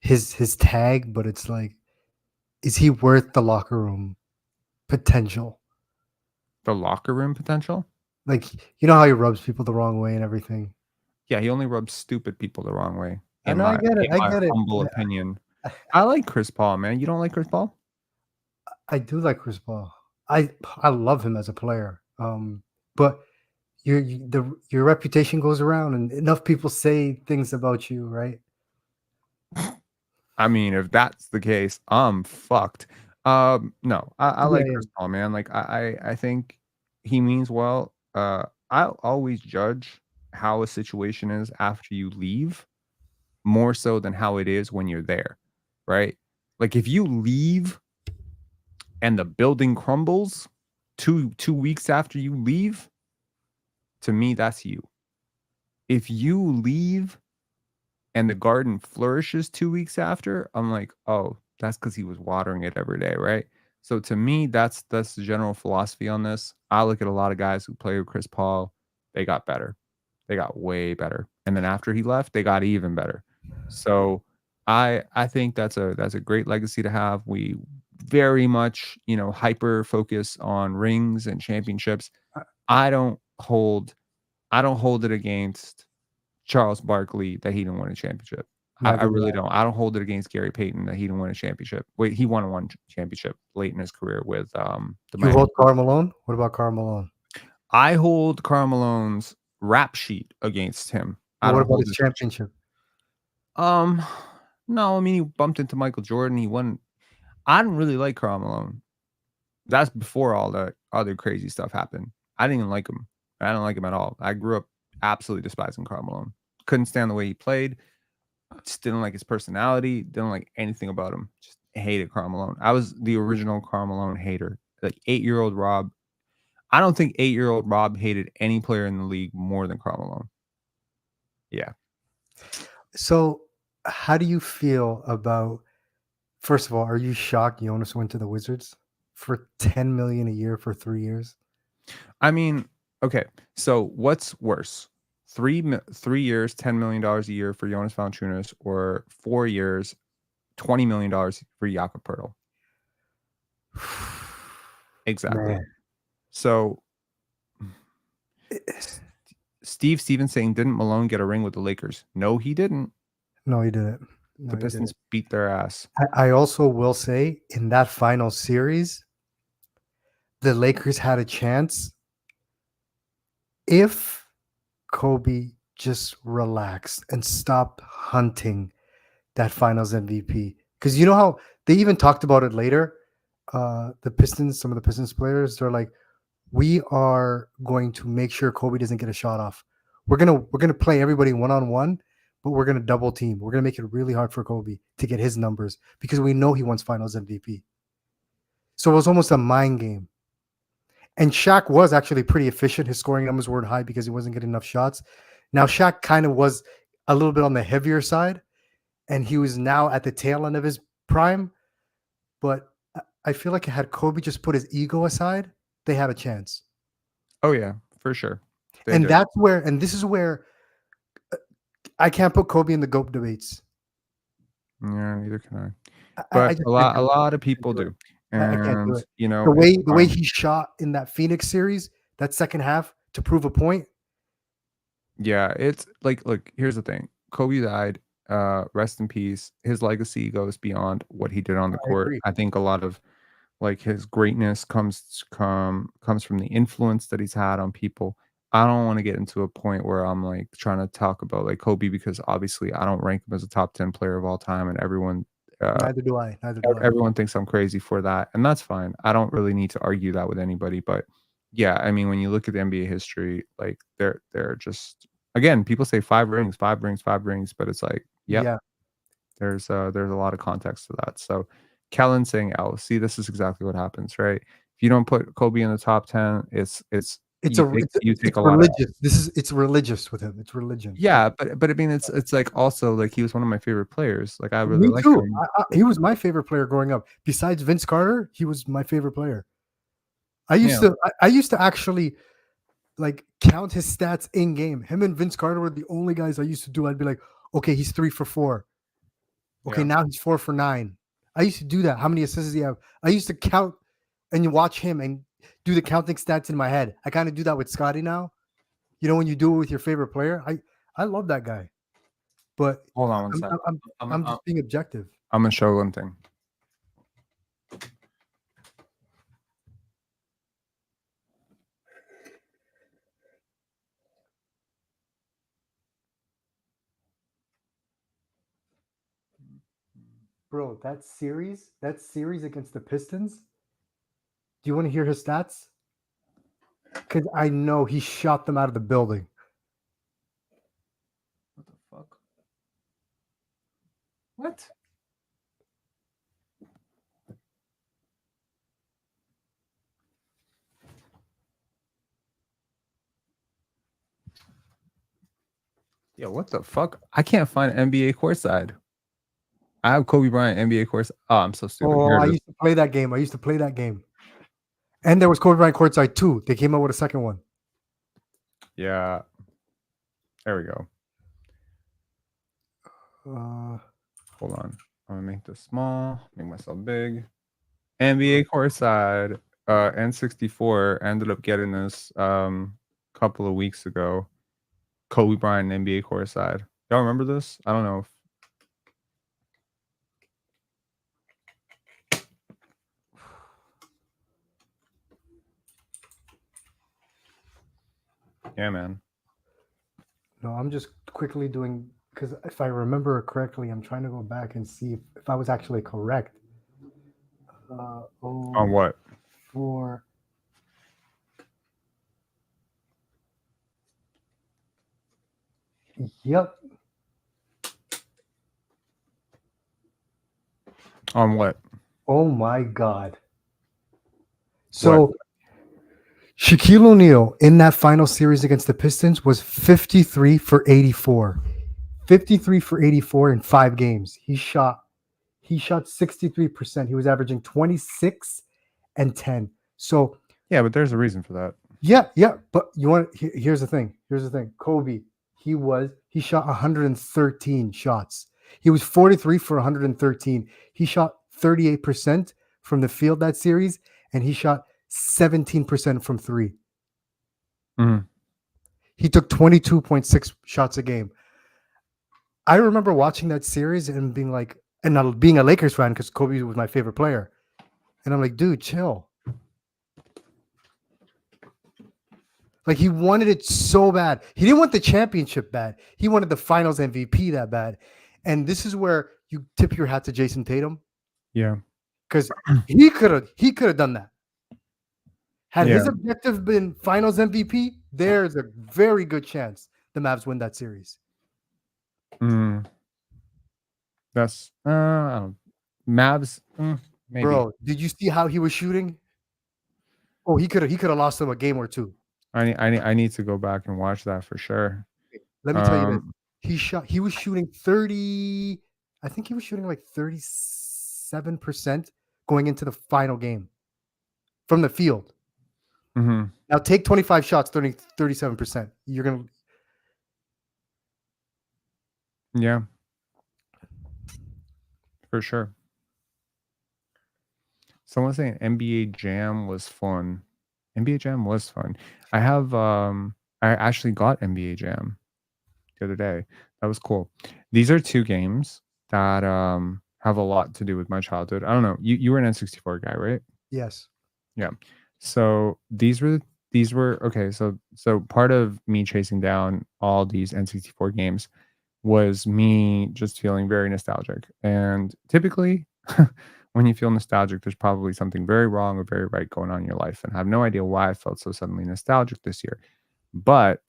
his tag, but it's like, is he worth the locker room potential? The locker room potential? Like, how he rubs people the wrong way and everything. Yeah, he only rubs stupid people the wrong way. I know, I get it. I get it. Humble opinion. I like Chris Paul, man. You don't like Chris Paul? I do like Chris Paul. I love him as a player. But your reputation goes around, and enough people say things about you, right? I mean, if that's the case, I'm fucked. No, I like Chris Paul, man. Like I think he means well. I'll always judge how a situation is after you leave more so than how it is when you're there, right? Like if you leave and the building crumbles 2 weeks after you leave, to me, that's you. If you leave and the garden flourishes 2 weeks after, I'm like, oh, that's because he was watering it every day, right? So to me, that's the general philosophy on this. I look at a lot of guys who play with Chris Paul, they got better. They got way better. And then after he left, they got even better. So I think that's a great legacy to have. We very much, hyper focus on rings and championships. I don't hold it against Charles Barkley that he didn't win a championship. I really don't. I don't hold it against Gary Payton that he didn't win a championship. Wait, he won one championship late in his career with the You hold Karl Malone? What about Karl Malone? I hold Karl Malone's rap sheet against him. What about his championship? No, I mean, he bumped into Michael Jordan. He won. I didn't really like Karl Malone. That's before all the other crazy stuff happened. I didn't even like him. I don't like him at all. I grew up absolutely despising Karl Malone. Couldn't stand the way he played. Just didn't like his personality. Didn't like anything about him. Just hated Karl Malone. I was the original Karl Malone hater. Like 8-year-old Rob. I don't think 8-year-old Rob hated any player in the league more than Karl Malone. Yeah. So, how do you feel about? First of all, are you shocked Jonas went to the Wizards for $10 million a year for 3 years? I mean, okay. So what's worse? 3 years, $10 million a year for Jonas Valanciunas, or 4 years, $20 million for Jakob Poeltl? Exactly. Man. So Steve Stevens saying, didn't Malone get a ring with the Lakers? No, he didn't. No, he didn't. No, The he Pistons didn't. beat their ass. I also will say in that final series, the Lakers had a chance if Kobe just relaxed and stopped hunting that finals MVP. Because you know how they even talked about it later. The Pistons, some of the Pistons players, they're like, we are going to make sure Kobe doesn't get a shot off. We're gonna play everybody 1-on-1, but we're gonna double team. We're gonna make it really hard for Kobe to get his numbers because we know he wants finals MVP. So it was almost a mind game. And Shaq was actually pretty efficient. His scoring numbers weren't high because he wasn't getting enough shots. Now Shaq kind of was a little bit on the heavier side, and he was now at the tail end of his prime. But I feel like had Kobe just put his ego aside, they had a chance. Oh yeah, for sure. And that's where, and this is where I can't put Kobe in the GOAT debates. Yeah, neither can I. But a lot of people do. I can't do And it. you know, the way he shot in that Phoenix series, that second half to prove a point. Yeah, it's like, look, here's the thing. Kobe died. Rest in peace. His legacy goes beyond what he did on the court. agree. I think a lot of like his greatness comes from the influence that he's had on people. I don't want to get into a point where I'm like trying to talk about like Kobe, because obviously I don't rank him as a top 10 player of all time, and everyone Neither do I. Neither do I. everyone thinks I'm crazy for that, and that's fine. I don't really need to argue that with anybody. But yeah, I mean, when you look at the NBA history, like they're just, again, people say 5 rings, 5 rings, 5 rings, but it's like, yep, Yeah. there's a lot of context to that. So Kellen saying, "Oh, see, this is exactly what happens, right? If you don't put Kobe in the top 10, it's you take a lot of." religious. It's religious with him. It's religion. Yeah, but I mean, it's like also like he was one of my favorite players. Like I really Me like too. him. He was my favorite player growing up. Besides Vince Carter, he was my favorite player. I used to actually like count his stats in game. Him and Vince Carter were the only guys I used to do. I'd be like, okay, he's 3 for 4. Okay, Yeah. now he's 4 for 9. I used to do that. How many assists does he have? I used to count and you watch him and do the counting stats in my head. I kind of do that with Scotty now. You know, when you do it with your favorite player, I love that guy. But Hold on one second. I'm just being objective. I'm gonna show one thing. Bro, that series against the Pistons. Do you want to hear his stats? Because I know he shot them out of the building. What the fuck? What? Yo, what the fuck? I can't find NBA courtside. I have Kobe Bryant NBA course. Oh, I'm so stupid. Oh, Here it I is. used to play that game. And there was Kobe Bryant courtside too. They came out with a second one. Yeah. There we go. Hold on. I'm gonna make this small, make myself big. NBA courtside. N64 ended up getting this couple of weeks ago. Kobe Bryant NBA courtside. Y'all remember this? I don't know if yeah, man. No, I'm just quickly doing, because if I remember correctly, I'm trying to go back and see if I was actually correct. On what? For yep. On what? Oh my God. So Shaquille O'Neal in that final series against the Pistons was 53 for 84. 53 for 84 in 5 games. He shot 63%. He was averaging 26 and 10. So Yeah, but there's a reason for that. yeah. But you want here's the thing. Kobe, he shot 113 shots. He was 43 for 113. He shot 38% from the field that series, and he shot 17% from 3. Mhm. He took 22.6 shots a game. I remember watching that series and being like, and not being a Lakers fan because Kobe was my favorite player. And I'm like, dude, chill. Like, he wanted it so bad. He didn't want the championship bad. He wanted the finals MVP that bad. And this is where you tip your hat to Jason Tatum. Yeah. Because he could have done that. Had his Yeah. objective been finals MVP, there's a very good chance the Mavs win that series. That's I don't Mavs. Maybe. Bro, did you see how he was shooting? Oh, he could have lost them a game or two. I need to go back and watch that for sure. Let me tell you this. He was shooting 30, I think he was shooting like 37% going into the final game from the field. Mhm. Now take 25 shots, 37%. You're going to Yeah. For sure. Someone saying NBA Jam was fun. NBA Jam was fun. I actually got NBA Jam the other day. That was cool. These are 2 games that have a lot to do with my childhood. I don't know. You were an N64 guy, right? Yes. Yeah. So these were okay. So part of me chasing down all these N64 games was me just feeling very nostalgic. And typically, when you feel nostalgic, there's probably something very wrong or very right going on in your life. And I have no idea why I felt so suddenly nostalgic this year. But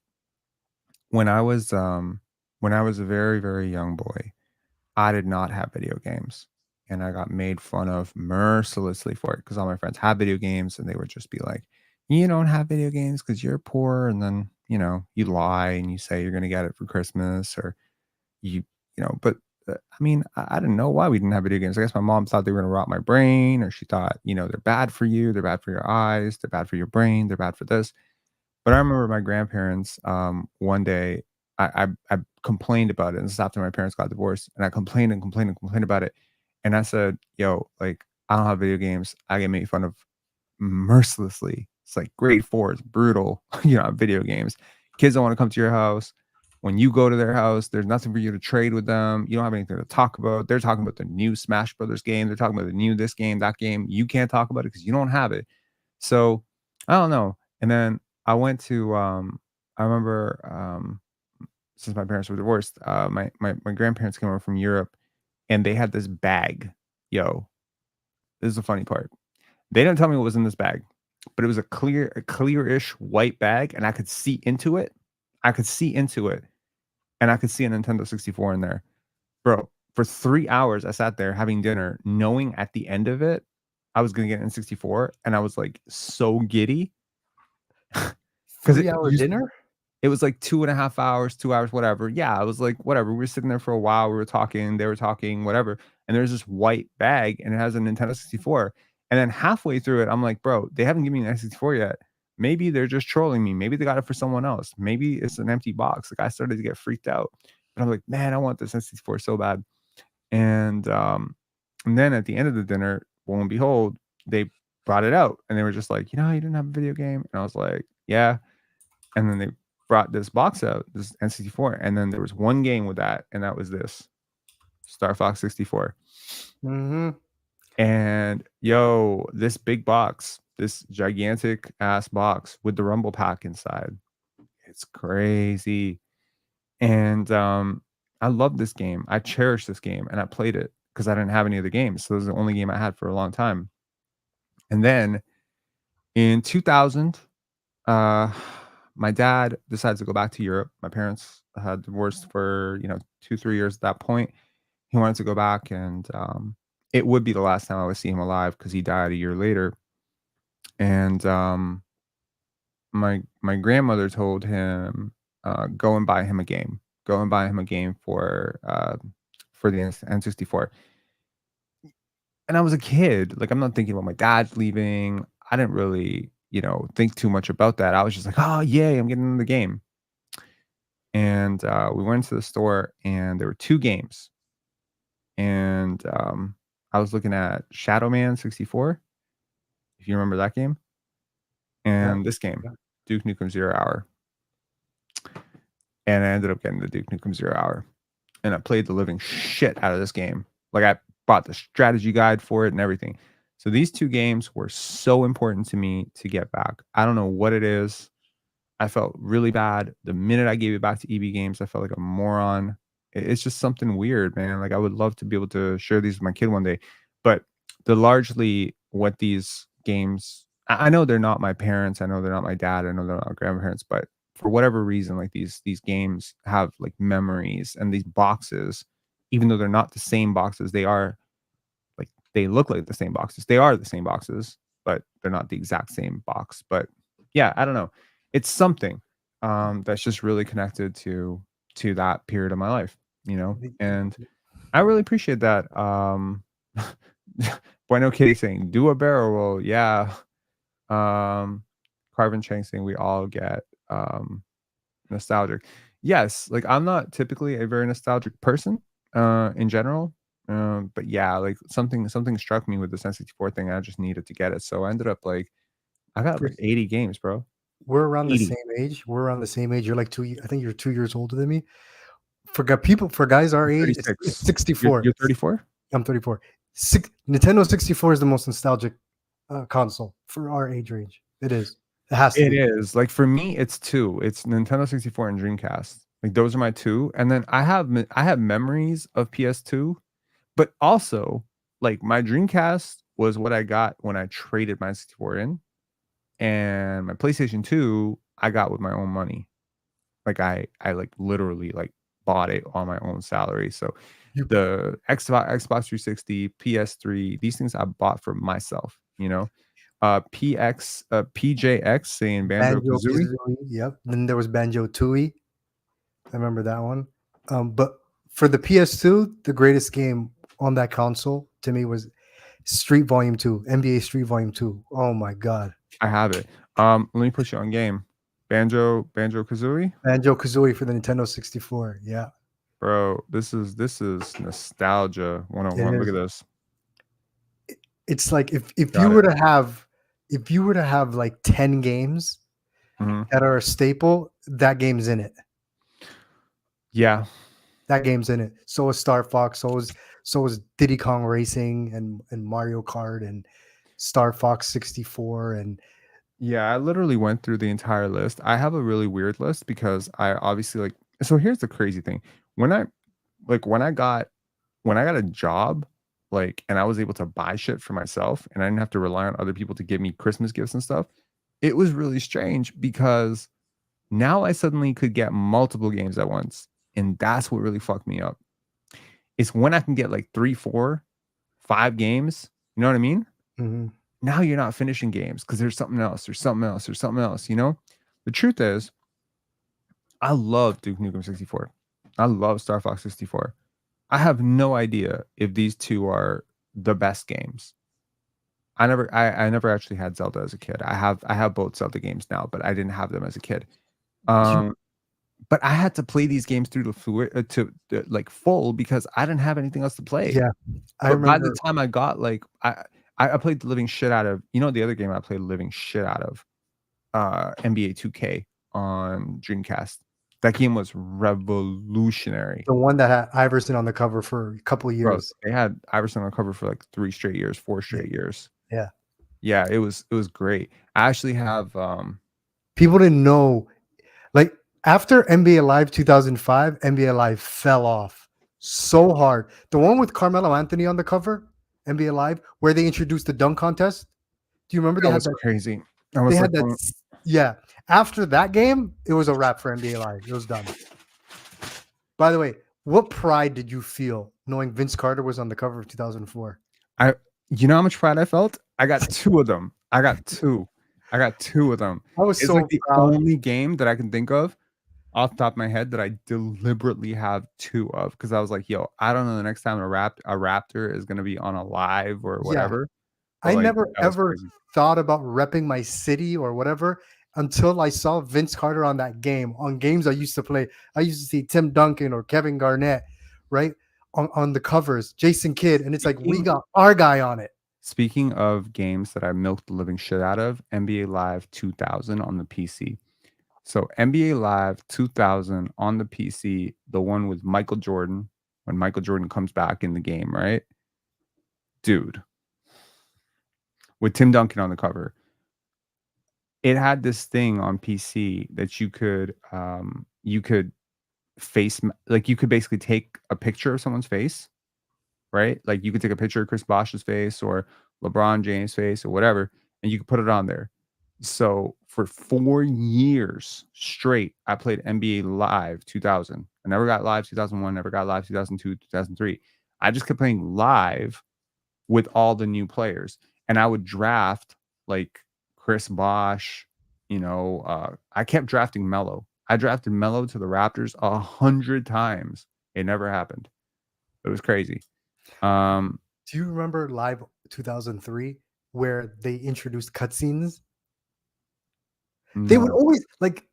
when I was a very, very young boy, I did not have video games. And I got made fun of mercilessly for it because all my friends have video games and they would just be like, you don't have video games because you're poor. And then, you lie and you say you're going to get it for Christmas or but I mean, I didn't know why we didn't have video games. I guess my mom thought they were going to rot my brain or she thought, they're bad for you. They're bad for your eyes. They're bad for your brain. They're bad for this. But I remember my grandparents, one day, I complained about it. And this is after my parents got divorced. And I complained and complained and complained about it. And I said, yo, like, I don't have video games. I get made fun of mercilessly. It's like grade 4. It's brutal. Video games. Kids don't want to come to your house. When you go to their house, there's nothing for you to trade with them. You don't have anything to talk about. They're talking about the new Smash Brothers game. They're talking about the new this game, that game. You can't talk about it because you don't have it. So I don't know. And then I went to I remember since my parents were divorced, my grandparents came over from Europe and they had this bag. Yo, this is the funny part. They didn't tell me what was in this bag, but it was a clearish white bag, and I could see into it. And I could see a Nintendo 64 in there. Bro, for 3 hours, I sat there having dinner, knowing at the end of it, I was going to get an N64. And I was like so giddy. 3-hour dinner? It was like 2.5 hours, 2 hours, whatever. Yeah, I was like, whatever. We were sitting there for a while. We were talking. They were talking, whatever. And there's this white bag, and it has a Nintendo 64. And then halfway through it, I'm like, bro, they haven't given me an N64 yet. Maybe they're just trolling me. Maybe they got it for someone else. Maybe it's an empty box. Like, I started to get freaked out. But I'm like, man, I want this N64 so bad. And then at the end of the dinner, lo and behold, they brought it out. And they were just like, you didn't have a video game? And I was like, yeah. And then they brought this box out, this N64. And then there was one game with that. And that was this Star Fox 64. Mm-hmm. And yo, this big box, this gigantic ass box with the rumble pack inside. It's crazy. And I love this game. I cherish this game and I played it because I didn't have any other games. So it was the only game I had for a long time. And then in 2000, my dad decided to go back to Europe. My parents had divorced for 2-3 years at that point. He wanted to go back and it would be the last time I would see him alive because he died a year later. And my grandmother told him, go and buy him a game. Go and buy him a game for the N64. And I was a kid. Like, I'm not thinking about my dad's leaving. I didn't really, think too much about that. I was just like, oh, yay, I'm getting in the game. And we went to the store, and there were 2 games. And I was looking at Shadow Man 64, if you remember that game. And this game, Duke Nukem 0 Hour. And I ended up getting the Duke Nukem 0 Hour. And I played the living shit out of this game. Like, I bought the strategy guide for it and everything. So these 2 games were so important to me to get back. I don't know what it is. I felt really bad. The minute I gave it back to EB Games, I felt like a moron. It's just something weird, man. Like, I would love to be able to share these with my kid one day. But largely what these games, I know they're not my parents. I know they're not my dad. I know they're not my grandparents. But for whatever reason, like these games have like memories, and these boxes, even though they're not the same boxes, they are like, they look like the same boxes. They are the same boxes, but they're not the exact same box. But yeah, I don't know. It's something that's just really connected to that period of my life, and I really appreciate that. Bueno Kitty saying, do a barrel roll. Yeah. Carvin Chang saying we all get nostalgic. Yes, like I'm not typically a very nostalgic person in general. But yeah, like something struck me with the N64 thing. I just needed to get it. So I ended up I got like 80 games, bro. We're around 80. the same age. You're like I think you're 2 years older than me. For guys our age, it's 64. You're 34? I'm 34. Nintendo 64 is the most nostalgic console for our age range. It is. It has to It be. is. Like for me, it's 2. It's Nintendo 64 and Dreamcast. Like those are my 2. And then I have memories of PS2, but also like my Dreamcast was what I got when I traded my 64 in. And my PlayStation 2, I got with my own money. Like I like literally like bought it on my own salary. So the Xbox 360, PS3, these things I bought for myself, PJX saying Banjo Kazooie. Yep. Then there was Banjo Tooie. I remember that one. But for the PS2, the greatest game on that console to me was Street Volume 2, NBA Street Volume 2. Oh my god. I have it. Let me put you on game. Banjo Kazooie. Banjo Kazooie for the Nintendo 64. Yeah. Bro, this is nostalgia 101. Look at this. It's like if you were to have like 10 games that are a staple, that game's in it. Yeah. That game's in it. So is Star Fox, so is Diddy Kong Racing and Mario Kart and Star Fox 64 and yeah, I literally went through the entire list. I have a really weird list because I obviously so here's the crazy thing. When I got a job, and I was able to buy shit for myself and I didn't have to rely on other people to give me Christmas gifts and stuff, it was really strange because now I suddenly could get multiple games at once. And that's what really fucked me up. It's when I can get 3, 4, 5 games. You know what I mean? Mm-hmm. Now you're not finishing games because there's something else. The truth is, I love Duke Nukem 64. I love Star Fox 64. I have no idea if these 2 are the best games. I never actually had Zelda as a kid. I have both Zelda games now, but I didn't have them as a kid. But I had to play these games through to full because I didn't have anything else to play. Yeah, I remember. By the time I got I played the living shit out of, the other game I played the living shit out of, NBA 2K on Dreamcast. That game was revolutionary. The one that had Iverson on the cover for a couple of years. Bro, they had Iverson on the cover for 3 straight years, 4 straight years. Yeah. Yeah, it was great. I actually have people didn't know, after NBA Live 2005, NBA Live fell off so hard. The one with Carmelo Anthony on the cover, NBA Live, where they introduced the dunk contest. Do you remember? That was crazy. They had that. Yeah. After that game, it was a wrap for NBA Live. It was done. By the way, what pride did you feel knowing Vince Carter was on the cover of 2004? You know how much pride I felt? I got 2 of them. I got 2 of them. I was It's so like the proud. only game that I can think of off the top of my head that I deliberately have 2 of, because I was like, "Yo, I don't know the next time a Raptor is gonna be on a live or Yeah. whatever." But, I like, never that was ever crazy. thought about repping my city or whatever until I saw Vince Carter on that game. On games I used to play, I used to see Tim Duncan or Kevin Garnett, right? On the covers, Jason Kidd, and it's like we got our guy on it. Speaking of games that I milked the living shit out of, NBA Live 2000 on the PC. So NBA Live 2000 on the PC, the one with Michael Jordan, when Michael Jordan comes back in the game, right? Dude. With Tim Duncan on the cover. It had this thing on PC that you could you could basically take a picture of someone's face, right? Like you could take a picture of Chris Bosh's face or LeBron James' face or whatever, and you could put it on there. So for 4 years straight, I played NBA Live 2000. I never got Live 2001, never got Live 2002, 2003. I just kept playing Live with all the new players. And I would draft like Chris Bosh, I kept drafting Melo. I drafted Melo to the Raptors 100 times. It never happened. It was crazy. Do you remember Live 2003 where they introduced cutscenes? They would No. always like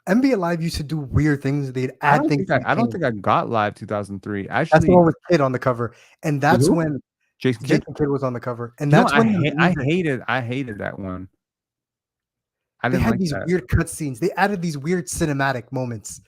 NBA Live used to do weird things. They'd I add don't things. think I got Live 2003. That's the Actually, one with Kidd on the cover, and that's who? when Jason Kidd? Jason Kidd was on the cover, and You know that's what? when I hated that one. I they didn't had like these that. weird cutscenes. They added these weird cinematic moments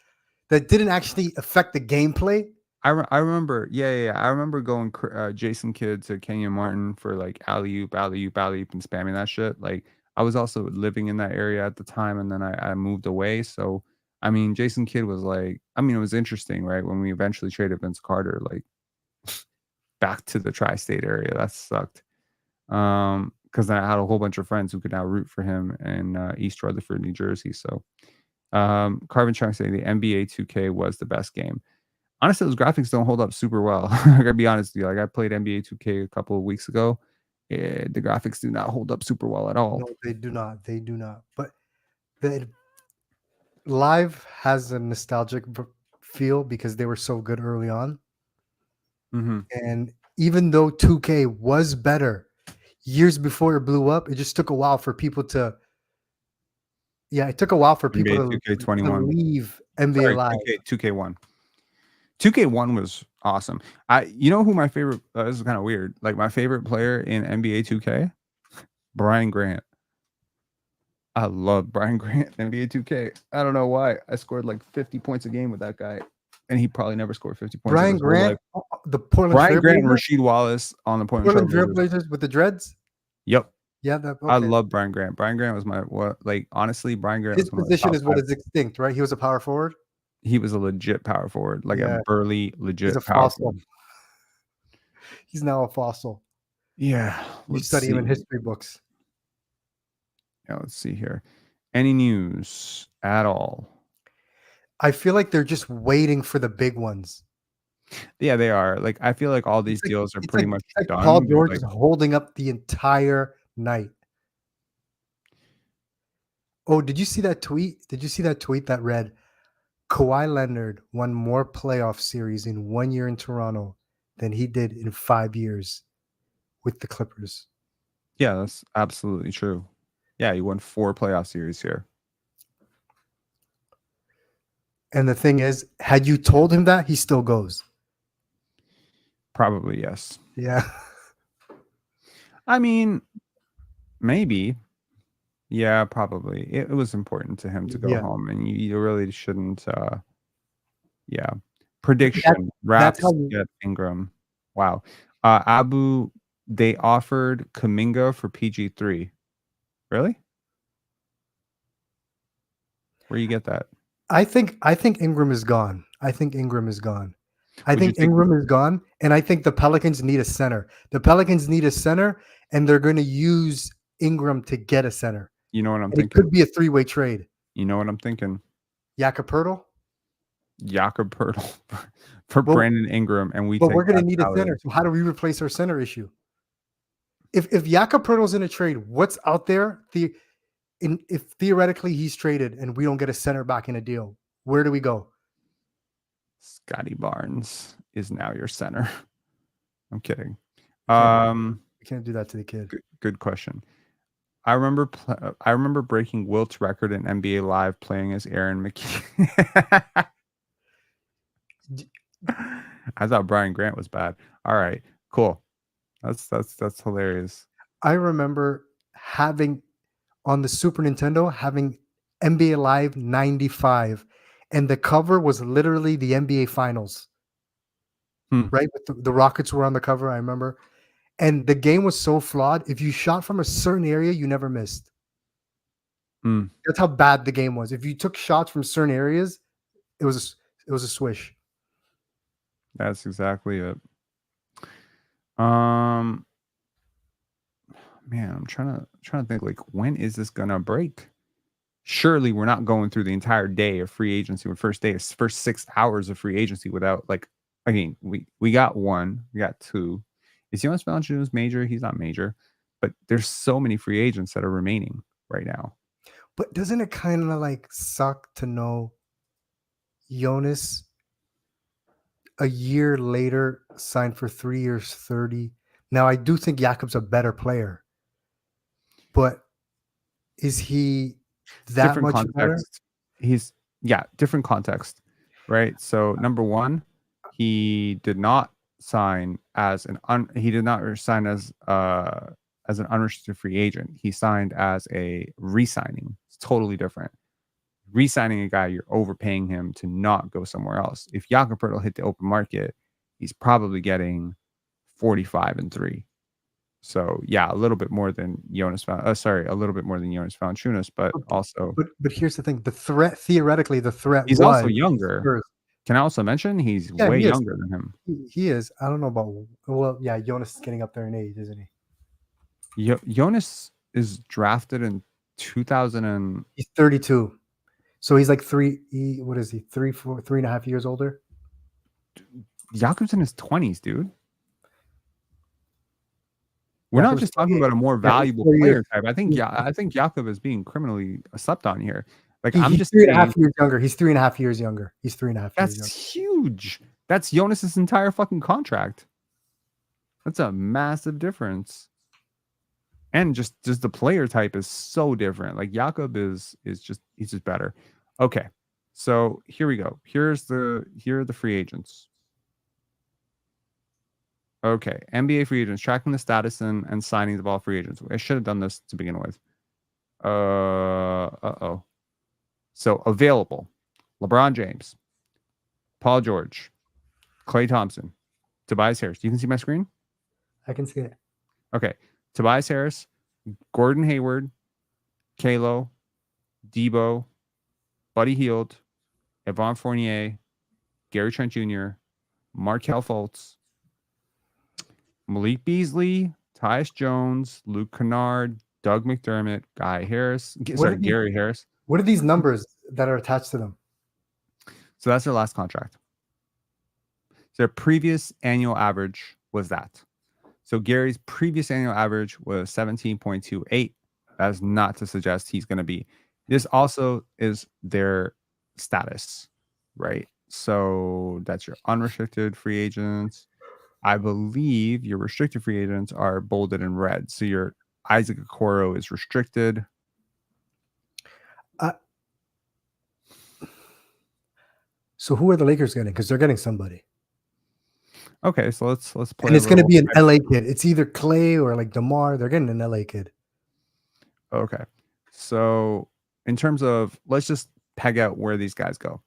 that didn't actually affect the gameplay. I remember, yeah. I remember going Jason Kidd to Kenyon Martin for like alley-oop, and spamming that shit. Like I was also living in that area at the time, and then I moved away. So I mean, Jason Kidd was like, it was interesting, right? When we eventually traded Vince Carter, like back to the tri-state area, that sucked. Because I had a whole bunch of friends who could now root for him in East Rutherford, New Jersey. So Carvin trying to say the NBA 2K was the best game. Honestly, those graphics don't hold up super well. I gotta be honest with you. Like I played NBA 2K a couple of weeks ago. The graphics do not hold up super well at all. No, they do not. They do not. But the Live has a nostalgic feel because they were so good early on. Mm-hmm. And even though 2K was better years before it blew up, it just took a while for people to. Yeah, it took a while for people NBA to 2K21 leave NBA Sorry, Live. 2K1. 2K1 was awesome. You know who my favorite? This is kind of weird. Like my favorite player in NBA 2K, Brian Grant. I love Brian Grant in NBA 2K. I don't know why. I scored like 50 points a game with that guy, and he probably never scored 50 points. Brian Grant, the Portland Brian Grant and Trailblazers? Rasheed Wallace on the Portland Trailblazers. Trailblazers with the dreads. Yep. Yeah, I love Brian Grant. Brian Grant was honestly, Brian Grant. His was position is what is extinct, right? He was a power forward. He was a legit power forward, like Yeah. a burly, legit He's a power fossil. forward. He's now a fossil. Yeah. You study him in history books. Yeah, let's see here. Any news at all? I feel like they're just waiting for the big ones. Yeah, they are. Like, I feel like all these deals are pretty much done. Paul but, George like, is holding up the entire night. Oh, did you see that tweet? Did you see that tweet that read, Kawhi Leonard won more playoff series in 1 year in Toronto than he did in 5 years with the Clippers? Yeah, that's absolutely true. Yeah, he won 4 playoff series here. And the thing is, had you told him that, he still goes. Probably, yes. Yeah. I mean, maybe. Yeah, probably. It was important to him to go home, and you really shouldn't. Yeah. Prediction: that's how Raps get Ingram. Wow. They offered Kuminga for PG3. Really? Where you get that? I think Ingram is gone. I think Ingram is gone. I Would you think Ingram is gone, and I think the Pelicans need a center. The Pelicans need a center, and they're going to use Ingram to get a center. You know what I'm And thinking? it could be a 3-way trade. You know what I'm thinking? Jakob Poeltl for Well, Brandon Ingram, and But we're going to that need a salary. center. So how do we replace our center issue? if Jakob Poeltl's in a trade, what's out there? If theoretically he's traded and we don't get a center back in a deal, where do we go? Scotty Barnes is now your center. I'm kidding. We can't do that to the kid. Good question. I remember breaking Wilt's record in NBA Live playing as Aaron McKee. I thought Brian Grant was bad. All right, cool. That's hilarious. I remember having on the Super Nintendo having NBA Live 95, and the cover was literally the NBA Finals. Right? With the Rockets were on the cover, I remember. And the game was so flawed. If you shot from a certain area, you never missed. That's how bad the game was. If you took shots from certain areas, it was a swish. That's exactly it. Man, I'm trying to think, like, when is this gonna break? Surely we're not going through the entire day of free agency, first 6 hours of free agency without, like, again, we got one, we got two. Is Jonas Valanciunas major? He's not major, but there's so many free agents that are remaining right now. But doesn't it kind of like suck to know Jonas a year later signed for 3 years, 30? Now, I do think Jakob's a better player, but is he that Different much better? context. Different context, right? So number one, he did not sign as an unrestricted free agent. He signed as a re-signing. It's totally different. Re-signing a guy, you're overpaying him to not go somewhere else. If Jakob Poeltl hit the open market, he's probably getting 45 and 3. So yeah, a little bit more than Jonas Valanciunas, but also. But here's the thing: theoretically, the threat. He's was also younger. Spurs. Can I also mention he's way younger than him? He is. I don't know about. Well, yeah, Jonas is getting up there in age, isn't he? Jonas is drafted in 2000 He's 32, so he's like three and a half years older. Jakob's in his 20s, dude. We're not just talking about a more valuable player type. I think Jakob is being criminally slept on here. Like, I'm just 3.5 years younger. He's 3.5 years younger. He's 3.5 years younger. That's huge. That's Jonas's entire fucking contract. That's a massive difference. And just the player type is so different. Like, Jakob he's just better. Okay. So here we go. Here are the free agents. Okay, NBA free agents, tracking the status and signings of all free agents. I should have done this to begin with. So available: LeBron James, Paul George, Klay Thompson, Tobias Harris. You can see my screen? I can see it. Okay, Tobias Harris, Gordon Hayward, Kalo, Debo, Buddy Hield, Evan Fournier, Gary Trent Jr., Markelle Fultz, Malik Beasley, Tyus Jones, Luke Kennard, Doug McDermott, Gary Harris. What are these numbers that are attached to them? So that's their last contract. Their previous annual average was that. So Gary's previous annual average was 17.28. That is not to suggest he's going to be. This also is their status, right? So that's your unrestricted free agents. I believe your restricted free agents are bolded in red. So your Isaac Okoro is restricted. So who are the Lakers getting? Because they're getting somebody. Okay, so let's play. And it's going to be an LA kid. It's either Klay or like DeMar. They're getting an LA kid. Okay, so in terms of, let's just peg out where these guys go.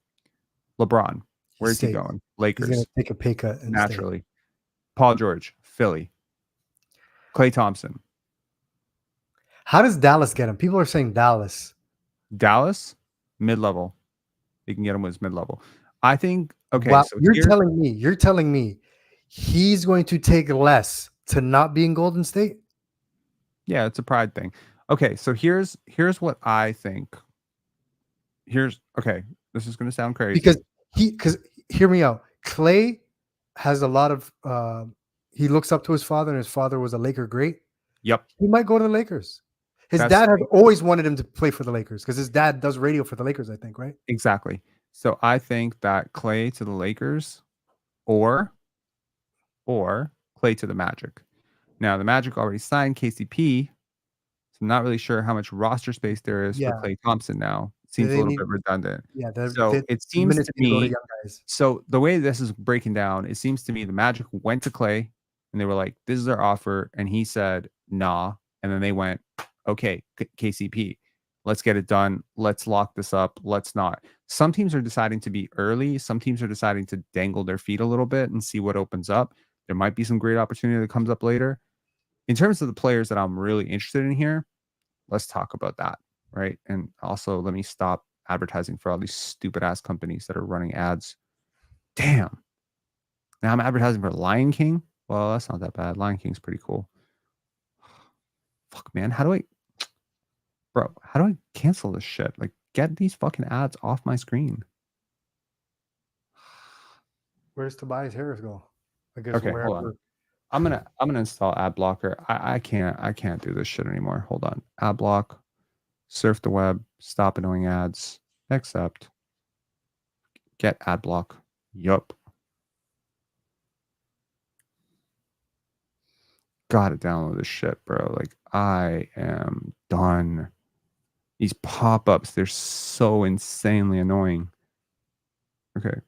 LeBron, where's he going? Lakers. He's going to take a pay cut naturally. Paul George, Philly. Klay Thompson. How does Dallas get him? People are saying Dallas. Dallas, mid-level. You can get him with mid-level. I think. Okay, wow, so you're telling me he's going to take less to not be in Golden State? Yeah, it's a pride thing. Okay, so here's what I think. This is going to sound crazy. Because hear me out. Klay has a lot of he looks up to his father, and his father was a Laker great. Yep. He might go to the Lakers. His That's- dad has always wanted him to play for the Lakers because his dad does radio for the Lakers, I think, right? Exactly. So I think that Klay to the Lakers or Klay to the Magic. Now, the Magic already signed KCP, so I'm not really sure how much roster space there is Yeah. for Klay Thompson now. Seems a They little need- bit redundant. Yeah, So it seems to go to me, young guys. so the way this is breaking down, it seems to me the Magic went to Klay and they were like, this is our offer. And he said, nah. And then they went, okay, KCP, let's get it done. Let's lock this up. Let's not. Some teams are deciding to be early. Some teams are deciding to dangle their feet a little bit and see what opens up. There might be some great opportunity that comes up later. In terms of the players that I'm really interested in here, let's talk about that, right? And also, let me stop advertising for all these stupid ass companies that are running ads. Damn. Now I'm advertising for Lion King. Well, that's not that bad. Lion King's pretty cool. Fuck, man. How do I cancel this shit? Like, get these fucking ads off my screen. Where's Tobias Harris go? I guess Okay, hold on. I'm gonna install ad blocker. I can't do this shit anymore. Hold on. Ad block, surf the web, stop annoying ads, accept, get ad block. Yup. Gotta download this shit, bro. Like, I am done. These pop-ups, they're so insanely annoying. Okay.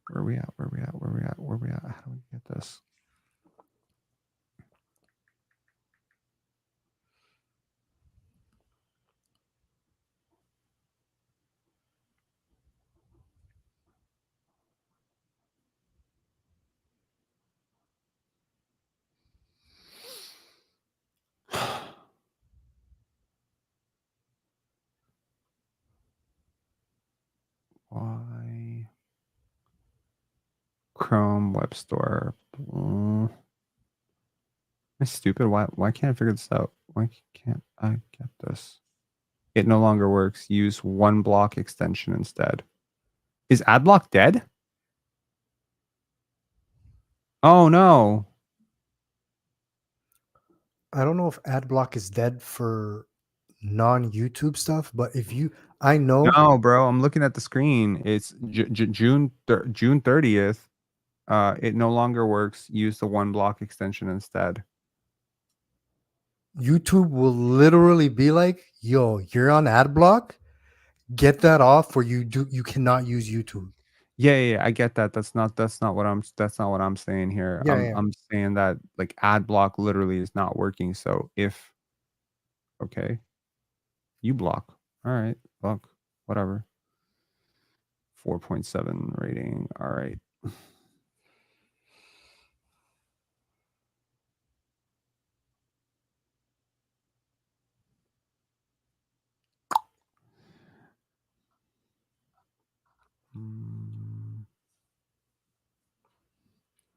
Where are we at? How do we get this? Why? Chrome Web Store. Am I stupid? Why can't I figure this out? Why can't I get this? It no longer works. Use one block extension instead. Is AdBlock dead? Oh no. I don't know if ad block is dead for non-YouTube stuff, but if you, I know. No, bro. I'm looking at the screen. It's June 30th. It no longer works. Use the one block extension instead. YouTube will literally be like, "Yo, you're on ad block. Get that off, or you cannot use YouTube." Yeah, I get that. That's not what I'm saying here. Yeah. I'm saying that like ad block literally is not working. So if okay, you block. All right, block. Whatever. 4.7 rating. All right.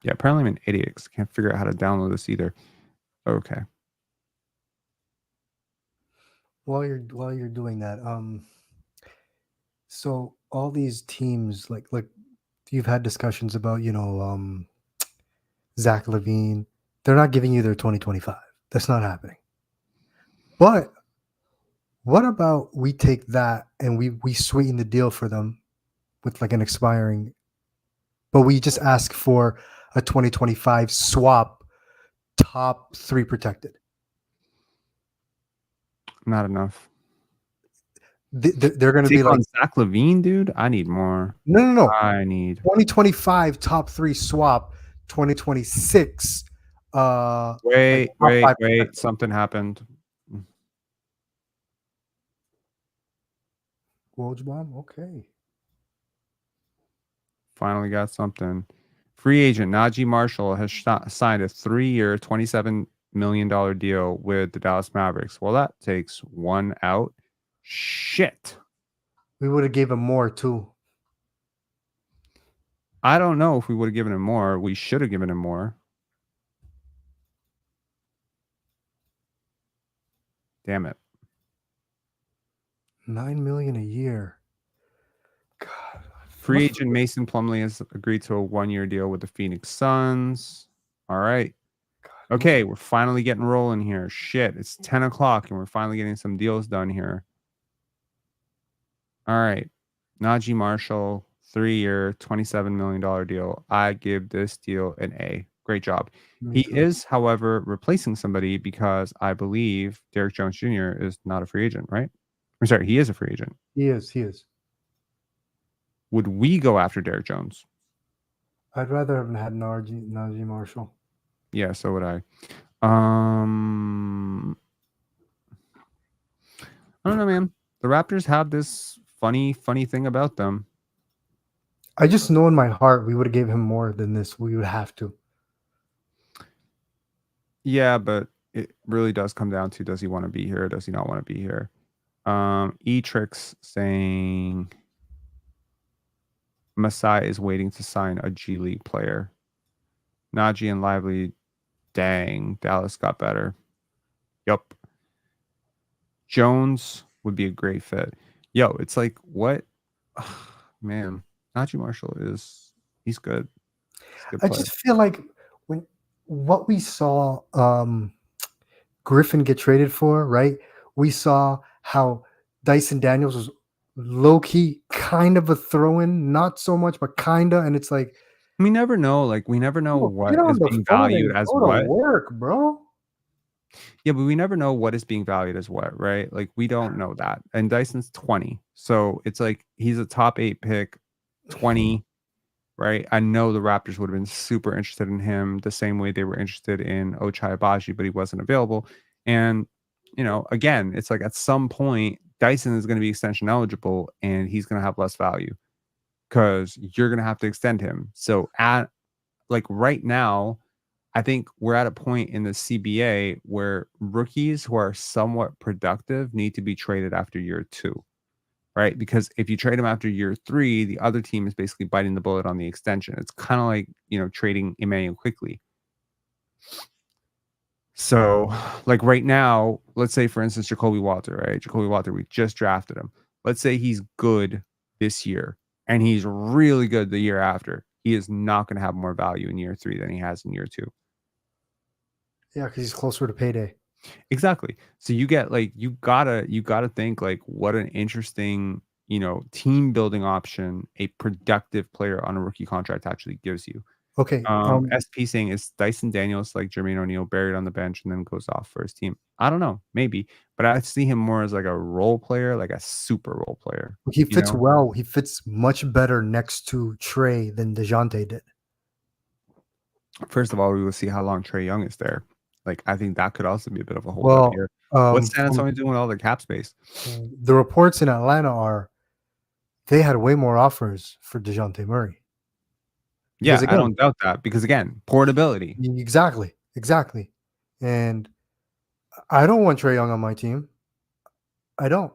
Yeah, apparently I'm an idiot 'cause I can't figure out how to download this either. Okay. While you're doing that, so all these teams, like you've had discussions about, Zach LaVine, they're not giving you their 2025. That's not happening. But what about we take that and we sweeten the deal for them with like an expiring, but we just ask for a 2025 swap, top 3 protected. Not enough. They're going to be Take like on Zach LaVine, dude. I need more. No. I need 2025 top 3 swap, 2026. Wait. top 5 protected. Something happened. Woj bomb. Okay. Finally got something. Free agent Najee Marshall has signed a 3-year, $27 million deal with the Dallas Mavericks. Well, that takes one out. Shit. We would have gave him more too. I don't know if we would have given him more. We should have given him more. Damn it. $9 million a year. God, Free agent Mason Plumlee has agreed to a 1-year deal with the Phoenix Suns. All right. Okay, we're finally getting rolling here. Shit, it's 10 o'clock and we're finally getting some deals done here. All right. Najee Marshall, 3-year, $27 million deal. I give this deal an A. Great job. Me He too. is, however, replacing somebody because I believe Derrick Jones Jr. is not a free agent, right? I'm sorry, he is a free agent. He is. He is. Would we go after Derrick Jones? I'd rather have had Najee Marshall. Yeah, so would I. I don't know, man. The Raptors have this funny thing about them. I just know in my heart we would have gave him more than this. We would have to. Yeah, but it really does come down to, does he want to be here? Does he not want to be here? E-Trix saying Masai is waiting to sign a G League player. Najee and Lively, dang, Dallas got better. Yup. Jones would be a great fit. Yo, it's like, what? Man, Najee Marshall he's good. He's a good I player. just feel like what we saw Griffin get traded for, right? We saw how Dyson Daniels was low key kind of a throw-in, not so much, but kinda. And it's like, we never know. Like, we never know bro, what get on is the being phone valued and as go to what. work, bro. Yeah, but we never know what is being valued as what, right? Like, we don't know that. And Dyson's 20. So it's like he's a top 8 pick, 20, right? I know the Raptors would have been super interested in him the same way they were interested in Ochai Abaji, but he wasn't available. And, you know, again, it's like at some point, Dyson is going to be extension eligible and he's going to have less value because you're going to have to extend him. So at like right now, I think we're at a point in the CBA where rookies who are somewhat productive need to be traded after year 2, right? Because if you trade them after year 3, the other team is basically biting the bullet on the extension. It's kind of like, you know, trading Emmanuel quickly. So, like right now, let's say, for instance, Jacoby Walter, right? Jacoby Walter, we just drafted him. Let's say he's good this year and he's really good the year after. He is not going to have more value in year 3 than he has in year 2. Yeah, because he's closer to payday. Exactly. So you get like you gotta think like what an interesting, you know, team building option a productive player on a rookie contract actually gives you. Okay. SP saying is Dyson Daniels like Jermaine O'Neal buried on the bench and then goes off for his team. I don't know, maybe, but I see him more as like a role player, like a super role player. He fits know? well. He fits much better next to Trey than DeJounte did. First of all, we will see how long Trae Young is there. Like, I think that could also be a bit of a hold up here. What's San Antonio doing with all their cap space? The reports in Atlanta are they had way more offers for DeJounte Murray. Yeah, I don't doubt that because again, portability. Exactly. And I don't want Trae Young on my team. I don't.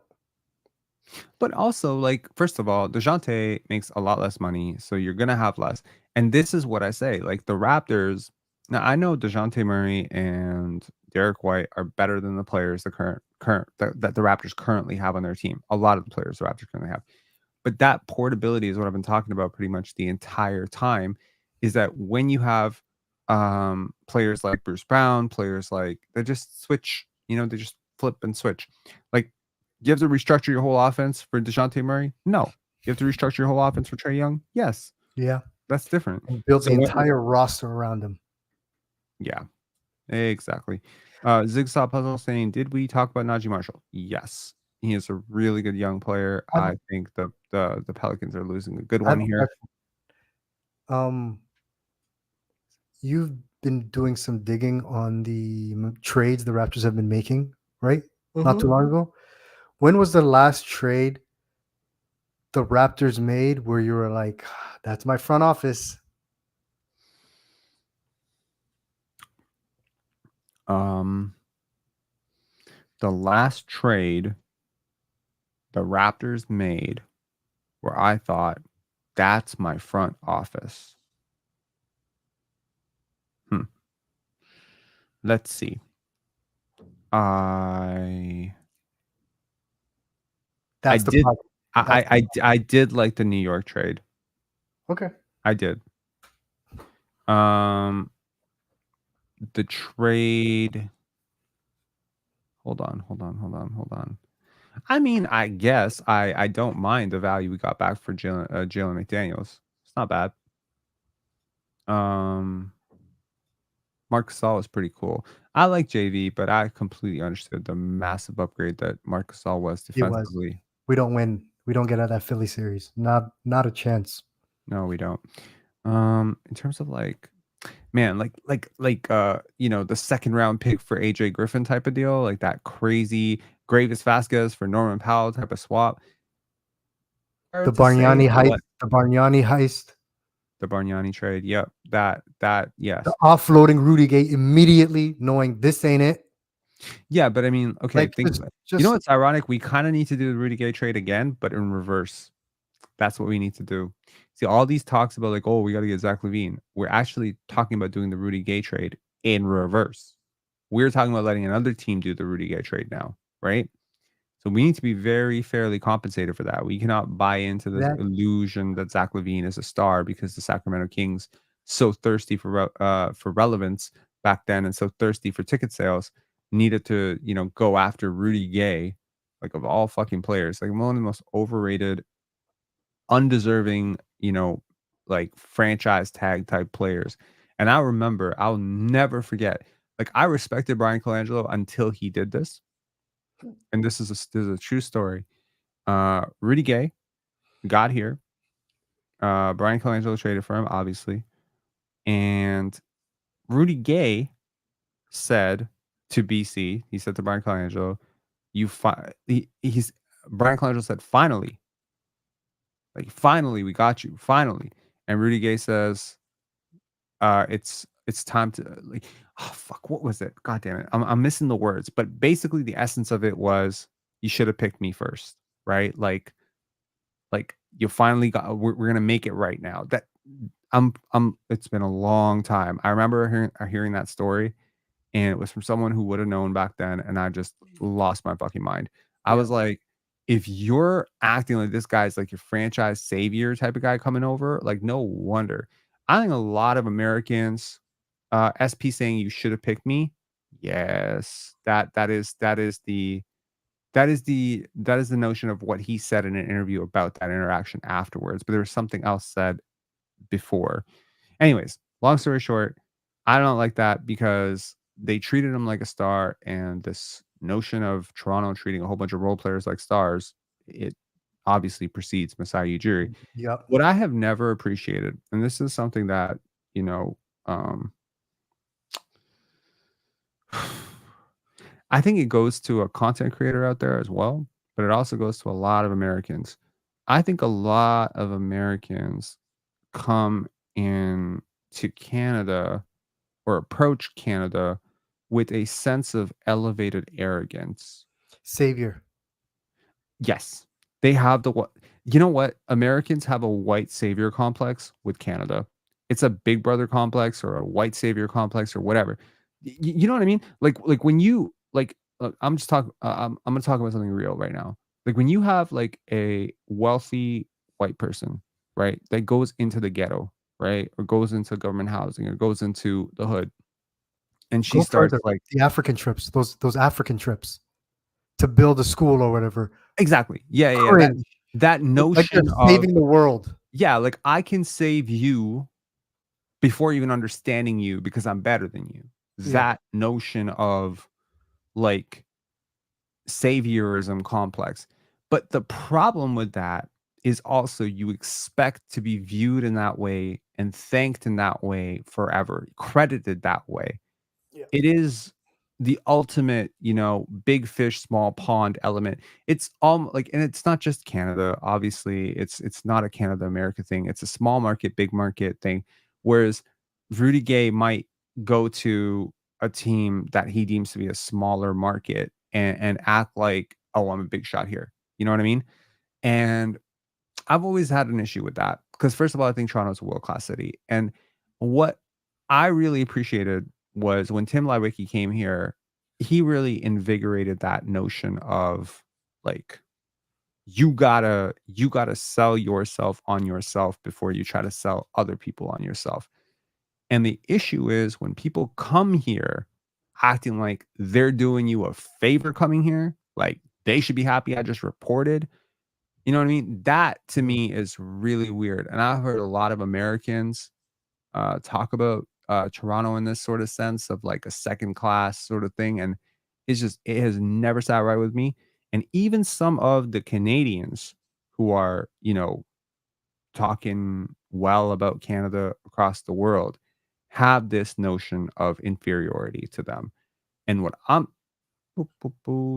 But also, like, first of all, DeJounte makes a lot less money, so you're gonna have less. And this is what I say: like the Raptors. Now, I know DeJounte Murray and Derek White are better than the players that the Raptors currently have on their team. A lot of the players the Raptors currently have, but that portability is what I've been talking about pretty much the entire time. Is that when you have players like Bruce Brown, players like they just switch, you know, they just flip and switch, like. You have to restructure your whole offense for DeJounte Murray? No. You have to restructure your whole offense for Trae Young? Yes. Yeah. That's different. And build the entire roster around him. Yeah. Exactly. Zigsaw Puzzle saying, did we talk about Najee Marshall? Yes. He is a really good young player. I think the Pelicans are losing a good one here. You've been doing some digging on the trades the Raptors have been making, right? Not too long ago. When was the last trade the Raptors made where you were like, that's my front office? The last trade the Raptors made where I thought, that's my front office. Let's see. I did like the New York trade. Okay. I did. The trade. Hold on. I mean, I guess I don't mind the value we got back for Jalen McDaniels. It's not bad. Marc Gasol is pretty cool. I like JV, but I completely understood the massive upgrade that Marc Gasol was He was. defensively. We don't win. We don't get out of that Philly series. Not a chance. No, we don't. In terms of like, man, the second round pick for AJ Griffin type of deal, like that crazy Gravis Vasquez for Norman Powell type of swap. The Bargnani heist. The Bargnani heist. The Bargnani trade. Yep. That yes. The offloading Rudy Gay immediately, knowing this ain't it. Yeah, but I mean, okay, Like, think it's about it. You just- know what's ironic? We kind of need to do the Rudy Gay trade again, but in reverse. That's what we need to do. See, all these talks about like, oh, we got to get Zach LaVine. We're actually talking about doing the Rudy Gay trade in reverse. We're talking about letting another team do the Rudy Gay trade now, right? So we need to be very fairly compensated for that. We cannot buy into this illusion that Zach LaVine is a star because the Sacramento Kings so thirsty for relevance back then and so thirsty for ticket sales needed to, go after Rudy Gay, like of all fucking players, like one of the most overrated, undeserving, like franchise tag type players. And I remember, I'll never forget, like I respected Brian Colangelo until he did this. And this is a true story. Rudy Gay got here. Brian Colangelo traded for him, obviously. And Rudy Gay said to BC, he said to Brian Colangelo, Brian Colangelo said, finally. Like, finally, we got you. Finally. And Rudy Gay says, it's time to like, oh fuck, what was it? God damn it. I'm missing the words, but basically the essence of it was you should have picked me first, right? Like you finally got we're gonna make it right now. That it's been a long time. I remember hearing that story, and it was from someone who would have known back then, and I just lost my fucking mind. I was like, if you're acting like this guy's like your franchise savior type of guy coming over, like no wonder. I think a lot of Americans, SP saying you should have picked me. Yes, that is the notion of what he said in an interview about that interaction afterwards. But there was something else said before. Anyways, long story short, I don't like that because they treated him like a star, and this notion of Toronto treating a whole bunch of role players like stars, it obviously precedes Masai Ujiri. Yep. What I have never appreciated, and this is something that, I think it goes to a content creator out there as well, but it also goes to a lot of Americans. I think a lot of Americans come in to Canada or approach Canada with a sense of elevated arrogance. Savior. Yes. They have you know what? Americans have a white savior complex with Canada. It's a big brother complex or a white savior complex or whatever. You know what I mean? Like when you look, I'm just talking. I'm going to talk about something real right now. Like when you have like a wealthy white person, right, that goes into the ghetto, right, or goes into government housing or goes into the hood, and she starts like the African trips, those African trips to build a school or whatever. Exactly. Yeah. That notion like they're saving the world. Yeah, like I can save you before even understanding you because I'm better than you. That notion of like saviorism complex. But the problem with that is also you expect to be viewed in that way and thanked in that way forever, credited that way. Yeah. It is the ultimate, big fish, small pond element. It's like, and it's not just Canada. Obviously, it's not a Canada America thing. It's a small market, big market thing. Whereas Rudy Gay might go to a team that he deems to be a smaller market and act like, oh, I'm a big shot here. You know what I mean? And I've always had an issue with that because first of all, I think Toronto's a world-class city. And what I really appreciated was when Tim Leiweke came here, he really invigorated that notion of like you gotta sell yourself on yourself before you try to sell other people on yourself. And the issue is when people come here acting like they're doing you a favor coming here, like they should be happy I just reported. You know what I mean? That to me is really weird. And I've heard a lot of Americans talk about Toronto in this sort of sense of like a second class sort of thing. And it has never sat right with me. And even some of the Canadians who are, talking well about Canada across the world have this notion of inferiority to them. And what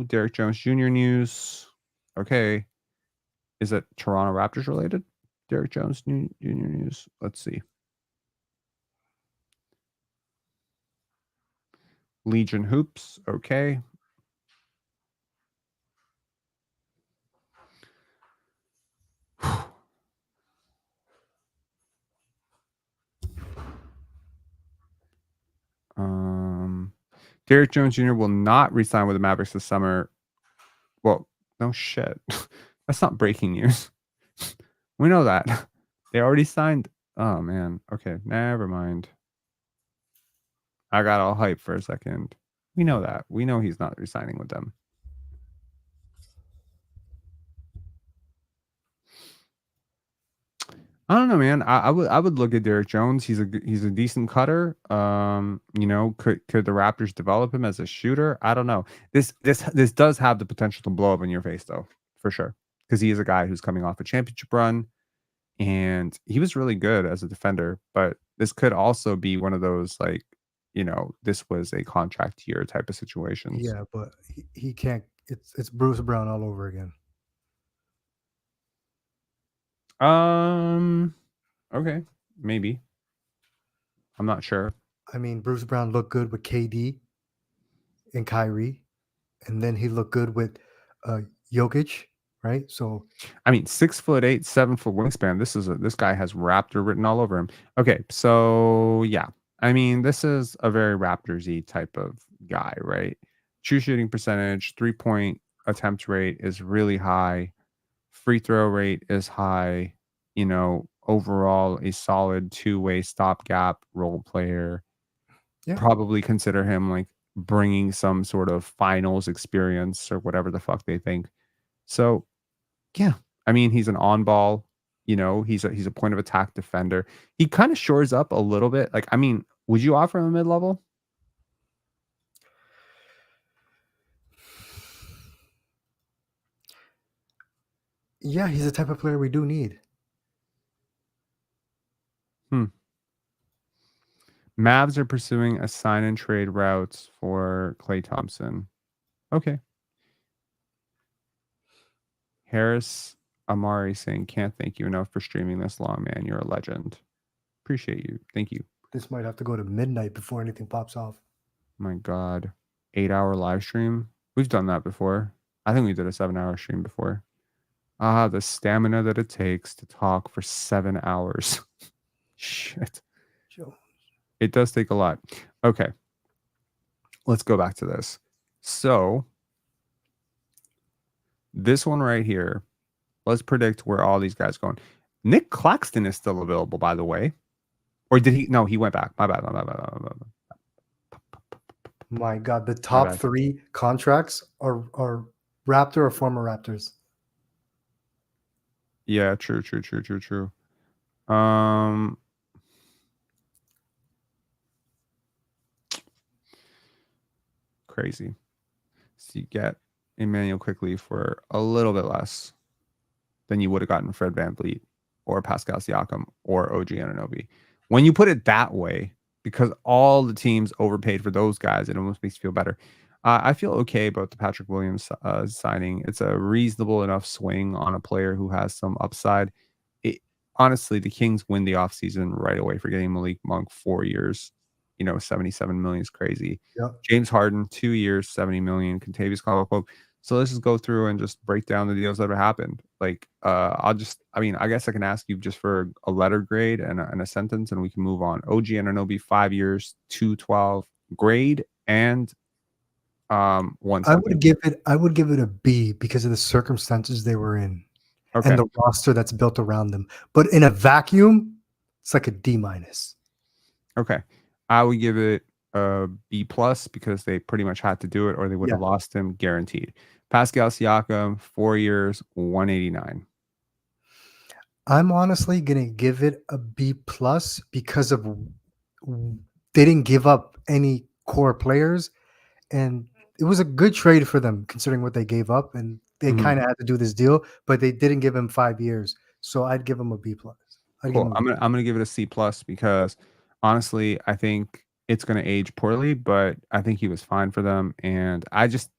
Derek Jones Jr. news. Okay. Is it Toronto Raptors related? Derek Jones Jr. news. Let's see. Legion Hoops. Okay. Derek Jones Jr. will not resign with the Mavericks this summer. Well, no shit. That's not breaking news. We know that. They already signed. Oh, man. Okay, never mind. I got all hyped for a second. We know that. We know he's not resigning with them. I don't know, man. I would look at Derek Jones. He's a decent cutter. Could the Raptors develop him as a shooter? I don't know. This does have the potential to blow up in your face, though, for sure, because he is a guy who's coming off a championship run, and he was really good as a defender. But this could also be one of those this was a contract year type of situations. Yeah, but he can't. It's Bruce Brown all over again. Okay, maybe. I'm not sure. I mean, Bruce Brown looked good with KD and Kyrie, and then he looked good with Jokic, right? So, I mean, 6'8", 7 foot wingspan. This guy has Raptor written all over him. Okay, so yeah, I mean, this is a very Raptors-y type of guy, right? True shooting percentage, 3-point attempt rate is really high. Free throw rate is high. Overall, a solid two-way stopgap role player. Yeah. Probably consider him like bringing some sort of finals experience or whatever the fuck they think. So, yeah, I mean, he's an on-ball. He's a point of attack defender. He kind of shores up a little bit. Like, I mean, would you offer him a mid-level? Yeah, he's the type of player we do need. Mavs are pursuing a sign and trade routes for Klay Thompson. Okay. Harris Amari saying, can't thank you enough for streaming this long, man. You're a legend. Appreciate you. Thank you. This might have to go to midnight before anything pops off. My God. 8-hour live stream. We've done that before. I think we did a 7-hour stream before. The stamina that it takes to talk for 7 hours. Shit. It does take a lot. Okay. Let's go back to this. So, this one right here, let's predict where all these guys going. Nick Claxton is still available, by the way. Or did he? No, he went back. My bad. My God, the top 3 contracts are Raptor or former Raptors. Yeah, true. Crazy. So you get Emmanuel Quickley for a little bit less than you would have gotten Fred VanVleet or Pascal Siakam or OG Anunoby. When you put it that way, because all the teams overpaid for those guys, it almost makes you feel better. I feel okay about the Patrick Williams signing. It's a reasonable enough swing on a player who has some upside. Honestly, the Kings win the offseason right away for getting Malik Monk 4 years. 77 million is crazy. Yep. James Harden, 2 years, 70 million. Contavious Caldwell-Pope. So let's just go through and just break down the deals that have happened. Like, I guess I can ask you just for a letter grade and a sentence, and we can move on. OG Anunoby, 5 years, 212 grade and I 1-something. would give it a B because of the circumstances they were in Okay. and the roster that's built around them. But in a vacuum, it's like a D minus. Okay. I would give it a B plus because they pretty much had to do it or they would have lost him guaranteed. Pascal Siakam, 4 years, 189. I'm honestly gonna give it a B plus because of they didn't give up any core players, and it was a good trade for them considering what they gave up, and they Mhm. kind of had to do this deal, but they didn't give him 5 years, so I'd give him a B plus. I'd give Cool. him a I'm gonna give it a C plus because honestly, I think it's gonna age poorly, but I think he was fine for them, and I just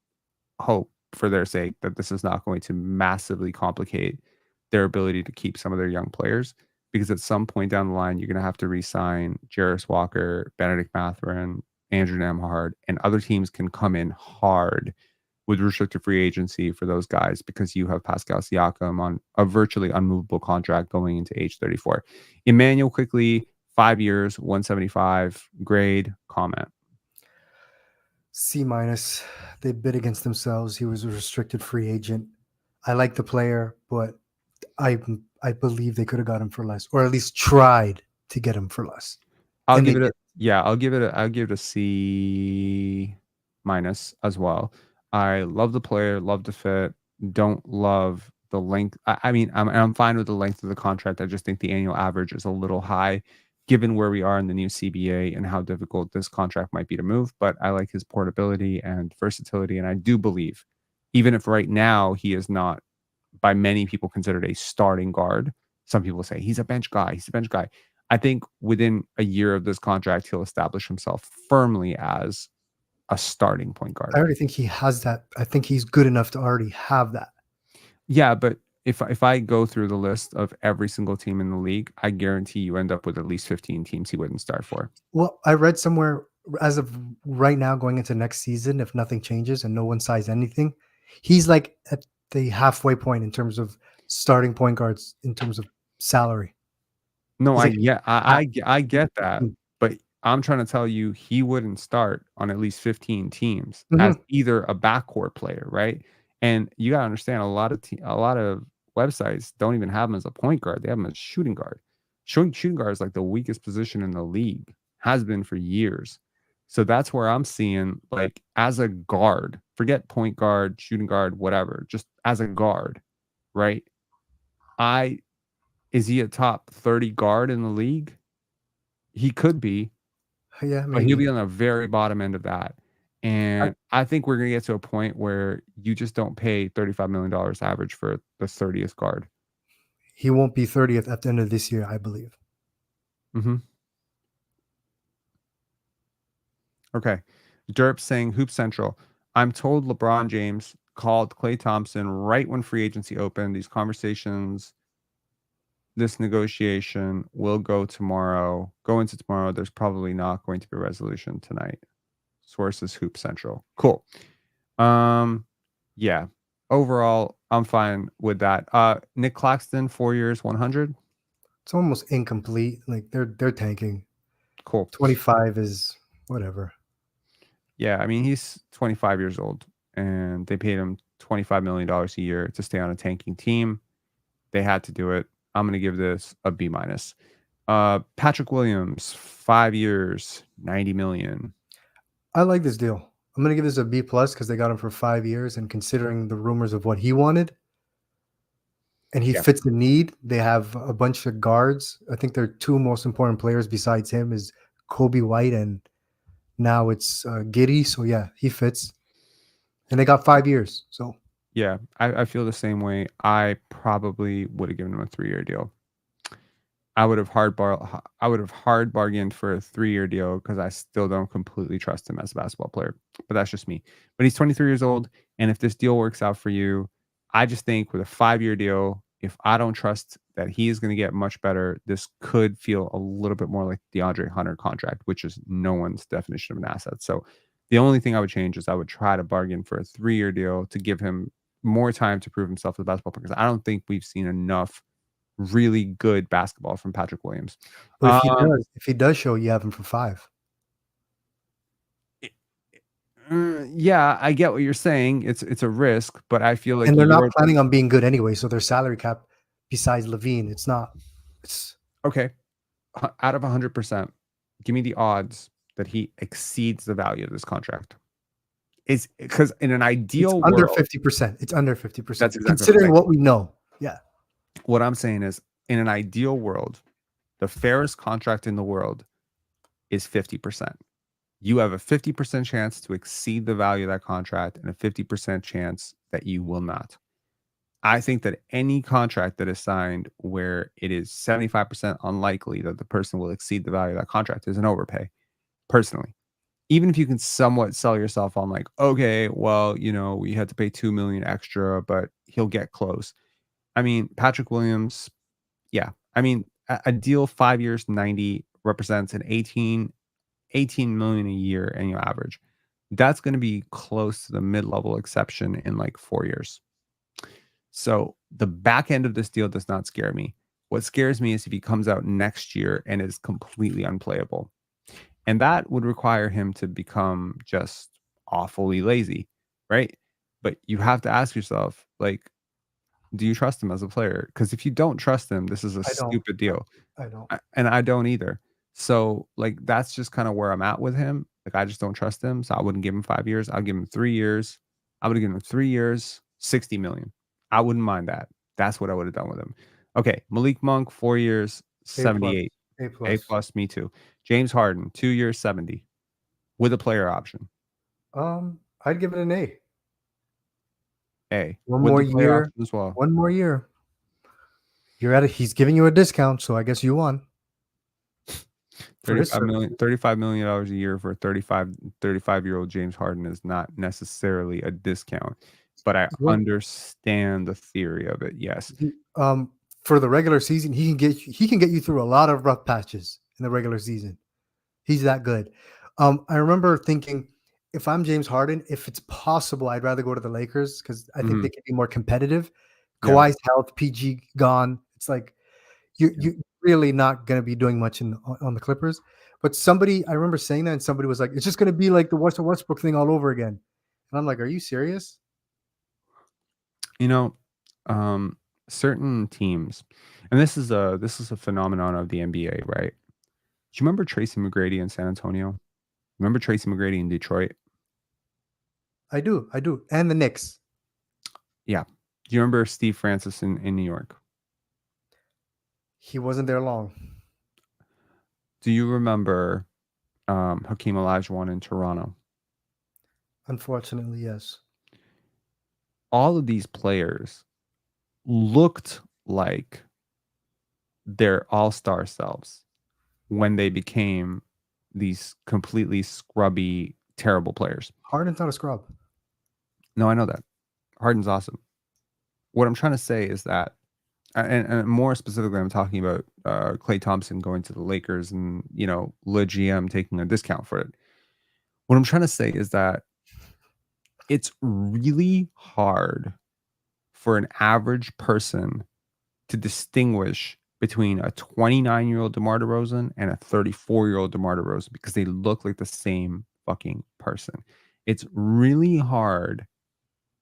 hope for their sake that this is not going to massively complicate their ability to keep some of their young players because at some point down the line you're gonna have to re-sign Jarris Walker, Benedict Mathurin, Andrew Nembhard, and other teams can come in hard with restricted free agency for those guys because you have Pascal Siakam on a virtually unmovable contract going into age 34. Emmanuel quickly, 5 years, 175, grade, comment. C minus. They bid against themselves. He was a restricted free agent. I like the player, but I believe they could have got him for less, or at least tried to get him for less. I'll And give they it a did. I'll give it a C minus as well. I love the player, love the fit, don't love the length. I mean, I'm fine with the length of the contract. I just think the annual average is a little high given where we are in the new CBA and how difficult this contract might be to move. But I like his portability and versatility. And I do believe, even if right now he is not by many people considered a starting guard, some people say he's a bench guy. He's a bench guy. I think within a year of this contract, he'll establish himself firmly as a starting point guard. I already think he has that. I think he's good enough to already have that. Yeah, but if I go through the list of every single team in the league, I guarantee you end up with at least 15 teams he wouldn't start for. Well, I read somewhere as of right now, going into next season, if nothing changes and no one signs anything, he's like at the halfway point in terms of starting point guards in terms of salary. No, He's I like get I get that, Mm. but I'm trying to tell you he wouldn't start on at least 15 teams as Mhm. either a backcourt player, right? And you gotta understand a lot of websites don't even have him as a point guard. They have him as shooting guard. Shooting guard is like the weakest position in the league, has been for years. So that's where I'm seeing like as a guard, forget point guard, shooting guard, whatever, just as a guard, right? Is he a top 30 guard in the league? He could be, Yeah, but he'll maybe. be on the very bottom end of that. And I think we're gonna get to a point where you just don't pay $35 million average for the 30th guard. He won't be 30th at the end of this year, I believe. Mm-hmm. Okay. Derp saying Hoop Central. I'm told LeBron James called Klay Thompson right when free agency opened. These conversations, this negotiation will go into tomorrow. There's probably not going to be a resolution tonight. Sources Hoop Central. Cool. Yeah. Overall, I'm fine with that. Nick Claxton, 4 years, 100. It's almost incomplete. Like they're tanking. Cool. 25 is whatever. Yeah, I mean he's 25 years old, and they paid him $25 million a year to stay on a tanking team. They had to do it. I'm gonna give this a B minus. Patrick Williams, 5 years, 90 million. I like this deal. I'm gonna give this a B plus because they got him for 5 years, and considering the rumors of what he wanted, and he Yeah. fits the need. They have a bunch of guards. I think their two most important players besides him is Kobe White, and now it's Giddy. So yeah, he fits. And they got 5 years. So Yeah, I feel the same way. I probably would have given him a 3-year deal. I would have hard bargained for a 3-year deal because I still don't completely trust him as a basketball player. But that's just me. But he's 23 years old, and if this deal works out for you, I just think with a 5-year deal, if I don't trust that he is going to get much better, this could feel a little bit more like the DeAndre Hunter contract, which is no one's definition of an asset. So the only thing I would change is I would try to bargain for a 3-year deal to give him more time to prove himself as a basketball player, because I don't think we've seen enough really good basketball from Patrick Williams. but if he does show, you have him for 5. Yeah, I get what you're saying. It's a risk, but I feel like And they're not you're planning on being good anyway. So their salary cap, besides LaVine, it's not. It's okay. Out of 100%, give me the odds that he exceeds the value of this contract. Is because in an ideal under world, 50%. It's under 50%. that's exactly what I'm Considering saying. what we know. Yeah. What I'm saying is, in an ideal world, the fairest contract in the world is 50%. You have a 50% chance to exceed the value of that contract and a 50% chance that you will not. I think that any contract that is signed where it is 75% unlikely that the person will exceed the value of that contract is an overpay, personally. Even if you can somewhat sell yourself on like, okay, well, we had to pay 2 million extra, but he'll get close. I mean, Patrick Williams, yeah. I mean, a deal 5 years, 90 represents an 18 million a year annual average. That's going to be close to the mid-level exception in like 4 years. So the back end of this deal does not scare me. What scares me is if he comes out next year and is completely unplayable. And that would require him to become just awfully lazy, right? But you have to ask yourself, like, do you trust him as a player? Because if you don't trust him, this is a I don't. stupid deal. I don't. And I don't either. So, like, that's just kind of where I'm at with him. Like, I just don't trust him. So I wouldn't give him 5 years. I'll give him 3 years. I would have given him 3 years, 60 million. I wouldn't mind that. That's what I would have done with him. Okay. Malik Monk, 4 years, 78. A plus, me too. James Harden, 2 years, 70 with a player option. I'd give it an A. A. One with more the player year option as well. One more year. You're at it. He's giving you a discount, so I guess you won. $35 million a year for a 35-year-old James Harden is not necessarily a discount, but I understand the theory of it. Yes. For the regular season, he can get you through a lot of rough patches in the regular season. He's that good. I remember thinking, if I'm James Harden, if it's possible, I'd rather go to the Lakers because I think they can be more competitive. Yeah. Kawhi's health, PG gone. It's like you're really not going to be doing much on the Clippers. But I remember saying that, and somebody was like, "It's just going to be like the Westbrook thing all over again." And I'm like, "Are you serious?" Certain teams, and this is a phenomenon of the NBA, right? Do you remember Tracy McGrady in San Antonio? Remember Tracy McGrady in Detroit? I do. And the Knicks. Yeah. Do you remember Steve Francis in New York? He wasn't there long. Do you remember Hakeem Olajuwon in Toronto? Unfortunately, yes. All of these players looked like their all-star selves when they became these completely scrubby, terrible players. Harden's not a scrub. No, I know that. Harden's awesome. What I'm trying to say is that, and more specifically, I'm talking about Klay Thompson going to the Lakers and, Le GM taking a discount for it. What I'm trying to say is that it's really hard for an average person to distinguish between a 29-year-old DeMar DeRozan and a 34-year-old DeMar DeRozan because they look like the same fucking person. It's really hard.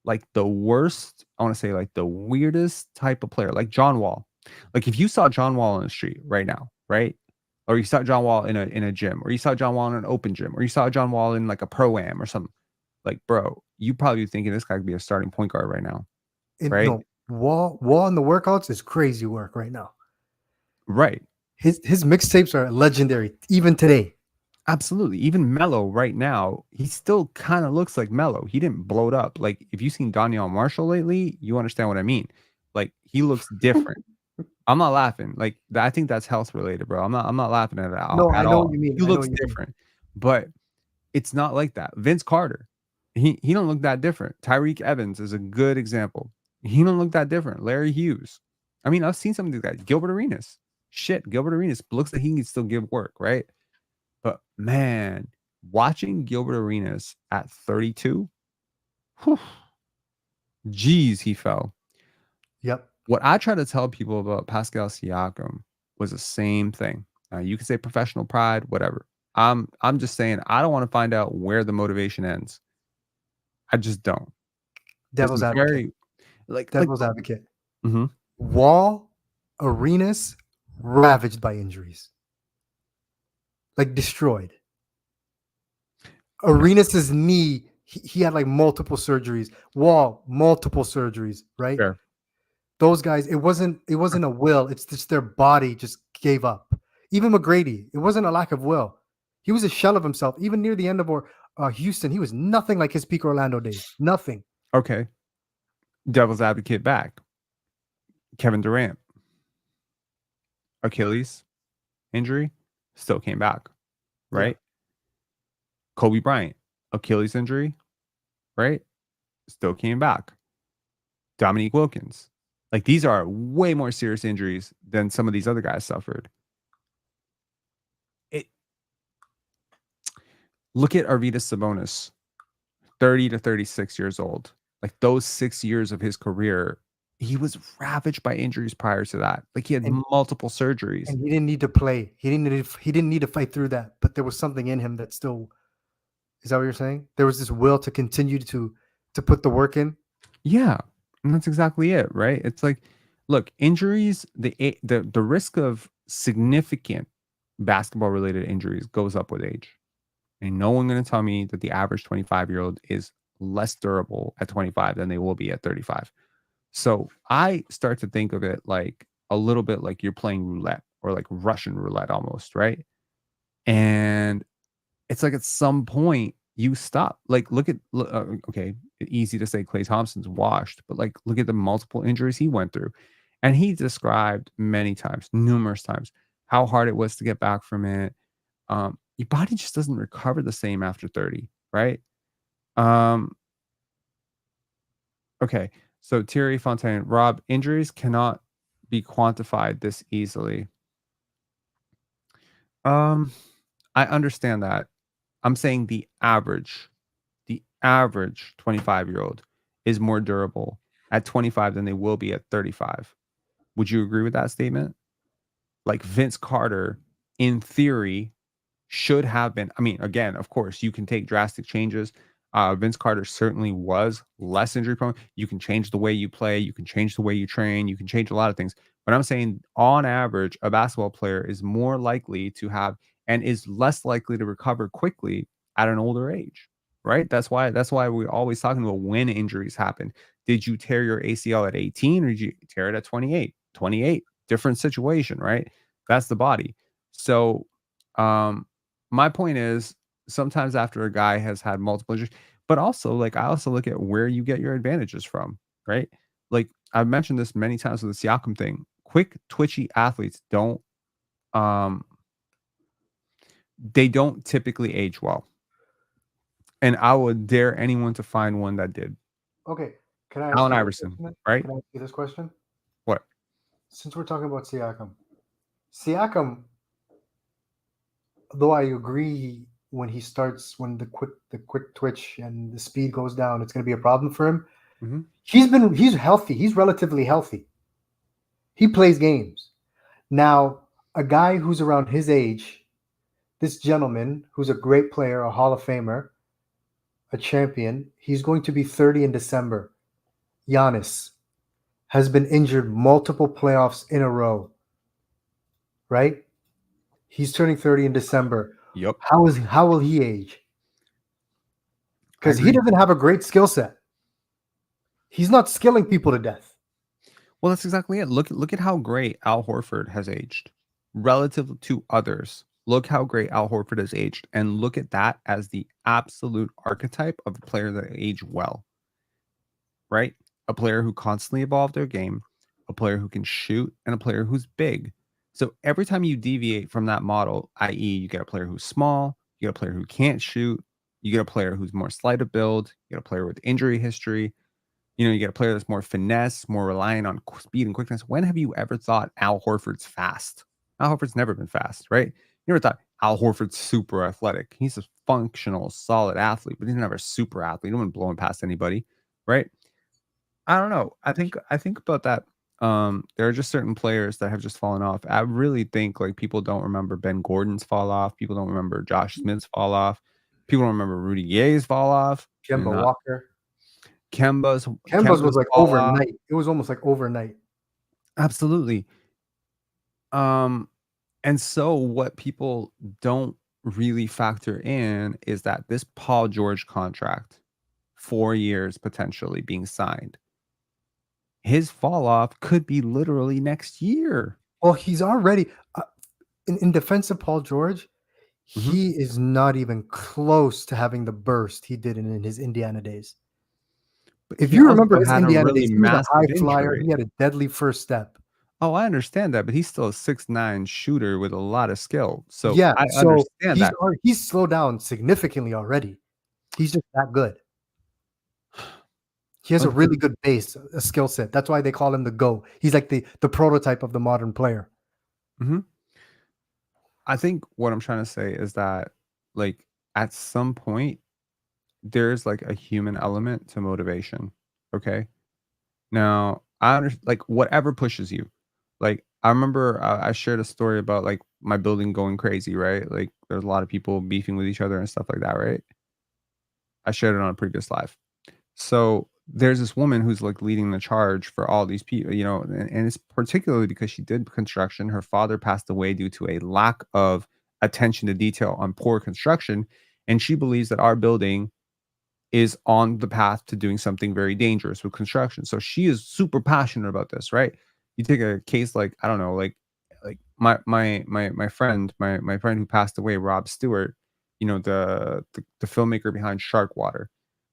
Like the worst, I want to say like the weirdest type of player, like John Wall. Like if you saw John Wall in the street right now, right? Or you saw John Wall in a gym, or you saw John Wall in an open gym, or you saw John Wall in like a pro-am or something. Like, bro, you probably thinking this guy could be a starting point guard right now. Right? No, Wall in the workouts is crazy work right now. Right. His mixtapes are legendary, even today. Absolutely. Even Melo right now, he still kind of looks like Melo. He didn't blow it up. Like if you've seen Danielle Marshall lately, you understand what I mean. Like he looks different. I'm not laughing. Like I think that's health related, bro. I'm not laughing at it at No, I know all. what you mean. He looks different, but it's not like that. Vince Carter, he don't look that different. Tyreek Evans is a good example. He don't look that different. Larry Hughes. I mean, I've seen some of these guys. Gilbert Arenas. Shit, Gilbert Arenas looks like he can still give work, right? But man, watching Gilbert Arenas at 32, geez, he fell. Yep. What I try to tell people about Pascal Siakam was the same thing. You can say professional pride, whatever. I'm just saying I don't want to find out where the motivation ends. I just don't. Devil's This is advocate. very like Devil's advocate. Mhm. Wall, Arenas, ravaged by injuries. Like destroyed. Arenas' knee, he had like multiple surgeries. Wall, multiple surgeries, right? Fair. Those guys, it wasn't a will, it's just their body just gave up. Even McGrady, it wasn't a lack of will. He was a shell of himself. Even near the end of Houston, he was nothing like his peak Orlando days. Nothing. Okay. Devil's advocate back. Kevin Durant. Achilles injury, still came back, right? Kobe Bryant, Achilles injury, right? Still came back. Dominique Wilkins. Like, these are way more serious injuries than some of these other guys suffered. Look at Arvydas Sabonis, 30 to 36 years old. Like, those 6 years of his career, he was ravaged by injuries prior to that. Like, he had multiple surgeries. And he didn't need to play. He didn't need to fight through that. But there was something in him that still. Is that what you're saying? There was this will to continue to put the work in. Yeah, and that's exactly it, right? It's like, look, injuries, the risk of significant basketball related injuries goes up with age. And no one going to tell me that the average 25-year-old is less durable at 25 than they will be at 35. So I start to think of it like a little bit like you're playing roulette, or like Russian roulette almost, right? And it's like at some point you stop. Like, okay, easy to say Klay Thompson's washed, but like, look at the multiple injuries he went through. And he described many times, numerous times, how hard it was to get back from it. Your body just doesn't recover the same after 30, right? Okay, so Thierry Fontaine, Rob, injuries cannot be quantified this easily. I understand that. I'm saying the average 25-year-old is more durable at 25 than they will be at 35. Would you agree with that statement? Like, Vince Carter, in theory, should have been. I mean, again, of course, you can take drastic changes. Vince Carter certainly was less injury prone. You can change the way you play. You can change the way you train. You can change a lot of things. But I'm saying, on average, a basketball player is more likely to have and is less likely to recover quickly at an older age, right? That's why we're always talking about when injuries happen. Did you tear your ACL at 18 or did you tear it at 28? 28, different situation, right? That's the body. So, my point is, sometimes after a guy has had multiple injuries, but also, like, I also look at where you get your advantages from, right? Like, I've mentioned this many times with the Siakam thing. Quick, twitchy athletes don't typically age well. And I would dare anyone to find one that did. Okay. Can I ask Allen you Iverson, right? Can I ask you this question? What? Since we're talking about Siakam, though I agree when the quick twitch and the speed goes down, it's going to be a problem for him. Mm-hmm. He's healthy. He's relatively healthy. He plays games. Now, a guy who's around his age, this gentleman who's a great player, a Hall of Famer, a champion, he's going to be 30 in December. Giannis has been injured multiple playoffs in a row, right? He's turning 30 in December. Yep. How will he age? Because he doesn't have a great skill set. He's not skilling people to death. Well, that's exactly it. Look at how great Al Horford has aged relative to others. Look how great Al Horford has aged, and look at that as the absolute archetype of a player that aged well, right? A player who constantly evolved their game, a player who can shoot, and a player who's big. So every time you deviate from that model, i.e., you get a player who's small, you get a player who can't shoot, you get a player who's more slight of build, you get a player with injury history, you get a player that's more finesse, more reliant on speed and quickness. When have you ever thought Al Horford's fast? Al Horford's never been fast, right? You never thought Al Horford's super athletic. He's a functional, solid athlete, but he's never a super athlete. He don't want blowing past anybody, right? I don't know. I think about that. There are just certain players that have just fallen off. I really think, like, people don't remember Ben Gordon's fall off. People don't remember Josh Smith's fall off. People don't remember Rudy Gay's fall off. Kemba Walker. Kemba's was like fall off. overnight. It was almost like overnight. Absolutely. And so what people don't really factor in is that this Paul George contract, 4 years potentially being signed, his fall off could be literally next year. Well, he's already in defense of Paul George. Mhm. He is not even close to having the burst he did in his Indiana days. But If he you remember also his had a Indiana really days, he was a massive high flyer. injury. He had a deadly first step. Oh, I understand that, but he's still a 6'9" shooter with a lot of skill. So Yeah, I so understand that. he's slowed down significantly already. He's just that good. He has a really good base, a skill set. That's why they call him the GO. He's like the prototype of the modern player. I think what I'm trying to say is that, like, at some point, there's like a human element to motivation. Okay. Now, I understand, like, whatever pushes you. Like, I remember I shared a story about like my building going crazy, right? Like, there's a lot of people beefing with each other and stuff like that, right? I shared it on a previous live. So there's this woman who's like leading the charge for all these people, you know, and it's particularly because she did construction. Her father passed away due to a lack of attention to detail on poor construction. And she believes that our building is on the path to doing something very dangerous with construction. So she is super passionate about this, right? You take a case like, I don't know, like my friend, my friend who passed away, Rob Stewart, you know, the filmmaker behind Shark Water.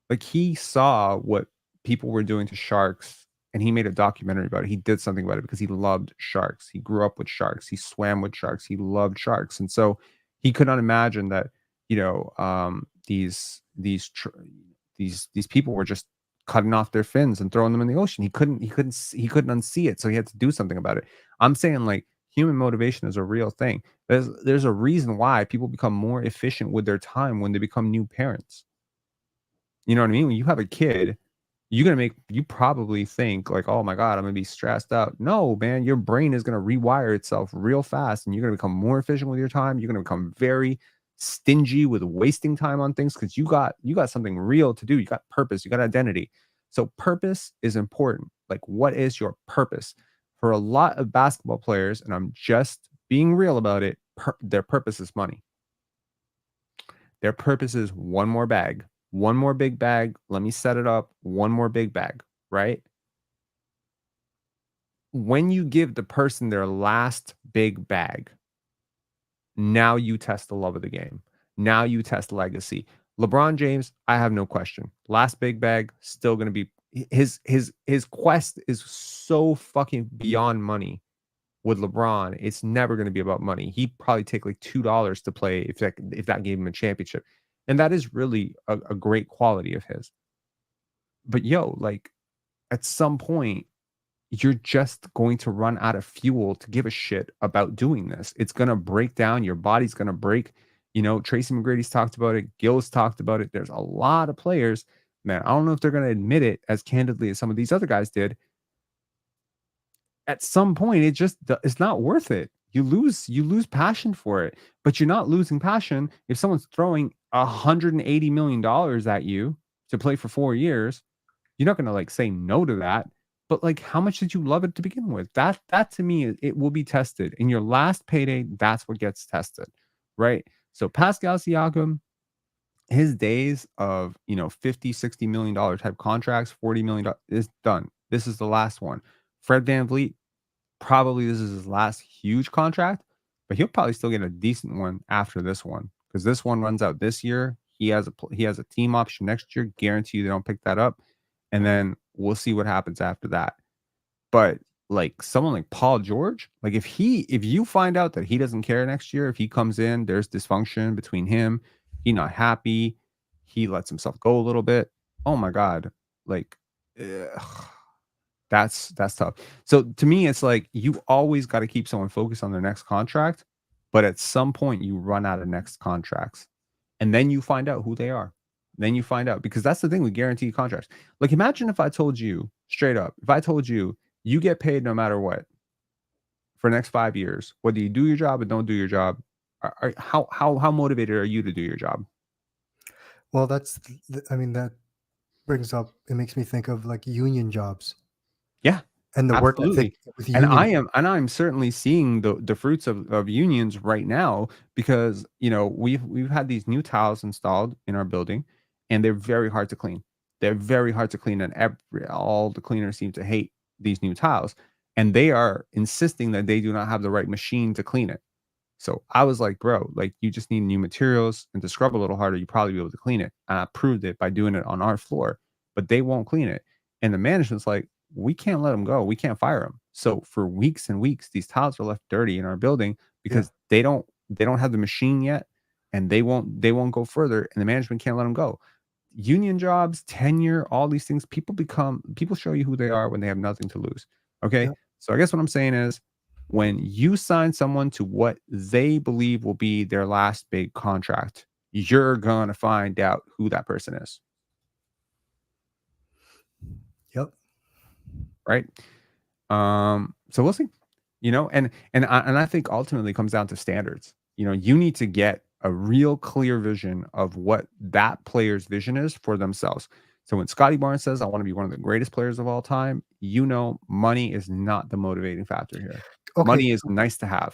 Like, he saw what people were doing to sharks and he made a documentary about it. He did something about it because he loved sharks. He grew up with sharks. He swam with sharks. He loved sharks. And so he could not imagine that, you know, these people were just cutting off their fins and throwing them in the ocean. He couldn't unsee it. So he had to do something about it. I'm saying, like, human motivation is a real thing. There's a reason why people become more efficient with their time when they become new parents. You know what I mean? When you have a kid, you probably think like, oh my God, I'm gonna be stressed out. No, man, your brain is gonna rewire itself real fast and you're gonna become more efficient with your time. You're gonna become very stingy with wasting time on things because you got something real to do. You got purpose, you got identity. So purpose is important. Like, what is your purpose? For a lot of basketball players, and I'm just being real about it, their purpose is money. Their purpose is one more bag. One more big bag. Let me set it up. One more big bag, right? When you give the person their last big bag, now you test the love of the game. Now you test legacy. LeBron James, I have no question. Last big bag, still going to be his quest is so fucking beyond money. With LeBron, it's never going to be about money. He'd probably take like $2 to play if that gave him a championship. And that is really a great quality of his. But like, at some point, you're just going to run out of fuel to give a shit about doing this. It's going to break down. Your body's going to break. You know, Tracy McGrady's talked about it. Gil's talked about it. There's a lot of players, man. I don't know if they're going to admit it as candidly as some of these other guys did. At some point, it's not worth it. You lose passion for it, but you're not losing passion if someone's throwing $180 million at you to play for 4 years. You're not going to like say no to that. But like, how much did you love it to begin with? That to me, it will be tested in your last payday. That's what gets tested, right? So Pascal Siakam, his days of, you know, $50-60 million type contracts, $40 million is done. This is the last one. Fred VanVleet, probably this is his last huge contract, but he'll probably still get a decent one after this one because this one runs out this year. He has a team option next year. Guarantee you they don't pick that up, and then we'll see what happens after that. But like someone like Paul George, like if you find out that he doesn't care next year, if he comes in, there's dysfunction between him, he's not happy, he lets himself go a little bit. Oh my God, like. Ugh. That's tough. So to me, it's like you always got to keep someone focused on their next contract, but at some point you run out of next contracts, and then you find out who they are. Then you find out, because that's the thing with guaranteed contracts. Like, imagine if I told you straight up, if I told you you get paid no matter what for the next 5 years, whether you do your job or don't do your job. How motivated are you to do your job? Well, I mean brings up, it makes me think of like union jobs. Yeah, and the work absolutely. ethic with And union. I'm certainly seeing the fruits of unions right now, because we've had these new tiles installed in our building, and they're very hard to clean. They're very hard to clean, and all the cleaners seem to hate these new tiles, and they are insisting that they do not have the right machine to clean it. So I was like, bro, like, you just need new materials, and to scrub a little harder, you probably be able to clean it. And I proved it by doing it on our floor, but they won't clean it. And the management's like, we can't let them go. We can't fire them. So for weeks and weeks, these tiles are left dirty in our building because they don't have the machine yet, and they won't go further, and the management can't let them go. Union jobs, tenure, all these things, people show you who they are when they have nothing to lose. Okay. Yeah. So I guess what I'm saying is, when you sign someone to what they believe will be their last big contract, you're going to find out who that person is. Yep. Right. So we'll see, and I think ultimately it comes down to standards. You need to get a real clear vision of what that player's vision is for themselves. So when Scotty Barnes says, I want to be one of the greatest players of all time, money is not the motivating factor here. Okay. Money is nice to have.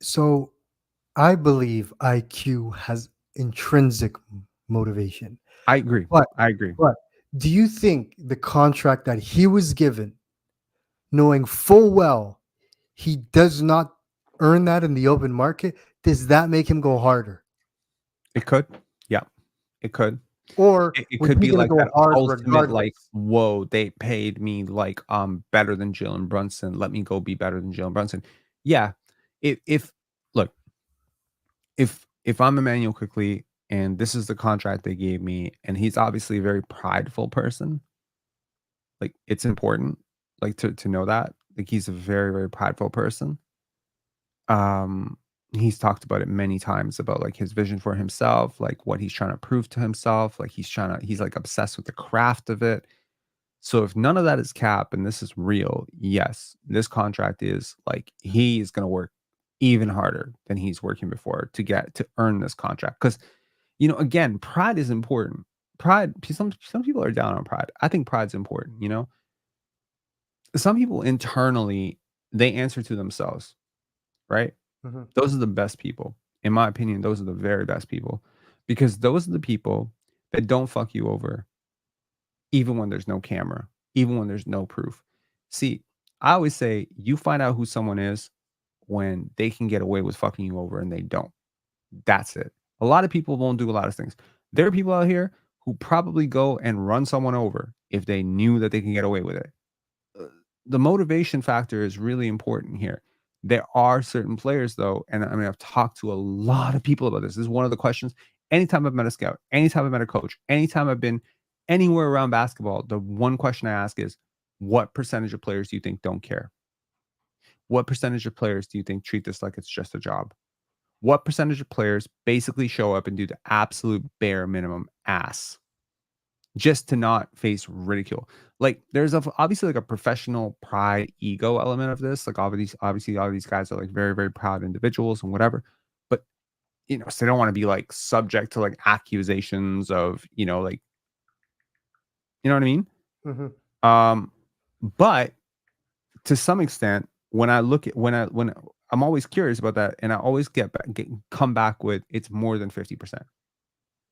So I believe IQ has intrinsic motivation. I agree. But But do you think the contract that he was given, knowing full well he does not earn that in the open market, does that make him go harder? It could. Yeah, it could. Or It was could he be gonna like go that hard ultimate, like, regardless? whoa, they paid me like better than Jalen Brunson. Let me go be better than Jalen Brunson. Yeah. If look, if I'm Emmanuel Quickly and this is the contract they gave me, and he's obviously a very prideful person, like, it's important, like, to know that. Like, he's a very, very prideful person. He's talked about it many times about, like, his vision for himself, like, what he's trying to prove to himself, like, he's like obsessed with the craft of it. So if none of that is cap and this is real, yes, this contract is like, he is going to work even harder than he's working before to earn this contract. Because, again, pride is important. Pride, some people are down on pride. I think pride's important. Some people internally, they answer to themselves, right? Mhm. Those are the best people. In my opinion, those are the very best people, because those are the people that don't fuck you over, even when there's no camera, even when there's no proof. See, I always say you find out who someone is when they can get away with fucking you over and they don't. That's it. A lot of people won't do a lot of things. There are people out here who probably go and run someone over if they knew that they can get away with it. The motivation factor is really important here. There are certain players, though, and I mean, I've talked to a lot of people about this. This is one of the questions. Anytime I've met a scout, anytime I've met a coach, anytime I've been anywhere around basketball, the one question I ask is, what percentage of players do you think don't care? What percentage of players do you think treat this like it's just a job? What percentage of players basically show up and do the absolute bare minimum ass just to not face ridicule? Like, there's obviously like a professional pride ego element of this. Like, obviously all these guys are like very, very proud individuals and whatever. But so they don't want to be like subject to like accusations of, like, you know what I mean? Mhm. But to some extent, when I look at when I'm always curious about that, and I always come back with, it's more than 50%.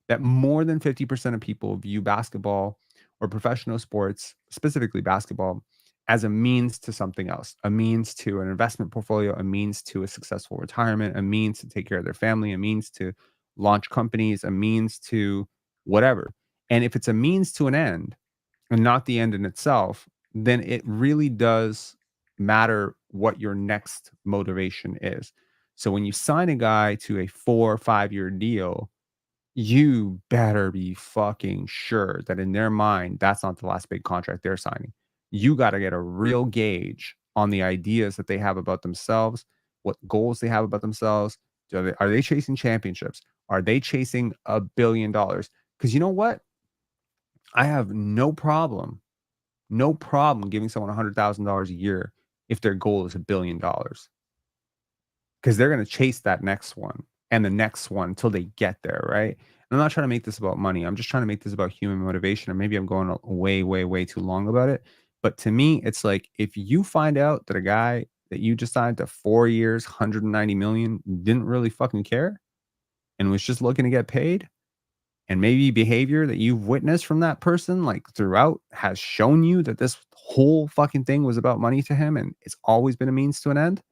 That more than 50% of people view basketball or professional sports, specifically basketball, as a means to something else, a means to an investment portfolio, a means to a successful retirement, a means to take care of their family, a means to launch companies, a means to whatever. And if it's a means to an end and not the end in itself, then it really does matter what your next motivation is. So when you sign a guy to a 4 or 5 year deal, you better be fucking sure that in their mind, that's not the last big contract they're signing. You got to get a real gauge on the ideas that they have about themselves, what goals they have about themselves. Are they chasing championships? Are they chasing $1 billion? Because you know what? I have no problem giving someone $100,000 a year if their goal is $1 billion, because they're going to chase that next one and the next one till they get there, right? I'm not trying to make this about money. I'm just trying to make this about human motivation. And maybe I'm going way, way, way too long about it. But to me, it's like if you find out that a guy that you just signed to 4 years, 190 million, didn't really fucking care and was just looking to get paid, and maybe behavior that you've witnessed from that person like throughout has shown you that this whole fucking thing was about money to him and it's always been a means to an end.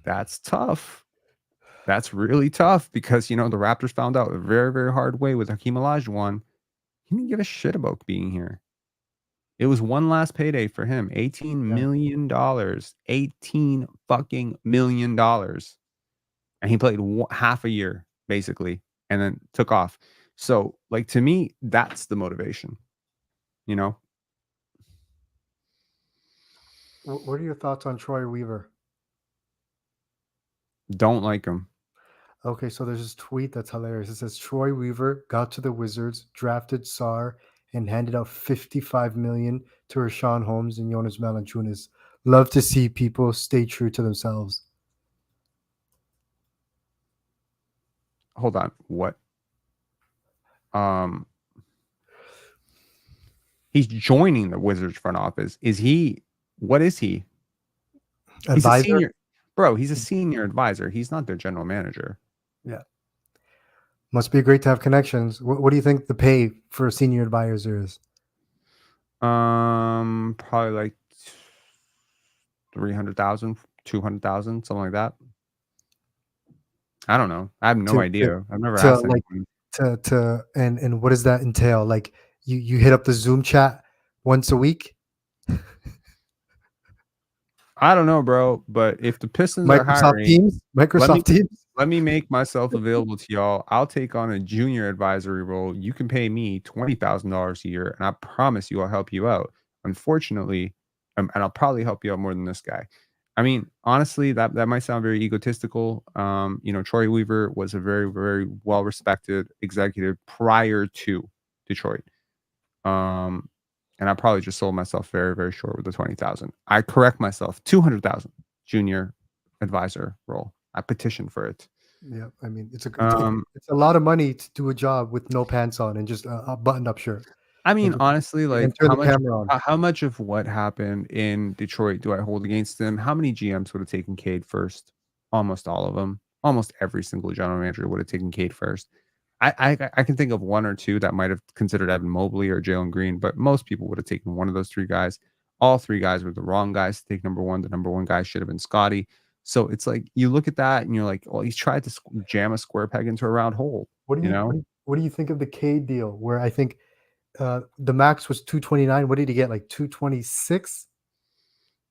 That's tough. That's really tough because, the Raptors found out a very, very hard way with Hakeem Olajuwon. He didn't give a shit about being here. It was one last payday for him, $18 million, $18 fucking million. And he played half a year basically and then took off. So like, to me, that's the motivation, What are your thoughts on Troy Weaver? Don't like him. Okay, so there's this tweet that's hilarious. It says Troy Weaver got to the Wizards, drafted Sarr, and handed out $55 million to Rashawn Holmes and Jonas Valanciunas. Love to see people stay true to themselves. Hold on. What? He's joining the Wizards front office. What is he? He's a senior. Bro, he's a senior advisor. He's not their general manager. Yeah. Must be great to have connections. What do you think the pay for a senior advisor is? Probably like 300,000, 200,000, something like that. I don't know. I have no idea. I've never asked anyone. And what does that entail? Like you hit up the Zoom chat once a week? I don't know, bro. But if the Pistons are hiring, Microsoft Teams. Let me make myself available to y'all. I'll take on a junior advisory role. You can pay me $20,000 a year, and I promise you I'll help you out. Unfortunately, and I'll probably help you out more than this guy. I mean, honestly, that might sound very egotistical. Troy Weaver was a very, very well-respected executive prior to Detroit. And I probably just sold myself very, very short with the 20,000. I correct myself, 200,000 junior advisor role. I petitioned for it. Yeah, I mean, it's a lot of money to do a job with no pants on and just a buttoned-up shirt. I mean, honestly, like how much of what happened in Detroit do I hold against them? How many GMs would have taken Cade first? Almost all of them. Almost every single general manager would have taken Cade first. I can think of one or two that might have considered Evan Mobley or Jalen Green, but most people would have taken one of those three guys. All three guys were the wrong guys to take number one. The number one guy should have been Scotty. So it's like you look at that and you're like, well, he's tried to jam a square peg into a round hole. What do you think of the Cade deal? Where I think the max was 229. What did he get? Like 226?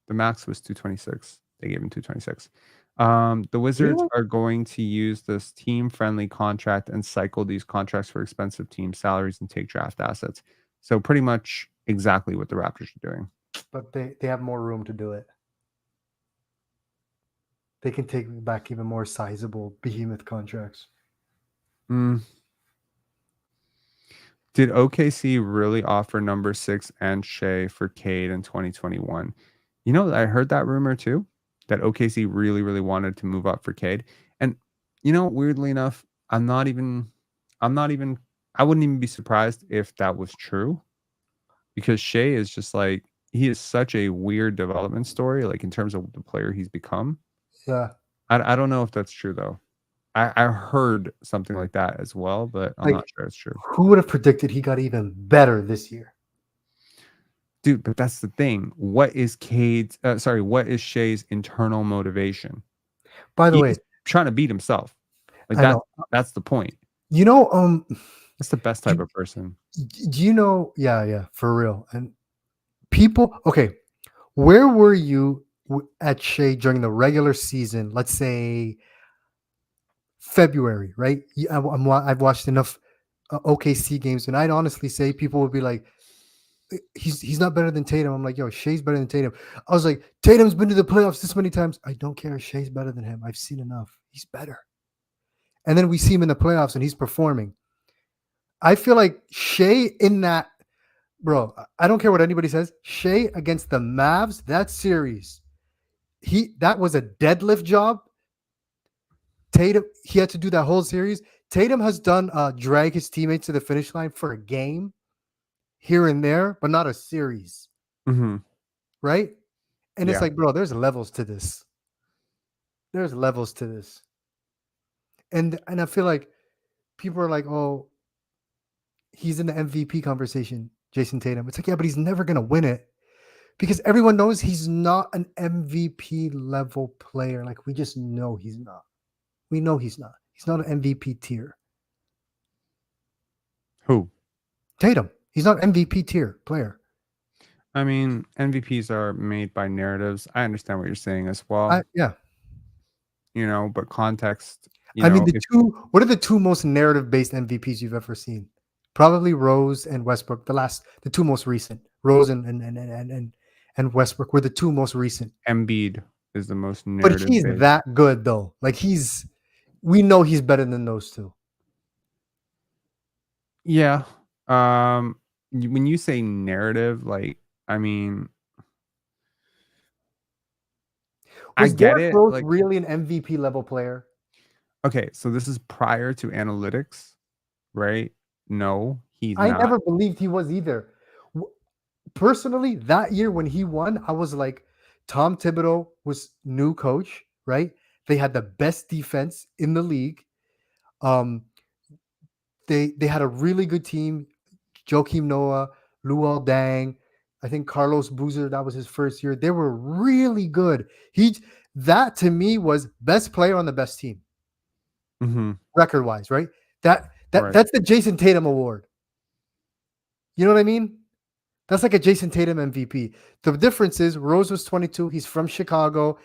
The max was 226. They gave him 226. The Wizards are going to use this team-friendly contract and cycle these contracts for expensive team salaries and take draft assets. So pretty much exactly what the Raptors are doing. But they have more room to do it. They can take back even more sizable behemoth contracts. Did OKC really offer number 6 and Shea for Cade in 2021? I heard that rumor too, that OKC really, really wanted to move up for Cade. And, weirdly enough, I wouldn't even be surprised if that was true, because Shea is just like, he is such a weird development story, like in terms of the player he's become. Yeah. I don't know if that's true though. I heard something like that as well, but I'm not sure it's true. Who would have predicted he got even better this year? Dude, but that's the thing. What is Shea's internal motivation? By the way, trying to beat himself. Like that's the point. That's the best type of person. Do you know? Yeah, for real. And people, okay, where were you at Shea during the regular season? Let's say February, right? I've watched enough OKC games, and I'd honestly say people would be like, he's not better than Tatum. I'm like, yo, Shea's better than Tatum. I was like, Tatum's been to the playoffs this many times. I don't care. Shea's better than him. I've seen enough. He's better. And then we see him in the playoffs and he's performing. I feel like Shea in that, bro, I don't care what anybody says. Shea against the Mavs, that series, that was a deadlift job. Tatum, he had to do that whole series. Tatum has done drag his teammates to the finish line for a game here and there, but not a series, right? And it's Yeah. like, bro, there's levels to this. There's levels to this. And I feel like people are like, oh, he's in the MVP conversation, Jason Tatum. It's like, yeah, but he's never going to win it because everyone knows he's not an MVP level player. Like, we just know he's not. We know he's not. He's not an MVP tier. Who? Tatum. He's not MVP tier player. I mean, MVPs are made by narratives. I understand what you're saying as well. Yeah. You know, but context. I mean, what are the two most narrative-based MVPs you've ever seen? Probably Rose and Westbrook. The two most recent. Rose and Westbrook were the two most recent. Embiid is the most narrative. But he's that good though. Like we know he's better than those two. Yeah. When you say narrative, like, I mean, Was I get Derrick it. Rose Like, really an MVP level player? okay, so this is prior to analytics, right? No, he's I not. never believed he was either. Personally, that year when he won, I was like, Tom Thibodeau was new coach, right? They had the best defense in the league. They had a really good team. Joakim Noah, Luol Deng, I think Carlos Boozer, that was his first year. They were really good. That to me was best player on the best team. Record-wise, right? Right. That's the Jason Tatum award. You know what I mean? That's like a Jason Tatum MVP. The difference is Rose was 22. He's from Chicago.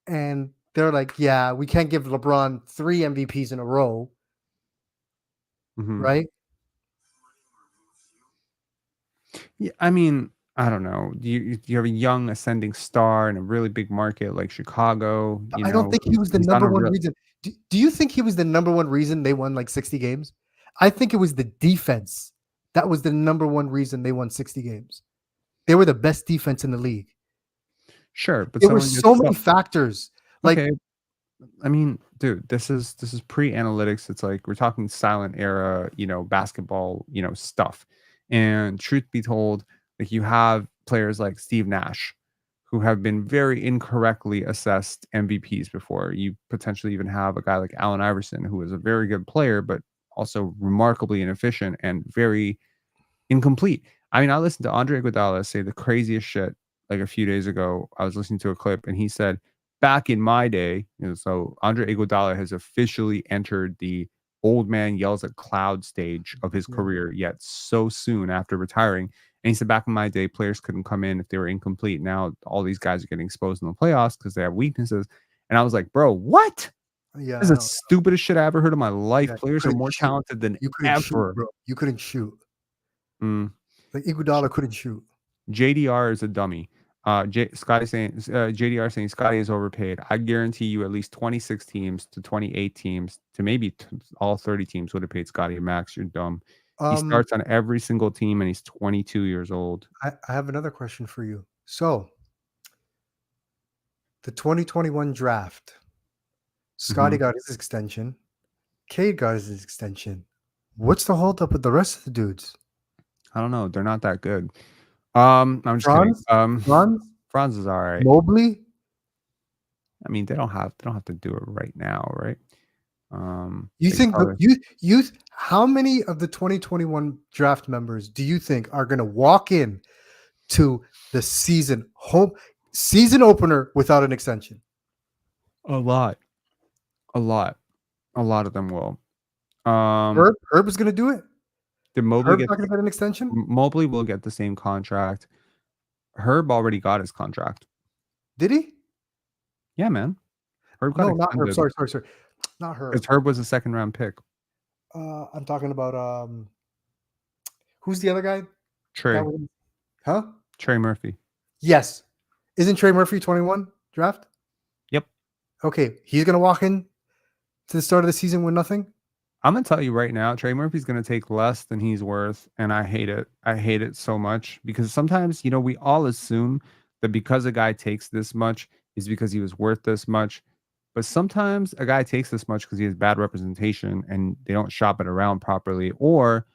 And they're like, yeah, we can't give LeBron 3 MVPs in a row. Right? Yeah, I mean, I don't know. You have a young ascending star in a really big market like Chicago. I don't think he was the number one reason. Do you think he was the number one reason they won like 60 games? I think it was the defense. That was the number one reason they won 60 games. They were the best defense in the league. Sure, but there were so many factors. Like, okay. I mean, dude, this is pre-analytics. It's like we're talking silent era, basketball, stuff. And truth be told, like you have players like Steve Nash, who have been very incorrectly assessed MVPs before. You potentially even have a guy like Allen Iverson, who is a very good player, but also remarkably inefficient and very incomplete. I mean, I listened to Andre Iguodala say the craziest shit like a few days ago. I was listening to a clip and he said, back in my day, so Andre Iguodala has officially entered the old man yells at cloud stage of his career, yet so soon after retiring. And he said, back in my day, players couldn't come in if they were incomplete. Now all these guys are getting exposed in the playoffs because they have weaknesses. And I was like, bro, what? Yeah, this is the stupidest shit I ever heard in my life. Yeah, Players are more talented than you couldn't ever. shoot, bro. You couldn't shoot. Like Iguodala couldn't shoot. JDR is a dummy. JDR saying Scotty is overpaid. I guarantee you at least 26 teams to 28 teams to maybe all 30 teams would have paid Scotty a max. You're dumb. He starts on every single team and he's 22 years old. I have another question for you. So the 2021 draft, Scotty got his extension. Cade got his extension. What's the holdup with the rest of the dudes? I don't know. They're not that good. I'm just Franz? kidding. Franz is all right. Mobley? I mean, they don't have to do it right now, right? You think how many of the 2021 draft members do you think are going to walk in to the season opener without an extension? A lot of them will. Herb is going to do it. Did Mobley not going to get an extension? Mobley will get the same contract. Herb already got his contract. Did he? Yeah, man. Herb got not Herb. extended. Sorry. Not Herb. Because Herb was a second round pick. I'm talking about who's the other guy? Trey. Trey Murphy. Yes. Isn't Trey Murphy 21 draft? Yep. Okay. He's going to walk in to the start of the season with nothing? I'm going to tell you right now, Trey Murphy's going to take less than he's worth. And I hate it. I hate it so much because sometimes, we all assume that because a guy takes this much is because he was worth this much. But sometimes a guy takes this much because he has bad representation and they don't shop it around properly, or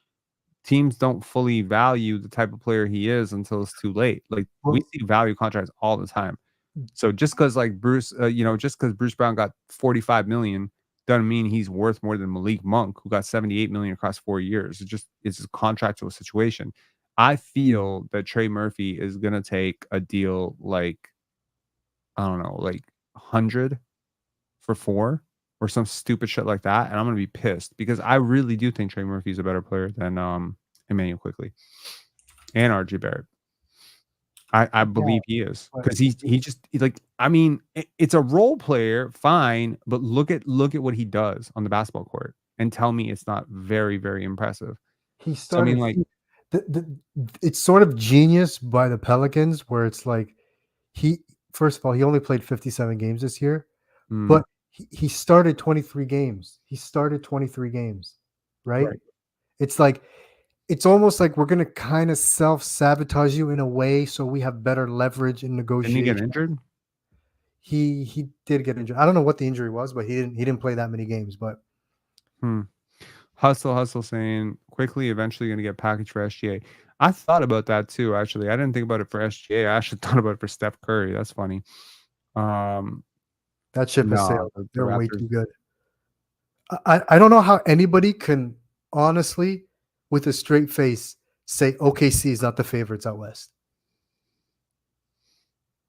teams don't fully value the type of player he is until it's too late. Like we Well, see value contracts all the time. So just because like Bruce, just because Bruce Brown got 45 million doesn't mean he's worth more than Malik Monk, who got 78 million across 4 years. It's a contractual situation. I feel that Trey Murphy is gonna take a deal like, I don't know, like 100 for 4 or some stupid shit like that, and I'm gonna be pissed because I really do think Trey Murphy is a better player than Emmanuel Quickly and RJ Barrett. I believe he is because it's a role player, fine, but look at what he does on the basketball court and tell me it's not very, very impressive. He So, I mean, started. like, It's sort of genius by the Pelicans, where it's like first of all, he only played 57 games this year, but he started 23 games. He started 23 games, right? It's like it's almost like we're gonna kind of self-sabotage you in a way so we have better leverage in didn't he negotiation. get injured? He did get injured. I don't know what the injury was, but he didn't play that many games. But Hustle saying Quickly eventually going to get packaged for SGA. I thought about that too. Actually, I didn't think about it for SGA. I actually thought about it for Steph Curry. That's funny. That ship has no, sailed. the They're way Raptors- too good. I don't know how anybody can honestly, with a straight face, say OKC is not the favorites out west.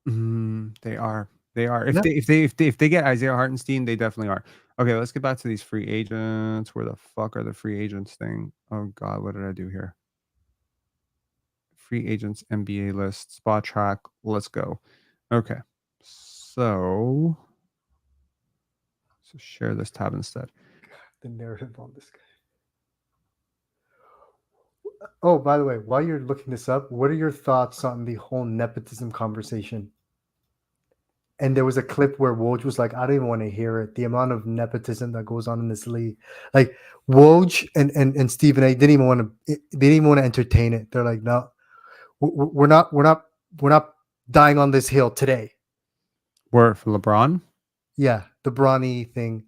They are. They are. If Yeah. they get Isaiah Hartenstein, they definitely are. Okay, let's get back to these free agents. Where the fuck are the free agents thing? Oh God, what did I do here? Free agents NBA list, spot track. Let's go. Okay, so share this tab instead. The narrative on this guy. Oh, by the way, while you're looking this up, what are your thoughts on the whole nepotism conversation? And there was a clip where Woj was like, I don't even want to hear it. The amount of nepotism that goes on in this league. Like Woj and Stephen A didn't even want to entertain it. They're like, no, we're not dying on this hill today. Where for LeBron? Yeah, the Bronny thing.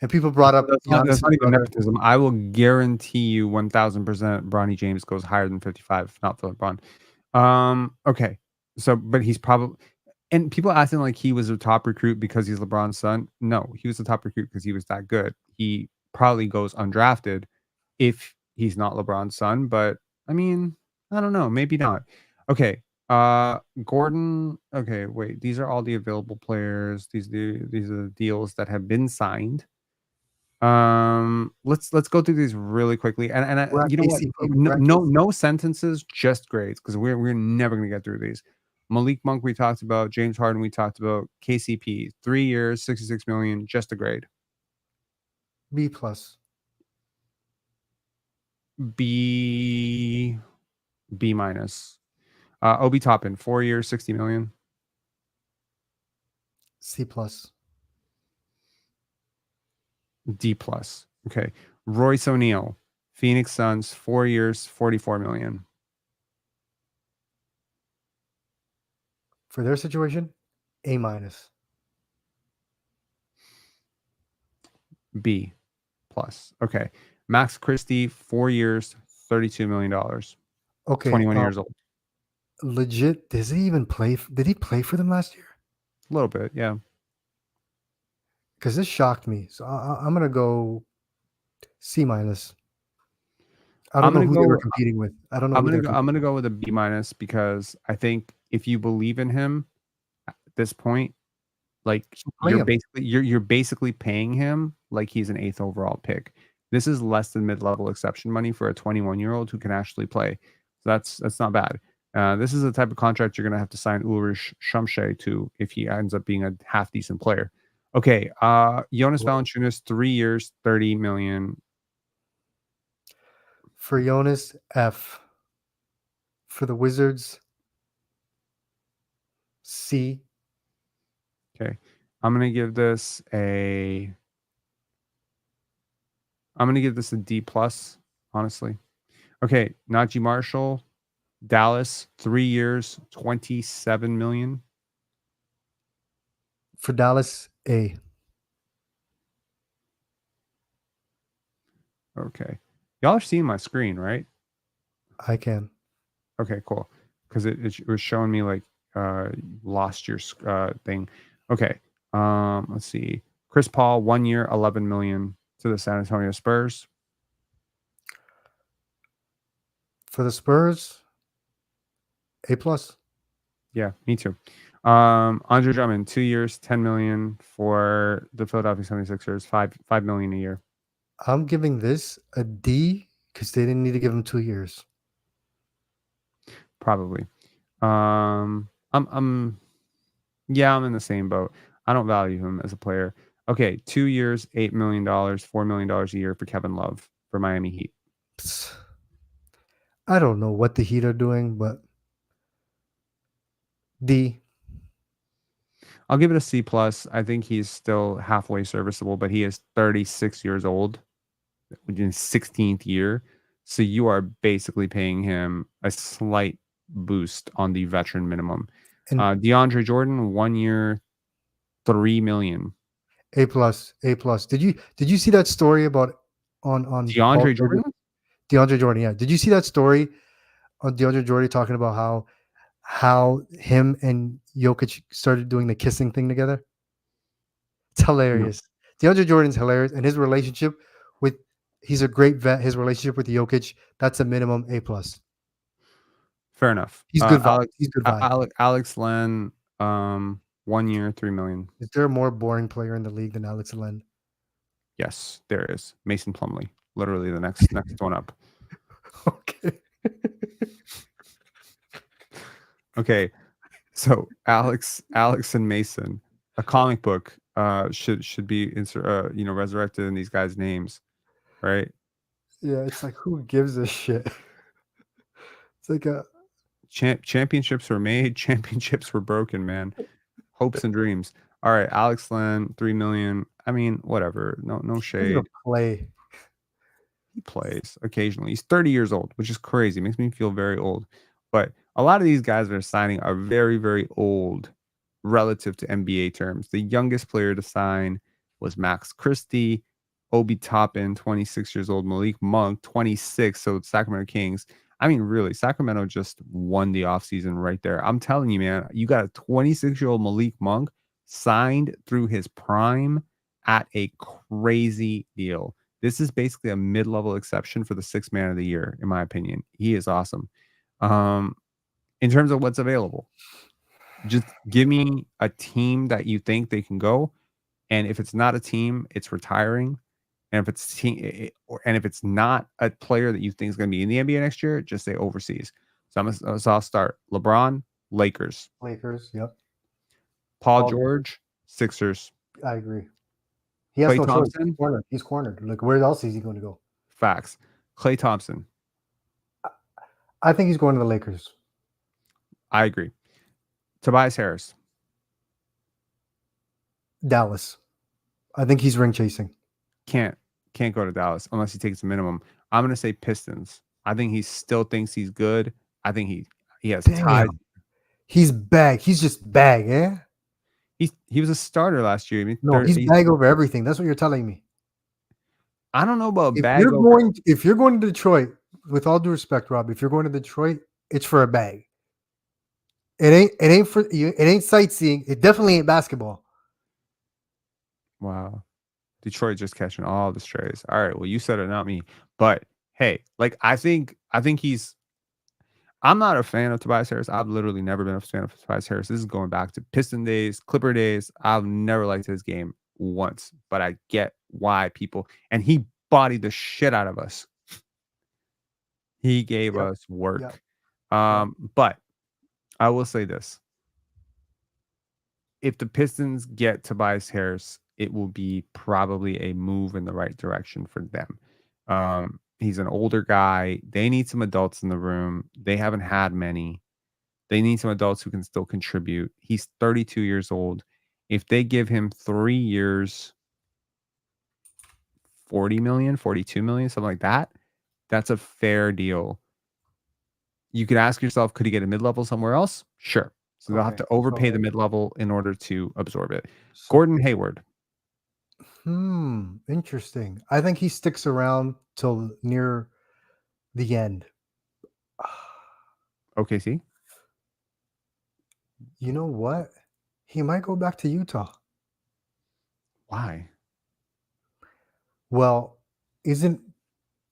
And people brought up that's not Giannis's even brother. nepotism. I will guarantee you 1000% Bronny James goes higher than 55, not for LeBron. Okay. So, but he's probably, and people asking like he was a top recruit because he's LeBron's son. No, he was a top recruit because he was that good. He probably goes undrafted if he's not LeBron's son, but I mean, I don't know, maybe not. Okay. Gordon. Okay, wait. These are all the available players. These are the deals that have been signed. Let's go through these really quickly. And I, you know what? No sentences, just grades, because we're never gonna get through these. Malik Monk we talked about, James Harden we talked about, KCP 3 years, 66 million, just a grade. B plus. B minus. Obi Toppin 4 years, 60 million. C plus. D plus. Okay. Royce O'Neal, Phoenix Suns, 4 years, 44 million. For their situation, A minus. B plus. Okay. Max Christie, 4 years, $32 million. Okay. 21 years old. Legit, does he even play? Did he play for them last year? A little bit, yeah. Because this shocked me. So I'm going to go C minus. I don't know who they were competing with. I don't know. I'm gonna go with a B minus because I think if you believe in him at this point, like you're basically paying him like he's an 8th overall pick. This is less than mid-level exception money for a 21-year-old who can actually play. So that's not bad. This is the type of contract you're gonna have to sign Ulrich Shumshay to if he ends up being a half decent player. Okay, Jonas Valanciunas, 3 years, 30 million. For Jonas, F. For the Wizards, C. Okay. I'm gonna give this a D plus, honestly. Okay, Najee Marshall, Dallas, 3 years, 27 million. For Dallas, A. Okay. Y'all are seeing my screen, right? I can. Okay, cool. Because it was showing me like you lost your thing. Okay. Let's see. Chris Paul, 1 year, 11 million to the San Antonio Spurs. For the Spurs, A+. Yeah, me too. Andre Drummond, 2 years, 10 million for the Philadelphia 76ers, 5 million a year. I'm giving this a D because they didn't need to give him 2 years. Probably. I'm in the same boat. I don't value him as a player. Okay, 2 years, $8 million, $4 million a year for Kevin Love for Miami Heat. I don't know what the Heat are doing, but D. I'll give it a C plus. I think he's still halfway serviceable, but he is 36 years old, which is 16th year. So you are basically paying him a slight boost on the veteran minimum. And DeAndre Jordan, 1 year, $3 million. A+. Did you see that story about on DeAndre Jordan? DeAndre Jordan, yeah. Did you see that story on DeAndre Jordan talking about how him and Jokic started doing the kissing thing together? It's hilarious. DeAndre Jordan's hilarious, and his relationship he's a great vet. His relationship with Jokic, that's a minimum A+. Fair enough. He's good vibe. He's good vibe. Alex Len, 1 year, $3 million. Is there a more boring player in the league than Alex Len? Yes, there is. Mason Plumlee, literally the next one up. Okay. Okay, so Alex and Mason, a comic book should be resurrected in these guys' names, right? Yeah, it's like, who gives a shit? It's like a championships were made, championships were broken, man. Hopes and dreams. All right, Alex Len, $3 million. I mean, whatever. No shade. Play. He plays occasionally. He's 30 years old, which is crazy. It makes me feel very old. But a lot of these guys that are signing are very, very old relative to NBA terms. The youngest player to sign was Max Christie, Obi Toppin, 26 years old, Malik Monk, 26. So Sacramento Kings. I mean, really, Sacramento just won the offseason right there. I'm telling you, man, you got a 26-year-old Malik Monk signed through his prime at a crazy deal. This is basically a mid-level exception for the sixth man of the year, in my opinion. He is awesome. In terms of what's available, just give me a team that you think they can go. And if it's not a team, it's retiring. And if it's not a player that you think is going to be in the NBA next year, just say overseas. So I'll start. LeBron, Lakers. Yep. Paul George, Sixers. I agree. He has Klay no Thompson. choice. He's cornered. Like, where else is he going to go? Facts. Klay Thompson. I think he's going to the Lakers. I agree. Tobias Harris. Dallas. I think he's ring chasing. Can't go to Dallas unless he takes a minimum. I'm going to say Pistons. I think he still thinks he's good. I think he has ties. He's bag. He's just bag, eh? He was a starter last year. I mean, no, he's bag over everything. That's what you're telling me. I don't know about bag. If you're going to Detroit, with all due respect, Rob, if you're going to Detroit, it's for a bag. It ain't sightseeing. It definitely ain't basketball. Wow. Detroit just catching all the strays. All right. Well, you said it, not me. But hey, like I think I'm not a fan of Tobias Harris. I've literally never been a fan of Tobias Harris. This is going back to Piston days, Clipper days. I've never liked his game once, but I get why people, and he bodied the shit out of us. He gave us work. But I will say this. If the Pistons get Tobias Harris, it will be probably a move in the right direction for them. He's an older guy. They need some adults in the room. They haven't had many. They need some adults who can still contribute. He's 32 years old. If they give him 3 years, 40 million, 42 million, something like that, that's a fair deal. You could ask yourself, could he get a mid-level somewhere else? Sure. So they'll have to overpay the mid-level in order to absorb it. Gordon Hayward. Interesting. I think he sticks around till near the end. OKC. You know what? He might go back to Utah. Why? Well, isn't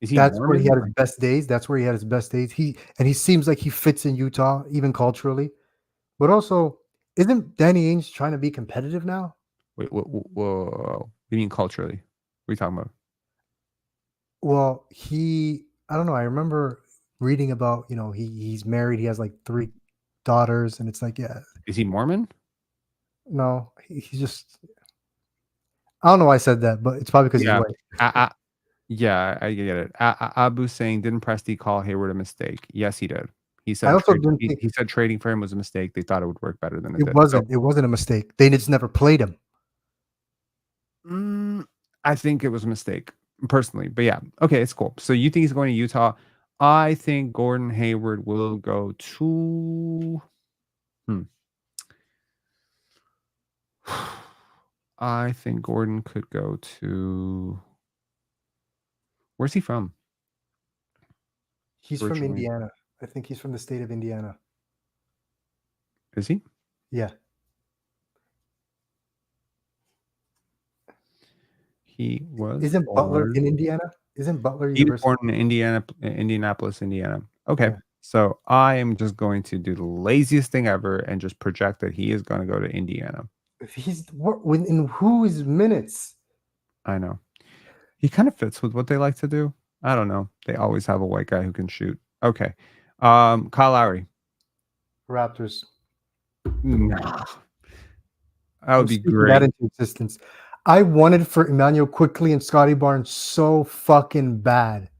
Is he that's where he Mormon? had his best days? That's where he had his best days. He seems like he fits in Utah, even culturally. But also, isn't Danny Ainge trying to be competitive now? Wait, what do you mean culturally? What are you talking about? Well, I don't know. I remember reading about, he's married. He has like 3 daughters, and it's like, yeah, Is he Mormon? no, he's just. I don't know why I said that, but it's probably because he's Yeah, white. I get it. Abu's saying, didn't Presti call Hayward a mistake? Yes, he did. He I said also didn't think he said trading for him was a mistake. They thought it would work better than it it did. wasn't. It wasn't a mistake. They just never played him. I think it was a mistake personally, but yeah, okay, it's cool. So you think he's going to Utah? I think Gordon Hayward will go to. I think Gordon could go to. Where's he from? He's from Originally. Indiana. I think he's from the state of Indiana. Is he? Yeah. He was. Isn't Butler in Indiana? Isn't Butler He was University? born in Indianapolis, Indiana. Okay. Yeah. So I am just going to do the laziest thing ever and just project that he is going to go to Indiana. He's in whose minutes? I know. He kind of fits with what they like to do. I don't know. They always have a white guy who can shoot. Okay. Kyle Lowry. Raptors. No. That would be Speaking great. that into existence. I wanted for Emmanuel Quickly and Scotty Barnes so fucking bad.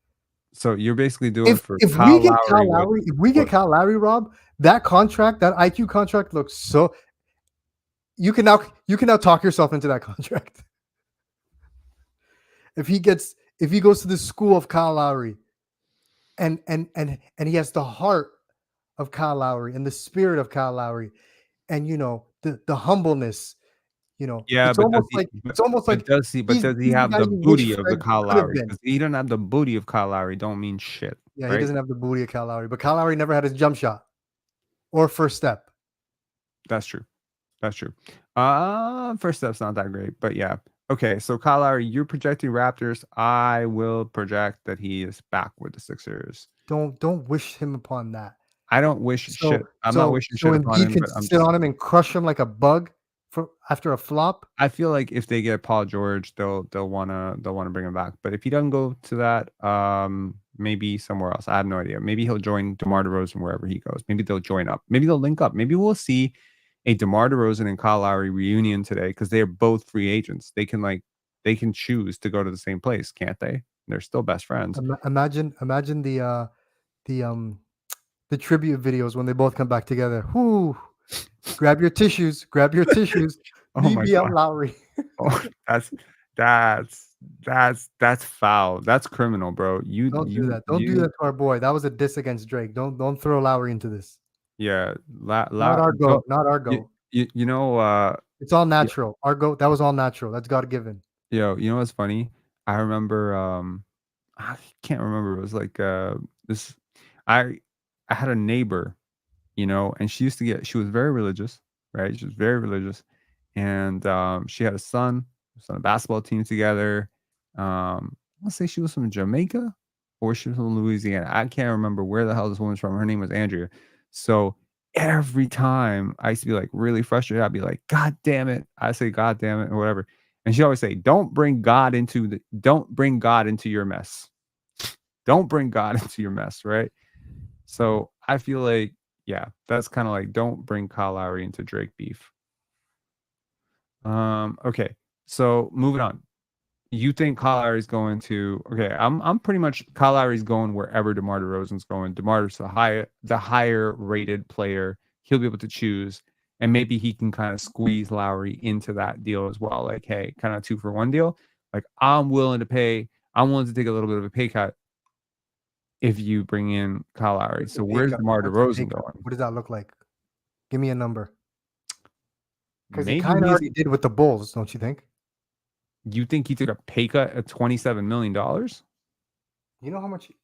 So you're basically doing for if Kyle we get Lowry. Kyle Lowry, if we get Kyle Lowry, Rob, that contract, that IQ contract looks so. You can now talk yourself into that contract. If he goes to the school of Kyle Lowry, and he has the heart of Kyle Lowry and the spirit of Kyle Lowry, and the humbleness, Yeah, it's but almost like does he he's have guy the you booty wish of the Fred Kyle could have Lowry? been. Because he doesn't have the booty of Kyle Lowry, don't mean shit. Yeah, right? he doesn't have the booty of Kyle Lowry, but Kyle Lowry never had his jump shot or first step. That's true. That's true. First step's not that great, but yeah. Okay, so Kyle Lowry, you're projecting Raptors. I will project that he is back with the Sixers. Don't wish him upon that. I don't wish shit. I'm not wishing shit upon Embiid him, can but I'm sit on him and crush him like a bug after a flop. I feel like if they get Paul George, they'll wanna bring him back. But if he doesn't go to that, maybe somewhere else. I have no idea. Maybe he'll join DeMar DeRozan wherever he goes. Maybe they'll join up. Maybe they'll link up. Maybe we'll see a DeMar DeRozan and Kyle Lowry reunion today because they're both free agents. They can choose to go to the same place, can't they? They're still best friends. Imagine the tribute videos when they both come back together. Whoo! Grab your tissues. Oh my BBL God. Lowry. Oh, that's foul. That's criminal, bro. Don't do that. Don't do that to our boy. That was a diss against Drake. Don't throw Lowry into this. Yeah, not our goat. Not our goat. You know, it's all natural. Our goat. That was all natural. That's God given. Yo, you know what's funny? I remember. I can't remember. It was like this. I had a neighbor, and she used to get. She was very religious, right? She was very religious, and she had a son. On a basketball team together. Let's say she was from Jamaica or she was from Louisiana. I can't remember where the hell this woman's from. Her name was Andrea. So every time I used to be like really frustrated, I'd be like, God damn it. I say, God damn it, or whatever. And she always say, don't bring God into your mess. Don't bring God into your mess, right? So I feel like, yeah, that's kind of like don't bring Kyle Lowry into Drake beef. Okay. So moving on. You think Kyle Lowry's going to? Okay, I'm pretty much Kyle Lowry's going wherever DeMar DeRozan's going. DeMar's the higher rated player. He'll be able to choose, and maybe he can kind of squeeze Lowry into that deal as well. Like, hey, kind of 2-for-1 deal. Like, I'm willing to take a little bit of a pay cut if you bring in Kyle Lowry. So where's DeMar DeRozan going? What does that look like? Give me a number. Because he Maybe kind of already did with the Bulls, don't you think? You think he took a pay cut at $27 million? You know how much? Do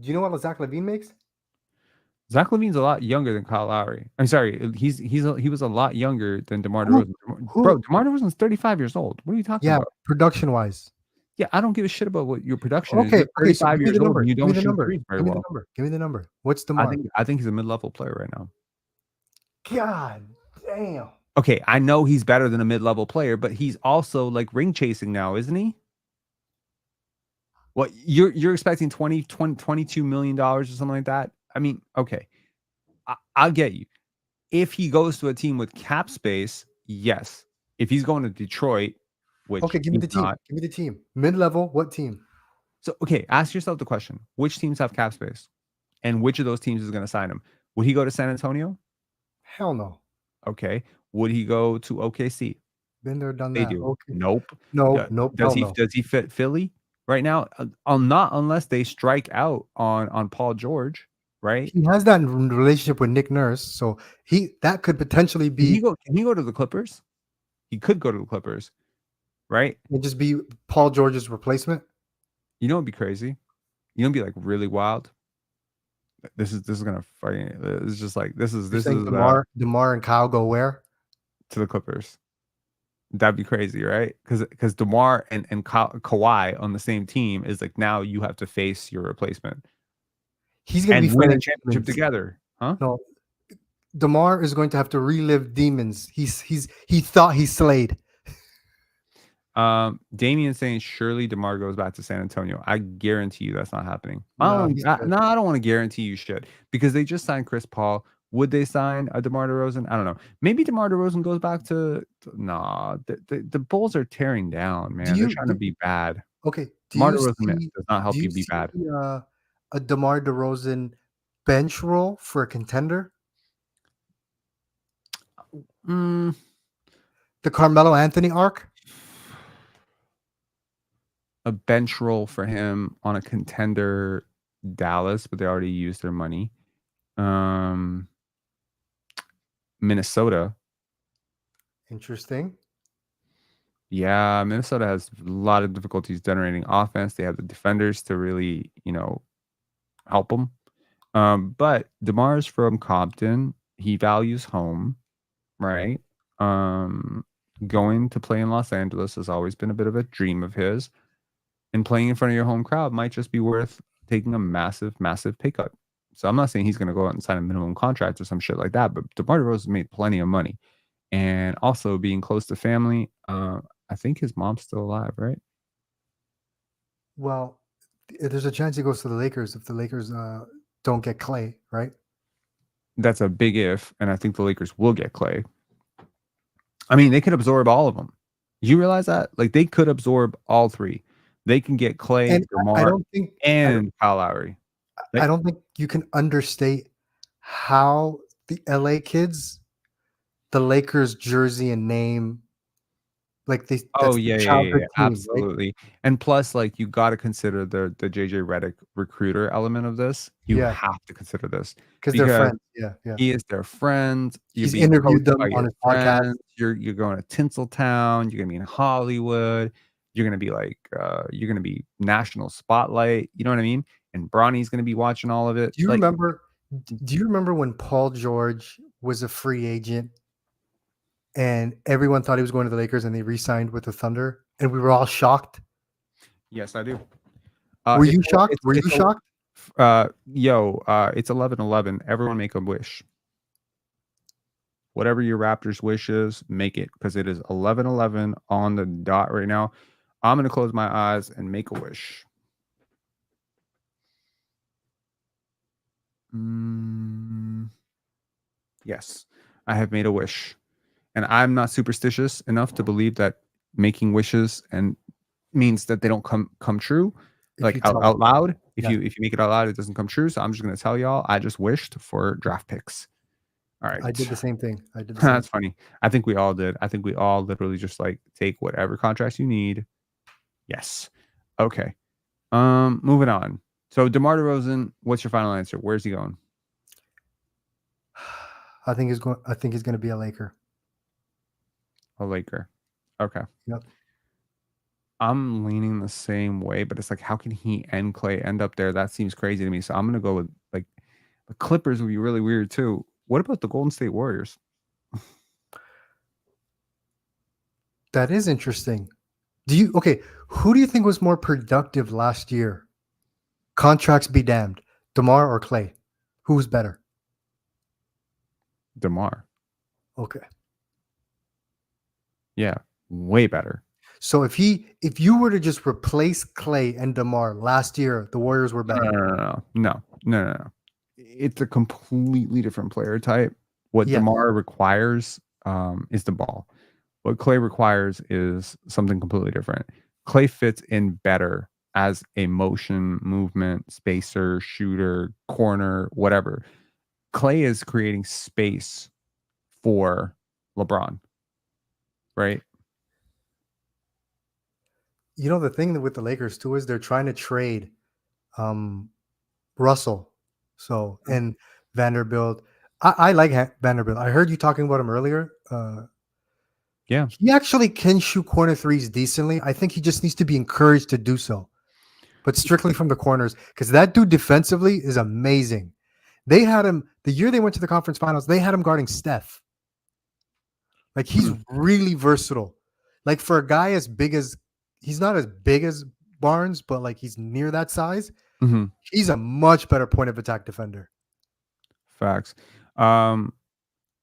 you know what Zach LaVine makes? Zach LaVine's a lot younger than Kyle Lowry. I'm sorry, he was a lot younger than DeMar Who- DeRozan. who- Bro, DeMar DeRozan's 35 years old. What are you talking Yeah, about? production wise. Yeah, I don't give a shit about what your production is. Okay, You're okay. So 35 give me years the old number. and you Give me don't the shoot number. threes very Give me the well. number. Give me the number. What's I DeMar? think he's a mid-level player right now. God damn. Okay, I know he's better than a mid-level player, but he's also like ring chasing now, isn't he? What you're expecting 22 million dollars or something like that? I mean, okay. I'll get you. If he goes to a team with cap space, yes. If he's going to Detroit, which Okay, give me the he's team. not. Give me the team. Mid level. What team? So okay, ask yourself the question: which teams have cap space, and which of those teams is going to sign him? Would he go to San Antonio? Hell no. Okay. Would he go to OKC? Been there, done They that. do. Okay. Nope. No, nope. Does Hell no. he fit Philly right now? Not unless they strike out on Paul George, right? He has that relationship with Nick Nurse, so that could potentially Can he be go to the Clippers? He could go to the Clippers, right? and just be Paul George's replacement. You know, it'd be crazy. You know, it'd be like really wild. This is gonna fucking. It's just like this is DeMar and Kyle go where? to the Clippers. That'd be crazy, right? Because DeMar and Kawhi on the same team is like now you have to face your replacement. He's gonna and be win a fighting championship demons. together, huh? No, DeMar is going to have to relive demons. He thought he slayed. Damian saying surely DeMar goes back to San Antonio. I guarantee you that's not happening. No, I don't want to guarantee you shit because they just signed Chris Paul. Would they sign a DeMar DeRozan? I don't know. Maybe DeMar DeRozan goes back to nah. The Bulls are tearing down, man. They're trying to be bad. Okay. DeMar DeRozan does not help you be bad. A DeMar DeRozan bench role for a contender? The Carmelo Anthony arc? A bench role for him on a contender Dallas, but they already used their money. Minnesota. Interesting. Yeah, Minnesota has a lot of difficulties generating offense. They have the defenders to really, help them. But DeMar's from Compton. He values home, right? Going to play in Los Angeles has always been a bit of a dream of his. And playing in front of your home crowd might just be worth taking a massive, massive pay cut. So I'm not saying he's going to go out and sign a minimum contract or some shit like that, but DeMar DeRozan made plenty of money. And also being close to family, I think his mom's still alive, right? Well, there's a chance he goes to the Lakers if the Lakers don't get Klay, right? That's a big if, and I think the Lakers will get Klay. I mean, they could absorb all of them. You realize that? Like, they could absorb all three. They can get Klay, And DeMar, and Kyle Lowry. I don't think you can understate how the LA kids, the Lakers jersey and name, like they. Oh that's yeah, the yeah, childhood team, right? absolutely. And plus, like, you got to consider the JJ Redick recruiter element of this. You Yeah. have to consider this 'Cause they're friends. Yeah, yeah. He is their friend. You're He's being interviewed coached them by on your his podcast. friends. You're going to Tinseltown. You're gonna be in Hollywood. You're gonna be like you're gonna be national spotlight. You know what I mean? And Bronny's gonna be watching all of it. Do you Like, remember? Do you remember when Paul George was a free agent, and everyone thought he was going to the Lakers, and they re-signed with the Thunder, and we were all shocked? Yes, I do. Were you shocked? Were you shocked? It's 11/11. Everyone make a wish. Whatever your Raptors wish is, make it, because it is 11/11 on the dot right now. I'm gonna close my eyes and make a wish. Yes, I have made a wish, and I'm not superstitious enough to believe that making wishes and means that they don't come true, like out loud. If you make it out loud, it doesn't come true. So I'm just gonna tell y'all, I just wished for draft picks. All right, I did the same thing. I did. The same That's funny. I think we all did. I think we all literally just like take whatever contracts you need. Yes. Okay. Moving on. So DeMar DeRozan, what's your final answer? Where's he going? I think he's going. I think he's going to be a Laker. A Laker. Okay. Yep. I'm leaning the same way, but it's like, how can he and Klay end up there? That seems crazy to me. So I'm gonna go with like the Clippers would be really weird too. What about the Golden State Warriors? That is interesting. Who do you think was more productive last year? Contracts be damned. DeMar or Klay? Who's better? DeMar. Okay. Yeah, way better. So if you were to just replace Klay and DeMar last year, the Warriors were better. No. It's a completely different player type. What Yes. DeMar requires is the ball. What Klay requires is something completely different. Klay fits in better as a motion, movement, spacer, shooter, corner, whatever. Klay is creating space for LeBron, right? You know, the thing with the Lakers too is they're trying to trade Russell. So and Vanderbilt. I like Vanderbilt. I heard you talking about him earlier. Yeah. He actually can shoot corner threes decently. I think he just needs to be encouraged to do so, but strictly from the corners, because that dude defensively is amazing. They had him the year they went to the conference finals. They had him guarding Steph. Like he's really versatile. Like for a guy as big as he's not as big as Barnes, but like he's near that size. Mm-hmm. He's a much better point of attack defender. Facts.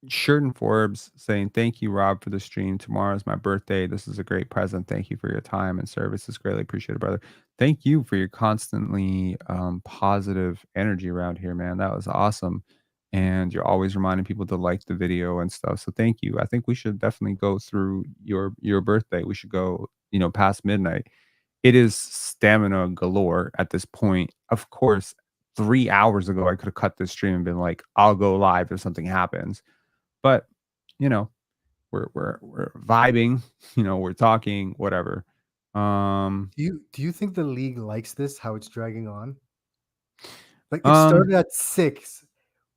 Shirt and Forbes saying, thank you, Rob, for the stream. Tomorrow's my birthday. This is a great present. Thank you for your time and service. It's greatly appreciated, brother. Thank you for your constantly positive energy around here, man. That was awesome. And you're always reminding people to like the video and stuff. So thank you. I think we should definitely go through your birthday. We should go, past midnight. It is stamina galore at this point. Of course, 3 hours ago, I could have cut this stream and been like, I'll go live if something happens. But, we're vibing, we're talking, whatever. Do you think the league likes this, how it's dragging on? Like it started at 6.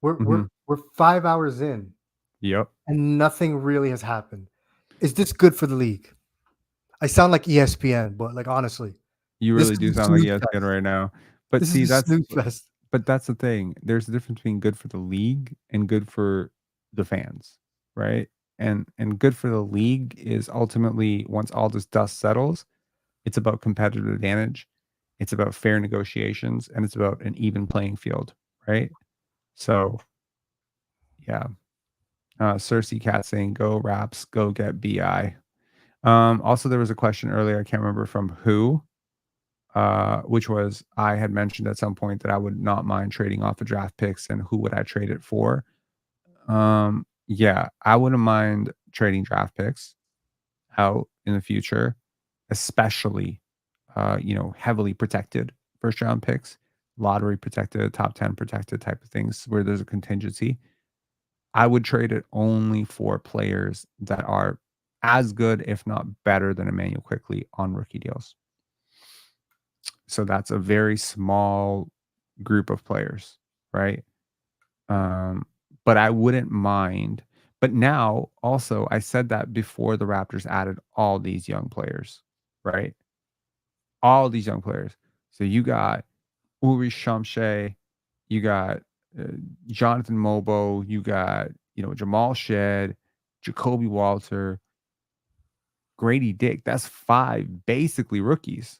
We're 5 hours in. Yep. And nothing really has happened. Is this good for the league? I sound like ESPN, but like honestly. You really do sound like ESPN right now. But see, that's the thing. There's a difference between good for the league and good for the fans, right? And good for the league is ultimately, once all this dust settles, it's about competitive advantage, it's about fair negotiations, and it's about an even playing field, right? So yeah. Cersei Cat saying, go Raps, go get BI. Also, there was a question earlier, I can't remember from who, which was, I had mentioned at some point that I would not mind trading off the draft picks, and who would I trade it for? Yeah, I wouldn't mind trading draft picks out in the future, especially, heavily protected first round picks, lottery protected, top 10 protected type of things where there's a contingency. I would trade it only for players that are as good, if not better, than Emmanuel Quickley on rookie deals. So that's a very small group of players, right? But I wouldn't mind. But now, also, I said that before the Raptors added all these young players, right? All these young players. So you got Uri Shamshay, you got Jonathan Mobo, you got, Jamal Shed, Jacoby Walter, Grady Dick. That's 5 basically rookies,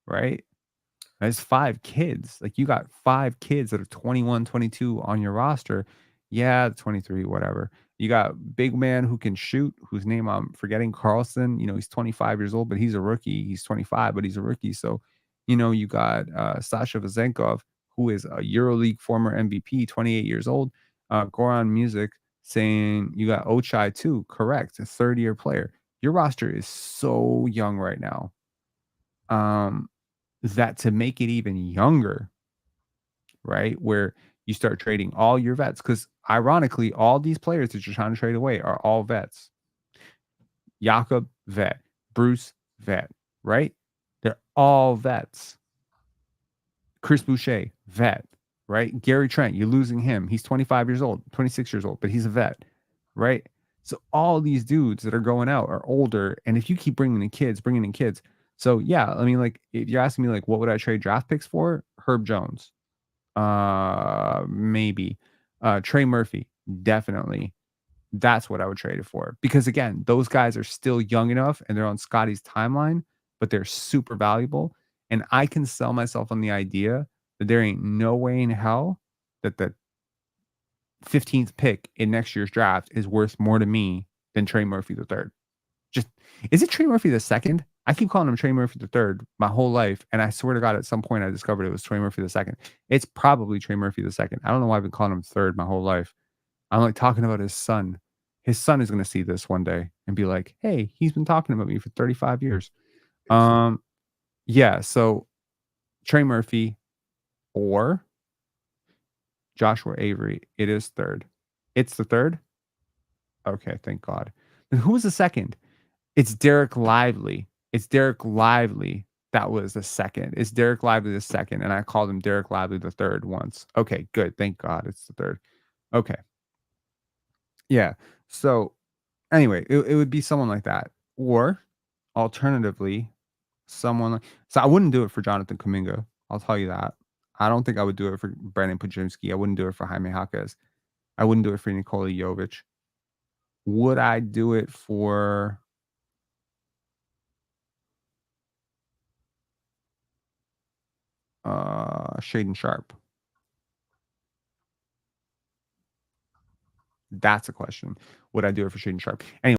right? That's 5 kids. Like you got 5 kids that are 21, 22 on your roster. Yeah, 23, whatever. You got big man who can shoot, whose name I'm forgetting, Carlson. He's 25 years old, but he's a rookie. He's 25, but he's a rookie. So, you got Sasha Vezenkov, who is a EuroLeague former MVP, 28 years old. Goran Music saying you got Ochai too. Correct. A third-year player. Your roster is so young right now. That to make it even younger, right, where you start trading all your vets, because ironically, all these players that you're trying to trade away are all vets. Jakob, vet. Bruce, vet, right? They're all vets. Chris Boucher, vet, right? Gary Trent, you're losing him. He's 25 years old, 26 years old, but he's a vet, right? So all these dudes that are going out are older, and if you keep bringing in kids, So yeah, I mean, like if you're asking me like what would I trade draft picks for? Herb Jones. Maybe. Trey Murphy, definitely. That's what I would trade it for. Because again, those guys are still young enough and they're on Scotty's timeline, but they're super valuable. And I can sell myself on the idea that there ain't no way in hell that the 15th pick in next year's draft is worth more to me than Trey Murphy the third. Just is it Trey Murphy the second? I keep calling him Trey Murphy the third my whole life, and I swear to God, at some point I discovered it was Trey Murphy the second. It's probably Trey Murphy the second. I don't know why I've been calling him third my whole life. I'm like talking about his son. His son is going to see this one day and be like, "Hey, he's been talking about me for 35 years." Yeah. So Trey Murphy or Joshua Avery. It is third. It's the third. Okay, thank God. And who was the second? It's Derek Lively. It's Derek Lively. That was the second. It's Derek Lively the second, and I called him Derek Lively the third once. Okay, good. Thank God it's the third. Okay. Yeah. So anyway, it would be someone like that. Or alternatively, someone like, so I wouldn't do it for Jonathan Kuminga. I'll tell you that. I don't think I would do it for Brandon Podziemski. I wouldn't do it for Jaime Jaquez. I wouldn't do it for Nikola Jovic. Would I do it for Shaden Sharp? That's a question. Would I do it for Shaden Sharp? Anyway.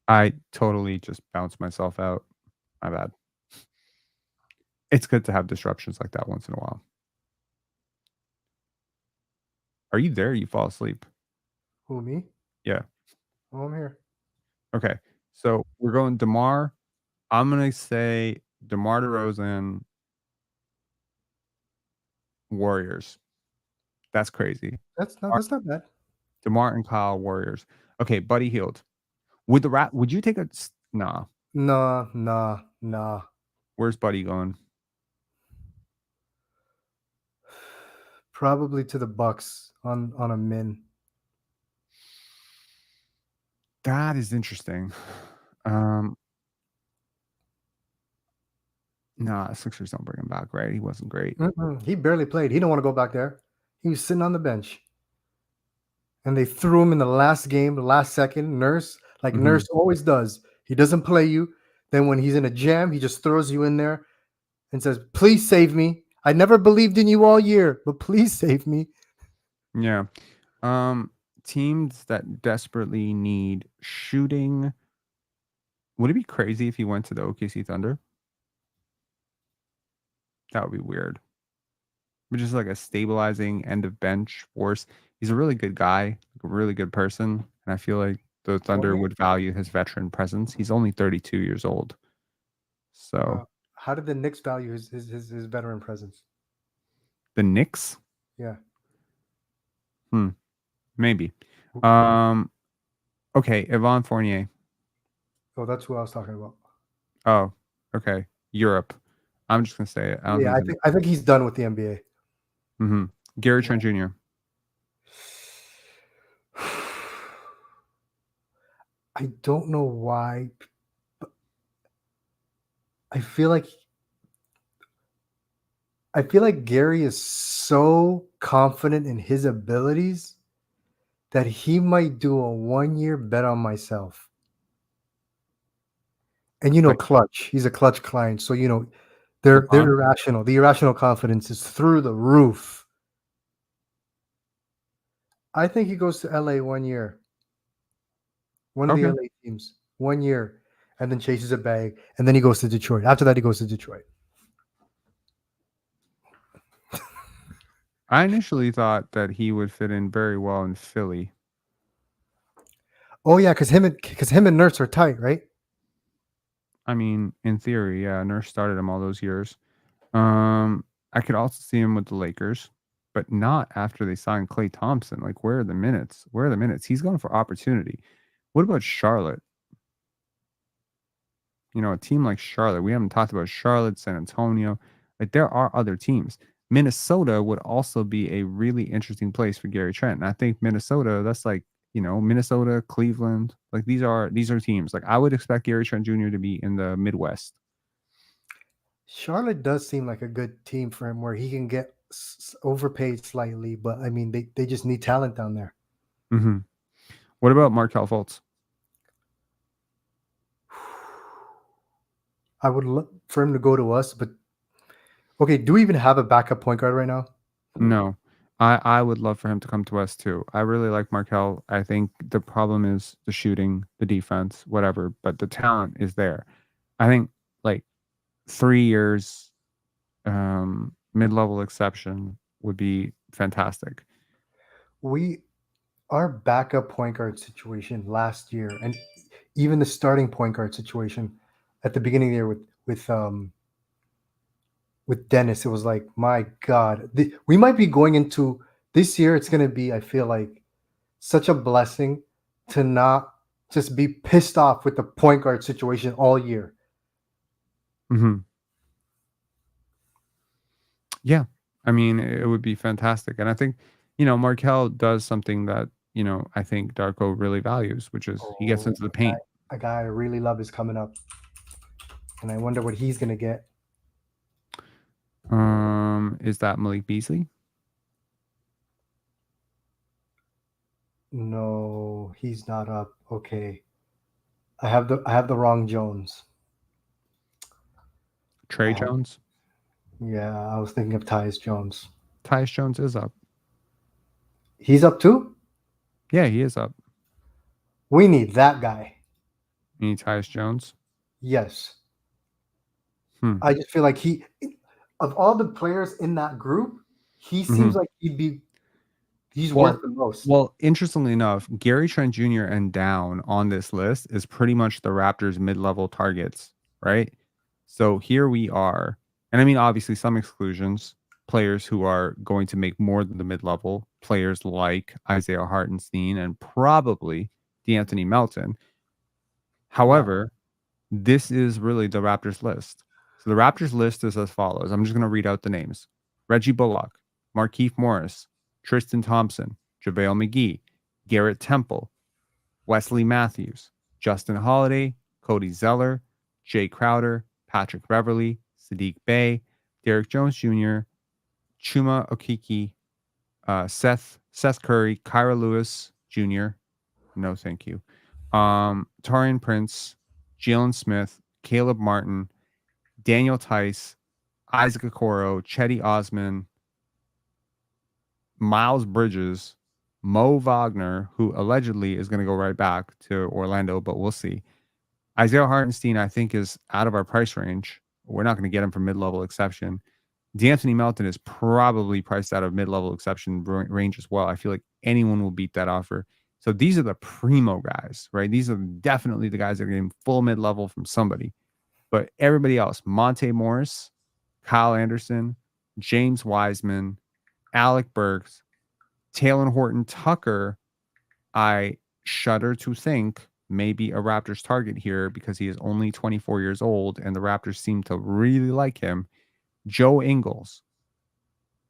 I totally just bounced myself out. My bad. It's good to have disruptions like that once in a while. Are you there? You fall asleep. Who, me? Yeah. Oh, I'm here. Okay. So we're going DeMar. I'm going to say DeMar DeRozan, Warriors. That's crazy. That's not bad. DeMar and Kyle, Warriors. Okay, Buddy Hield. Would you take a nah? Nah. Where's Buddy going? Probably to the Bucks on a min. That is interesting. Nah, Sixers don't bring him back, right? He wasn't great. He barely played. He didn't want to go back there. He was sitting on the bench. And they threw him in the last game, the last second. Nurse, like Nurse always does. He doesn't play you. Then when he's in a jam, he just throws you in there and says, "Please save me. I never believed in you all year, but please save me." Yeah. Teams that desperately need shooting. Would it be crazy if he went to the OKC Thunder? That would be weird. But just like a stabilizing end of bench force. He's a really good guy, a really good person. And I feel like the Thunder would value his veteran presence. He's only 32 years old. So how did the Knicks value his veteran presence? The Knicks? Yeah. Maybe. Okay, Yvonne Fournier. Oh, that's who I was talking about. Oh, okay. Europe. I'm just gonna say it. I think he's done with the NBA. Gary Trent Jr. I don't know why, but I feel like Gary is so confident in his abilities that he might do a 1-year bet on myself. And Clutch, he's a Clutch client, so they're irrational. The irrational confidence is through the roof. I think he goes to LA 1 year. One of the LA teams, 1 year, and then chases a bag, and then he goes to Detroit. After that, he goes to Detroit. I initially thought that he would fit in very well in Philly. Oh yeah, because him and Nurse are tight, right? I mean, in theory, yeah. Nurse started him all those years. I could also see him with the Lakers, but not after they signed Klay Thompson. Like, where are the minutes? Where are the minutes? He's going for opportunity. What about Charlotte? a team like Charlotte. We haven't talked about Charlotte, San Antonio. Like there are other teams. Minnesota would also be a really interesting place for Gary Trent. And I think Minnesota, that's like, Minnesota, Cleveland, like these are teams. Like I would expect Gary Trent Jr. to be in the Midwest. Charlotte does seem like a good team for him, where he can get overpaid slightly, but I mean they just need talent down there. Mm-hmm. What about Markelle Fultz? I would love for him to go to us, but okay, do we even have a backup point guard right now? No. I would love for him to come to us too. I really like Markelle. I think the problem is the shooting, the defense, whatever, but the talent is there. I think like 3 years mid-level exception would be fantastic. Our backup point guard situation last year, and even the starting point guard situation at the beginning of the year with Dennis, it was like, my God, we might be going into this year. It's going to be, I feel like, such a blessing to not just be pissed off with the point guard situation all year. Mm-hmm. Yeah. I mean, it would be fantastic. And I think, Markelle does something that, I think Darko really values, which is he gets into the paint. A guy I really love is coming up. And I wonder what he's going to get. Is that Malik Beasley? No, he's not up. Okay. I have the wrong Jones. Trey Jones? Yeah, I was thinking of Tyus Jones. Tyus Jones is up. He's up too? Yeah, he is up. We need that guy. You need Tyus Jones? Yes. I just feel like of all the players in that group, he seems like he's worth the most. Well, interestingly enough, Gary Trent Jr. and down on this list is pretty much the Raptors' mid-level targets, right? So here we are. And I mean, obviously some exclusions, players who are going to make more than the mid-level, players like Isaiah Hartenstein and probably DeAnthony Melton. However, this is really the Raptors list. So the Raptors list is as follows. I'm just going to read out the names. Reggie Bullock, Markieff Morris, Tristan Thompson, JaVale McGee, Garrett Temple, Wesley Matthews, Justin Holiday, Cody Zeller, Jay Crowder, Patrick Beverly, Sadiq Bey, Derek Jones Jr., Chuma Okeke, Seth Curry, Kyra Lewis Jr. No, thank you. Taurean Prince, Jalen Smith, Caleb Martin, Daniel Tice, Isaac Okoro, Chetty Osman, Miles Bridges, Mo Wagner, who allegedly is going to go right back to Orlando, but we'll see. Isaiah Hartenstein, I think, is out of our price range. We're not going to get him for mid-level exception. DeAnthony Melton is probably priced out of mid-level exception range as well. I feel like anyone will beat that offer. So these are the primo guys, right? These are definitely the guys that are getting full mid-level from somebody. But everybody else, Monte Morris, Kyle Anderson, James Wiseman, Alec Burks, Talen Horton Tucker, I shudder to think maybe a Raptors target here because he is only 24 years old and the Raptors seem to really like him. Joe Ingles,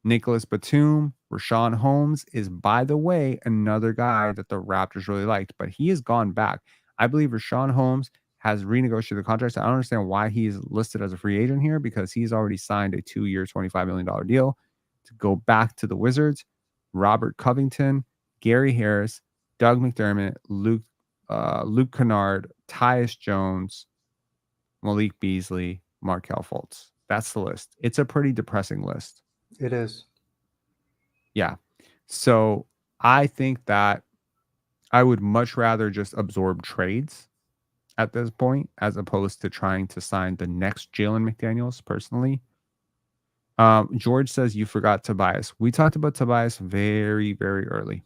Nicholas Batum, Rashawn Holmes is, by the way, another guy that the Raptors really liked, but he has gone back. I believe Rashawn Holmes has renegotiated the contract. I don't understand why he's listed as a free agent here because he's already signed a 2-year, $25 million deal to go back to the Wizards. Robert Covington, Gary Harris, Doug McDermott, Luke Kennard, Tyus Jones, Malik Beasley, Markelle Fultz. That's the list. It's a pretty depressing list. It is. Yeah. So I think that I would much rather just absorb trades at this point as opposed to trying to sign the next Jalen McDaniels personally. George says you forgot Tobias. We talked about Tobias very, very early.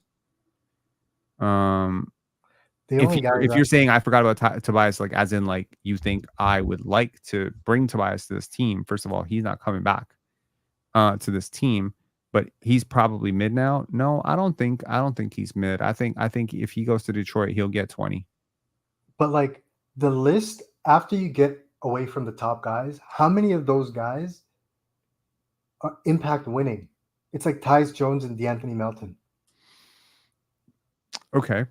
If you're saying I forgot about Tobias, like as in like you think I would like to bring Tobias to this team, first of all, he's not coming back to this team, but he's probably mid now. No, I don't think he's mid. I think if he goes to Detroit, he'll get 20. But like the list after you get away from the top guys, how many of those guys are impact winning? It's like Tyus Jones and DeAnthony Melton. Okay.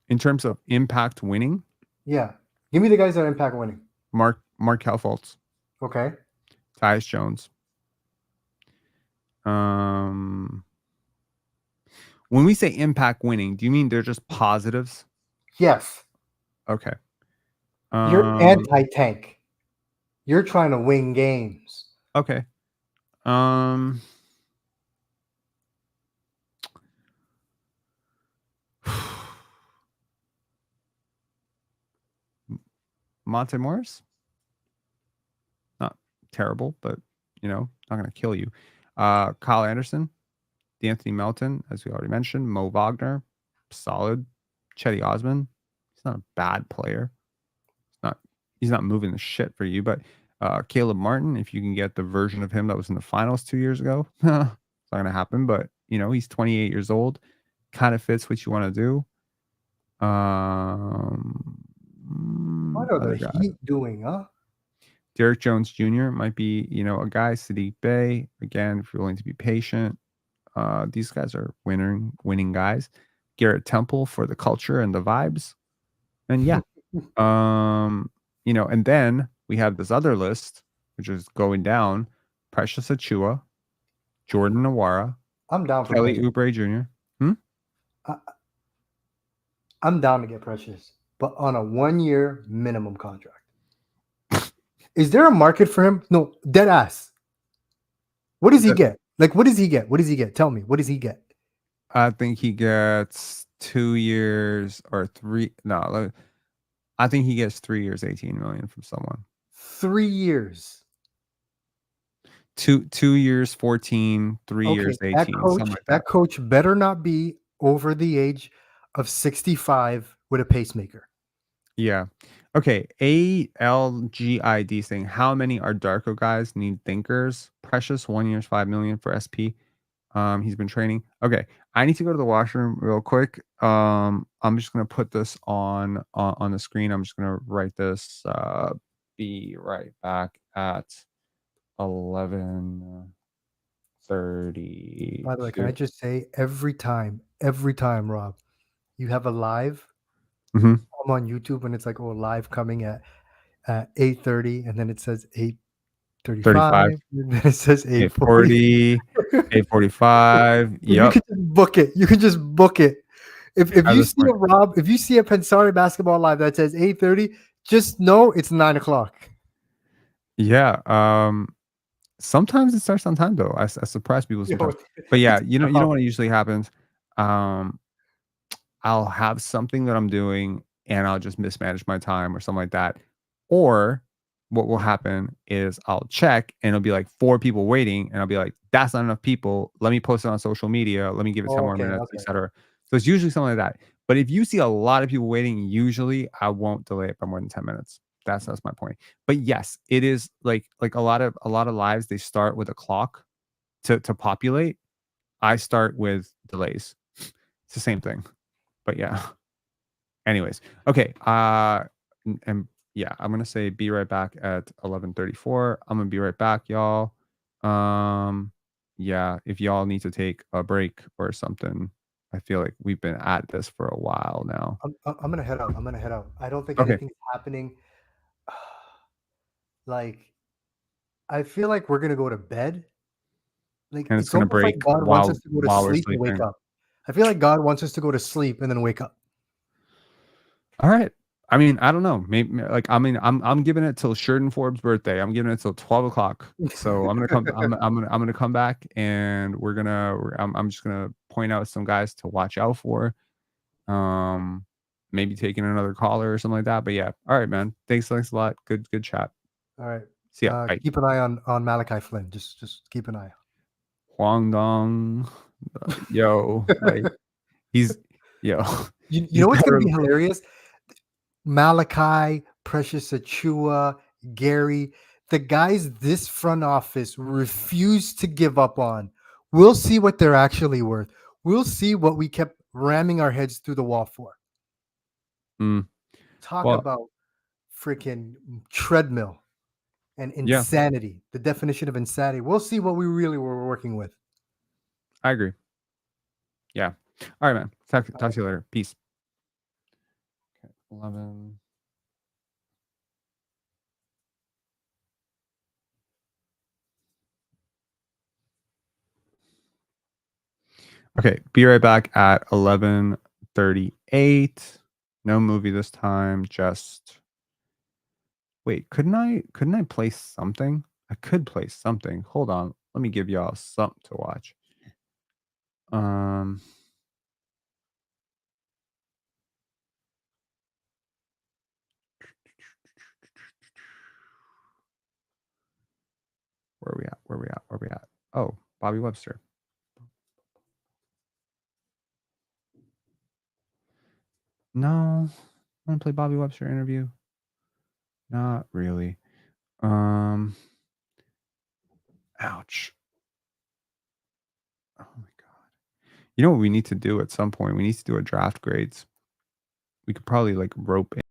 In terms of impact winning, Yeah. Give me the guys that are impact winning. Mark Fultz, Okay. Tyus Jones. When we say impact winning, do you mean they're just positives? Yes. Okay. You're anti-tank. You're trying to win games. Okay. Monte Morris? Not terrible, but not going to kill you. Kyle Anderson, DeAnthony Melton, as we already mentioned, Mo Wagner, solid. Chetty Osman, he's not a bad player. He's not moving the shit for you, but Caleb Martin, if you can get the version of him that was in the finals 2 years ago, it's not going to happen. But he's 28 years old, kind of fits what you want to do. What are the Heat doing, huh? Derek Jones Jr. might be, a guy. Sadiq Bey, again, if you're willing to be patient. These guys are winning guys. Garrett Temple for the culture and the vibes. And yeah. And then we have this other list, which is going down. Precious Achua, Jordan Nwora. I'm down for Kelly Precious. Oubre Jr. I'm down to get Precious, but on a 1-year minimum contract. Is there a market for him? No, dead ass. What does he get? Like, what does he get? What does he get? Tell me. What does he get? I think he gets 2 years or 3. No, I think he gets 3 years, 18 million from someone. 3 years. 2 years, 14, 3 years, 18. That coach better not be over the age of 65 with a pacemaker. Yeah. Okay. ALGID saying, how many are Darko guys need thinkers? Precious, 1 year, 5 million for SP. He's been training. Okay. I need to go to the washroom real quick. I'm just gonna put this on the screen. I'm just gonna write this. Be right back at 11:30. By the way, can I just say every time, Rob, you have a live. I'm on YouTube and it's like, live coming at 8:30, and then it says 8:35, and then it says 8:40, 8:45. You can just book it. You can just book it. If you see a Rob, if you see a Pensare basketball live that says 8:30, just know it's 9:00. Yeah. Sometimes it starts on time though. I surprise people sometimes. But yeah, you know what usually happens. I'll have something that I'm doing and I'll just mismanage my time or something like that. Or what will happen is I'll check and it'll be like 4 people waiting, and I'll be like, that's not enough people. Let me post it on social media. Let me give it 10 more minutes, etc. So it's usually something like that. But if you see a lot of people waiting, usually I won't delay it by more than 10 minutes. That's my point. But yes, it is like a lot of lives, they start with a clock to populate. I start with delays. It's the same thing. But yeah. Anyways, okay. And yeah, I'm gonna say be right back at 11:34. I'm gonna be right back, y'all. Yeah, if y'all need to take a break or something, I feel like we've been at this for a while now. I'm gonna head out. I don't think anything's happening. Like, I feel like we're gonna go to bed. Like, and it's gonna break like God wants us to go to sleep and wake up. I feel like God wants us to go to sleep and then wake up. All right. I mean, I don't know. Maybe I'm giving it till Sheridan Forbes' birthday. I'm giving it till 12:00. So I'm gonna come. I'm gonna come back, and I'm just gonna point out some guys to watch out for. Maybe taking another caller or something like that. But yeah. All right, man. Thanks a lot. Good chat. All right. See ya. Keep an eye on Malachi Flynn. Just keep an eye. Huang Dong, yo, like he's yo. You know what's gonna be hilarious? Malachi, Precious Achua, Gary, the guys this front office refused to give up on. We'll see what they're actually worth. We'll see what we kept ramming our heads through the wall for. Talk about freaking treadmill. and Yeah. insanity. The definition of insanity. We'll see what we really were working with. I agree. Yeah. All right, man. Talk to you later. Peace. Okay, 11. Okay, be right back at 11:38. No movie this time. Just wait. Couldn't I play something? I could play something. Hold on. Let me give y'all something to watch. Where are we at? Where are we at? Oh, Bobby Webster. No, I want to play Bobby Webster interview. Not really. Ouch. Oh my god. You know what we need to do at some point? We need to do a draft grades. We could probably like rope in.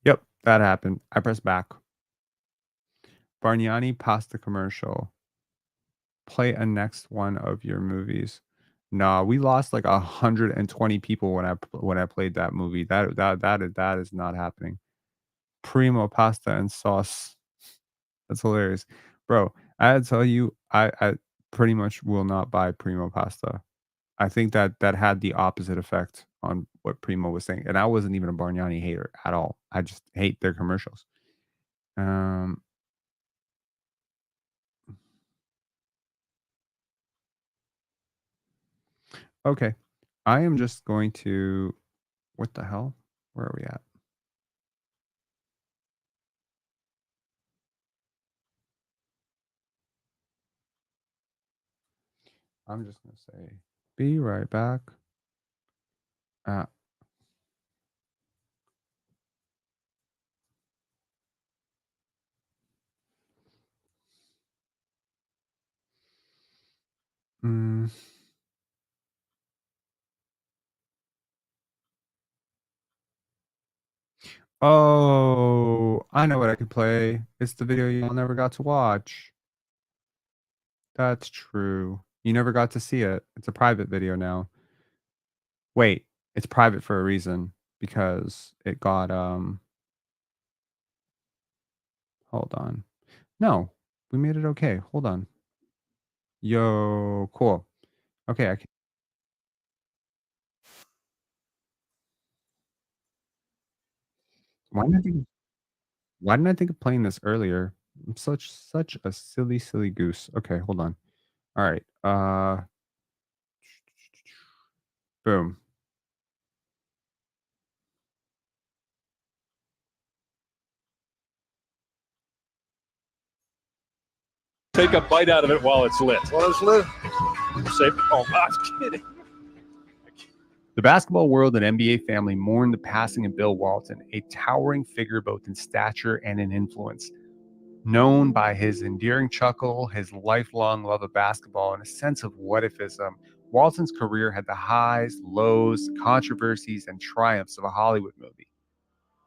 Yep, that happened. I pressed back. Bargnani pasta commercial. Play a next one of your movies. Nah, we lost like 120 people when I played that movie. That is not happening. Primo pasta and sauce. That's hilarious, bro. I had to tell you, I pretty much will not buy Primo pasta. I think that had the opposite effect on what Primo was saying, and I wasn't even a Bargnani hater at all. I just hate their commercials. Okay, I am just going to. What the hell? Where are we at? I'm just gonna say, be right back. Oh, I know what I could play. It's the video y'all never got to watch. That's true. You never got to see it. It's a private video now. Wait, it's private for a reason because it got hold on. No, we made it okay. Hold on. Yo, cool. Okay, I can. Why didn't I think of playing this earlier? I'm such a silly goose. Okay, hold on. All right. Boom. Take a bite out of it while it's lit. While it's lit? Say, oh, I'm kidding. The basketball world and NBA family mourned the passing of Bill Walton, a towering figure both in stature and in influence. Known by his endearing chuckle, his lifelong love of basketball, and a sense of what-ifism, Walton's career had the highs, lows, controversies, and triumphs of a Hollywood movie.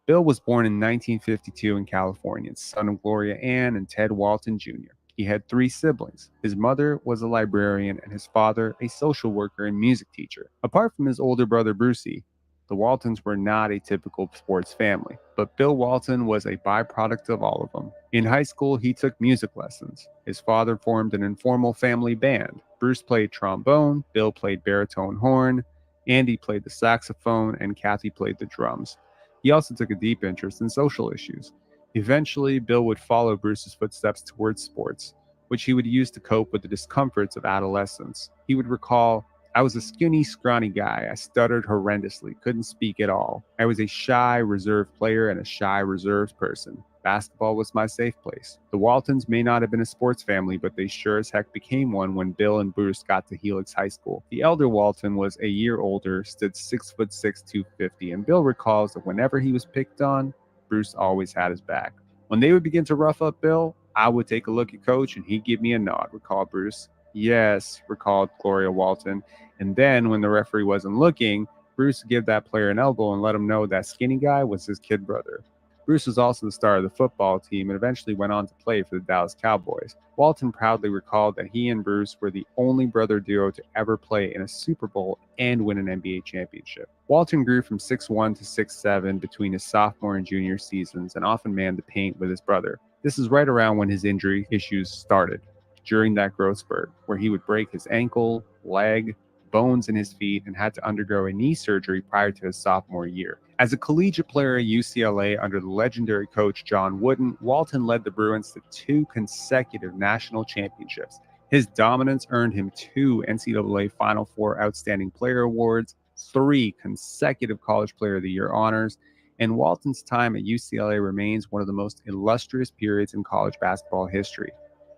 Bill was born in 1952 in California, son of Gloria Ann and Ted Walton Jr. He had 3 siblings. His mother was a librarian and his father a social worker and music teacher. Apart from his older brother Brucey, the Waltons were not a typical sports family, but Bill Walton was a byproduct of all of them. In high school, he took music lessons. His father formed an informal family band. Bruce played trombone, Bill played baritone horn, Andy played the saxophone, and Kathy played the drums. He also took a deep interest in social issues. Eventually, Bill would follow Bruce's footsteps towards sports, which he would use to cope with the discomforts of adolescence. He would recall, I was a skinny, scrawny guy. I stuttered horrendously, couldn't speak at all. I was a shy, reserved player and a shy, reserved person. Basketball was my safe place. The Waltons may not have been a sports family, but they sure as heck became one when Bill and Bruce got to Helix High School. The elder Walton was a year older, stood 6'6", 250, and Bill recalls that whenever he was picked on, Bruce always had his back. When they would begin to rough up Bill, I would take a look at Coach and he'd give me a nod, recalled Bruce. Yes, recalled Gloria Walton. And then when the referee wasn't looking, Bruce would give that player an elbow and let him know that skinny guy was his kid brother. Bruce was also the star of the football team and eventually went on to play for the Dallas Cowboys. Walton proudly recalled that he and Bruce were the only brother duo to ever play in a Super Bowl and win an NBA championship. Walton grew from 6'1" to 6'7" between his sophomore and junior seasons and often manned the paint with his brother. This is right around when his injury issues started, during that growth spurt, where he would break his ankle, leg, bones in his feet, and had to undergo a knee surgery prior to his sophomore year. As a collegiate player at UCLA under the legendary coach John Wooden, Walton led the Bruins to 2 consecutive national championships. His dominance earned him 2 NCAA Final Four Outstanding Player Awards, 3 consecutive College Player of the Year honors, and Walton's time at UCLA remains one of the most illustrious periods in college basketball history.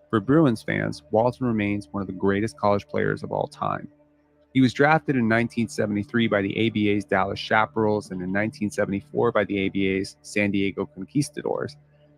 For Bruins fans, Walton remains one of the greatest college players of all time. He was drafted in 1973 by the ABA's Dallas Chaparrals and in 1974 by the ABA's San Diego Conquistadors.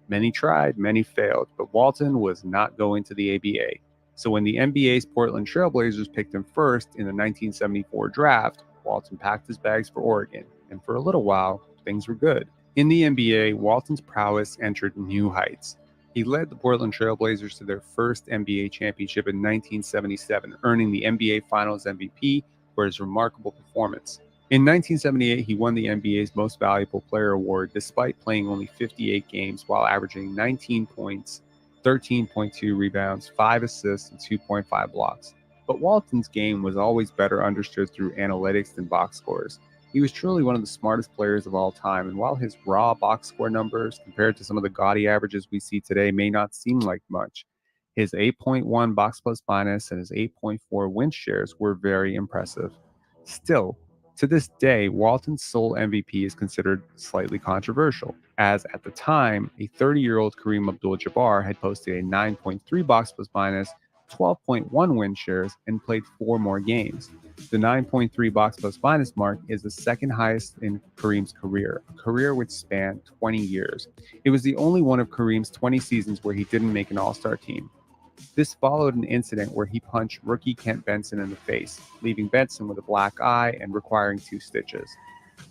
Many tried, many failed, but Walton was not going to the ABA. So when the NBA's Portland Trailblazers picked him first in the 1974 draft, Walton packed his bags for Oregon, and for a little while, things were good. In the NBA, Walton's prowess entered new heights. He led the Portland Trailblazers to their first NBA championship in 1977, earning the NBA Finals MVP for his remarkable performance. In 1978, he won the NBA's Most Valuable Player award despite playing only 58 games while averaging 19 points, 13.2 rebounds, 5 assists, and 2.5 blocks. But Walton's game was always better understood through analytics than box scores. He was truly one of the smartest players of all time, and while his raw box score numbers compared to some of the gaudy averages we see today may not seem like much, his 8.1 box plus minus and his 8.4 win shares were very impressive. Still, to this day, Walton's sole MVP is considered slightly controversial, as at the time, a 30-year-old Kareem Abdul-Jabbar had posted a 9.3 box plus minus, 12.1 win shares, and played 4 more games. The 9.3 box plus minus mark is the second highest in Kareem's career, a career which spanned 20 years. It was the only one of Kareem's 20 seasons where he didn't make an all-star team. This followed an incident where he punched rookie Kent Benson in the face, leaving Benson with a black eye and requiring 2 stitches.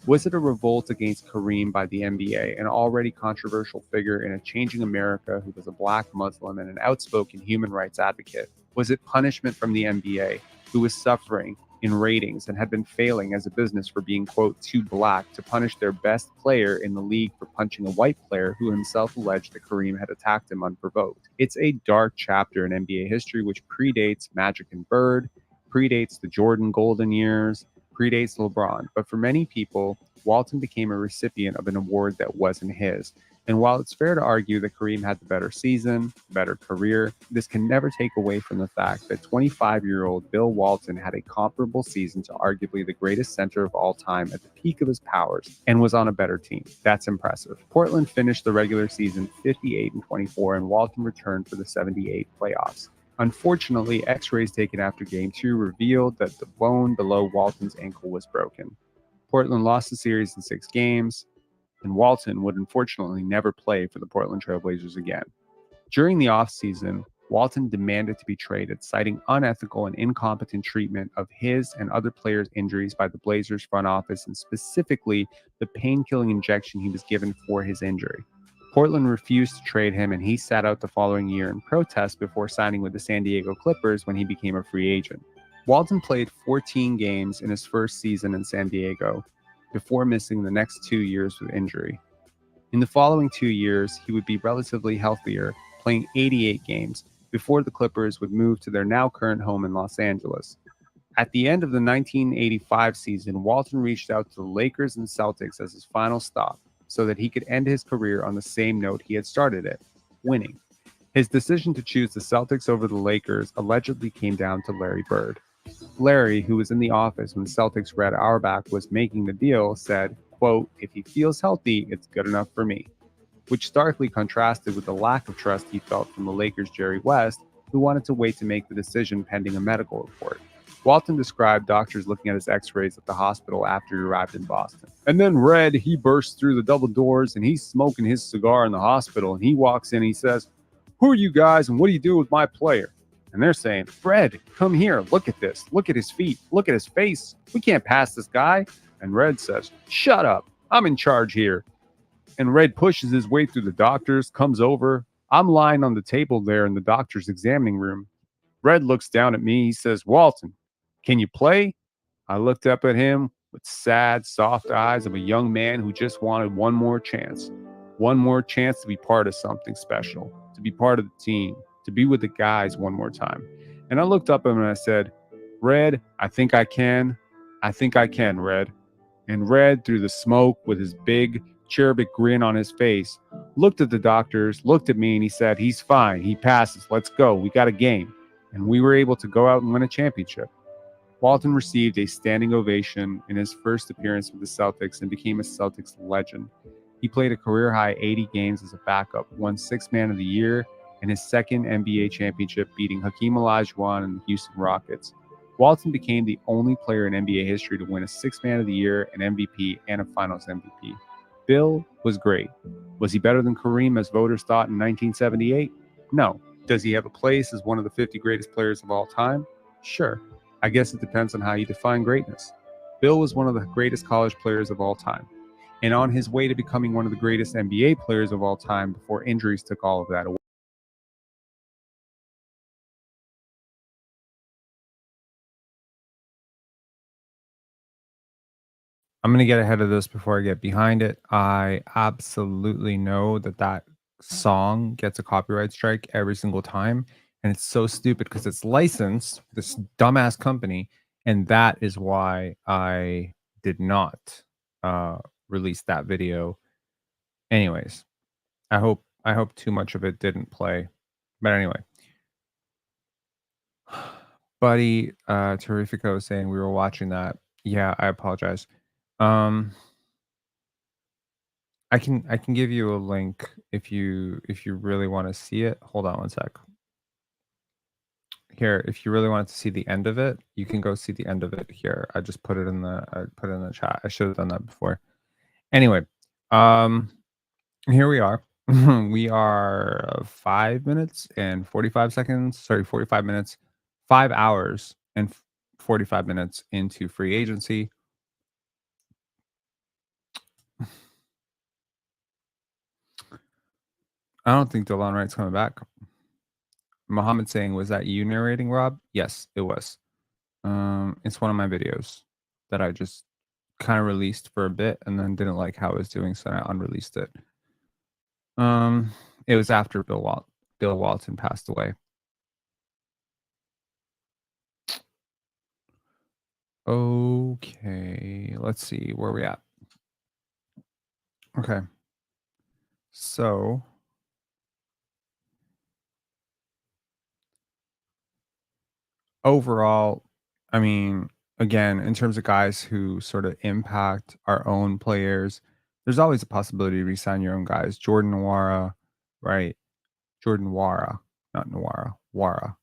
Was it a revolt against Kareem by the NBA, an already controversial figure in a changing America who was a black Muslim and an outspoken human rights advocate? Was it punishment from the NBA, who was suffering in ratings and had been failing as a business for being, quote, too black, to punish their best player in the league for punching a white player who himself alleged that Kareem had attacked him unprovoked? It's a dark chapter in NBA history which predates Magic and Bird, predates the Jordan golden years, predates LeBron, but for many people, Walton became a recipient of an award that wasn't his. And while it's fair to argue that Kareem had the better season, better career, this can never take away from the fact that 25-year-old Bill Walton had a comparable season to arguably the greatest center of all time at the peak of his powers and was on a better team. That's impressive. Portland finished the regular season 58-24 and Walton returned for the 78 playoffs. Unfortunately, x-rays taken after Game 2 revealed that the bone below Walton's ankle was broken. Portland lost the series in 6 games, and Walton would unfortunately never play for the Portland Trailblazers again. During the offseason, Walton demanded to be traded, citing unethical and incompetent treatment of his and other players' injuries by the Blazers front office, and specifically the pain-killing injection he was given for his injury. Portland refused to trade him, and he sat out the following year in protest before signing with the San Diego Clippers when he became a free agent. Walton played 14 games in his first season in San Diego, before missing the next 2 years with injury. In the following 2 years, he would be relatively healthier, playing 88 games, before the Clippers would move to their now current home in Los Angeles. At the end of the 1985 season, Walton reached out to the Lakers and Celtics as his final stop, so that he could end his career on the same note he had started it, winning. His decision to choose the Celtics over the Lakers allegedly came down to Larry Bird. Larry, who was in the office when the Celtics Red Auerbach was making the deal, said, quote, "If he feels healthy, it's good enough for me," which starkly contrasted with the lack of trust he felt from the Lakers' Jerry West, who wanted to wait to make the decision pending a medical report. Walton described doctors looking at his x-rays at the hospital after he arrived in Boston. And then Red, he bursts through the double doors and he's smoking his cigar in the hospital. And he walks in and he says, "Who are you guys and what do you do with my player?" And they're saying, "Red, come here. Look at this. Look at his feet. Look at his face. We can't pass this guy." And Red says, "Shut up. I'm in charge here." And Red pushes his way through the doctors, comes over. I'm lying on the table there in the doctor's examining room. Red looks down at me. He says, "Walton, can you play?" I looked up at him with sad, soft eyes of a young man who just wanted one more chance to be part of something special, to be part of the team, to be with the guys one more time. And I looked up at him and I said, "Red, I think I can. I think I can, Red." And Red, through the smoke with his big, cherubic grin on his face, looked at the doctors, looked at me, and he said, "He's fine. He passes. Let's go. We got a game." And we were able to go out and win a championship. Walton received a standing ovation in his first appearance with the Celtics and became a Celtics legend. He played a career-high 80 games as a backup, won Sixth Man of the Year in his second NBA championship, beating Hakeem Olajuwon and the Houston Rockets. Walton became the only player in NBA history to win a Sixth Man of the Year, an MVP, and a Finals MVP. Bill was great. Was he better than Kareem as voters thought in 1978? No. Does he have a place as one of the 50 greatest players of all time? Sure. I guess it depends on how you define greatness. Bill was one of the greatest college players of all time, and on his way to becoming one of the greatest NBA players of all time before injuries took all of that away. I'm going to get ahead of this before I get behind it. I absolutely know that song gets a copyright strike every single time. And it's so stupid because it's licensed this dumbass company. And that is why I did not release that video. Anyways, I hope too much of it didn't play. But anyway. Buddy Terrifico saying we were watching that. Yeah, I apologize. I can give you a link if you really want to see it. Hold on one sec. Here, if you really wanted to see the end of it, you can go see the end of it here. I just put it in the chat. I should have done that before. Anyway, here we are. We are 5 minutes and 45 seconds. Sorry, 45 minutes, 5 hours and 45 minutes into free agency. I don't think DeLon Wright's coming back. Muhammad saying, "Was that you narrating, Rob?" Yes, it was. It's one of my videos that I just kind of released for a bit and then didn't like how it was doing, so I unreleased it. It was after Bill Walton passed away. Okay, let's see where we at. Okay. So overall, I mean, again, in terms of guys who sort of impact our own players, there's always a possibility to re-sign your own guys. Jordan Nwora, right? Jordan Nwora, not Nwara, Nwora.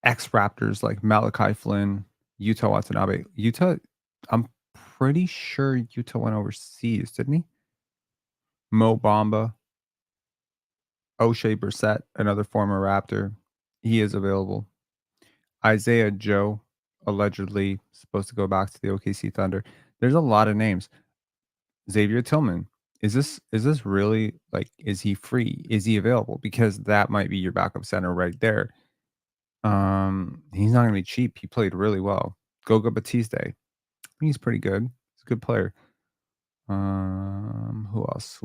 Ex-Raptors like Malachi Flynn, Yuta Watanabe. Yuta, I'm pretty sure Yuta went overseas, didn't he? Mo Bamba, O'Shea Brissett, another former Raptor. He is available. Isaiah Joe, allegedly supposed to go back to the OKC Thunder. There's a lot of names. Xavier Tillman. Is this really, like, is he free? Is he available? Because that might be your backup center right there. He's not gonna be cheap. He played really well. Goga Batiste. He's pretty good. He's a good player. Who else?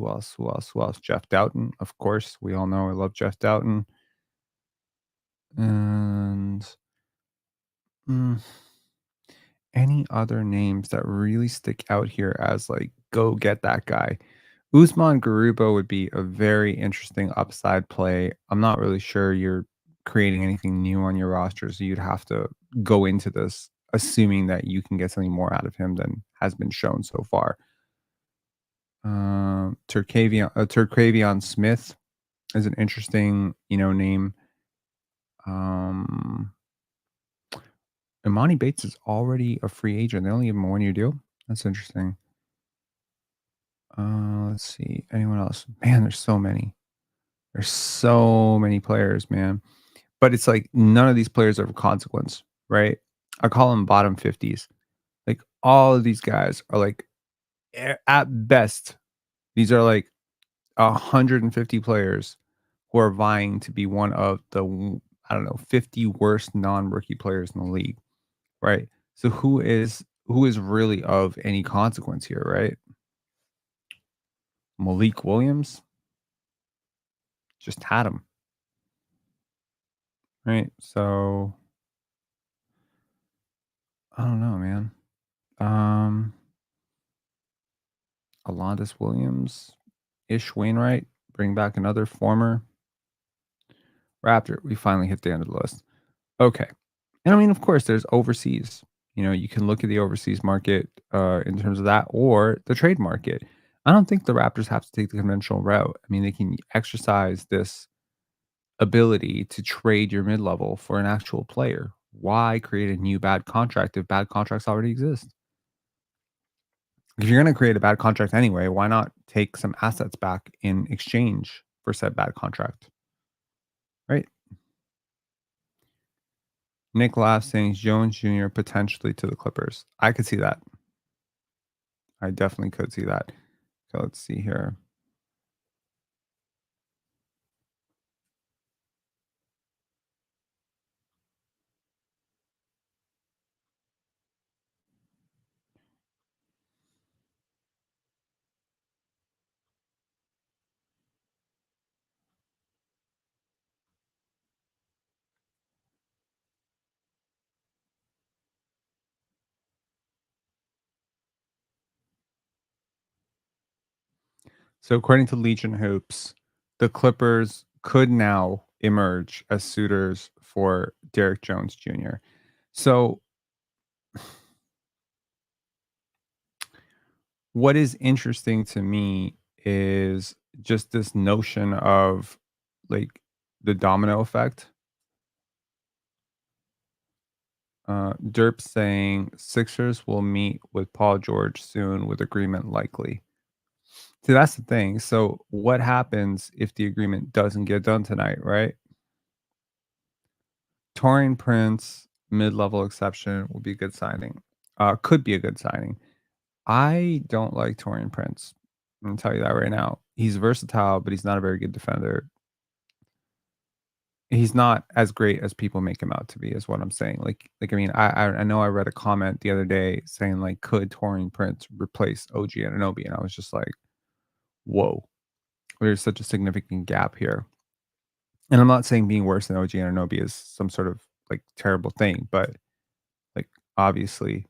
Jeff Doughton, of course. We all know I love Jeff Doughton. And any other names that really stick out here as like, go get that guy? Usman Garuba would be a very interesting upside play. I'm not really sure you're creating anything new on your roster, so you'd have to go into this assuming that you can get something more out of him than has been shown so far. Turkavion Smith is an interesting, name. Imani Bates is already a free agent. They only give him a 1-year deal. That's interesting. Let's see. Anyone else? Man, there's so many. There's so many players, man. But it's like none of these players are of consequence, right? I call them bottom 50s. Like all of these guys are like at best, these are like 150 players who are vying to be one of the, I don't know, 50 worst non-rookie players in the league, right? So who is really of any consequence here, right? Malik Williams just had him, right? So I don't know, man. Alondas Williams, Ish Wainwright, bring back another former Raptor. We finally hit the end of the list. Okay. And I mean, of course, there's overseas. You know, you can look at the overseas market in terms of that or the trade market. I don't think the Raptors have to take the conventional route. I mean, they can exercise this ability to trade your mid level for an actual player. Why create a new bad contract if bad contracts already exist? If you're going to create a bad contract anyway, why not take some assets back in exchange for said bad contract? Right? Nick laughs saying Jones Jr. potentially to the Clippers. I could see that. I definitely could see that. So let's see here. So according to Legion Hoops, the Clippers could now emerge as suitors for Derrick Jones Jr. So what is interesting to me is just this notion of like the domino effect. Derp saying Sixers will meet with Paul George soon with agreement likely. See, that's the thing. So what happens if the agreement doesn't get done tonight, right? Taurean Prince, mid-level exception, will be a good signing. Could be a good signing. I don't like Taurean Prince. I'm gonna tell you that right now. He's versatile, but he's not a very good defender. He's not as great as people make him out to be, is what I'm saying. I mean, I know I read a comment the other day saying like, could Taurean Prince replace OG Anunoby? And I was just like, whoa, there's such a significant gap here. And I'm not saying being worse than OG Anunoby is some sort of like terrible thing, but like obviously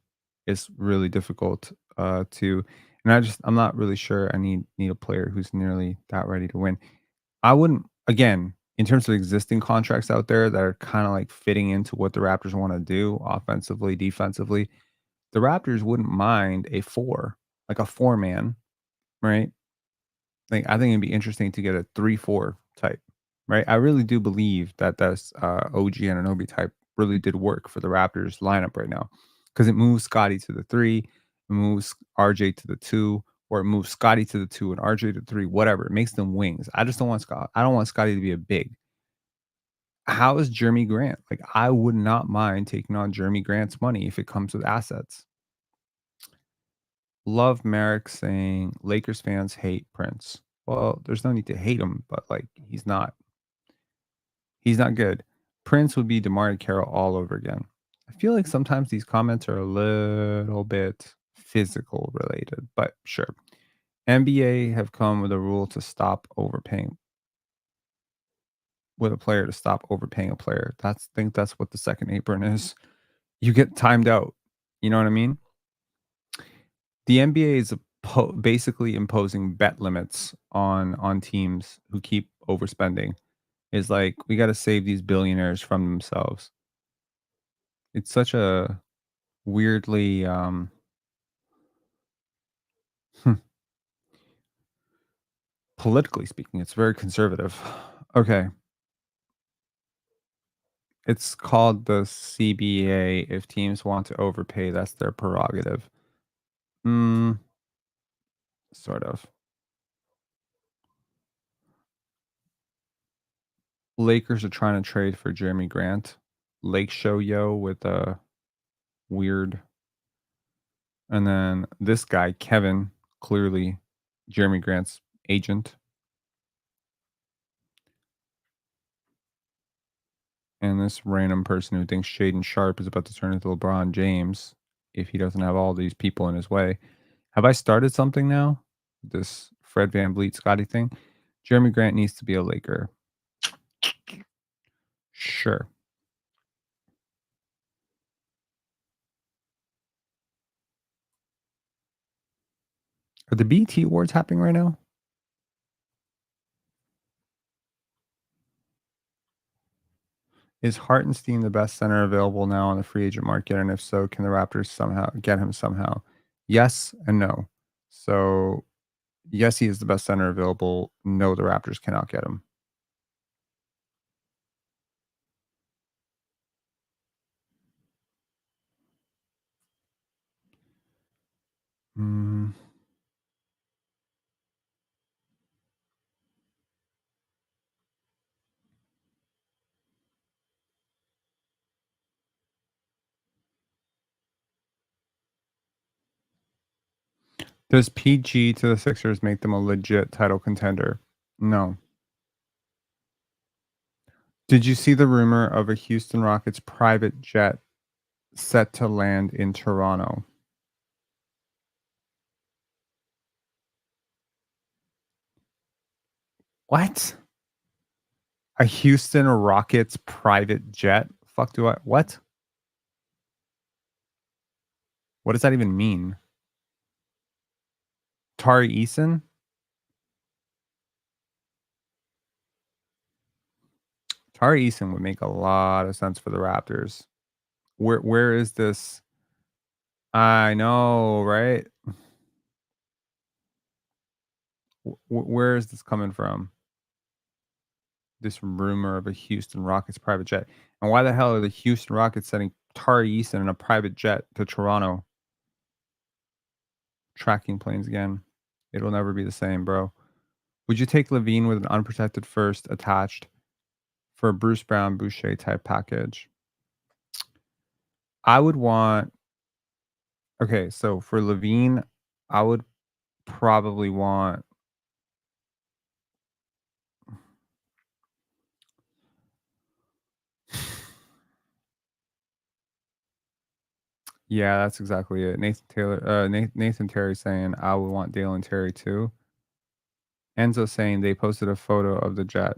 it's really difficult to, and I'm not really sure I need a player who's nearly that ready to win. I wouldn't, again, in terms of existing contracts out there that are kind of like fitting into what the Raptors want to do offensively, defensively, the Raptors wouldn't mind a like a 4-man, right? Like I think it'd be interesting to get a 3-4 type, right? I really do believe that that's OG Anunoby type really did work for the Raptors lineup right now because it moves Scotty to the 3, it moves RJ to the 2, or it moves Scotty to the 2 and RJ to the 3, whatever. It makes them wings. I just don't want Scott. I don't want Scotty to be a big. How is Jeremy Grant? Like I would not mind taking on Jeremy Grant's money if it comes with assets. Love Merrick saying Lakers fans hate Prince. Well, there's no need to hate him, but like he's not good. Prince would be DeMar Carroll all over again. I feel like sometimes these comments are a little bit physical related, but sure. NBA have come with a rule to stop overpaying with a player to stop overpaying a player. I think that's what the second apron is. You get timed out. You know what I mean? The NBA is basically imposing bet limits on teams who keep overspending. Is like we got to save these billionaires from themselves. It's such a weirdly politically speaking, it's very conservative. Okay. It's called the CBA. If teams want to overpay, that's their prerogative. Sort of. Lakers are trying to trade for Jeremy Grant. Lake Show Yo with a weird. And then this guy, Kevin, clearly Jeremy Grant's agent. And this random person who thinks Shaden Sharp is about to turn into LeBron James if he doesn't have all these people in his way. Have I started something now? This Fred VanVleet Scotty thing? Jeremy Grant needs to be a Laker. Sure. Are the BT awards happening right now? Is Hartenstein the best center available now on the free agent market? And if so, can the Raptors somehow get him somehow? Yes and no. So, yes, he is the best center available. No, the Raptors cannot get him. Does PG to the Sixers make them a legit title contender? No. Did you see the rumor of a Houston Rockets private jet set to land in Toronto? What? A Houston Rockets private jet? Fuck do I what? What does that even mean? Tari Eason? Tari Eason would make a lot of sense for the Raptors. Where is this? I know, right? Where is this coming from? This rumor of a Houston Rockets private jet. And why the hell are the Houston Rockets sending Tari Eason in a private jet to Toronto? Tracking planes again. It'll never be the same, bro. Would you take LaVine with an unprotected first attached for a Bruce Brown Boucher type package? I would want. Okay, so for LaVine, I would probably want. Yeah, that's exactly it. Nathan Terry saying I would want Dale and Terry too. Enzo saying they posted a photo of the jet.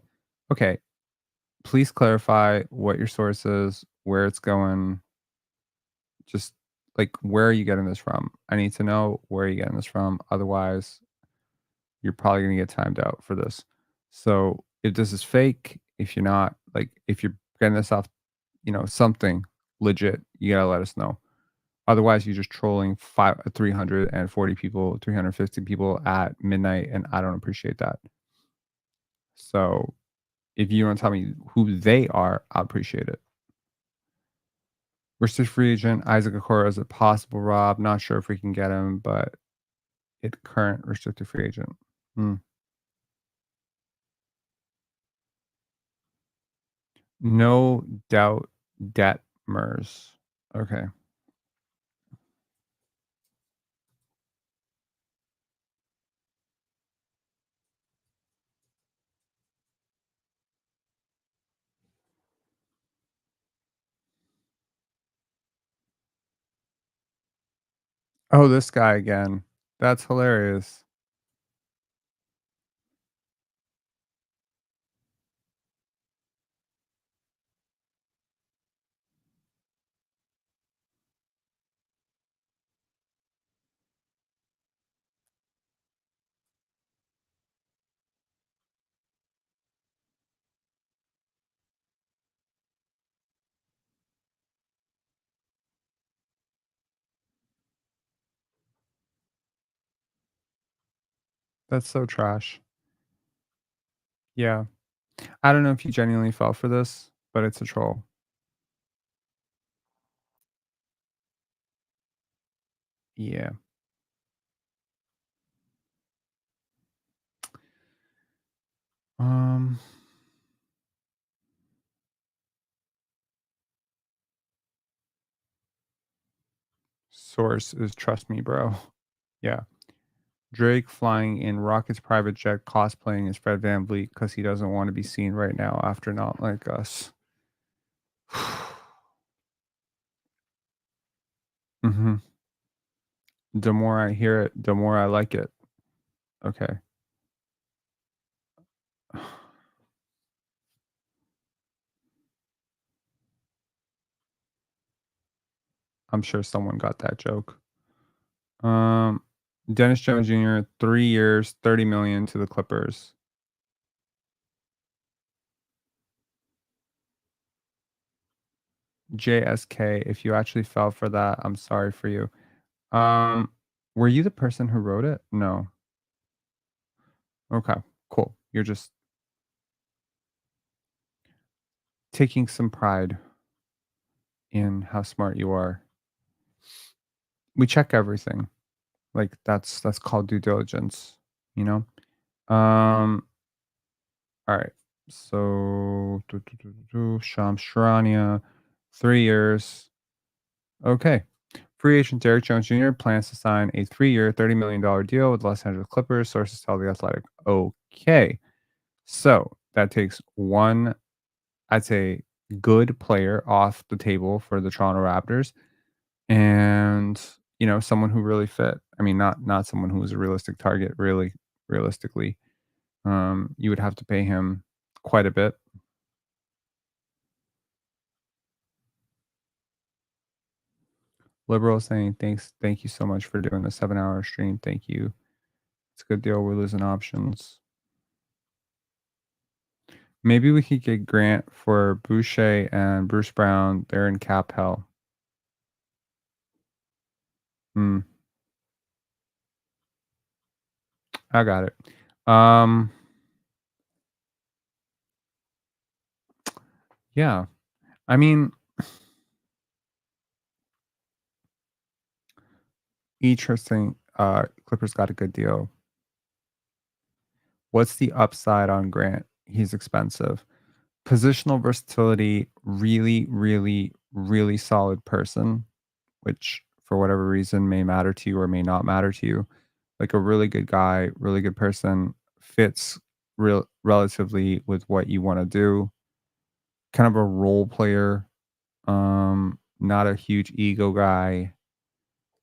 Okay, please clarify what your source is, where it's going. Just like, where are you getting this from? I need to know where you're getting this from. Otherwise, you're probably going to get timed out for this. So if this is fake, if you're not, like, if you're getting this off, something legit, you got to let us know. Otherwise, you're just trolling 340 people, 350 people at midnight, and I don't appreciate that. So if you want to tell me who they are, I'll appreciate it. Restricted free agent, Isaac Okoro is a possible Rob. Not sure if we can get him, but current restricted free agent. No doubt Detmers. Okay. Oh, this guy again. That's hilarious. That's so trash. Yeah. I don't know if you genuinely fell for this, but it's a troll. Yeah. Um. Source is trust me, bro. Yeah. Drake flying in Rocket's private jet cosplaying as Fred VanVleet because he doesn't want to be seen right now after Not Like Us. Mm-hmm. The more I hear it, the more I like it. Okay. I'm sure someone got that joke. Dennis Jones Jr., 3 years, 30 million to the Clippers. JSK, if you actually fell for that, I'm sorry for you. Were you the person who wrote it? No. Okay, cool. You're just taking some pride in how smart you are. We check everything. Like that's called due diligence, you know? All right. So Shams Charania, 3 years. Okay. Free agent Derek Jones Jr. plans to sign a 3-year, $30 million deal with Los Angeles Clippers, sources tell The Athletic. Okay. So that takes one, I'd say, good player off the table for the Toronto Raptors and, someone who really fit. I mean, not someone who was a realistic target, really, realistically. You would have to pay him quite a bit. Liberal saying, thank you so much for doing the 7-hour stream. Thank you. It's a good deal. We're losing options. Maybe we could get Grant for Boucher and Bruce Brown. They're in cap hell. I got it. Yeah. I mean, interesting. Clippers got a good deal. What's the upside on Grant? He's expensive. Positional versatility, really, really, really solid person, which for whatever reason may matter to you or may not matter to you. Like a really good guy, really good person, fits relatively with what you want to do. Kind of a role player, not a huge ego guy.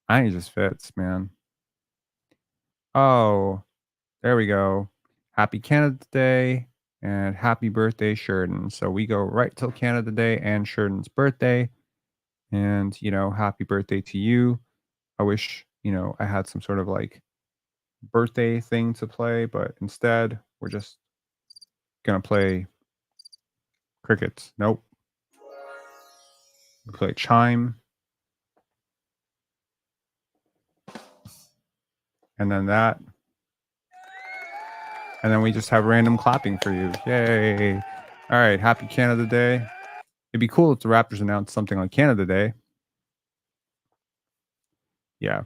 I think it just fits, man. Oh, there we go. Happy Canada Day and happy birthday, Sheridan. So we go right till Canada Day and Sheridan's birthday. And, happy birthday to you. I wish, I had some sort of like birthday thing to play, but instead we're just going to play crickets. Nope. We play chime. And then that. And then we just have random clapping for you. Yay. All right. Happy Canada Day. It'd be cool if the Raptors announced something like Canada Day. Yeah.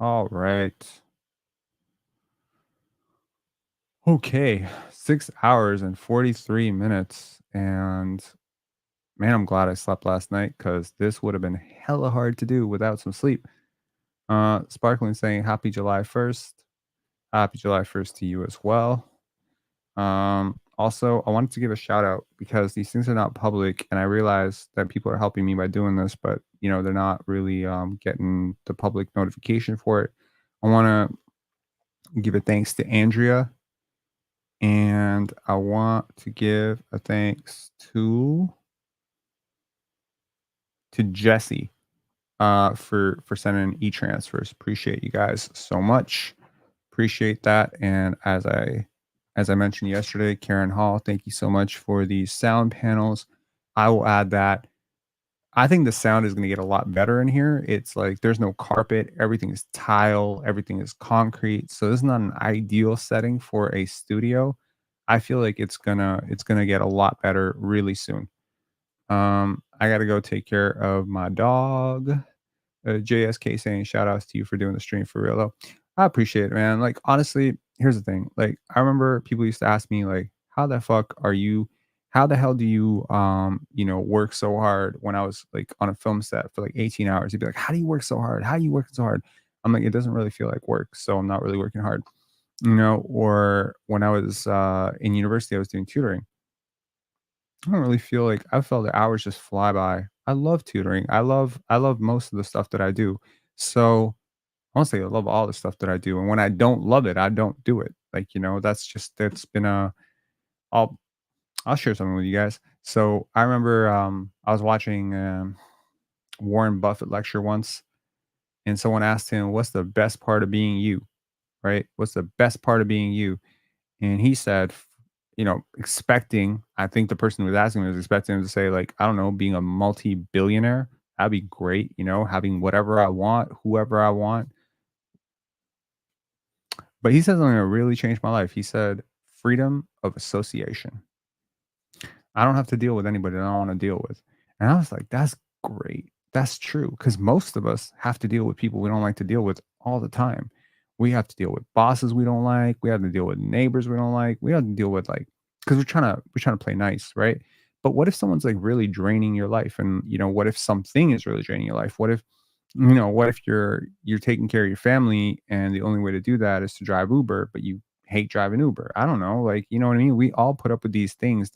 All right. Okay. 6 hours and 43 minutes. And man, I'm glad I slept last night because this would have been hella hard to do without some sleep. Sparkling saying happy July 1st. Happy July 1st to you as well. Also, I wanted to give a shout out because these things are not public, and I realize that people are helping me by doing this, but they're not really getting the public notification for it. I want to give a thanks to Andrea, and I want to give a thanks to Jesse for sending etransfers. Appreciate you guys so much. Appreciate that. And as I mentioned yesterday, Karen Hall, thank you so much for these sound panels. I will add that. I think the sound is going to get a lot better in here. It's like there's no carpet, everything is tile, everything is concrete. So this is not an ideal setting for a studio. I feel like it's gonna get a lot better really soon. I gotta go take care of my dog. JSK saying shout outs to you for doing the stream for real though. I appreciate it, man. Like honestly, here's the thing. Like I remember people used to ask me like, how the fuck are you? How the hell do you work so hard when I was like on a film set for like 18 hours? You'd be like, how do you work so hard? How are you working so hard? I'm like, it doesn't really feel like work, so I'm not really working hard. Or when I was in university, I was doing tutoring. I don't really feel like I felt the hours just fly by. I love tutoring. I love most of the stuff that I do. So honestly, I love all the stuff that I do. And when I don't love it, I don't do it. Like, that's been I'll I'll share something with you guys. So I remember I was watching Warren Buffett lecture once, and someone asked him, "What's the best part of being you?" Right? What's the best part of being you? And he said, expecting, I think the person who was asking was expecting him to say, like, I don't know, being a multi-billionaire. That'd be great, having whatever I want, whoever I want. But he said something that really changed my life. He said, freedom of association. I don't have to deal with anybody that I don't want to deal with. And I was like, that's great. That's true. Because most of us have to deal with people we don't like to deal with all the time. We have to deal with bosses we don't like. We have to deal with neighbors we don't like. We have to deal with because we're trying to play nice, right? But what if someone's like really draining your life? And what if something is really draining your life? What if you're taking care of your family and the only way to do that is to drive Uber, but you hate driving Uber? I don't know. Like, you know what I mean? We all put up with these things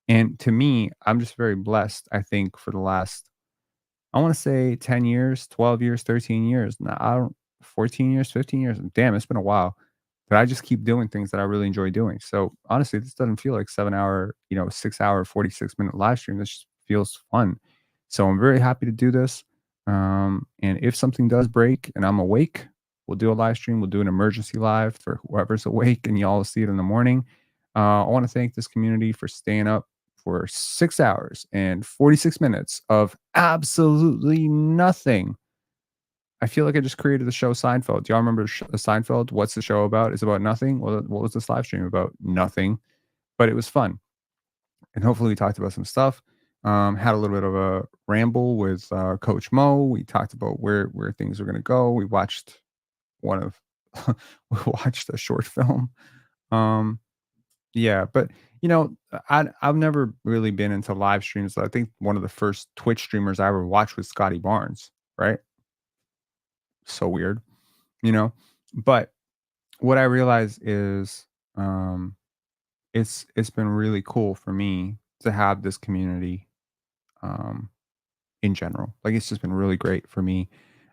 and to me, I'm just very blessed, I think, for the last, I want to say 10 years, 12 years, 13 years. Now, I don't, 14 years, 15 years. Damn, it's been a while. But I just keep doing things that I really enjoy doing. So honestly, this doesn't feel like 7 hour, 6 hour, 46-minute live stream. This just feels fun. So I'm very happy to do this. And if something does break and I'm awake, we'll do a live stream. We'll do an emergency live for whoever's awake, and y'all will see it in the morning. I want to thank this community for staying up for 6 hours and 46 minutes of absolutely nothing. I feel like I just created the show Seinfeld. Do y'all remember Seinfeld? What's the show about? It's about nothing. Well, what was this live stream about? Nothing. But it was fun. And hopefully we talked about some stuff. Had a little bit of a ramble with Coach Mo. We talked about where things are going to go. We watched we watched a short film. Yeah, but I've never really been into live streams. I think one of the first Twitch streamers I ever watched was Scotty Barnes, right? So weird, But what I realize is it's been really cool for me to have this community in general. Like it's just been really great for me.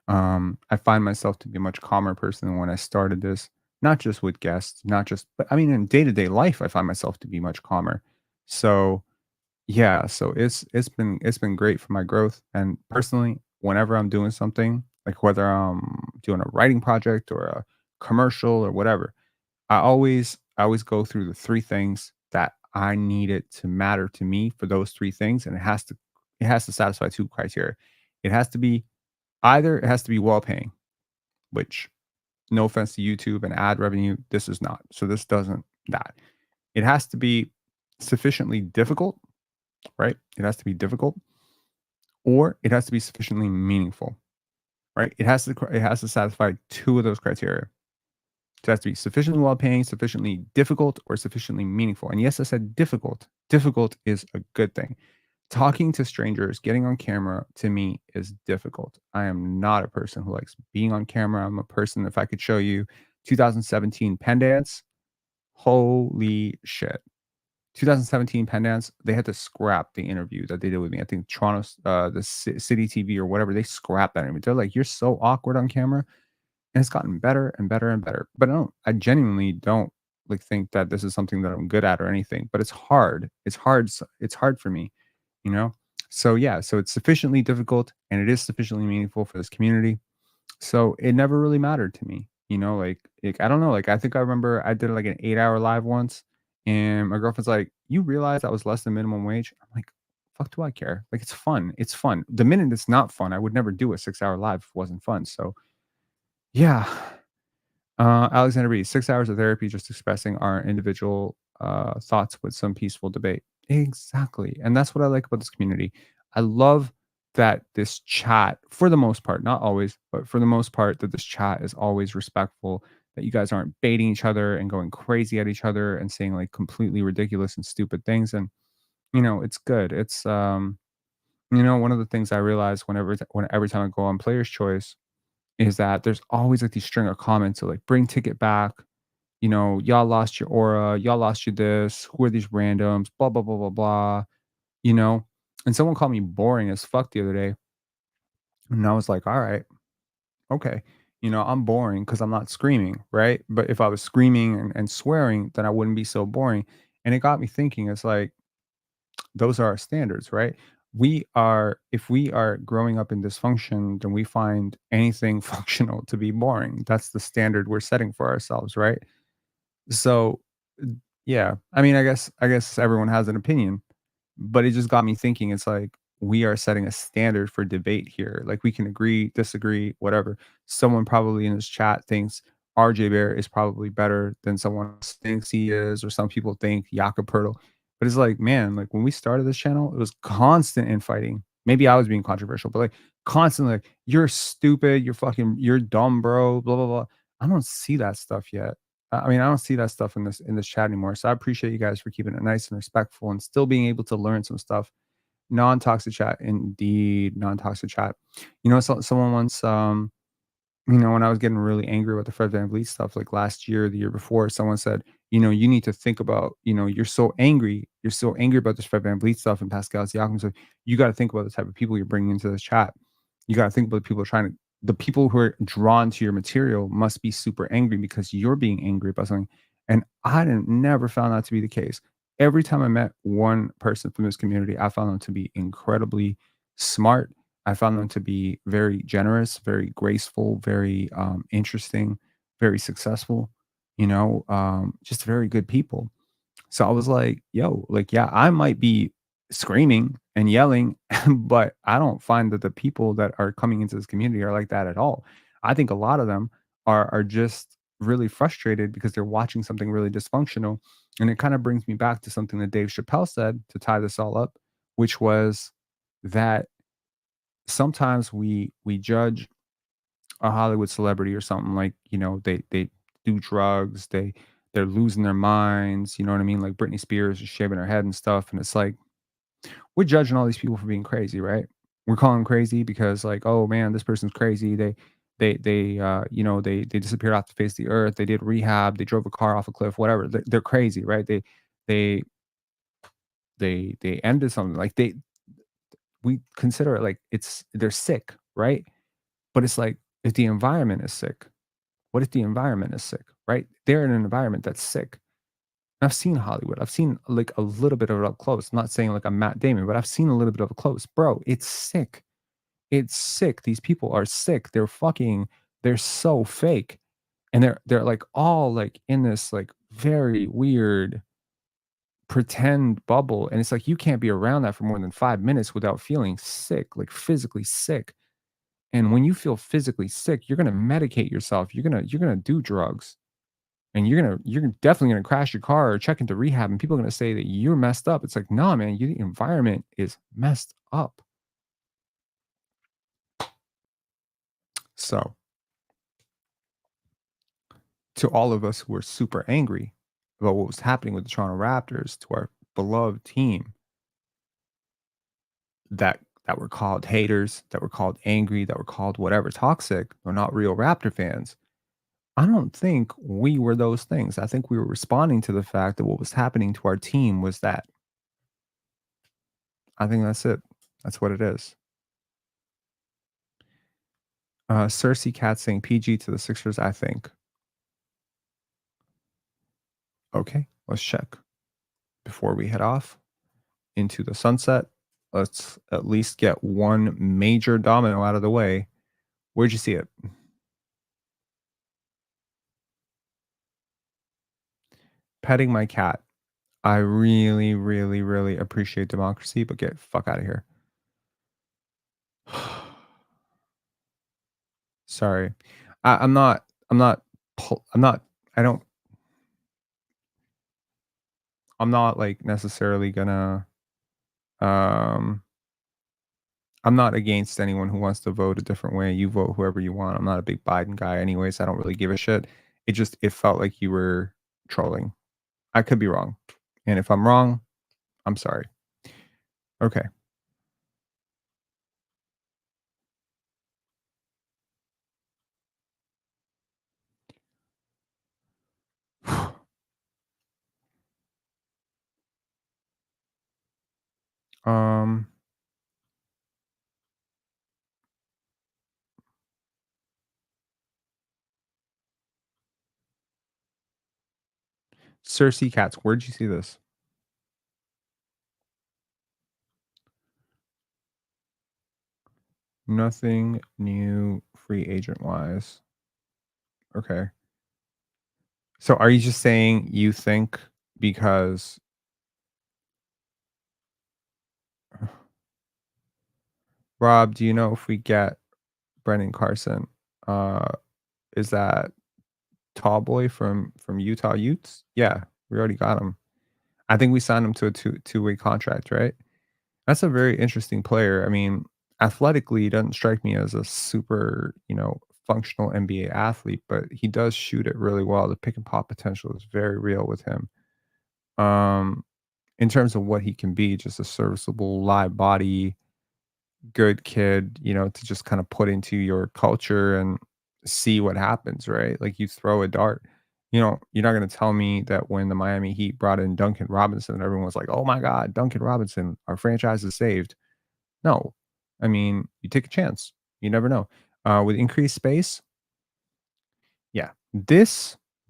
I find myself to be a much calmer person than when I started this. Not just with guests, but I mean, in day-to-day life, I find myself to be much calmer. So yeah, so it's been great for my growth. And personally, whenever I'm doing something, like whether I'm doing a writing project or a commercial or whatever, I always go through the three things that I need it to matter to me for those three things. And it has to satisfy two criteria. It has to be well paying, which, no offense to YouTube and ad revenue, this is not. So this doesn't that. It has to be sufficiently difficult, right? It has to be difficult, or it has to be sufficiently meaningful, right? It has to satisfy two of those criteria. It has to be sufficiently well-paying, sufficiently difficult, or sufficiently meaningful. And yes, I said difficult. Difficult is a good thing. Talking to strangers, getting on camera, to me is difficult. I am not a person who likes being on camera. I'm a person, if I could show you 2017 Penn Dance, holy shit. 2017 Penn Dance, they had to scrap the interview that they did with me. I think Toronto, the City TV or whatever, they scrapped that interview. They're like, you're so awkward on camera. And it's gotten better and better and better. But I genuinely don't think that this is something that I'm good at or anything. But it's hard. It's hard for me. So yeah, so it's sufficiently difficult and it is sufficiently meaningful for this community. So it never really mattered to me, I don't know, I think I remember I did like an 8-hour live once, and my girlfriend's like, you realize that was less than minimum wage? I'm like, fuck do I care? Like, it's fun. It's fun. The minute it's not fun, I would never do a 6-hour live if it wasn't fun. So yeah. Alexander B, 6 hours of therapy just expressing our individual thoughts with some peaceful debate. Exactly. And that's what I like about this community. I love that this chat, for the most part, not always, but for the most part, that this chat is always respectful, that you guys aren't baiting each other and going crazy at each other and saying like completely ridiculous and stupid things. And it's good. It's one of the things I realize every time I go on Player's Choice is that there's always like these string of comments of like bring ticket back, y'all lost your aura, y'all lost your this, who are these randoms, blah blah blah blah blah, you know. And someone called me boring as fuck the other day, and I was like, all right, okay, I'm boring because I'm not screaming, right? But if I was screaming and swearing, then I wouldn't be so boring. And it got me thinking. It's like those are our standards, right? If we are growing up in dysfunction, then we find anything functional to be boring. That's the standard we're setting for ourselves, right? So, yeah, I mean, I guess everyone has an opinion, but it just got me thinking. It's like we are setting a standard for debate here. Like we can agree, disagree, whatever. Someone probably in this chat thinks RJ Bear is probably better than someone else thinks he is, or some people think Jakob Pertl. But it's like, man, like when we started this channel, it was constant infighting. Maybe I was being controversial, but like constantly, like, you're stupid, you're dumb, bro, blah blah blah. I don't see that stuff yet. I mean, I don't see that stuff in this chat anymore. So I appreciate you guys for keeping it nice and respectful and still being able to learn some stuff. Non-toxic chat, indeed, non-toxic chat. Someone once, when I was getting really angry about the Fred VanVleet stuff, like last year, the year before, someone said, you need to think about, you're so angry about this Fred VanVleet stuff and Pascal Siakam. So you got to think about the type of people you're bringing into this chat. You got to think about the people who are drawn to your material must be super angry because you're being angry about something. And I never found that to be the case. Every time I met one person from this community, I found them to be incredibly smart. I found them to be very generous, very graceful, very interesting, very successful, just very good people. So I was like, yo, like, yeah, I might be screaming and yelling, but I don't find that the people that are coming into this community are like that at all. I think a lot of them are just really frustrated because they're watching something really dysfunctional. And it kind of brings me back to something that Dave Chappelle said to tie this all up, which was that sometimes we judge a Hollywood celebrity or something like, they do drugs, they're losing their minds, you know what I mean? Like Britney Spears is shaving her head and stuff. And it's like, we're judging all these people for being crazy, right? We're calling them crazy because like, oh man, this person's crazy. They disappeared off the face of the earth. They did rehab. They drove a car off a cliff, whatever. They're crazy, right? They ended something like we consider it like they're sick, right? But it's like, if the environment is sick, what if the environment is sick, right? They're in an environment that's sick. I've seen Hollywood. I've seen like a little bit of it up close. I'm not saying like I'm Matt Damon, but I've seen a little bit of it close. Bro, it's sick. It's sick. These people are sick. They're so fake. And they're like all like in this like very weird pretend bubble. And it's like you can't be around that for more than 5 minutes without feeling sick, like physically sick. And when you feel physically sick, you're gonna medicate yourself. You're gonna do drugs. And you're definitely gonna crash your car or check into rehab, and people are gonna say that you're messed up. It's like, nah, man, the environment is messed up. So, to all of us who were super angry about what was happening with the Toronto Raptors, to our beloved team that were called haters, that were called angry, that were called whatever toxic, or not real Raptor fans. I don't think we were those things. I think we were responding to the fact that what was happening to our team was that. I think that's it. That's what it is. Cersei Cat saying PG to the Sixers, I think. Okay, let's check. Before we head off into the sunset, let's at least get one major domino out of the way. Where'd you see it? Petting my cat. I really, really, really appreciate democracy, but get fuck out of here. Sorry. I'm not, I'm not like necessarily gonna, I'm not against anyone who wants to vote a different way. You vote whoever you want. I'm not a big Biden guy anyways. I don't really give a shit. It felt like you were trolling. I could be wrong. And if I'm wrong, I'm sorry. Okay. Um Cersei Cats, where'd you see this? Nothing new free agent wise. Okay. So are you just saying you think because Rob, do you know if we get Brendan Carson, is that tall boy from Utah Utes? Yeah, we already got him. I think we signed him to a two-way contract, right? That's a very interesting player. I mean, athletically, he doesn't strike me as a super, functional NBA athlete, but he does shoot it really well. The pick and pop potential is very real with him. In terms of what he can be, just a serviceable live body, good kid, to just kind of put into your culture and see what happens, right? Like you throw a dart. You're not going to tell me that when the Miami Heat brought in Duncan Robinson, everyone was like, "Oh my God, Duncan Robinson, our franchise is saved." No, I mean, you take a chance. You never know. With increased space, yeah,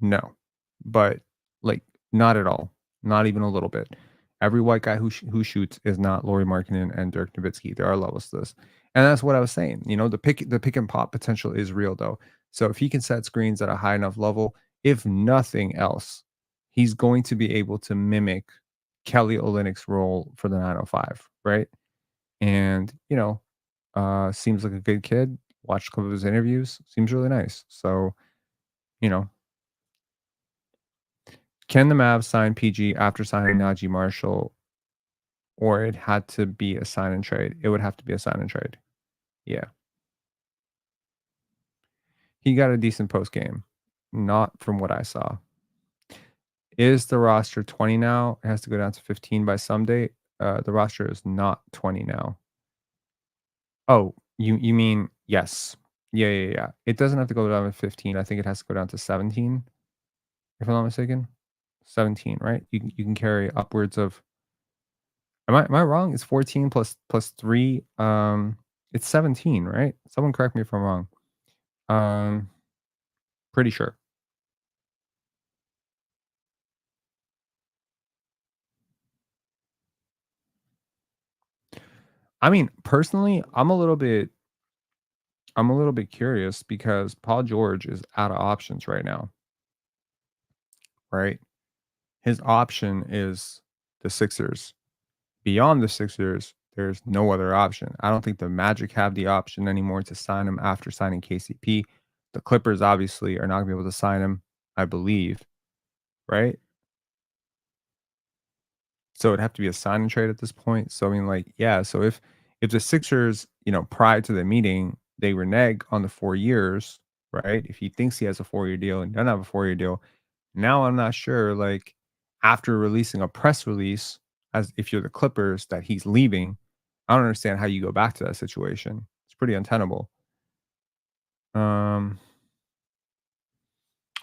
no, but like not at all, not even a little bit. Every white guy who shoots is not Lauri Markkanen and Dirk Nowitzki. There are levels to this, and that's what I was saying. The pick and pop potential is real though. So if he can set screens at a high enough level, if nothing else, he's going to be able to mimic Kelly Olynyk's role for the 905, right? And seems like a good kid. Watched a couple of his interviews. Seems really nice. So, you know, can the Mavs sign PG after signing Najee Marshall, or it had to be a sign and trade? It would have to be a sign and trade. Yeah. He got a decent post game, not from what I saw. Is the roster 20 now? It has to go down to 15 by some date. The roster is not 20 now. Oh, you mean yes. Yeah. It doesn't have to go down to 15. I think it has to go down to 17, if I'm not mistaken. 17, right? You can carry upwards of. Am I wrong? It's 14 plus 3. It's 17, right? Someone correct me if I'm wrong. Pretty sure. I mean, personally, I'm a little bit curious because Paul George is out of options right now. Right? His option is the Sixers. Beyond the Sixers, there's no other option. I don't think the Magic have the option anymore to sign him after signing KCP. The Clippers obviously are not going to be able to sign him, I believe, right? So it'd have to be a sign and trade at this point. So I mean, like, yeah. So if the Sixers, prior to the meeting, they renege on the 4 years, right? If he thinks he has a 4-year deal and doesn't have a 4-year deal, now I'm not sure. Like, after releasing a press release, as if you're the Clippers, that he's leaving, I don't understand how you go back to that situation. It's pretty untenable.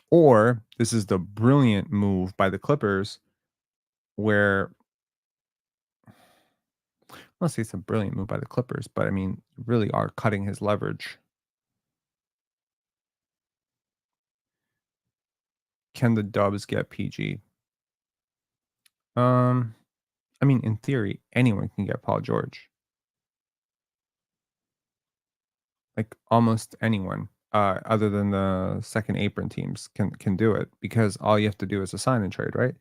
Or this is the brilliant move by the Clippers, where I don't say it's a brilliant move by the Clippers, but I mean, you really are cutting his leverage. Can the Dubs get PG? I mean, in theory, anyone can get Paul George. Like almost anyone, other than the second apron teams can do it, because all you have to do is a sign and trade, right?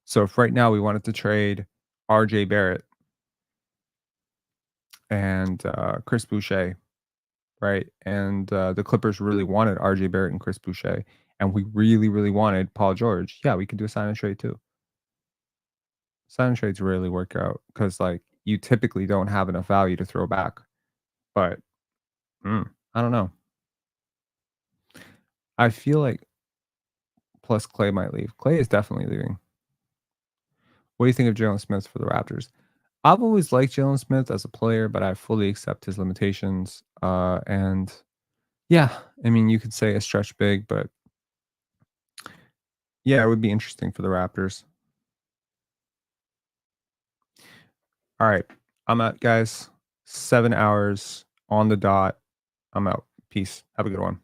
So if right now we wanted to trade RJ Barrett and Chris Boucher, right? And the Clippers really wanted RJ Barrett and Chris Boucher, and we really, really wanted Paul George. Yeah, we could do a sign and trade too. Sign and trades rarely work out because, like, you typically don't have enough value to throw back. But I don't know. I feel like plus Klay might leave. Klay is definitely leaving. What do you think of Jalen Smith for the Raptors? I've always liked Jalen Smith as a player, but I fully accept his limitations. And yeah, I mean, you could say a stretch big, but yeah, it would be interesting for the Raptors. All right, I'm out, guys. 7 hours on the dot. I'm out. Peace. Have a good one.